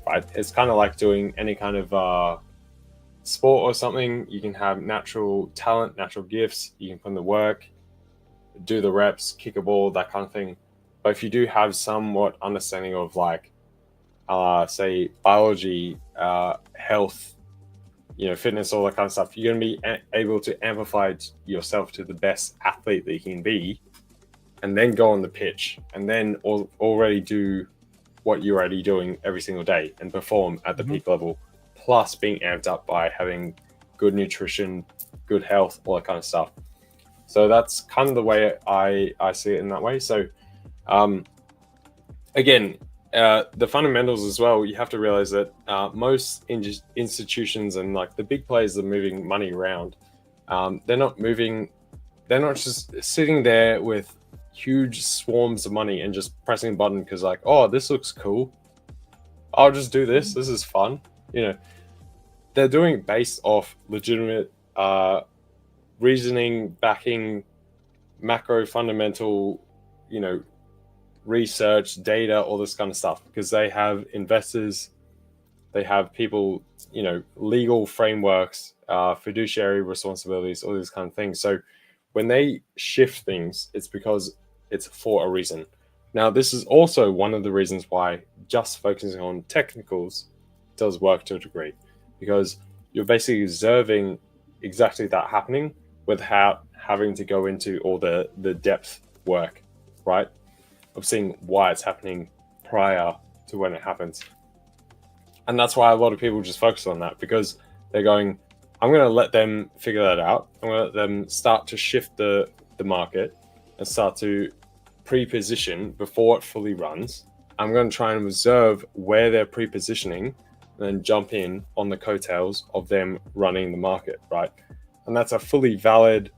E: right? It's kind of like doing any kind of sport or something. You can have natural talent, natural gifts, you can put in the work, do the reps, kick a ball, that kind of thing. But if you do have somewhat understanding of like, say, biology, health, fitness, all that kind of stuff, you're going to be able to amplify yourself to the best athlete that you can be, and then go on the pitch, and then already do what you're already doing every single day and perform at the peak level, plus being amped up by having good nutrition, good health, all that kind of stuff. So that's kind of the way I see it in that way. So again, the fundamentals as well, you have to realize that most institutions and like the big players that are moving money around, they're not just sitting there with huge swarms of money and just pressing a button because like, oh, this looks cool, I'll just do this, this is fun. They're doing it based off legitimate reasoning, backing, macro fundamental, research, data, all this kind of stuff, because they have investors, they have people, legal frameworks, fiduciary responsibilities, all these kind of things. So when they shift things, it's because it's for a reason. Now, this is also one of the reasons why just focusing on technicals does work to a degree, because you're basically observing exactly that happening without having to go into all the depth work, right? Of seeing why it's happening prior to when it happens. And that's why a lot of people just focus on that, because they're going, I'm going to let them figure that out. I'm going to let them start to shift the market and start to pre-position before it fully runs. I'm going to try and observe where they're pre-positioning and then jump in on the coattails of them running the market, right? And that's a fully valid,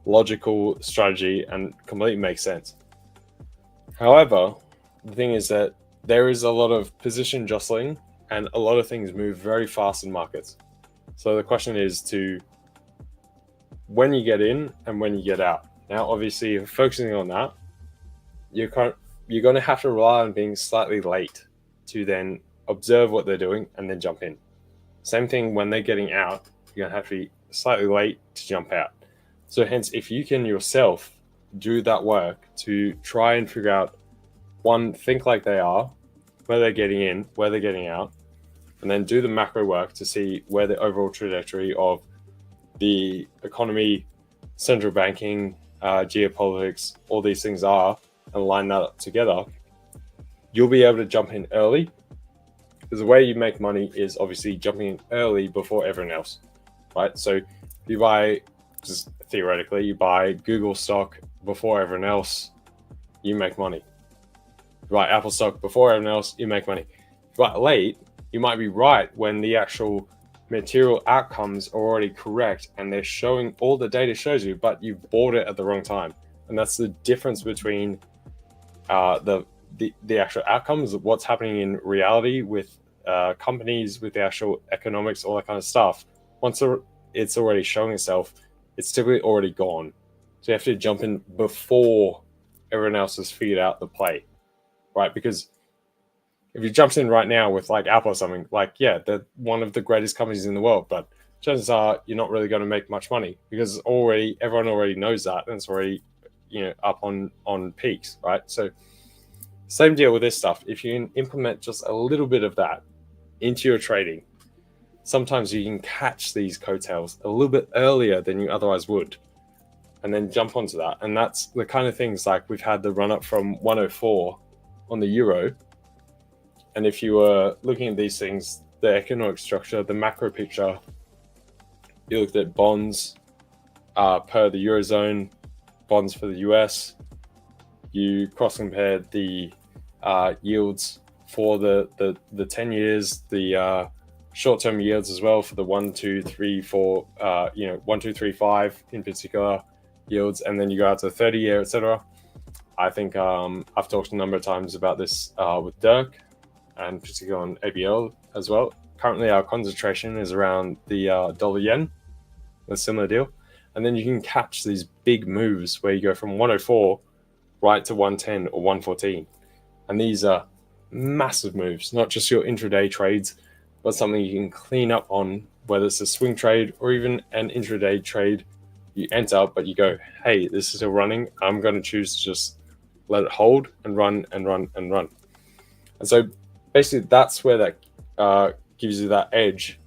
E: logical strategy and completely makes sense. However, the thing is that there is a lot of position jostling and a lot of things move very fast in markets. So the question is to when you get in and when you get out. Now, obviously, if focusing on that, you're going to have to rely on being slightly late to then observe what they're doing and then jump in. Same thing when they're getting out, you're going to have to be slightly late to jump out. So hence, if you can yourself do that work to try and figure out, one, think like they are, where they're getting in, where they're getting out, and then do the macro work to see where the overall trajectory of the economy, central banking, geopolitics, all these things are, and line that up together, you'll be able to jump in early. Because the way you make money is obviously jumping in early before everyone else, right? So if you buy, just theoretically, you buy Google stock before everyone else, you make money. You buy Apple stock before everyone else, you make money. If you buy late, you might be right when the actual material outcomes are already correct and they're showing, all the data shows you, but you bought it at the wrong time. And that's the difference between the actual outcomes of what's happening in reality with companies, with the actual economics, all that kind of stuff. Once it's already showing itself, it's typically already gone. So you have to jump in before everyone else has figured out the play, right? Because if you jumped in right now with like Apple or something, like, yeah, they're one of the greatest companies in the world, but chances are you're not really going to make much money because everyone already knows that, and it's already, up on peaks, right? So same deal with this stuff. If you can implement just a little bit of that into your trading, sometimes you can catch these coattails a little bit earlier than you otherwise would, and then jump onto that. And that's the kind of things like we've had the run up from 104 on the euro. And if you were looking at these things, the economic structure, the macro picture, you looked at bonds per the Eurozone, bonds for the US, you cross-compared the yields for the 10 years, the short-term yields as well for the 1, 2, 3, 4, 1, 2, 3, 5 in particular yields, and then you go out to 30-year, etc. I think I've talked a number of times about this with Dirk, and particularly on ABL as well. Currently, our concentration is around the dollar yen, a similar deal. And then you can catch these big moves where you go from 104 right to 110 or 114. And these are massive moves, not just your intraday trades, but something you can clean up on, whether it's a swing trade or even an intraday trade. You enter, but you go, hey, this is still running. I'm going to choose to just let it hold and run and run and run. And so basically that's where that gives you that edge.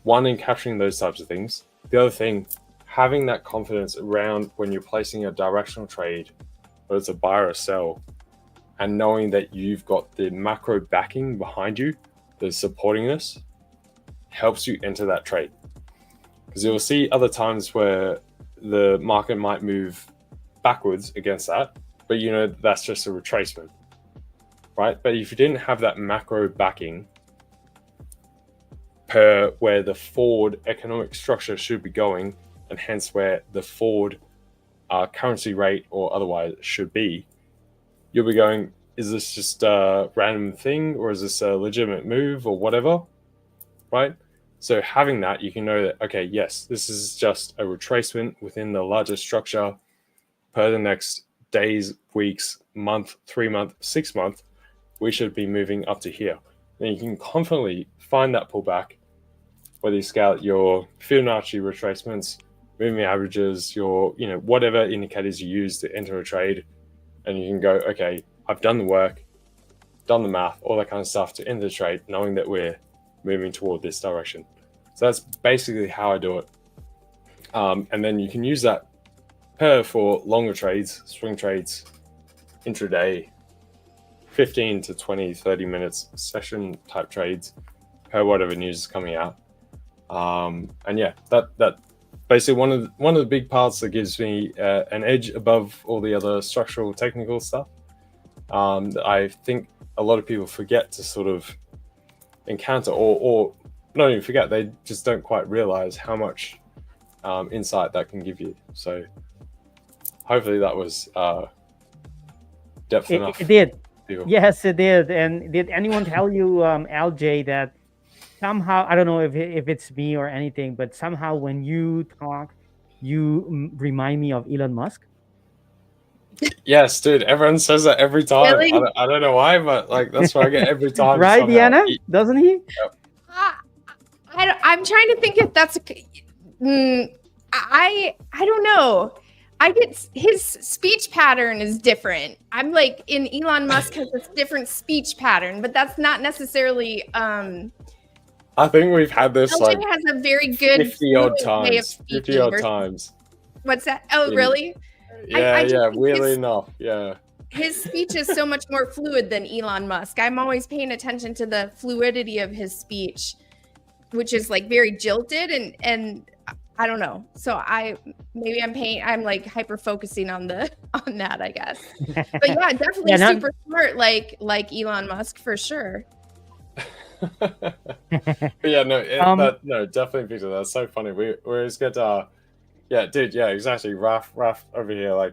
E: One, in capturing those types of things. The other thing, having that confidence around when you're placing a directional trade, whether it's a buy or a sell, and knowing that you've got the macro backing behind you that's supporting this, helps you enter that trade. Because you'll see other times where the market might move backwards against that, but you know that's just a retracement, right? But if you didn't have that macro backing per where the forward economic structure should be going, and hence where the forward currency rate or otherwise should be, you'll be going, is this just a random thing, or is this a legitimate move or whatever, right? So having that, you can know that, okay, yes, this is just a retracement within the larger structure per the next days, weeks, month, 3 month, 6 month, we should be moving up to here. And you can confidently find that pullback, whether you scout your Fibonacci retracements, moving averages, your, you know, whatever indicators you use to enter a trade, and you can go, okay, I've done the work, done the math, all that kind of stuff to enter the trade, knowing that we're moving toward this direction. So that's basically how I do it. And then you can use that for longer trades, swing trades, intraday, 15 to 20, 30 minutes session type trades per whatever news is coming out. And yeah, that basically one of the big parts that gives me an edge above all the other structural technical stuff. That I think a lot of people forget to sort of encounter, or not even forget, they just don't quite realize how much insight that can give you. So hopefully that was depth enough.
C: It did.
E: People.
C: Yes, it did. And did anyone tell you, LJ, that somehow, I don't know if it's me or anything, but somehow when you talk, you remind me of Elon Musk?
E: Yes, dude. Everyone says that every time.
F: Really?
E: I don't know why, but like that's what I get every time.
C: Right,
E: somehow.
C: Diana? Doesn't he?
F: I'm trying to think if that's I don't know. I get his speech pattern is different. I'm like, in Elon Musk has this different speech pattern, but that's not necessarily
E: I think we've had this
F: LJ
E: like
F: has a very good
E: 50 odd
F: fluid way of
E: times.
F: speaking
E: 50 odd
F: versus-
E: times.
F: What's that? Oh, really?
E: Yeah,
F: I just
E: yeah,
F: think
E: weirdly
F: his-
E: enough. Yeah.
F: His speech is so much more fluid than Elon Musk. I'm always paying attention to the fluidity of his speech, which is like very jilted and I don't know. So I'm like hyper focusing on that, I guess. But yeah, definitely super smart, like Elon Musk for sure.
E: But yeah, no, definitely, Peter. That's so funny. We always get yeah, dude, yeah, exactly. Raf over here, like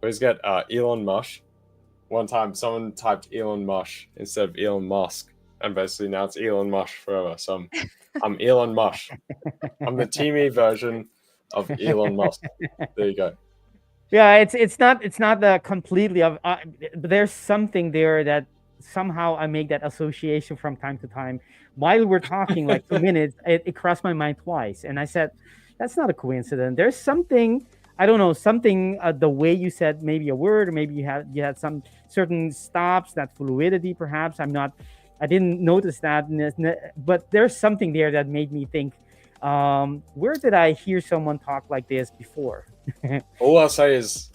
E: we always get Elon Musk. One time someone typed Elon Musk instead of Elon Musk, and basically now it's Elon Musk forever. So I'm Elon Musk. I'm the teamy version of Elon Musk. There you go.
C: Yeah, it's not the completely of but there's something there that somehow I make that association from time to time. While we're talking, like 2 minutes, it crossed my mind twice, and I said, "That's not a coincidence." There's something, I don't know, something the way you said maybe a word, or maybe you had some certain stops, that fluidity, perhaps. I didn't notice that, but there's something there that made me think, where did I hear someone talk like this before?
E: All I'll say is,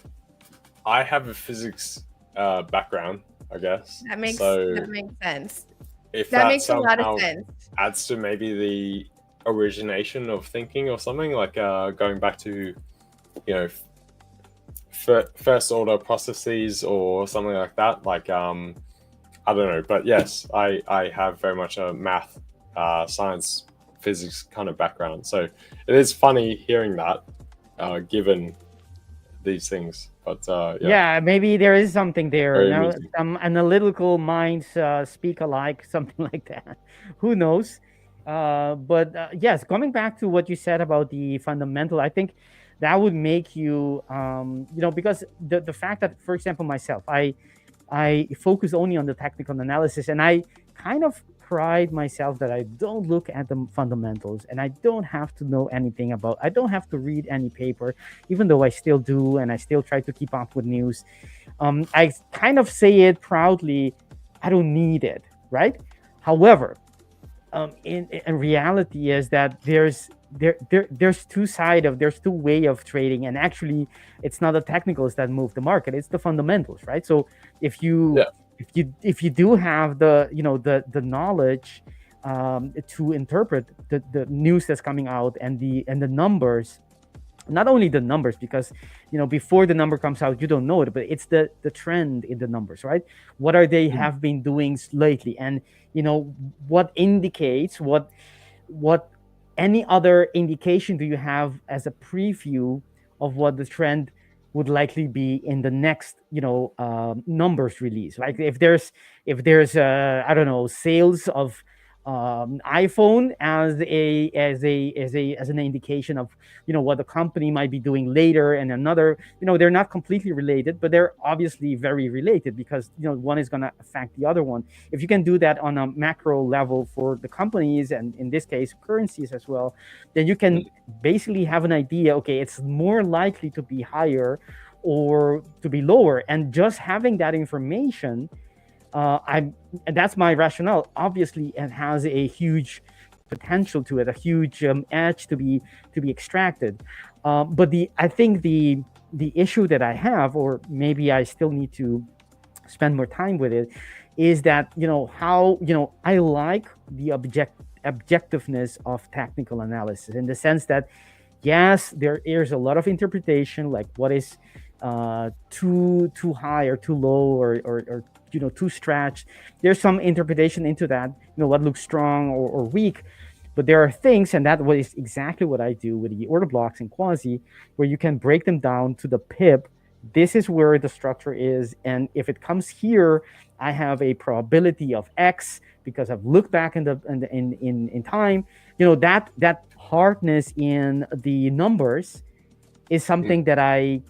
E: I have a physics background, I guess.
F: That makes sense.
E: If
F: That makes a lot
E: somehow
F: of sense.
E: adds to maybe the origination of thinking or something, like going back to, you know, first order processes or something like that. Like I don't know, but yes, I have very much a math, science, physics kind of background. So it is funny hearing that, given these things. But
C: yeah, maybe there is something there.
E: Very
C: Now,
E: amusing.
C: some analytical minds speak alike, something like that. Who knows? But yes, coming back to what you said about the fundamental, I think that would make you, because the fact that, for example, myself, I focus only on the technical analysis, and I kind of pride myself that I don't look at the fundamentals, and I don't have to know anything I don't have to read any paper, even though I still do, and I still try to keep up with news. I kind of say it proudly, I don't need it, right? However, in reality is that there's two way of trading, and actually it's not the technicals that move the market, it's the fundamentals, right? So if you do have the knowledge to interpret the news that's coming out and the numbers, not only the numbers, because before the number comes out you don't know it, but it's the trend in the numbers, right? What are they have been doing lately, and what indicates what any other indication do you have as a preview of what the trend would likely be in the next numbers release? Like if there's I don't know, sales of iPhone as an indication of what the company might be doing later, and another, they're not completely related, but they're obviously very related, because one is going to affect the other one. If you can do that on a macro level for the companies, and in this case currencies as well, then you can basically have an idea, okay, it's more likely to be higher or to be lower. And just having that information, and that's my rationale. Obviously, it has a huge potential to it, a huge edge to be extracted. But I think the issue that I have, or maybe I still need to spend more time with it, is that how I like the objectiveness of technical analysis, in the sense that yes, there is a lot of interpretation, like what is too high or too low, or too stretched. There's some interpretation into that, what looks strong or weak. But there are things, and that is exactly what I do with the order blocks in Quasi, where you can break them down to the pip. This is where the structure is, and if it comes here, I have a probability of X because I've looked back in time. That hardness in the numbers is something that I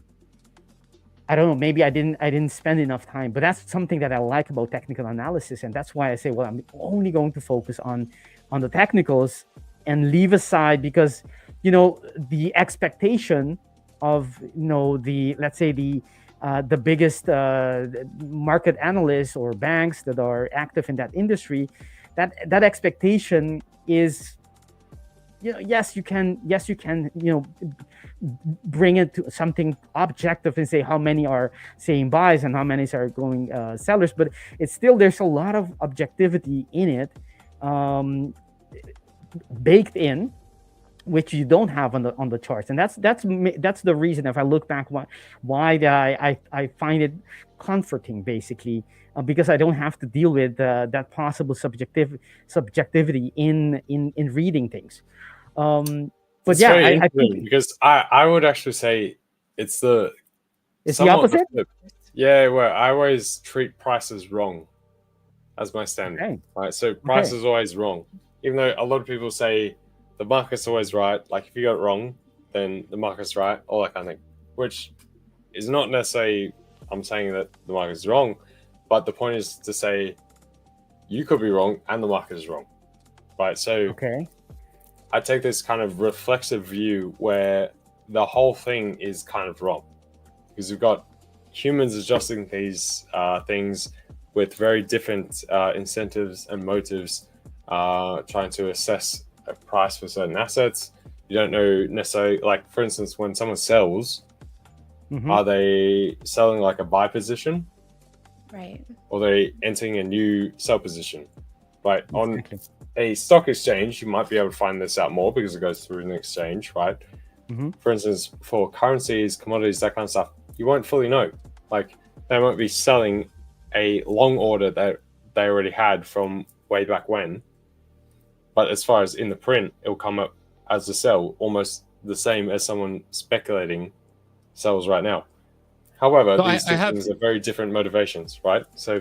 C: don't know, maybe I didn't spend enough time, but that's something that I like about technical analysis. And that's why I say, well, I'm only going to focus on the technicals and leave aside, because the expectation of let's say the biggest market analysts or banks that are active in that industry, that expectation is, yes, you can bring it to something objective and say how many are saying buys and how many are going sellers, but it's still, there's a lot of objectivity in it, baked in, which you don't have on the charts. And that's the reason, if I look back, why that I find it comforting, basically, because I don't have to deal with that possible subjectivity in reading things. But
E: it's
C: yeah,
E: very
C: I think
E: because I would actually say it's the
C: opposite.
E: Yeah, where I always treat prices wrong as my standard.
C: Okay.
E: Right, so price is always wrong, even though a lot of people say the market's always right. Like if you got it wrong, then the market's right, all that kind of thing, which is not necessarily I'm saying that the market is wrong, but the point is to say you could be wrong and the market is wrong, right? So I take this kind of reflexive view where the whole thing is kind of wrong, because we've got humans adjusting these things with very different incentives and motives, trying to assess a price for certain assets. You don't know necessarily, like for instance, when someone sells, are they selling like a buy position?
F: Right.
E: Or are they entering a new sell position? Right. On a stock exchange, you might be able to find this out more because it goes through an exchange, right? For instance, for currencies, commodities, that kind of stuff, you won't fully know. Like they won't be selling a long order that they already had from way back when. But as far as in the print, it'll come up as a sell, almost the same as someone speculating sells right now. However,
A: So
E: these two things are very different motivations, right? So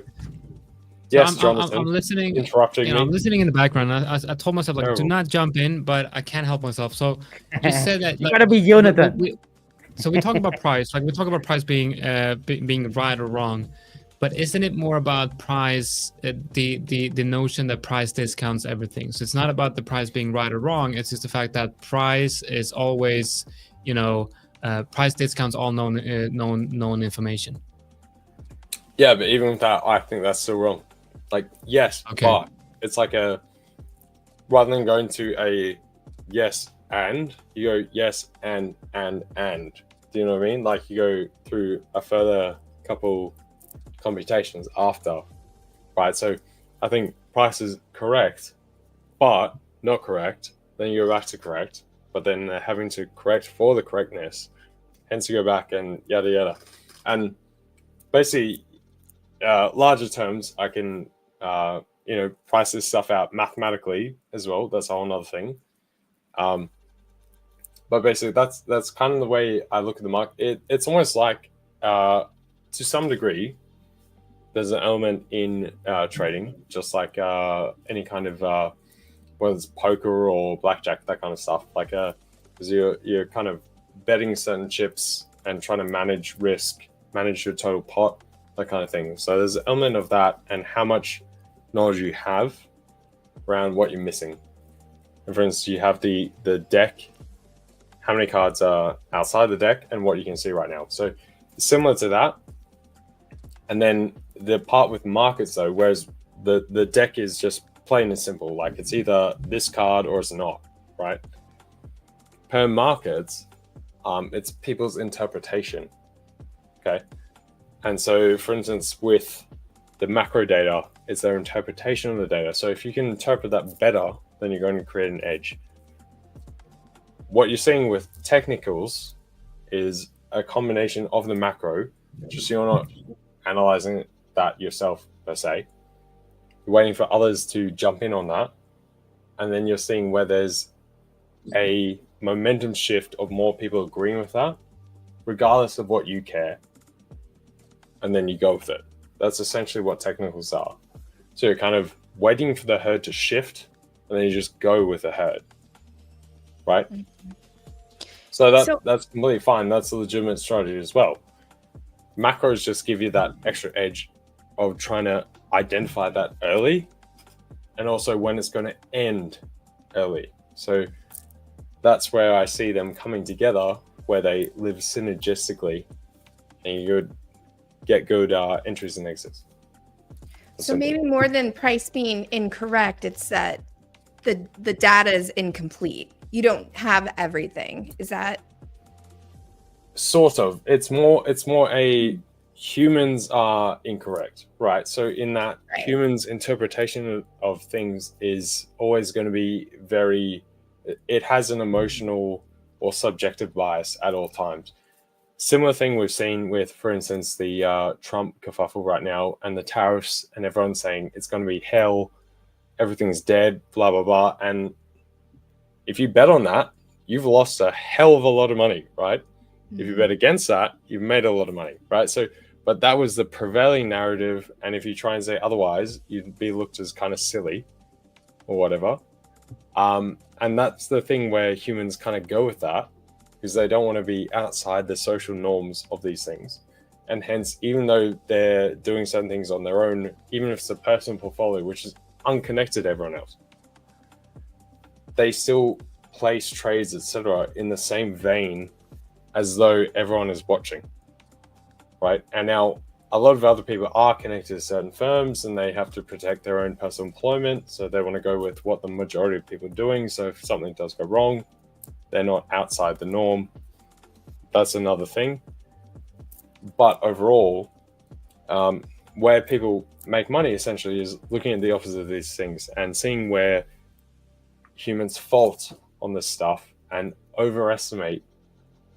A: yes,
E: Jonatan,
A: I'm listening.
E: Interrupting me.
A: I'm listening in the background. I told myself, like,
E: Terrible.
A: do not jump in, but I can't help myself. So you said that
C: you gotta be Jonatan.
A: So we talk about price, like we talk about price being being right or wrong, but isn't it more about price, the notion that price discounts everything? So it's not about the price being right or wrong. It's just the fact that price is always, you know, price discounts all known information.
E: Yeah, but even with that, I think that's still wrong. Like, yes,
A: Okay.
E: but it's like rather than going to a yes and, you go yes and. Do you know what I mean? Like, you go through a further couple computations after, right? So I think price is correct, but not correct. Then you go back to correct, but then they're having to correct for the correctness. Hence you go back and yada yada. And basically, larger terms, I can price this stuff out mathematically as well. That's a whole other thing. But basically, that's kind of the way I look at the market. It's almost like, to some degree, there's an element in trading, just like any kind of whether it's poker or blackjack, that kind of stuff. Like, because you're kind of betting certain chips and trying to manage risk, manage your total pot, that kind of thing. So there's an element of that, and how much knowledge you have around what you're missing. And for instance, you have the deck, how many cards are outside the deck, and what you can see right now. So similar to that. And then the part with markets, though, whereas the deck is just plain and simple, like it's either this card or it's not, right? Per markets, it's people's interpretation, okay? And so, for instance, with the macro data, it's their interpretation of the data. So if you can interpret that better, then you're going to create an edge. What you're seeing with technicals is a combination of the macro, just you're not analyzing that yourself per se. You're waiting for others to jump in on that, and then you're seeing where there's a momentum shift of more people agreeing with that, regardless of what you care, and then you go with it. That's essentially what technicals are. So you're kind of waiting for the herd to shift, and then you just go with the herd, right? So that's completely fine. That's a legitimate strategy as well. Macros just give you that extra edge of trying to identify that early, and also when it's going to end early. So that's where I see them coming together, where they live synergistically, and you would get good entries and exits. That's
F: so
E: simple.
F: maybe more than price being incorrect, it's that the data is incomplete. You don't have everything. Is that?
E: Sort of. It's more a humans are incorrect, right? So in that,
F: Right.
E: humans' interpretation of things is always going to be it has an emotional or subjective bias at all times. Similar thing we've seen with, for instance, the Trump kerfuffle right now and the tariffs, and everyone's saying it's going to be hell, everything's dead, blah, blah, blah. And if you bet on that, you've lost a hell of a lot of money, right? If you bet against that, you've made a lot of money, right? So, but that was the prevailing narrative. And if you try and say otherwise, you'd be looked as kind of silly or whatever. And that's the thing where humans kind of go with that, because they don't want to be outside the social norms of these things. And hence, even though they're doing certain things on their own, even if it's a personal portfolio, which is unconnected to everyone else, they still place trades, etc., in the same vein as though everyone is watching, right? And now a lot of other people are connected to certain firms, and they have to protect their own personal employment, so they want to go with what the majority of people are doing. So if something does go wrong, they're not outside the norm. That's another thing. But overall, where people make money essentially is looking at the opposite of these things and seeing where humans fault on this stuff and overestimate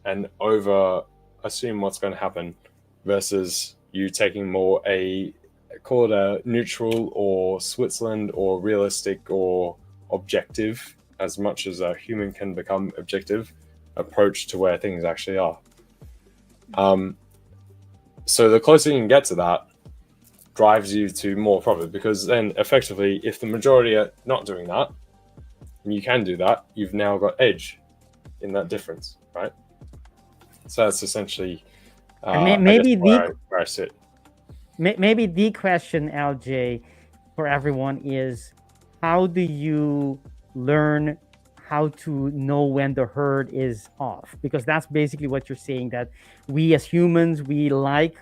E: and over assume what's going to happen, versus you taking more call it a neutral or Switzerland or realistic or objective, as much as a human can become objective, approach to where things actually are. So the closer you can get to that drives you to more profit, because then effectively, if the majority are not doing that, and you can do that, you've now got edge in that difference, right? So that's essentially
C: And maybe
E: where I sit.
C: Maybe the question, LJ, for everyone is, how do you learn how to know when the herd is off? Because that's basically what you're saying, that we as humans, we like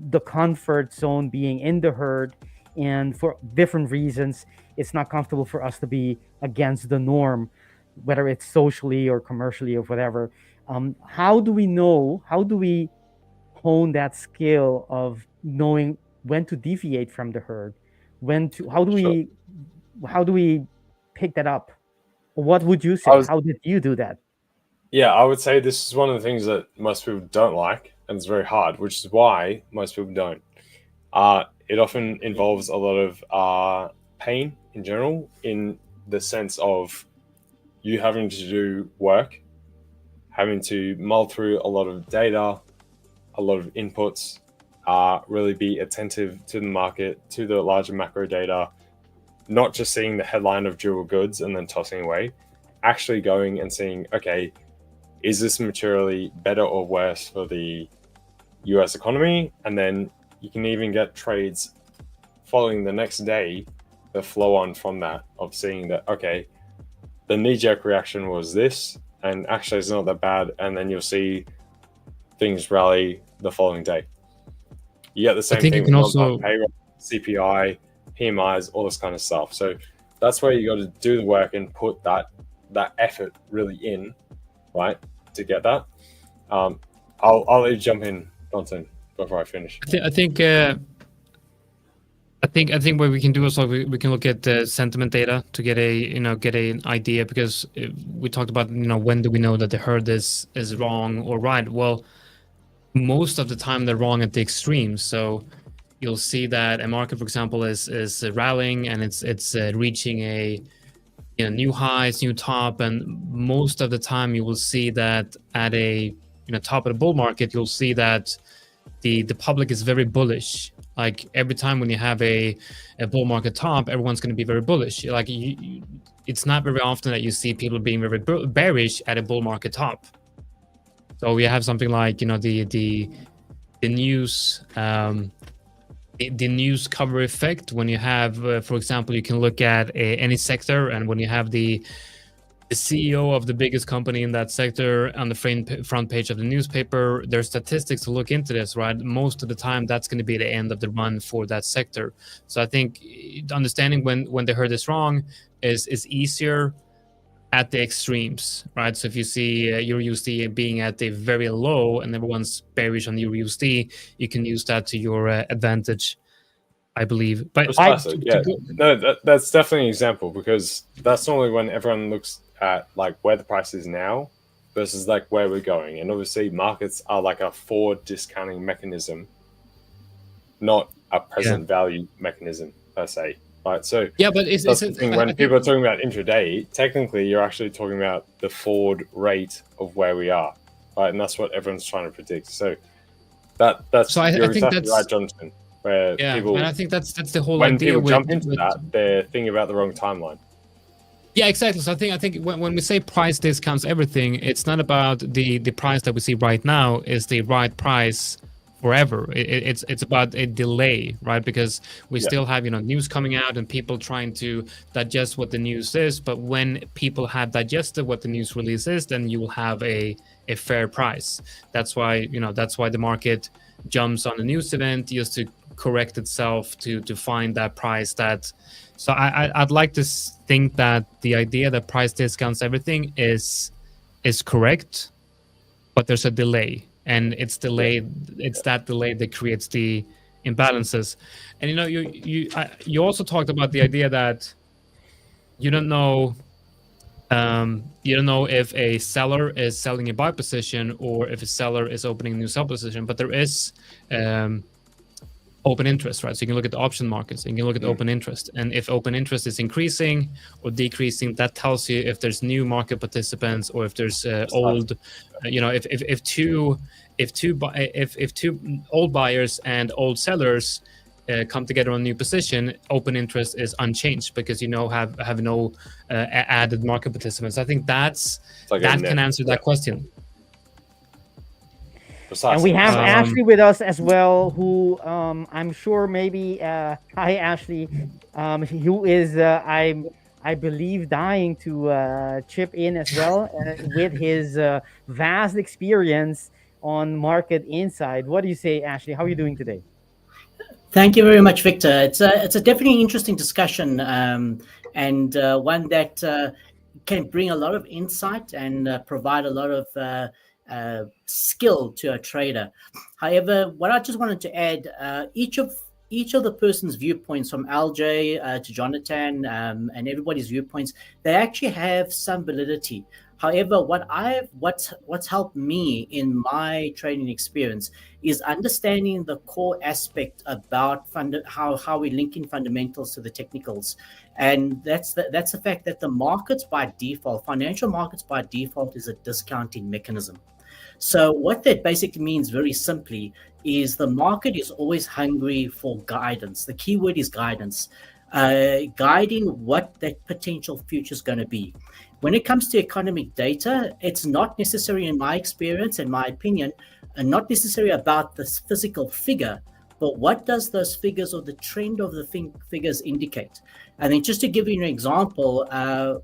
C: the comfort zone being in the herd, and for different reasons, it's not comfortable for us to be against the norm, whether it's socially or commercially or whatever. How do we know? How do we hone that skill of knowing when to deviate from the herd? How do we pick that up? What would you say? How did you do that?
E: Yeah, I would say this is one of the things that most people don't like, and it's very hard, which is why most people don't. It often involves a lot of pain in general, in the sense of you having to do work, having to mull through a lot of data, a lot of inputs, really be attentive to the market, to the larger macro data, not just seeing the headline of durable goods and then tossing away, actually going and seeing, okay, is this materially better or worse for the US economy? And then you can even get trades following the next day that flow on from that, of seeing that, okay, the knee-jerk reaction was this, and actually it's not that bad, and then you'll see things rally the following day. You get the same thing with also payroll, CPI, PMIs, all this kind of stuff. So that's where you got to do the work and put that effort really in, right, to get that. I'll let you jump in, Jonatan, before I finish.
A: I think what we can do is we can look at the sentiment data to get an idea, because we talked about when do we know that the herd is wrong or right. Well, most of the time they're wrong at the extremes. So you'll see that a market, for example, is rallying and it's reaching a new highs, new top, and most of the time you will see that at a top of the bull market, you'll see that the public is very bullish. Like every time when you have a bull market top, everyone's going to be very bullish. Like it's not very often that you see people being very bearish at a bull market top. So we have something like the news the news cover effect. When you have, for example, you can look at any sector, and when you have the CEO of the biggest company in that sector on the front page of the newspaper, there's statistics to look into this, right? Most of the time, that's going to be the end of the run for that sector. So I think understanding when the herd is wrong is easier at the extremes, right? So if you see EURUSD being at a very low and everyone's bearish on EURUSD, you can use that to your advantage, I believe. But
E: that's definitely an example, because that's normally when everyone looks at like where the price is now versus like where we're going. And obviously markets are like a forward discounting mechanism, not a present value mechanism per se. Right, so
A: but it's
E: the thing. When people are talking about intraday, technically you're actually talking about the forward rate of where we are, right? And that's what everyone's trying to predict. So that's
A: so
E: you're
A: think
E: exactly
A: that's
E: right, Jonatan. Where people,
A: and I think that's the whole
E: when
A: idea.
E: People jump into that, they're thinking about the wrong timeline.
A: Yeah, exactly. So I think when we say price discounts everything, it's not about the price that we see right now is the right price forever. It's about a delay, right? Because we still have news coming out and people trying to digest what the news is. But when people have digested what the news release is, then you will have a fair price. That's why the market jumps on a news event just to correct itself to find that price. So I'd like to think that the idea that price discounts everything is correct, but there's a delay. And it's delayed. It's that delay that creates the imbalances. And you also talked about the idea that you don't know if a seller is selling a buy position or if a seller is opening a new sell position. But there is open interest, right? So you can look at the option markets and you can look at open interest. And if open interest is increasing or decreasing, that tells you if there's new market participants or if there's old, if two old buyers and old sellers come together on a new position, open interest is unchanged because have no added market participants. I think that can answer that question.
E: Precisely.
C: And we have
A: Um,
C: Ashley with us as well, who I'm sure maybe hi Ashley, who is I believe dying to chip in as well with his vast experience on market insight. What do you say, Ashley? How are you doing today?
H: Thank you very much, Victor. It's a definitely interesting discussion, and one that can bring a lot of insight and provide a lot of skill to a trader. However, what I just wanted to add, each of the person's viewpoints, from LJ to Jonatan, and everybody's viewpoints, they actually have some validity. However, what's helped me in my trading experience is understanding the core aspect about how we link in fundamentals to the technicals, and that's the fact that the markets by default, financial markets by default, is a discounting mechanism. So what that basically means, very simply, is the market is always hungry for guidance. The key word is guidance, guiding what that potential future is going to be. When it comes to economic data, it's not necessarily, in my experience and my opinion, not necessarily about the physical figure, but what does those figures or the trend of the figures indicate? And then, just to give you an example,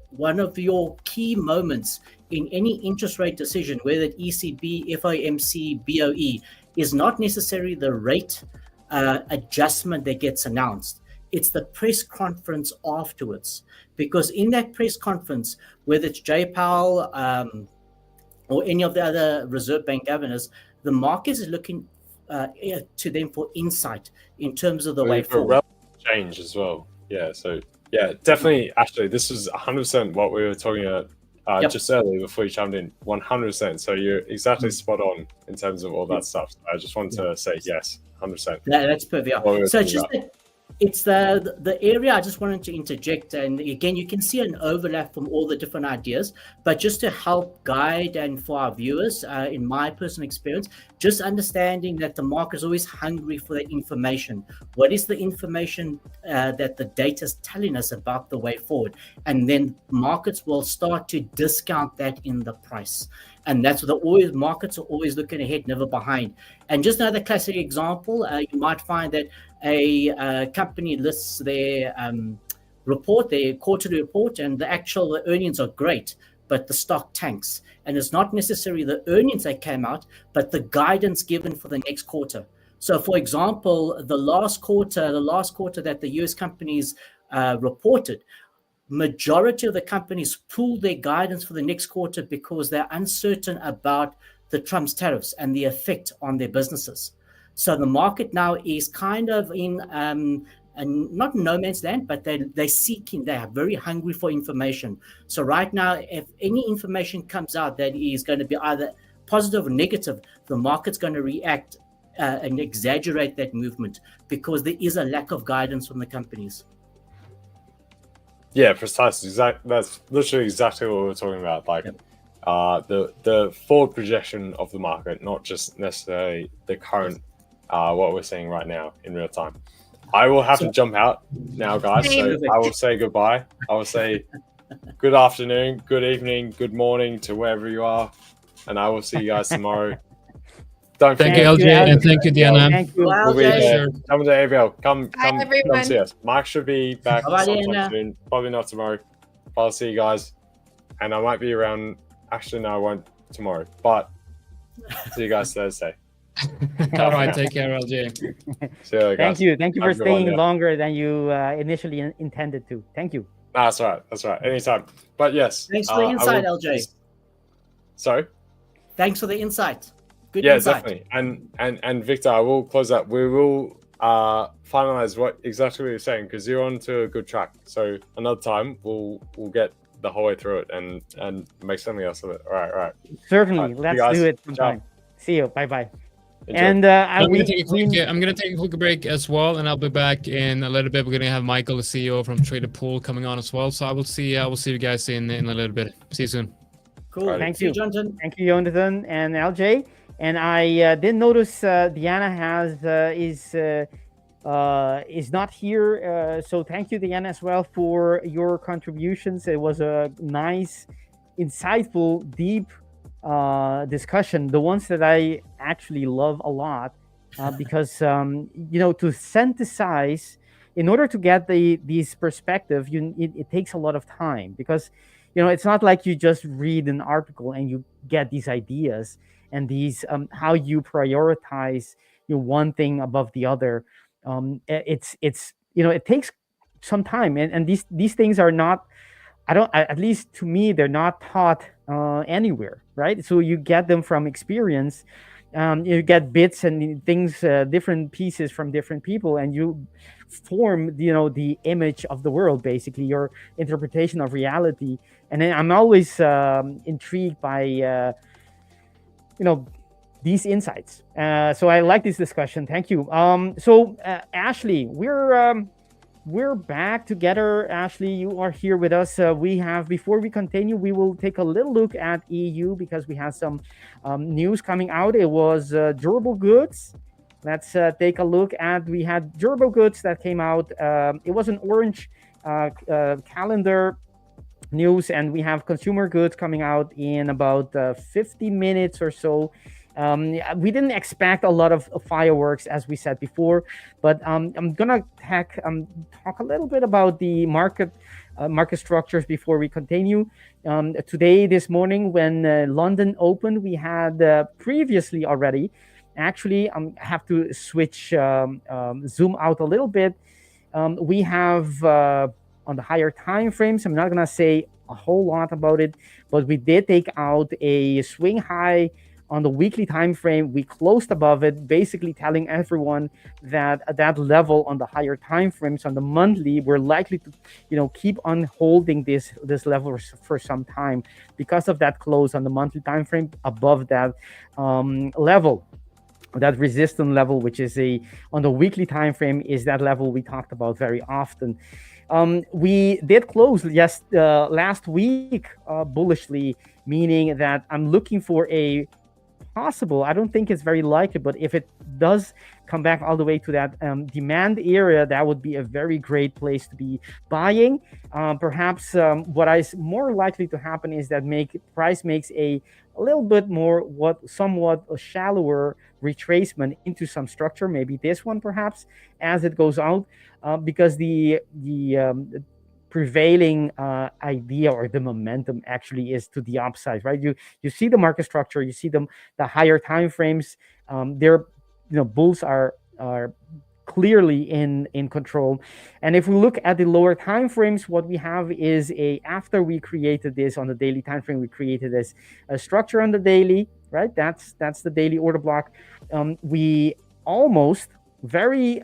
H: one of your key moments in any interest rate decision, whether it's ECB, FOMC, BOE, is not necessarily the rate adjustment that gets announced. It's the press conference afterwards, because in that press conference, whether it's Jay Powell or any of the other Reserve Bank governors, the market is looking to them for insight in terms of the way forward.
E: Change as well. Yeah. So yeah, definitely. Actually, this was 100% what we were talking about just earlier before you chimed in. 100%. So you're exactly spot on in terms of all that stuff. I just wanted to say yes, 100%.
H: That's perfect. So it's just it's the area I just wanted to interject, and again, you can see an overlap from all the different ideas, but just to help guide and for our viewers, in my personal experience, just understanding that the market is always hungry for the information. What is the information that the data is telling us about the way forward? And then markets will start to discount that in the price. And that's what markets are always looking ahead, never behind. And just another classic example, you might find that a company lists their report, their quarterly report, and the actual earnings are great, but the stock tanks. And it's not necessarily the earnings that came out, but the guidance given for the next quarter. So, for example, the last quarter that the US companies reported, majority of the companies pulled their guidance for the next quarter because they're uncertain about the Trump's tariffs and the effect on their businesses. So the market now is kind of in not no man's land, but they're seeking, they are very hungry for information. So right now, if any information comes out that is going to be either positive or negative, the market's going to react and exaggerate that movement because there is a lack of guidance from the companies.
E: Yeah, precisely. That's literally exactly what we were talking about. Like the forward projection of the market, not just necessarily the current what we're seeing right now in real time. I will have to jump out now, guys. So I will say goodbye. I will say good afternoon, good evening, good morning to wherever you are, and I will see you guys tomorrow. Don't
A: Thank
E: forget.
A: you, LJ, and thank you, Diana.
C: Thank you.
E: We'll be there. Come to AVL. Come
F: everyone.
E: see us. Mark should be back
H: Bye,
E: sometime
H: Diana.
E: soon. Probably not tomorrow. But I'll see you guys. And I might be around. Actually, no, I won't tomorrow. But see you guys Thursday.
A: All right, take care, LJ.
E: See you later, guys.
C: Thank you for
E: Have a good one,
C: staying longer than you initially intended to. Thank you.
E: That's right. That's right. Anytime. But yes.
H: Thanks for the insight, LJ.
E: Sorry?
H: Thanks for the insight. Good
E: Yeah,
H: insight.
E: definitely. And Victor, I will close that. We will finalize what exactly you're saying because you're on to a good track. So another time we'll get the whole way through it and make something else of it. All right.
C: Certainly.
E: All right,
C: Let's
E: you guys.
C: do it
E: Ciao.
C: sometime. See you. Bye-bye.
E: Enjoy.
C: And
A: I'm going to take a quick break as well, and I'll be back in a little bit. We're going to have Michael, the CEO from Trader Pool, coming on as well. So I will see you guys in a little bit. See you soon.
H: Cool.
E: Alrighty.
C: Thank
H: See
C: you.
H: Jonatan.
C: Thank you, Jonatan and LJ. And I did notice Diana is not here. So thank you, Diana, as well for your contributions. It was a nice, insightful, deep discussion. The ones that I actually love a lot because to synthesize, in order to get these perspective, it takes a lot of time, because it's not like you just read an article and you get these ideas and these how you prioritize one thing above the other. It takes some time, and these things are not, at least to me, they're not taught anywhere, right? So you get them from experience. You get bits and things, different pieces from different people, and you form the image of the world, basically your interpretation of reality. And then I'm always intrigued by these insights. So I like this discussion. Thank you. So Ashley, we're back together. Ashley, you are here with us. Before we continue, we will take a little look at EU, because we have some news coming out. It was durable goods. Let's take a look at, we had durable goods that came out. It was an orange calendar news, and we have consumer goods coming out in about 50 minutes or so. We didn't expect a lot of fireworks, as we said before, but I'm gonna talk a little bit about the market structures before we continue. Today, this morning, when London opened, we had previously already. Actually, I have to switch, zoom out a little bit. We have on the higher time frames, I'm not gonna say a whole lot about it, but we did take out a swing high on the weekly time frame. We closed above it, basically telling everyone that at that level on the higher time frames, on the monthly, we're likely to keep on holding this level for some time because of that close on the monthly time frame above that level. That resistance level, which is on the weekly time frame, is that level we talked about very often. We did close last week bullishly, meaning that I'm looking for a possible, I don't think it's very likely, but if it does come back all the way to that demand area, that would be a very great place to be buying. Perhaps what is more likely to happen is that price makes a little bit more, somewhat a shallower retracement into some structure, maybe this one perhaps, as it goes out, because the prevailing idea or the momentum actually is to the upside, right? You see the market structure, you see the higher time frames. Bulls are clearly in control. And if we look at the lower time frames, what we have is after we created this on the daily time frame, we created this structure on the daily, right? That's the daily order block. We almost very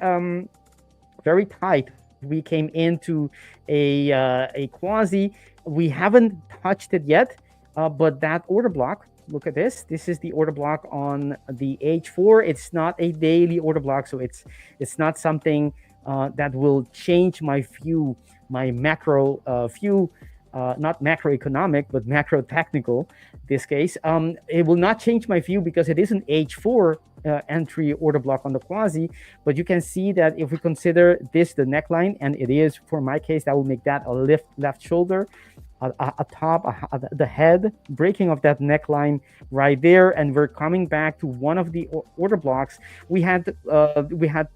C: tight. We came into a quasi. We haven't touched it yet, but that order block, look at this. This is the order block on the H4. It's not a daily order block, so it's not something that will change my view, my macro view, not macroeconomic, but macro technical. This case, it will not change my view because it is an H4 entry order block on the quasi. But you can see that if we consider this the neckline, and it is, for my case, that will make that a left shoulder, the head, breaking of that neckline right there, and we're coming back to one of the order blocks. We had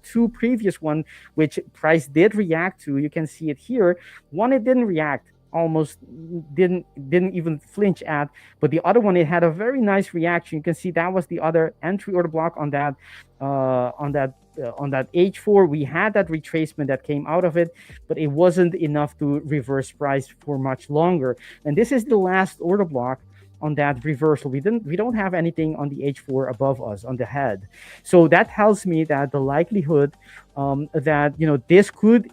C: two previous one which price did react to. You can see it here. One, it didn't react, almost didn't even flinch at, but the other one, it had a very nice reaction. You can see that was the other entry order block on that H4. We had that retracement that came out of it, but it wasn't enough to reverse price for much longer. And this is the last order block on that reversal. We don't have anything on the H4 above us on the head. So that tells me that the likelihood that this could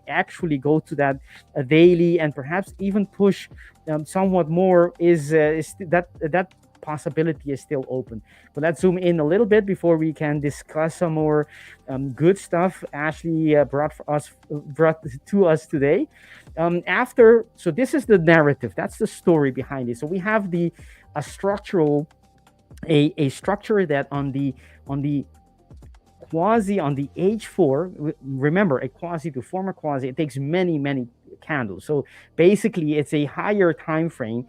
C: actually go to that daily and perhaps even push somewhat more is that possibility is still open. But let's zoom in a little bit before we can discuss some more good stuff Ashley brought to us today. So this is the narrative. That's the story behind it. So we have a structure that on the quasi, on the H4, remember, a quasi to form a quasi, it takes many candles. So basically it's a higher time frame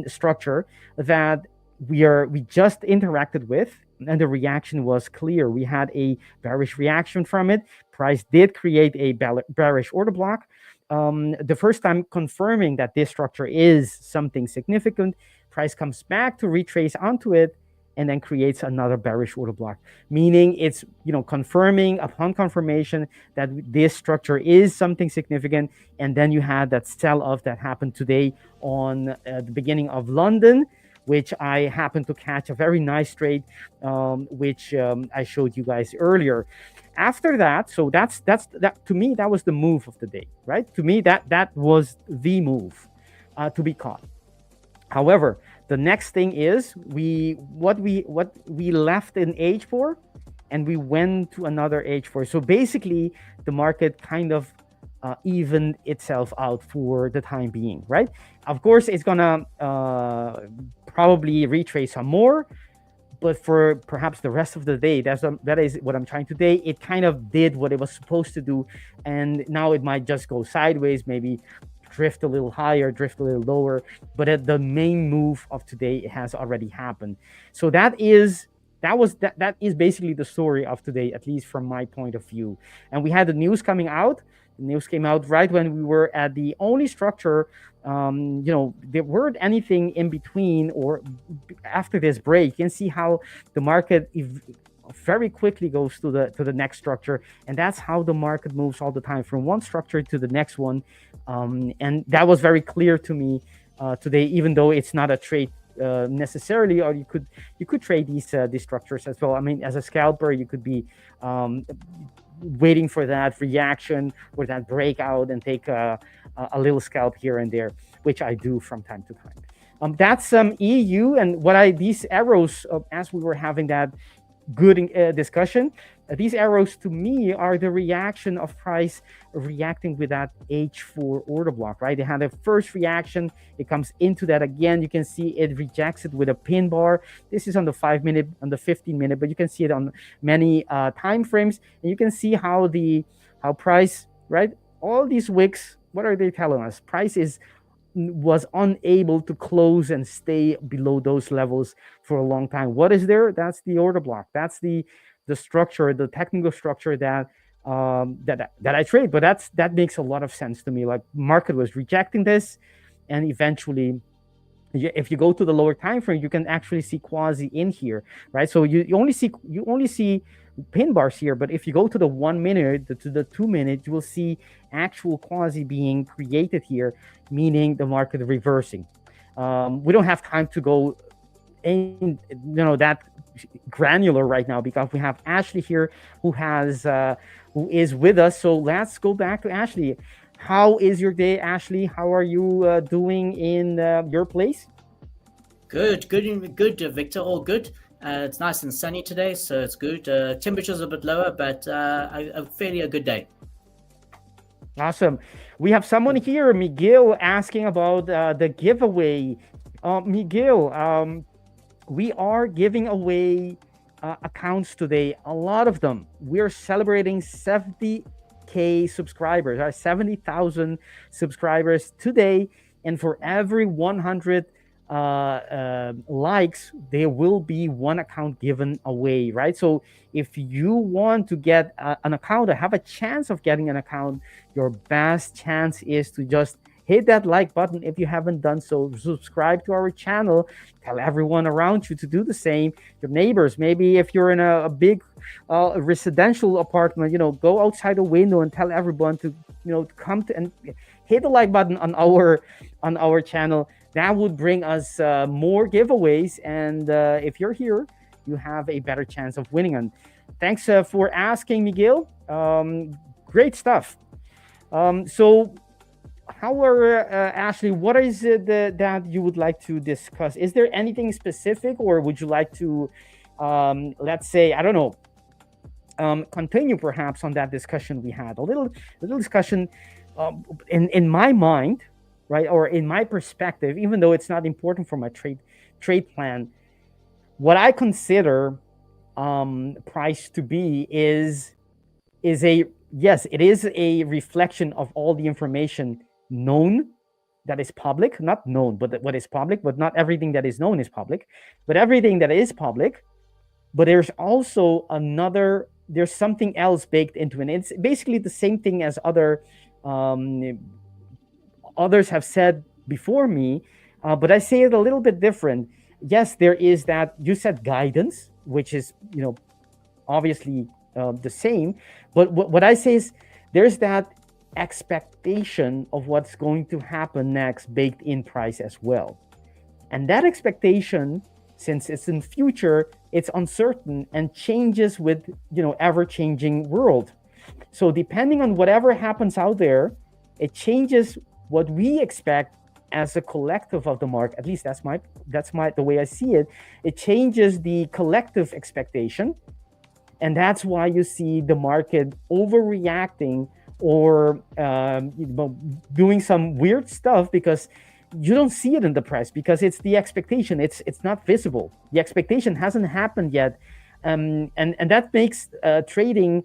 C: structure that we just interacted with. and the reaction was clear. We had a bearish reaction from it. Price did create a bearish order block. The first time confirming that this structure is something significant, price comes back to retrace onto it and then creates another bearish order block, meaning it's, confirming upon confirmation that this structure is something significant. And then you had that sell-off that happened today on the beginning of London, which I happened to catch a very nice trade, which I showed you guys earlier. After that, so that's that to me, that was the move of the day, right? To me, that was the move to be caught. However, the next thing is what we left in H4 and we went to another H4. So basically, the market kind of evened itself out for the time being, right? Of course, it's gonna probably retrace some more, but for perhaps the rest of the day, that is what I'm trying to say. It kind of did what it was supposed to do, and now it might just go sideways, maybe drift a little higher, drift a little lower, but at the main move of today, it has already happened. So that is basically the story of today, at least from my point of view. And we had the news coming out. The news came out right when we were at the only structure. There weren't anything in between or after this break. You can see how the market very quickly goes to the next structure, and that's how the market moves all the time, from one structure to the next one. And that was very clear to me today, even though it's not a trade necessarily, or you could trade these structures as well. I mean, as a scalper, you could be waiting for that reaction or that breakout and take a little scalp here and there, which I do from time to time. That's EU, and these arrows, as we were having that good discussion, these arrows to me are the reaction of price reacting with that H4 order block, right? They had a first reaction, it comes into that again. You can see it rejects it with a pin bar. This is on the 5 minute, on the 15 minute, but you can see it on many time frames, and you can see how price, right? All these wicks, what are they telling us? Price was unable to close and stay below those levels for a long time. What is there? That's the order block. That's the structure, the technical structure that I trade. But that makes a lot of sense to me. Like, market was rejecting this, and eventually, if you go to the lower time frame, you can actually see quasi in here, right? So you only see pin bars here, but if you go to the 1 minute, to the 2 minute, you will see actual quasi being created here, meaning the market reversing. We don't have time to go in, that granular right now, because we have Ashley here who is with us. So let's go back to Ashley. How is your day, Ashley? How are you doing in your place?
H: Good, Victor. All good. It's nice and sunny today, so it's good. Temperature's a bit lower, but a fairly good day.
C: Awesome. We have someone here, Miguel, asking about the giveaway. Miguel, we are giving away accounts today, a lot of them. We're celebrating 70K subscribers, 70,000 subscribers today, and for every 100 likes, there will be one account given away, right? So if you want to get an account or have a chance of getting an account, your best chance is to just hit that like button if you haven't done so. Subscribe to our channel. Tell everyone around you to do the same. Your neighbors, maybe if you're in a big residential apartment, go outside the window and tell everyone to come to and hit the like button on our channel. That would bring us more giveaways, and if you're here, you have a better chance of winning. And thanks for asking, Miguel. Great stuff. So how are Ashley, what is it that you would like to discuss? Is there anything specific, or would you like to let's say, I don't know, continue perhaps on that discussion we had? A little discussion in my mind, right, or in my perspective, even though it's not important for my trade plan, what I consider price to be is it is a reflection of all the information known that is public, not known, but what is public, but not everything that is known is public, but everything that is public but there's also there's something else baked into it. It's basically the same thing as others have said before me, but I say it a little bit different. Yes, there is that, you said guidance, which is, obviously the same, but what I say is there's that expectation of what's going to happen next baked in price as well. And that expectation, since it's in future, it's uncertain and changes with, ever-changing world. So depending on whatever happens out there, it changes what we expect as a collective of the market. At least that's the way I see it. It changes the collective expectation. And that's why you see the market overreacting or doing some weird stuff, because you don't see it in the price, because it's the expectation. It's not visible. The expectation hasn't happened yet, and that makes trading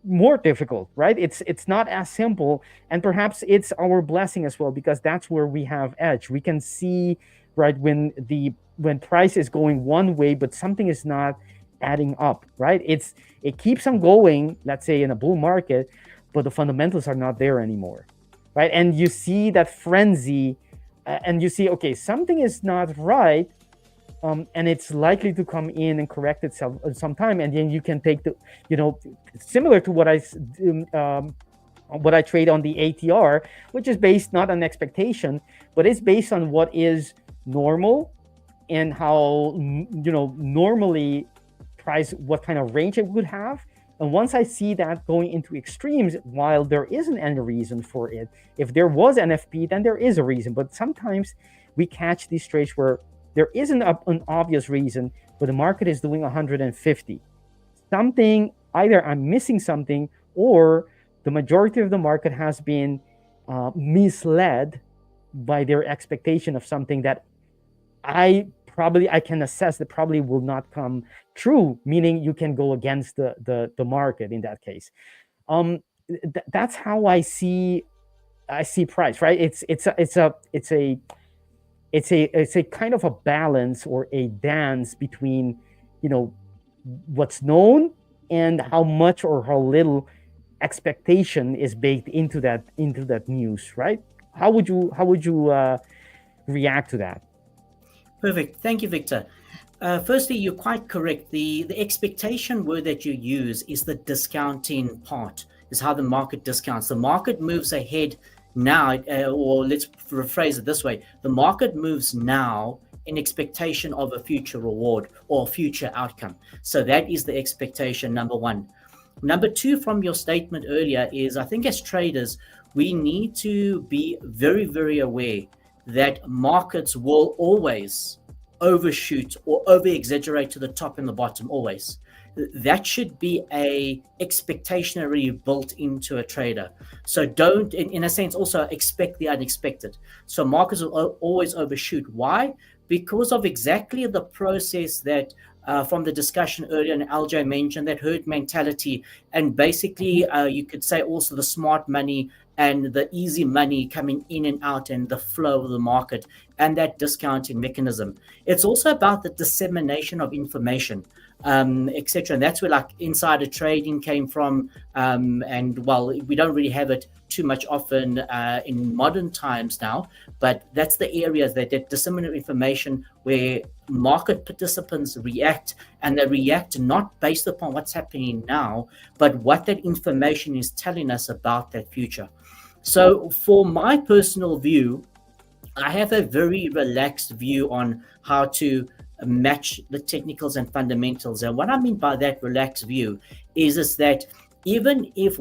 C: more difficult, right? It's not as simple, and perhaps it's our blessing as well, because that's where we have edge. We can see, right, when price is going one way, but something is not adding up, right? It keeps on going, let's say in a bull market, but the fundamentals are not there anymore, right? And you see that frenzy, and you see, okay, something is not right, and it's likely to come in and correct itself sometime, and then you can take the, similar to what I trade on the ATR, which is based not on expectation, but it's based on what is normal and how, normally price, what kind of range it would have. And once I see that going into extremes, while there isn't any reason for it, if there was NFP, then there is a reason. But sometimes we catch these trades where there isn't an obvious reason, but the market is doing 150. Something, either I'm missing something, or the majority of the market has been misled by their expectation of something that I can assess that probably will not come true, meaning you can go against the market in that case. That's how I see price, right? It's a kind of a balance or a dance between, what's known and how much or how little expectation is baked into that news, right? How would you react to that?
H: Perfect. Thank you, Victor. Firstly, you're quite correct. The expectation word that you use is the discounting part, is how the market discounts. The market moves ahead now, or let's rephrase it this way. The market moves now in expectation of a future reward or future outcome. So that is the expectation, number one. Number two, from your statement earlier, is I think as traders, we need to be very, very aware that markets will always overshoot or over exaggerate to the top and the bottom, always. That should be a expectation already built into a trader. So don't, in a sense, also expect the unexpected. So markets will always overshoot. Why? Because of exactly the process that from the discussion earlier, and LJ mentioned that herd mentality, and basically you could say also the smart money and the easy money coming in and out and the flow of the market and that discounting mechanism. It's also about the dissemination of information, etc. And that's where like insider trading came from. And well, we don't really have it too much often in modern times now, but that's the areas that disseminate information where market participants react, and they react not based upon what's happening now, but what that information is telling us about that future. So for my personal view, I have a very relaxed view on how to match the technicals and fundamentals. And what I mean by that relaxed view is that even if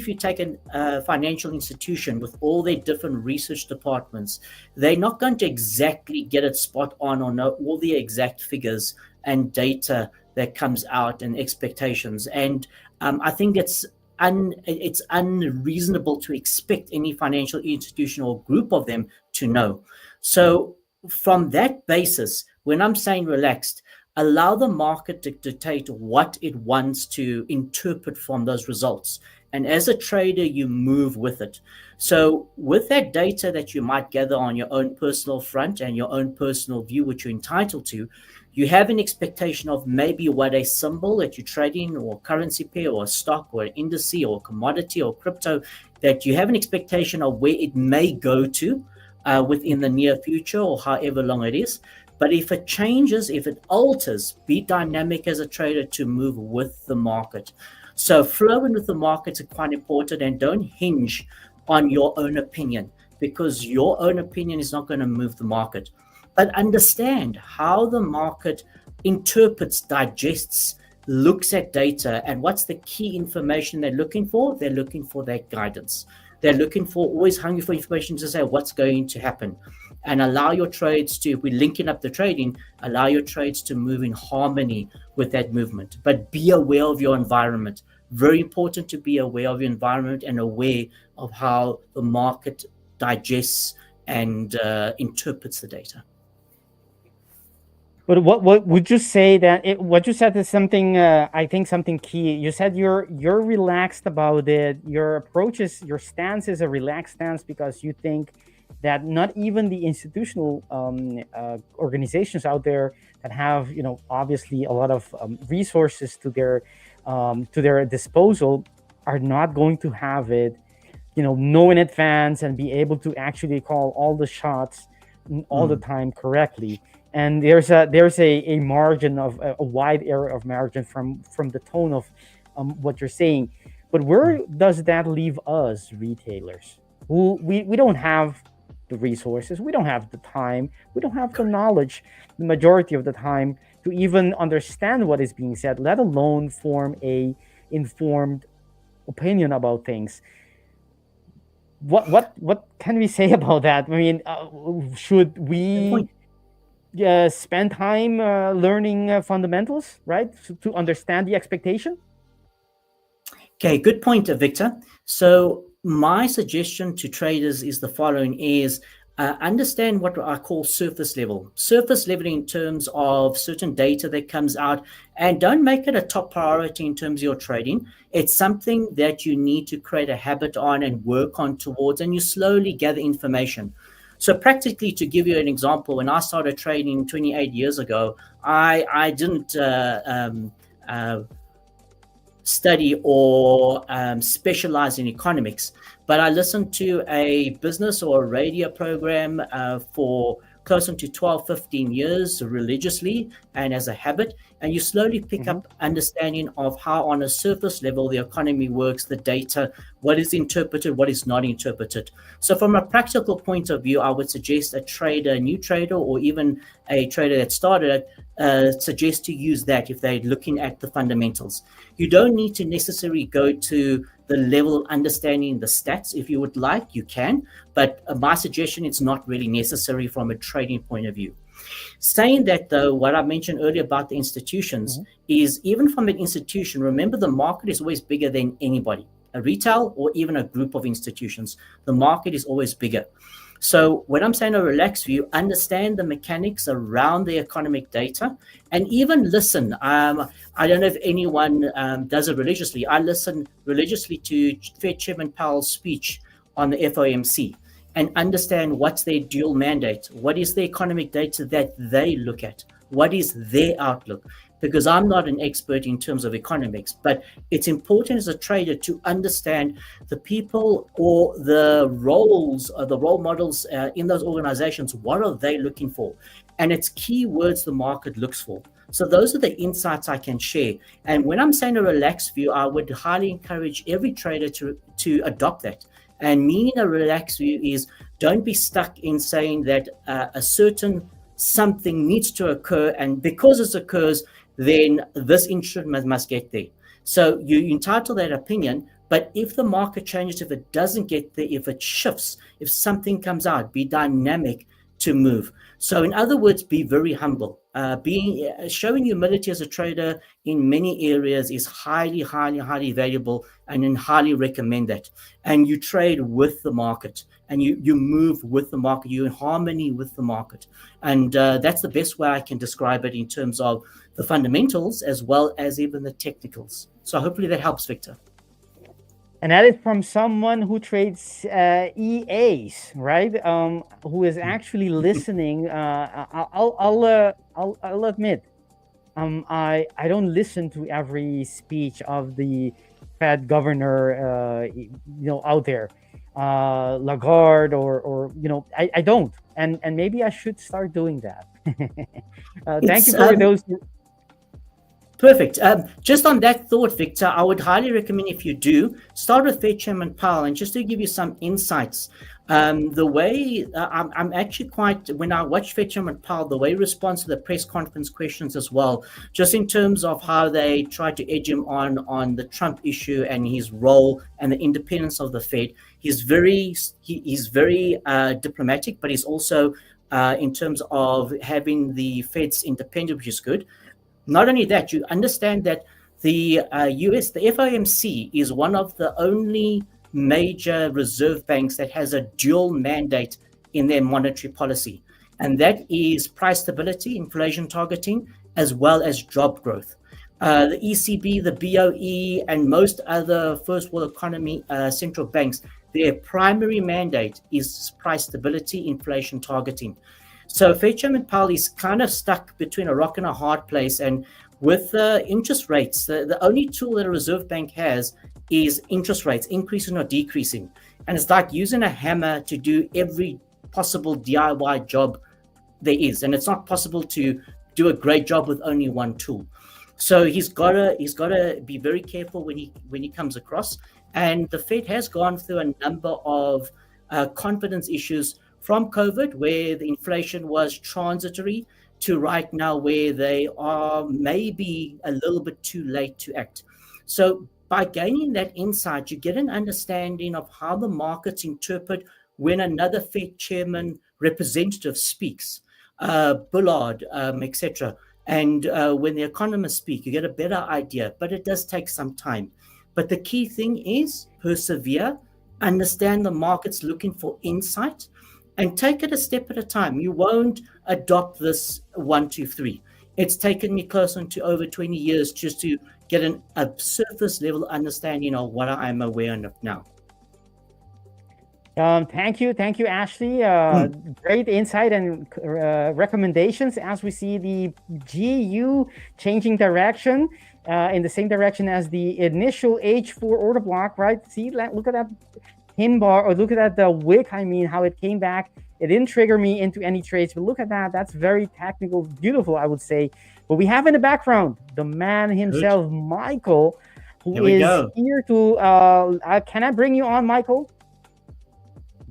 H: you take a financial institution with all their different research departments, they're not going to exactly get it spot on or know all the exact figures and data that comes out and expectations. And I think it's unreasonable to expect any financial institution or group of them to know. So from that basis, when I'm saying relaxed, allow the market to dictate what it wants to interpret from those results. And as a trader, you move with it. So with that data that you might gather on your own personal front and your own personal view, which you're entitled to, you have an expectation of maybe what a symbol that you're trading, or currency pair, or a stock, or an indice, or commodity, or crypto, that you have an expectation of where it may go to within the near future, or however long it is. But if it changes, if it alters, be dynamic as a trader to move with the market. So flowing with the markets are quite important, and don't hinge on your own opinion, because your own opinion is not going to move the market. But understand how the market interprets, digests, looks at data, and what's the key information they're looking for? They're looking for that guidance. They're looking for, always hungry for information to say what's going to happen. And allow your trades to, if we're linking up the trading, allow your trades to move in harmony with that movement. But be aware of your environment. Very important to be aware of your environment and aware of how the market digests and interprets the data.
C: But what would you say that what you said is something I think something key. You said you're relaxed about it. Your approach is, your stance is a relaxed stance, because you think that not even the institutional organizations out there that have, obviously a lot of resources to their disposal are not going to have it, know in advance and be able to actually call all the shots all the time correctly. And there's a margin of a wide area of margin from the tone of what you're saying. But where does that leave us retailers, who we don't have the resources, we don't have the time, we don't have the knowledge the majority of the time to even understand what is being said, let alone form a informed opinion about things? What can we say about that? I mean, should we spend time learning fundamentals, right, to understand the expectation?
H: Okay, good point, Victor. So my suggestion to traders is the following: is understand what I call surface level in terms of certain data that comes out, and don't make it a top priority in terms of your trading. It's something that you need to create a habit on and work on towards, and you slowly gather information. So practically, to give you an example, when I started trading 28 years ago, I didn't study or specialize in economics, but I listened to a business or a radio program for close to 12, 15 years religiously and as a habit. And you slowly pick up understanding of how on a surface level the economy works, the data, what is interpreted, what is not interpreted. So from a practical point of view, I would suggest a new trader, or even a trader that started suggest to use that if they're looking at the fundamentals. You don't need to necessarily go to the level of understanding the stats. If you would like, you can, but my suggestion, it's not really necessary from a trading point of view. Saying that, though, what I mentioned earlier about the institutions is, even from an institution, remember the market is always bigger than anybody, a retail or even a group of institutions. The market is always bigger. So when I'm saying a relaxed view, understand the mechanics around the economic data, and even listen. I don't know if anyone does it religiously. I listen religiously to Fed Chairman Powell's speech on the FOMC and understand what's their dual mandate. What is the economic data that they look at? What is their outlook? Because I'm not an expert in terms of economics, but it's important as a trader to understand the people or the roles or the role models in those organizations. What are they looking for? And it's key words the market looks for. So those are the insights I can share. And when I'm saying a relaxed view, I would highly encourage every trader to adopt that. And meaning a relaxed view is, don't be stuck in saying that a certain something needs to occur, and because it occurs, then this instrument must get there. So you entitle that opinion, but if the market changes, if it doesn't get there, if it shifts, if something comes out, be dynamic to move. So in other words, be very humble. Showing humility as a trader in many areas is highly valuable, and then highly recommend that. And you trade with the market, and you move with the market, you're in harmony with the market. And that's the best way I can describe it in terms of the fundamentals as well as even the technicals. So hopefully that helps, Victor.
C: And that is from someone who trades EAs, right? Who is actually listening. I'll admit, I don't listen to every speech of the Fed governor, out there, Lagarde, or I don't, and maybe I should start doing that. Thank you for those.
H: Perfect. Just on that thought, Victor, I would highly recommend, if you do, start with Fed Chairman Powell. And just to give you some insights, the way I'm actually when I watch Fed Chairman Powell, the way he responds to the press conference questions as well, just in terms of how they try to edge him on the Trump issue and his role and the independence of the Fed, he's very diplomatic, but he's also in terms of having the Fed's independent, which is good. Not only that, you understand that the FOMC is one of the only major reserve banks that has a dual mandate in their monetary policy, and that is price stability, inflation targeting, as well as job growth. The ECB, the BOE, and most other first world economy central banks, their primary mandate is price stability, inflation targeting. So Fed Chairman Powell is kind of stuck between a rock and a hard place. And with interest rates, the only tool that a reserve bank has is interest rates, increasing or decreasing. And it's like using a hammer to do every possible DIY job there is. And it's not possible to do a great job with only one tool. So he's gotta be very careful when he comes across. And the Fed has gone through a number of confidence issues, from COVID, where the inflation was transitory, to right now where they are maybe a little bit too late to act. So by gaining that insight, you get an understanding of how the markets interpret when another Fed chairman representative speaks, Bullard, etc. And when the economists speak, you get a better idea, but it does take some time. But the key thing is persevere, understand the market's looking for insight, and take it a step at a time. You won't adopt this 1, 2, 3. It's taken me close to over 20 years just to get a surface level understanding of what I'm aware of now.
C: Thank you, Ashley. Great insight and recommendations as we see the GU changing direction in the same direction as the initial H4 order block, right? See, look at that pin bar, or look at that, the wick, how it came back. It didn't trigger me into any trades, but look at that. That's very technical, beautiful, I would say. But we have in the background the man himself, good. Michael, who is here to, can I bring you on, Michael?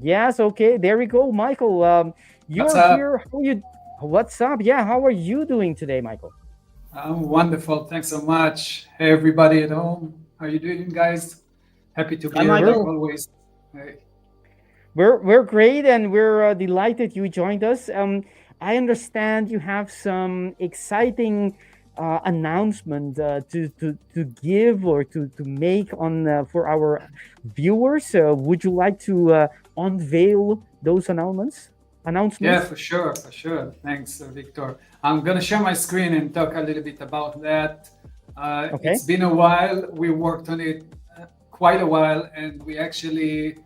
C: Yes, okay, there we go. Michael, you're here. What's up? Yeah, how are you doing today, Michael?
I: I'm wonderful. Thanks so much. Hey, everybody at home. How are you doing, guys? Happy to be here always. Hey.
C: We're great, and we're delighted you joined us. I understand you have some exciting announcement to give or to make on for our viewers. Would you like to unveil those announcements?
I: Yeah, for sure. Thanks, Victor. I'm gonna share my screen and talk a little bit about that. Okay. It's been a while. We worked on it quite a while, and we actually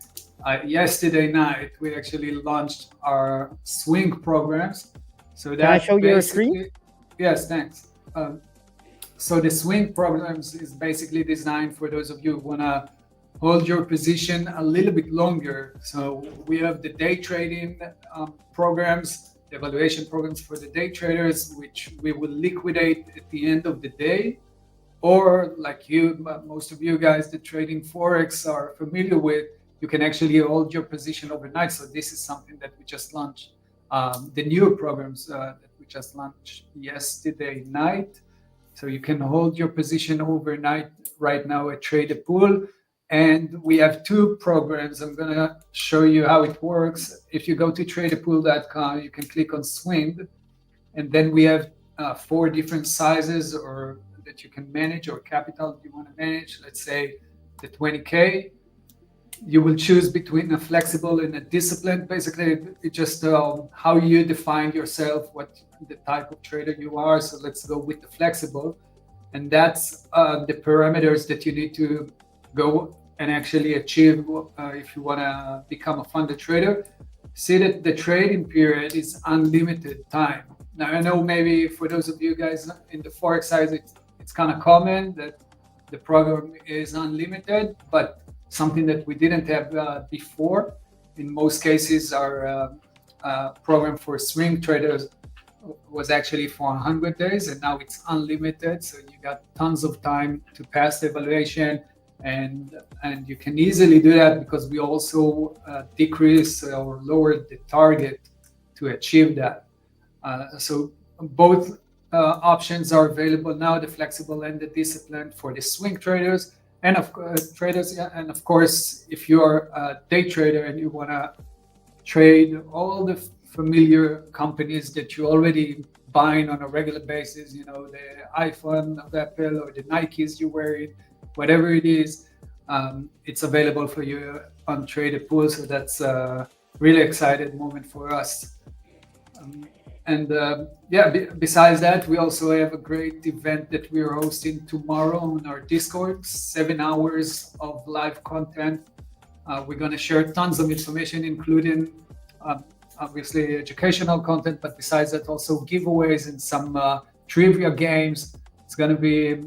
I: yesterday night we actually launched our swing programs. So that, can I show you your screen? Yes, thanks. So the swing programs is basically designed for those of you who wanna hold your position a little bit longer. So we have the day trading programs, the evaluation programs for the day traders, which we will liquidate at the end of the day. Or like you, most of you guys that trading Forex are familiar with, you can actually hold your position overnight. So this is something that we just launched. The new programs that we just launched yesterday night. So you can hold your position overnight right now at Trade a Pool. And we have two programs. I'm going to show you how it works. If you go to traderpool.com, you can click on swing. And then we have 4 different sizes or that you can manage, or capital you want to manage. Let's say the 20K. You will choose between a flexible and a disciplined. Basically, it's just how you define yourself, what the type of trader you are. So let's go with the flexible. And that's the parameters that you need to go and actually achieve if you want to become a funded trader. See that the trading period is unlimited time. Now, I know maybe for those of you guys in the Forex side, it's kind of common that the program is unlimited, but something that we didn't have before. In most cases, our program for swing traders was actually for 100 days, and now it's unlimited. So you got tons of time to pass the evaluation, and you can easily do that because we also decrease or lower the target to achieve that. So both options are available now, the flexible and the disciplined for the swing traders. And of course, and of course, if you're a day trader and you want to trade all the familiar companies that you already buying on a regular basis, you know, the iPhone of Apple or the Nikes you're wearing, whatever it is, it's available for you on Traded Pool. So that's a really exciting moment for us. Besides that, we also have a great event that we are hosting tomorrow on our Discord, 7 hours of live content. We're going to share tons of information, including obviously educational content, but besides that, also giveaways and some trivia games. It's going to be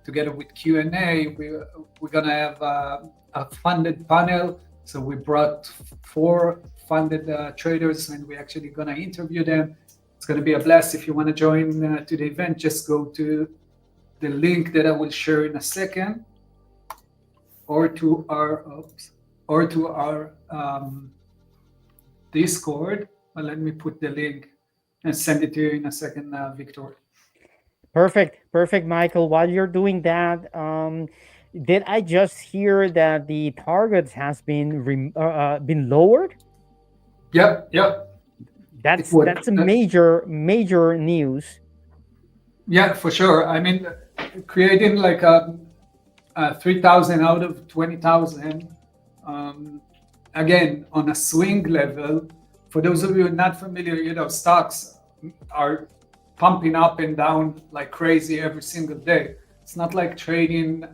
I: together with Q&A. We're going to have a funded panel. So we brought 4 funded traders, and we're actually going to interview them. It's going to be a blast. If you want to join to the event, just go to the link that I will share in a second, or to our Discord. Well, let me put the link and send it to you in a second, Victor.
C: Perfect, Michael. While you're doing that, did I just hear that the targets has been lowered?
I: Yep.
C: That's a major news.
I: Yeah, for sure. I mean, creating like a 3,000 out of 20,000. Again, on a swing level, for those of you not familiar, you know, stocks are pumping up and down like crazy every single day. It's not like trading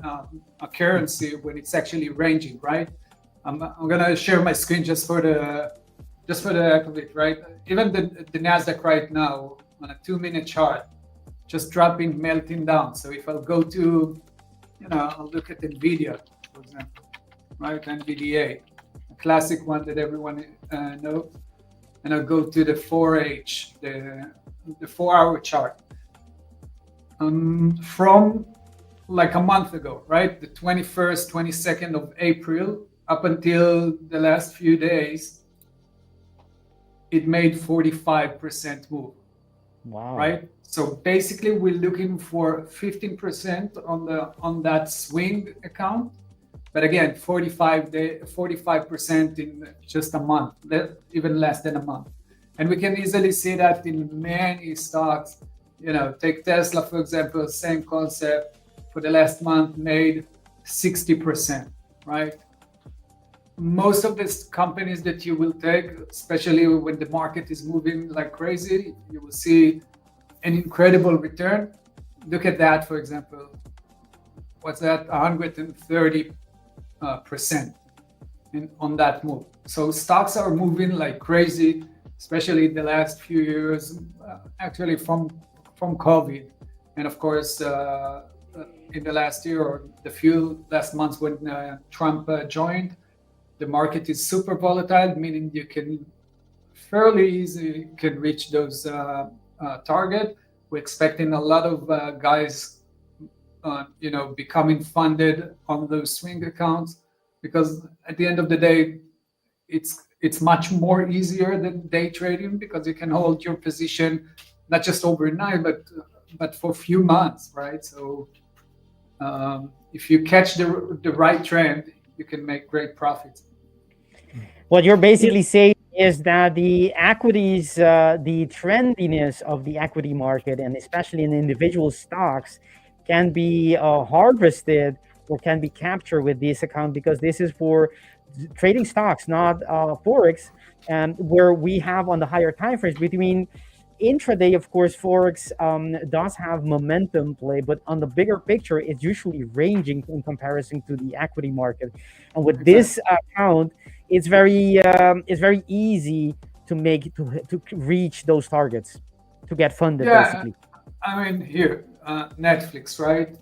I: a currency when it's actually ranging, right? I'm gonna share my screen just for the heck of it, right? Even the NASDAQ right now on a 2-minute chart, just dropping, melting down. So if I'll go to, you know, I'll look at NVIDIA, for example, right? NVDA, a classic one that everyone knows. And I'll go to the 4H, the 4-hour chart. From like a month ago, right? The 21st, 22nd of April, up until the last few days, it made 45% move.
C: Wow. Right?
I: So basically we're looking for 15% on that swing account. But again, 45% in just a month, even less than a month. And we can easily see that in many stocks. You know, take Tesla, for example, same concept. For the last month, made 60%, right? Most of these companies that you will take, especially when the market is moving like crazy, you will see an incredible return. Look at that, for example. What's that? 130% on that move. So stocks are moving like crazy, especially the last few years, actually from COVID. And of course, in the last year or the few last months when Trump joined, the market is super volatile, meaning you can fairly easily can reach those target. We're expecting a lot of guys, you know, becoming funded on those swing accounts, because at the end of the day, it's much more easier than day trading, because you can hold your position not just overnight, but for a few months, right? So if you catch the right trend, you can make great profits.
C: What you're basically saying is that the equities, the trendiness of the equity market, and especially in individual stocks, can be harvested or can be captured with this account, because this is for trading stocks, not Forex, where we have on the higher time frames between intraday. Of course, Forex does have momentum play, but on the bigger picture, it's usually ranging in comparison to the equity market. And with this account, it's very easy to reach those targets, to get funded, basically.
I: I mean, here, Netflix, right?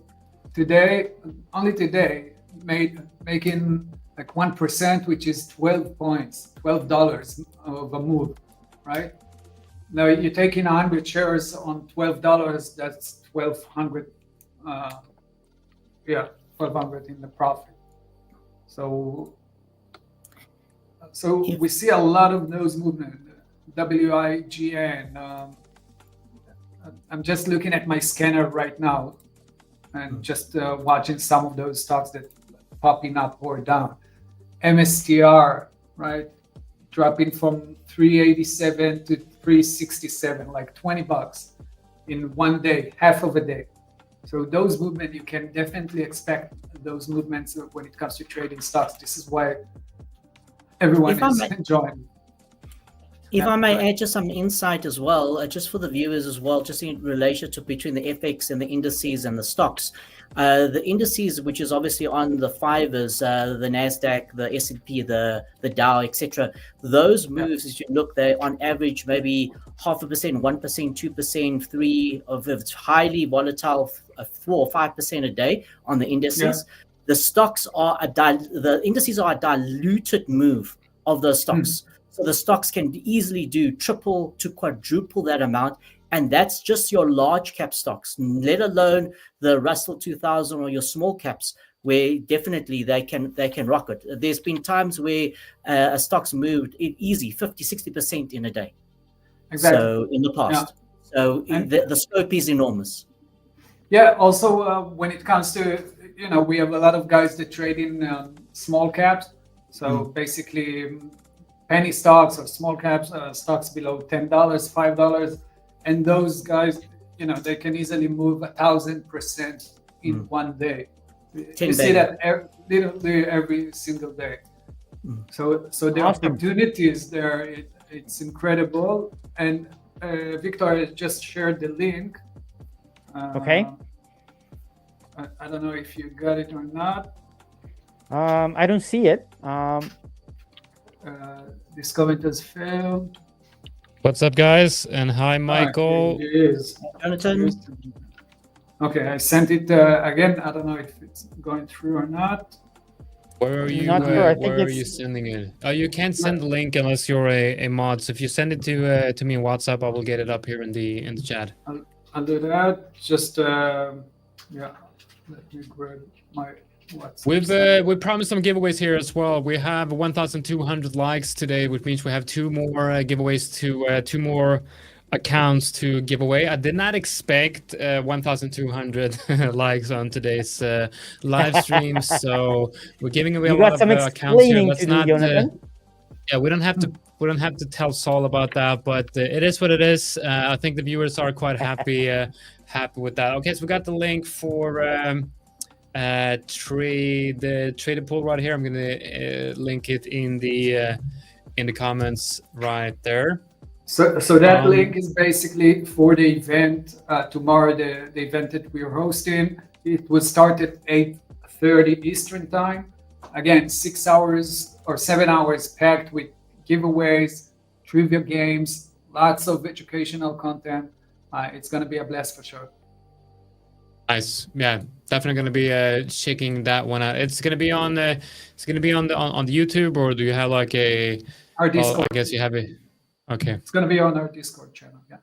I: Only today, making like 1%, which is 12 points, $12 of a move, right? Now you're taking 100 shares on $12, that's 1,200, 1,200 in the profit. So we see a lot of those movements. WIGN. I'm just looking at my scanner right now and just watching some of those stocks that popping up or down. MSTR, right? Dropping from 387 to 367, like $20 in one day, half of a day. So those movements, you can definitely expect those movements when it comes to trading stocks. This is why everyone is enjoying.
H: If I may add just some insight as well, just for the viewers as well, just in relation to between the FX and the indices and the stocks. The indices, which is obviously on the 5ers, the NASDAQ, the S&P, the Dow, etc. Those moves, as you look, they're on average maybe 0.5%, 1%, 2%, 3% of it's highly volatile, 4 or 5% a day on the indices. The stocks are the indices are a diluted move of those stocks. So the stocks can easily do triple to quadruple that amount. And that's just your large cap stocks, let alone the Russell 2000 or your small caps, where definitely they can rocket. There's been times where a stock's moved easy 50-60% in a day.
I: Exactly.
H: So in the past. So the scope is enormous.
I: Yeah. Also, when it comes to, we have a lot of guys that trade in small caps. So basically penny stocks or small caps, stocks below $10, $5. And those guys, they can easily move 1,000% in one day. You see that every single day. So the opportunities there, it's incredible. And Victor just shared the link.
C: Okay.
I: I don't know if you got it or not.
C: I don't see it.
I: This comment has failed.
A: What's up, guys? And hi, Michael.
I: It is.
H: Jonatan.
I: Okay, I sent it again. I don't know if it's going through or not.
A: Where are you?
C: Where
A: are you sending it? You can't send the link unless you're a mod. So if you send it to me in WhatsApp, I will get it up here in the chat.
I: I'll do that. Just Let me grab my WhatsApp.
A: We promised some giveaways here as well. We have 1,200 likes today, which means we have two more giveaways to 2 more accounts to give away. I did not expect 1,200 likes on today's live stream, so we're giving away a lot of accounts here. Let's not. We don't have to tell Saul about that, but it is what it is. I think the viewers are quite happy with that. Okay, so we got the link for trade pool right here. I'm gonna link it in the comments right there.
I: So that link is basically for the event tomorrow. The event that we're hosting, it will start at 8:30 Eastern time. Again, 6 hours or 7 hours packed with giveaways, trivia games, lots of educational content. It's going to be a blast for sure.
A: Nice, yeah, definitely going to be checking that one out. It's going to be on the on the YouTube, or do you have like
I: our Discord?
A: Well, I guess you have it. Okay.
I: It's going to be on our Discord channel, yeah.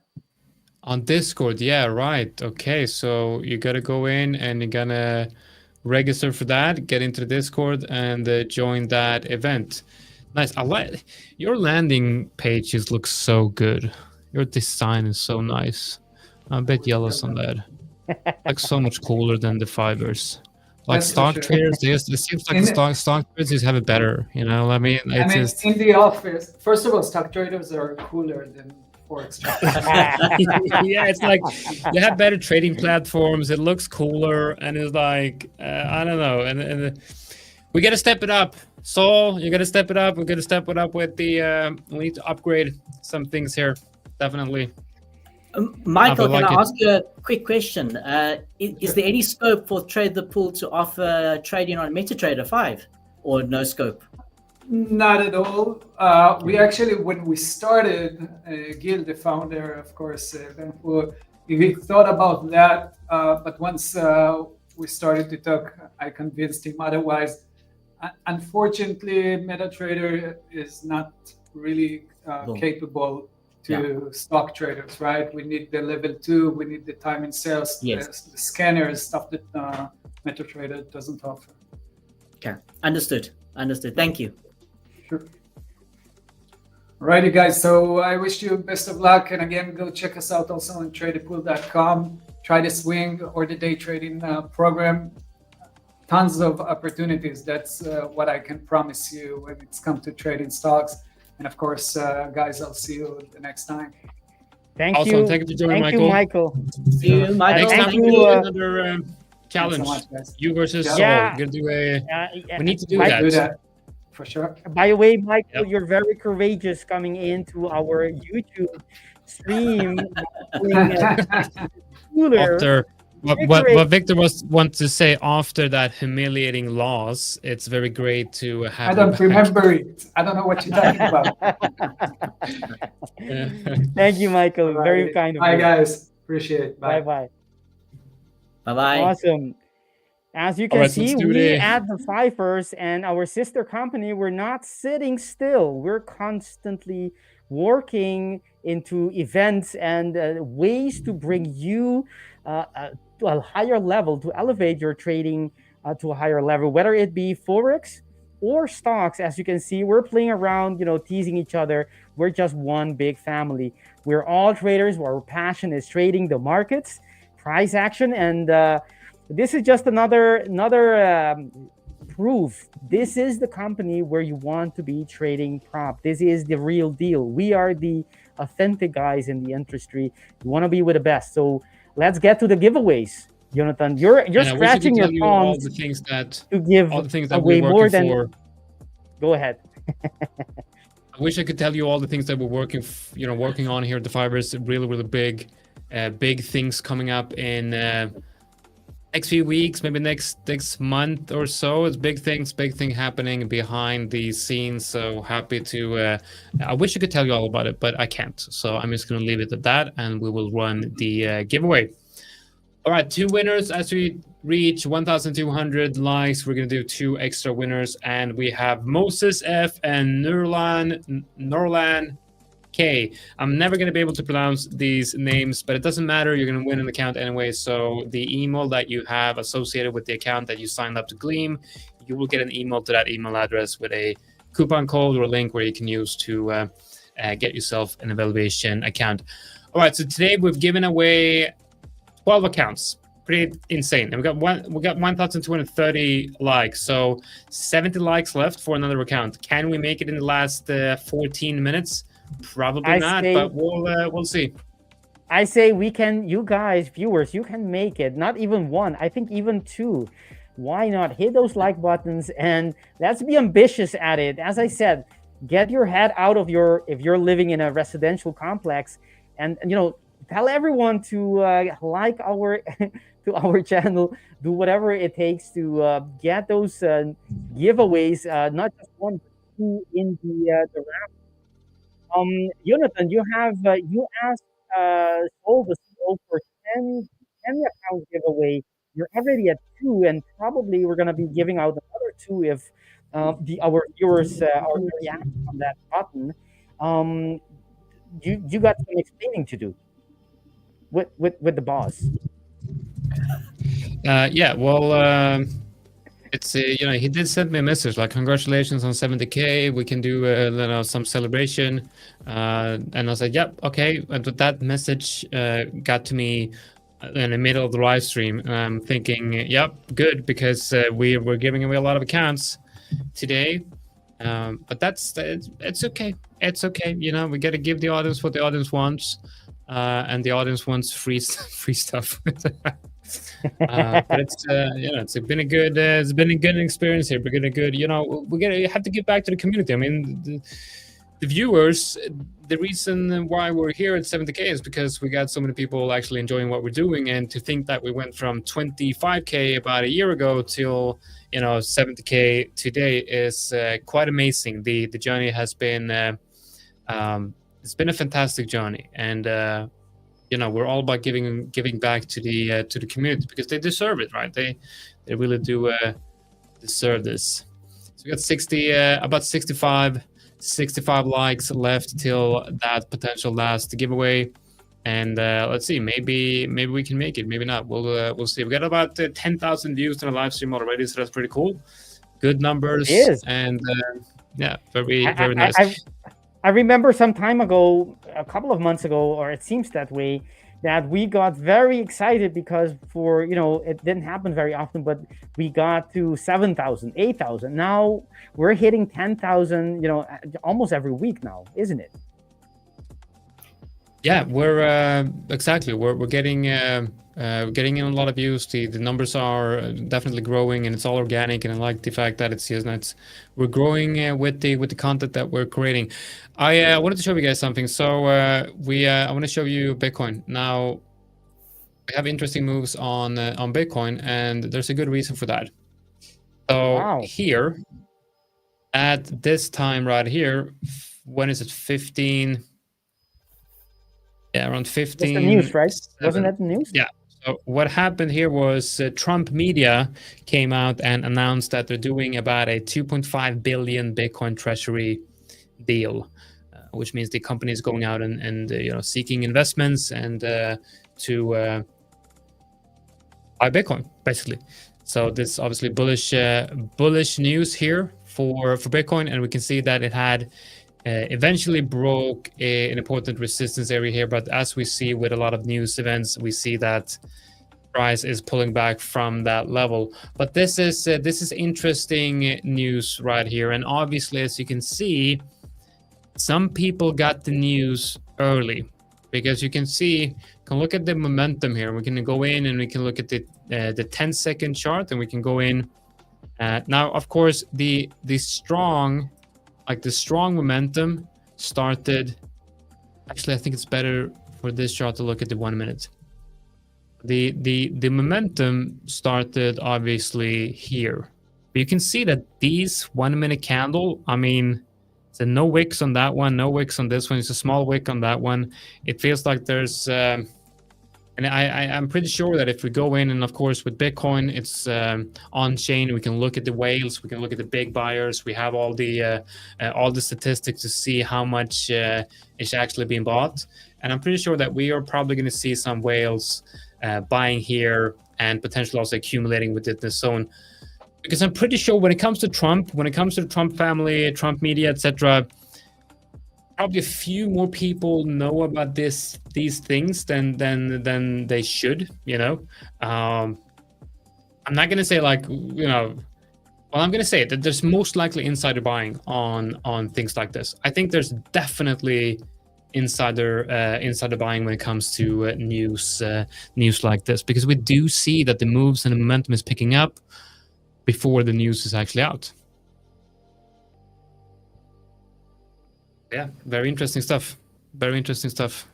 A: On Discord, yeah, right. Okay, so you got to go in and you're going to register for that, get into the Discord, and join that event. Nice. I like your landing pages look so good. Your design is so nice. I'm a bit jealous on that. Like so much cooler than the 5ers. like
I: That's for
A: stock
I: sure.
A: traders, it seems like
I: In-
A: the stock traders just have it better. You know, I mean, it's just
I: in the office, first of all, stock traders are cooler than Forex traders.
A: yeah, it's like you have better trading platforms. It looks cooler, and it's like I don't know, and we got to step it up. Saul, you got to step it up. We got to step it up with the. We need to upgrade some things here, definitely.
H: Michael,
A: like
H: can I
A: it.
H: ask you a quick question? Is there any scope for Trade the Pool to offer trading on MetaTrader 5, or no scope?
I: Not at all. We actually, when we started, Gil, the founder, of course, we thought about that. But once we started to talk, I convinced him otherwise. Unfortunately, MetaTrader is not really capable to stock traders, right? We need the level 2, we need the time and sales, the scanners, stuff that MetaTrader doesn't offer.
H: Okay, understood. Thank you.
I: Sure. Alrighty, guys. So I wish you best of luck. And again, go check us out also on tradethepool.com. Try the swing or the day trading program. Tons of opportunities. That's what I can promise you when it's come to trading stocks. And of course, guys, I'll see you the next time.
C: Thank
A: Awesome.
C: you.
A: Thank you for joining,
C: Thank you, Michael.
H: See you, Michael.
A: Next time
C: Thank
A: we
C: you,
A: do another challenge.
I: Thanks so much, guys.
A: You versus Saul.
C: Yeah.
A: We're gonna do a. We need to do
C: Mike,
A: that.
I: Do that for sure.
C: By the way, Michael,
A: Yep.
C: you're very courageous coming into our YouTube stream.
A: After what Victor wants to say after that humiliating loss, it's very great to have.
I: I don't remember it. I don't know what you're talking about.
C: Thank you, Michael.
I: Alrighty.
C: Very kind of
I: Bye,
C: you.
I: guys. Appreciate it. Bye.
C: Bye-bye.
H: Bye-bye.
C: Awesome. As you can
A: Alright,
C: see,
A: let's do
C: we
A: the-
C: at The5ers and our sister company, we're not sitting still. We're constantly working into events and ways to bring you to a higher level, to elevate your trading to a higher level, whether it be Forex or stocks. As you can see, we're playing around, teasing each other. We're just one big family. We're all traders. Our passion is trading the markets, price action, and this is just another proof. This is the company where you want to be trading prop. This is the real deal. We are the authentic guys in the industry. You want to be with the best. So let's get to the giveaways. Jonatan, you're
A: And I wish I
C: scratching
A: could
C: your
A: tell you all
C: thumbs
A: the things that
C: to give
A: all the things that
C: away
A: we're
C: more
A: working
C: than.
A: for.
C: Go ahead.
A: I wish I could tell you all the things that we're working on here at the Fibers. Really big things coming up in next few weeks, maybe next month or so. It's big thing happening behind the scenes. So happy to. I wish I could tell you all about it, but I can't. So I'm just going to leave it at that, and we will run the giveaway. All right, 2 winners as we reach 1,200 likes. We're going to do 2 extra winners, and we have Moses F and Norlan K. I'm never going to be able to pronounce these names, but it doesn't matter. You're going to win an account anyway. So the email that you have associated with the account that you signed up to Gleam, you will get an email to that email address with a coupon code or a link where you can use to get yourself an evaluation account. All right, so today we've given away 12 accounts. Pretty insane. And we got 1,230 likes. So 70 likes left for another account. Can we make it in the last 14 minutes? Probably not, but we'll see.
C: I say we can. You guys, viewers, you can make it. Not even 1. I think even 2. Why not hit those like buttons and let's be ambitious at it. As I said, get your head out of if you're living in a residential complex, and tell everyone to like our to our channel, do whatever it takes to get those giveaways, not just 1, but 2 in the round. Jonatan, you asked Soul the Soul for 10 account giveaway. You're already at 2, and probably we're gonna be giving out another 2 if our viewers are very active on that button. You got some explaining to do with the boss.
A: Yeah, well, it's he did send me a message like, congratulations on 70K, we can do some celebration, and I said, yep, okay. And that message got to me in the middle of the live stream. And I'm thinking, yep, good, because we're giving away a lot of accounts today. But it's okay. It's okay. You know, we got to give the audience what the audience wants, and the audience wants free stuff. But it's it's been a good experience here. We're gonna good. You know, we're gonna have to give back to the community. I mean, the viewers. The reason why we're here at 70K is because we got so many people actually enjoying what we're doing, and to think that we went from 25K about a year ago till 70K today is quite amazing. The journey has been it's been a fantastic journey, and we're all about giving back to the community, because they deserve it, right? They really do deserve this. So we got about 65 likes left till that potential last giveaway, and let's see, maybe we can make it, maybe not. We'll see. We got about 10,000 views on the live stream already, so that's pretty cool. Good numbers.
C: It is.
A: And very nice.
C: I remember some time ago, a couple of months ago, or it seems that way, that we got very excited because it didn't happen very often, but we got to 7,000, 8,000. Now we're hitting 10,000, almost every week now, isn't it?
A: Yeah, we're exactly. We're getting in a lot of views. The numbers are definitely growing, and it's all organic. And I like the fact that we're growing with the content that we're creating. I wanted to show you guys something. So I want to show you Bitcoin. Now we have interesting moves on Bitcoin, and there's a good reason for that. So here at this time right here, when is it? 15. Yeah, around 15.
C: That's the news, right? Wasn't that the news?
A: Yeah. So what happened here was Trump media came out and announced that they're doing about a 2.5 billion Bitcoin treasury deal, which means the company is going out and seeking investments and to buy Bitcoin, basically. So this obviously bullish news here for Bitcoin, and we can see that it had eventually broke an important resistance area here, but as we see with a lot of news events, we see that price is pulling back from that level. But this is interesting news right here, and obviously, as you can see, some people got the news early, because you can look at the momentum here. We can go in and we can look at the 10-second chart, and we can go in. Now, of course, the strong momentum started. Actually, I think it's better for this chart to look at the 1 minute. The momentum started obviously here, but you can see that these 1 minute candle, I mean, so no wicks on that one, no wicks on this one. It's a small wick on that one. It feels like there's and I'm pretty sure that if we go in, and of course with Bitcoin, it's on chain. We can look at the whales, we can look at the big buyers. We have all the statistics to see how much is actually being bought. And I'm pretty sure that we are probably going to see some whales buying here and potentially also accumulating within this zone. Because I'm pretty sure when it comes to Trump, when it comes to the Trump family, Trump media, etc., probably a few more people know about these things than they should. I'm not gonna say well, I'm gonna say that there's most likely insider buying on things like this. I think there's definitely insider buying when it comes to news like this, because we do see that the moves and the momentum is picking up before the news is actually out. Yeah, very interesting stuff. Very interesting stuff.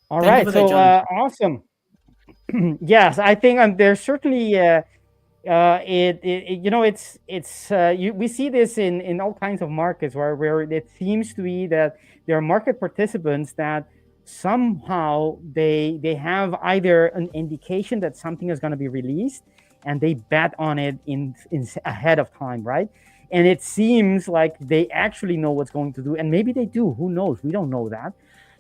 C: All right, so awesome. Yes, I think there's certainly we see this in all kinds of markets where it seems to be that there are market participants that somehow they have either an indication that something is going to be released, and they bet on it in ahead of time, right? And it seems like they actually know what's going to do, and maybe they do. Who knows? We don't know that.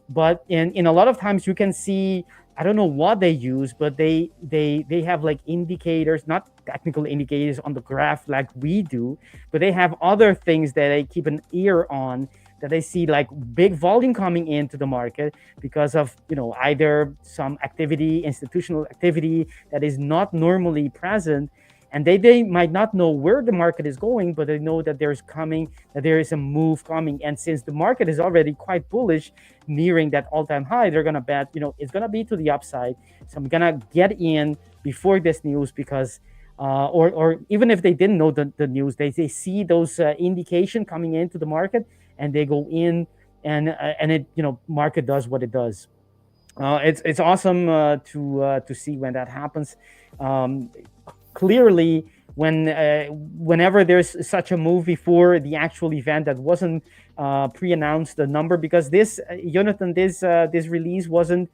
C: But in a lot of times you can see, I don't know what they use, but they have like indicators, not technical indicators on the graph like we do, but they have other things that they keep an ear on that I see like big volume coming into the market because of, you know, either some activity, institutional activity that is not normally present. And they might not know where the market is going, but they know that there is a move coming. And since the market is already quite bullish, nearing that all-time high, they're gonna bet, you know, it's gonna be to the upside. So I'm gonna get in before this news because, or even if they didn't know the news, they see those indication coming into the market and they go in, and it, you know, market does what it does. It's awesome to see when that happens. Clearly, whenever there's such a move before the actual event that wasn't pre-announced, the number, because this, Jonatan, this release wasn't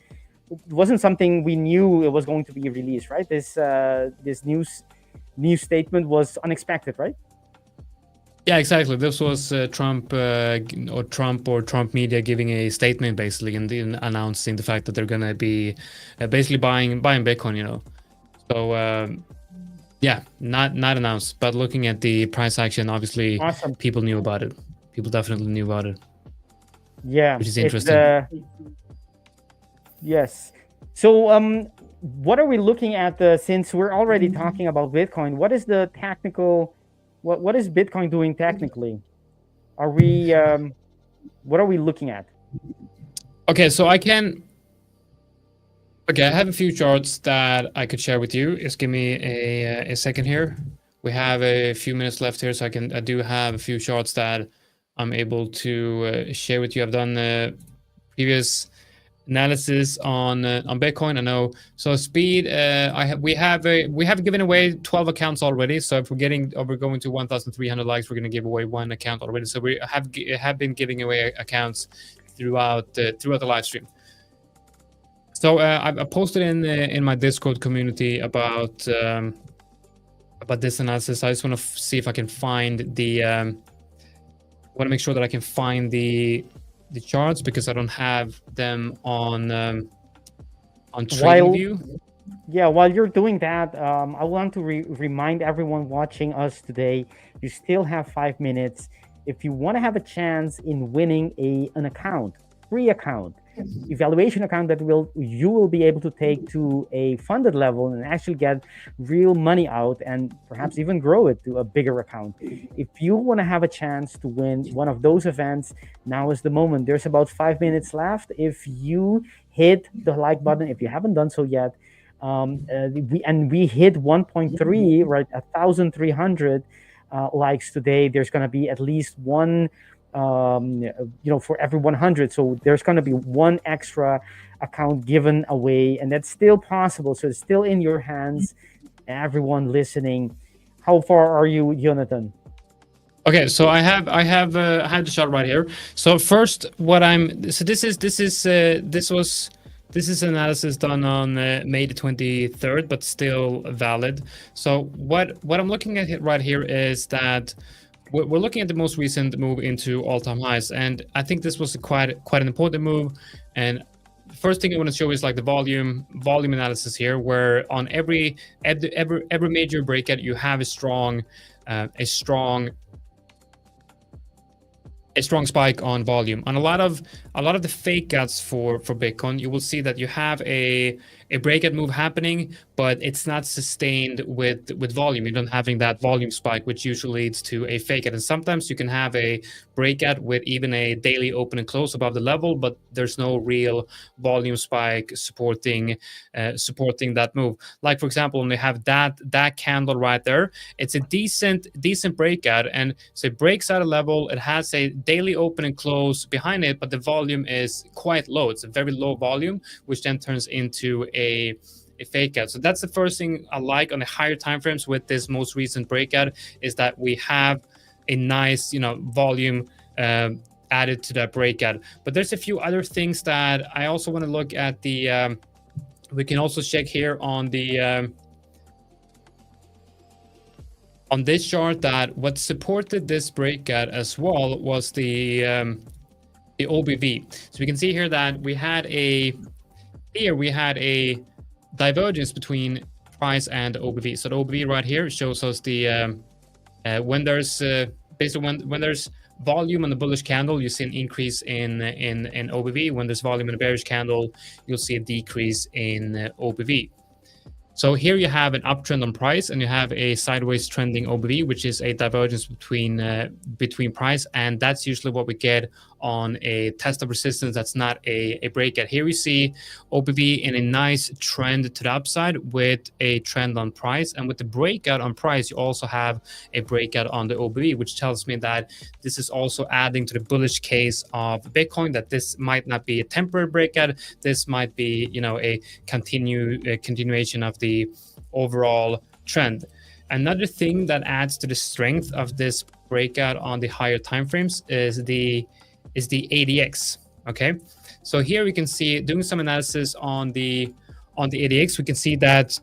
C: something we knew it was going to be released, right? This news statement was unexpected, right?
A: Yeah, exactly. This was Trump media giving a statement basically and announcing the fact that they're going to be basically buying Bitcoin, you know. So yeah, not announced, but looking at the price action, obviously
C: Awesome.
A: People knew about it. People definitely knew about it.
C: Yeah,
A: which is interesting.
C: Yes. So what are we looking at since we're already talking about Bitcoin? What is the technical? What is Bitcoin doing technically? Are we? What are we looking at?
A: Okay, so I have a few charts that I could share with you. Just give me a second here. We have a few minutes left here, so I do have a few charts that I'm able to share with you. I've done previous analysis on Bitcoin. I know. So speed. We have given away 12 accounts already. So if we're going to 1,300 likes, we're going to give away one account already. So we have been giving away accounts throughout the live stream. So I posted in my Discord community about this analysis. I just want to see if I can find the. I want to make sure that I can find the charts because I don't have them on TradingView.
C: Yeah, while you're doing that, I want to remind everyone watching us today, you still have 5 minutes. If you want to have a chance in winning an account, free account, evaluation account that you will be able to take to a funded level and actually get real money out and perhaps even grow it to a bigger account. If you want to have a chance to win one of those events, now is the moment. There's about 5 minutes left. If you hit the like button, if you haven't done so yet, we hit 1.3, right, 1,300 likes today. There's going to be at least one for every 100. So there's going to be one extra account given away, and that's still possible. So it's still in your hands. Everyone listening, how far are you, Jonatan?
A: Okay, so I have the chart right here. So first, this is analysis done on May the 23rd, but still valid. So what I'm looking at right here is that we're looking at the most recent move into all-time highs, and I think this was quite an important move. And the first thing I want to show is like the volume analysis here, where on every major breakout you have a strong spike on volume. On a lot of the fake outs for Bitcoin, you will see that you have a breakout move happening, but it's not sustained with volume. You're not having that volume spike, which usually leads to a fake out. And sometimes you can have a breakout with even a daily open and close above the level, but there's no real volume spike supporting that move. Like for example, when we have that candle right there, it's a decent breakout, and so it breaks out a level. It has a daily open and close behind it, but the volume is quite low. It's a very low volume, which then turns into a fake out. So that's the first thing I like on the higher time frames with this most recent breakout, is that we have a nice volume added to that breakout. But there's a few other things that I also want to look at. We can also check here on the on this chart that what supported this breakout as well was the OBV. So we can see here that we had a divergence between price and OBV. So the OBV right here shows us the when there's basically when there's volume on the bullish candle, you see an increase in OBV. When there's volume in a bearish candle, you'll see a decrease in OBV. So here you have an uptrend on price, and you have a sideways trending OBV, which is a divergence between price, and that's usually what we get on a test of resistance that's not a breakout. Here we see OBV in a nice trend to the upside with a trend on price, and with the breakout on price, you also have a breakout on the OBV, which tells me that this is also adding to the bullish case of Bitcoin, that this might not be a temporary breakout. This might be, you know, a continuation of the overall trend. Another thing that adds to the strength of this breakout on the higher timeframes is the ADX. Okay, so here we can see, doing some analysis on the ADX, we can see that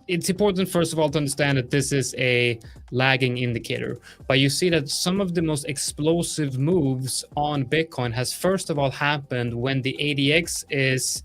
A: it's important, first of all, to understand that this is a lagging indicator, but you see that some of the most explosive moves on Bitcoin has first of all happened when the ADX is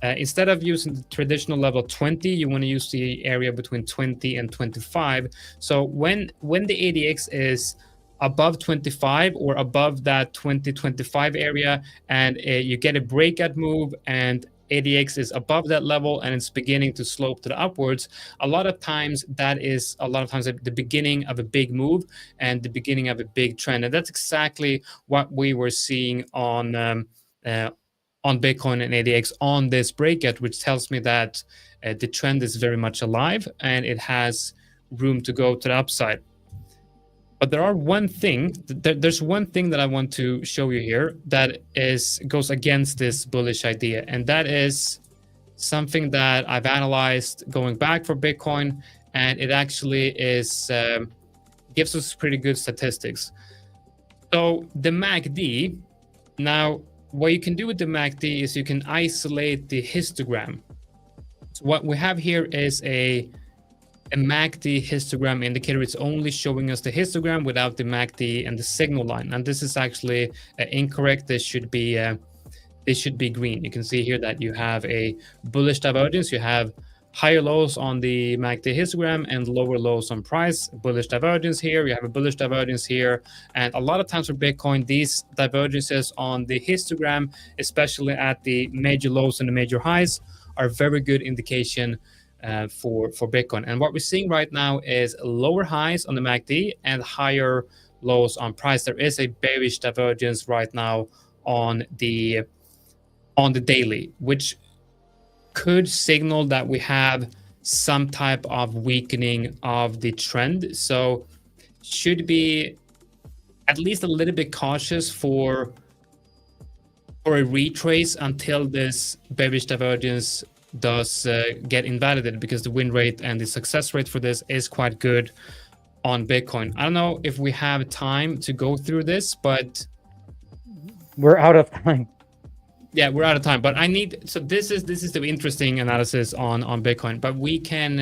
A: instead of using the traditional level 20, you want to use the area between 20 and 25. So when the ADX is above 25 or above that 20-25 area, and you get a breakout move and ADX is above that level and it's beginning to slope to the upwards, a lot of times the beginning of a big move and the beginning of a big trend. And that's exactly what we were seeing on Bitcoin and ADX on this breakout, which tells me that the trend is very much alive and it has room to go to the upside. But there's one thing that I want to show you here that goes against this bullish idea, and that is something that I've analyzed going back for Bitcoin, and it actually gives us pretty good statistics. So the MACD, now what you can do with the MACD is you can isolate the histogram. So what we have here is a MACD histogram indicator. It's only showing us the histogram without the MACD and the signal line. And this is actually incorrect. This should be green. You can see here that you have a bullish divergence. You have higher lows on the MACD histogram and lower lows on price. Bullish divergence here. You have a bullish divergence here. And a lot of times for Bitcoin, these divergences on the histogram, especially at the major lows and the major highs, are very good indication for Bitcoin. And what we're seeing right now is lower highs on the MACD and higher lows on price. There is a bearish divergence right now on the daily, which could signal that we have some type of weakening of the trend. So should be at least a little bit cautious for a retrace until this bearish divergence does get invalidated, because the win rate and the success rate for this is quite good on Bitcoin. I don't know if we have time to go through this, but
C: we're out of time.
A: Yeah, we're out of time, but this is the interesting analysis on Bitcoin, but we can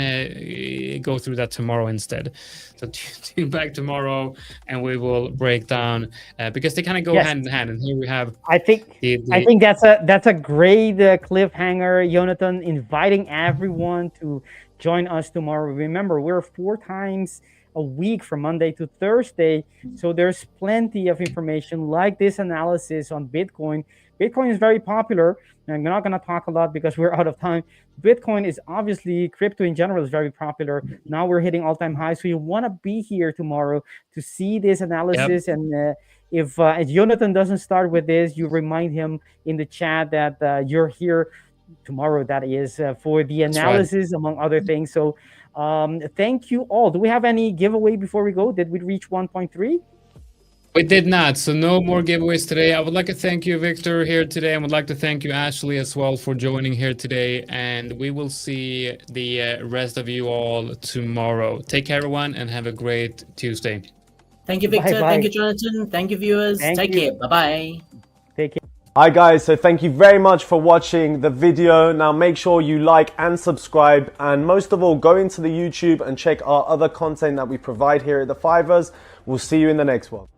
A: go through that tomorrow instead. So tune back tomorrow and we will break down because they kind of go hand in hand. And here we have,
C: I think that's a great cliffhanger, Jonatan, inviting everyone to join us tomorrow. Remember, we're 4 times a week from Monday to Thursday, so there's plenty of information like this analysis on Bitcoin. Bitcoin is very popular, and I'm not going to talk a lot because we're out of time. Bitcoin is obviously, crypto in general is very popular. Now we're hitting all-time highs, so you want to be here tomorrow to see this analysis. Yep. And if Jonatan doesn't start with this, you remind him in the chat that you're here tomorrow, that is, for the analysis, among other things. So thank you all. Do we have any giveaway before we go? Did we reach 1.3?
A: We did not, so no more giveaways today. I would like to thank you, Victor, here today. I would like to thank you, Ashley, as well, for joining here today. And we will see the rest of you all tomorrow. Take care, everyone, and have a great Tuesday.
H: Thank you, Victor. Bye-bye. Thank you, Jonatan. Thank you, viewers. Take care. Bye-bye.
C: Take care.
J: Hi, guys. So thank you very much for watching the video. Now, make sure you like and subscribe. And most of all, go into the YouTube and check our other content that we provide here at The 5ers. We'll see you in the next one.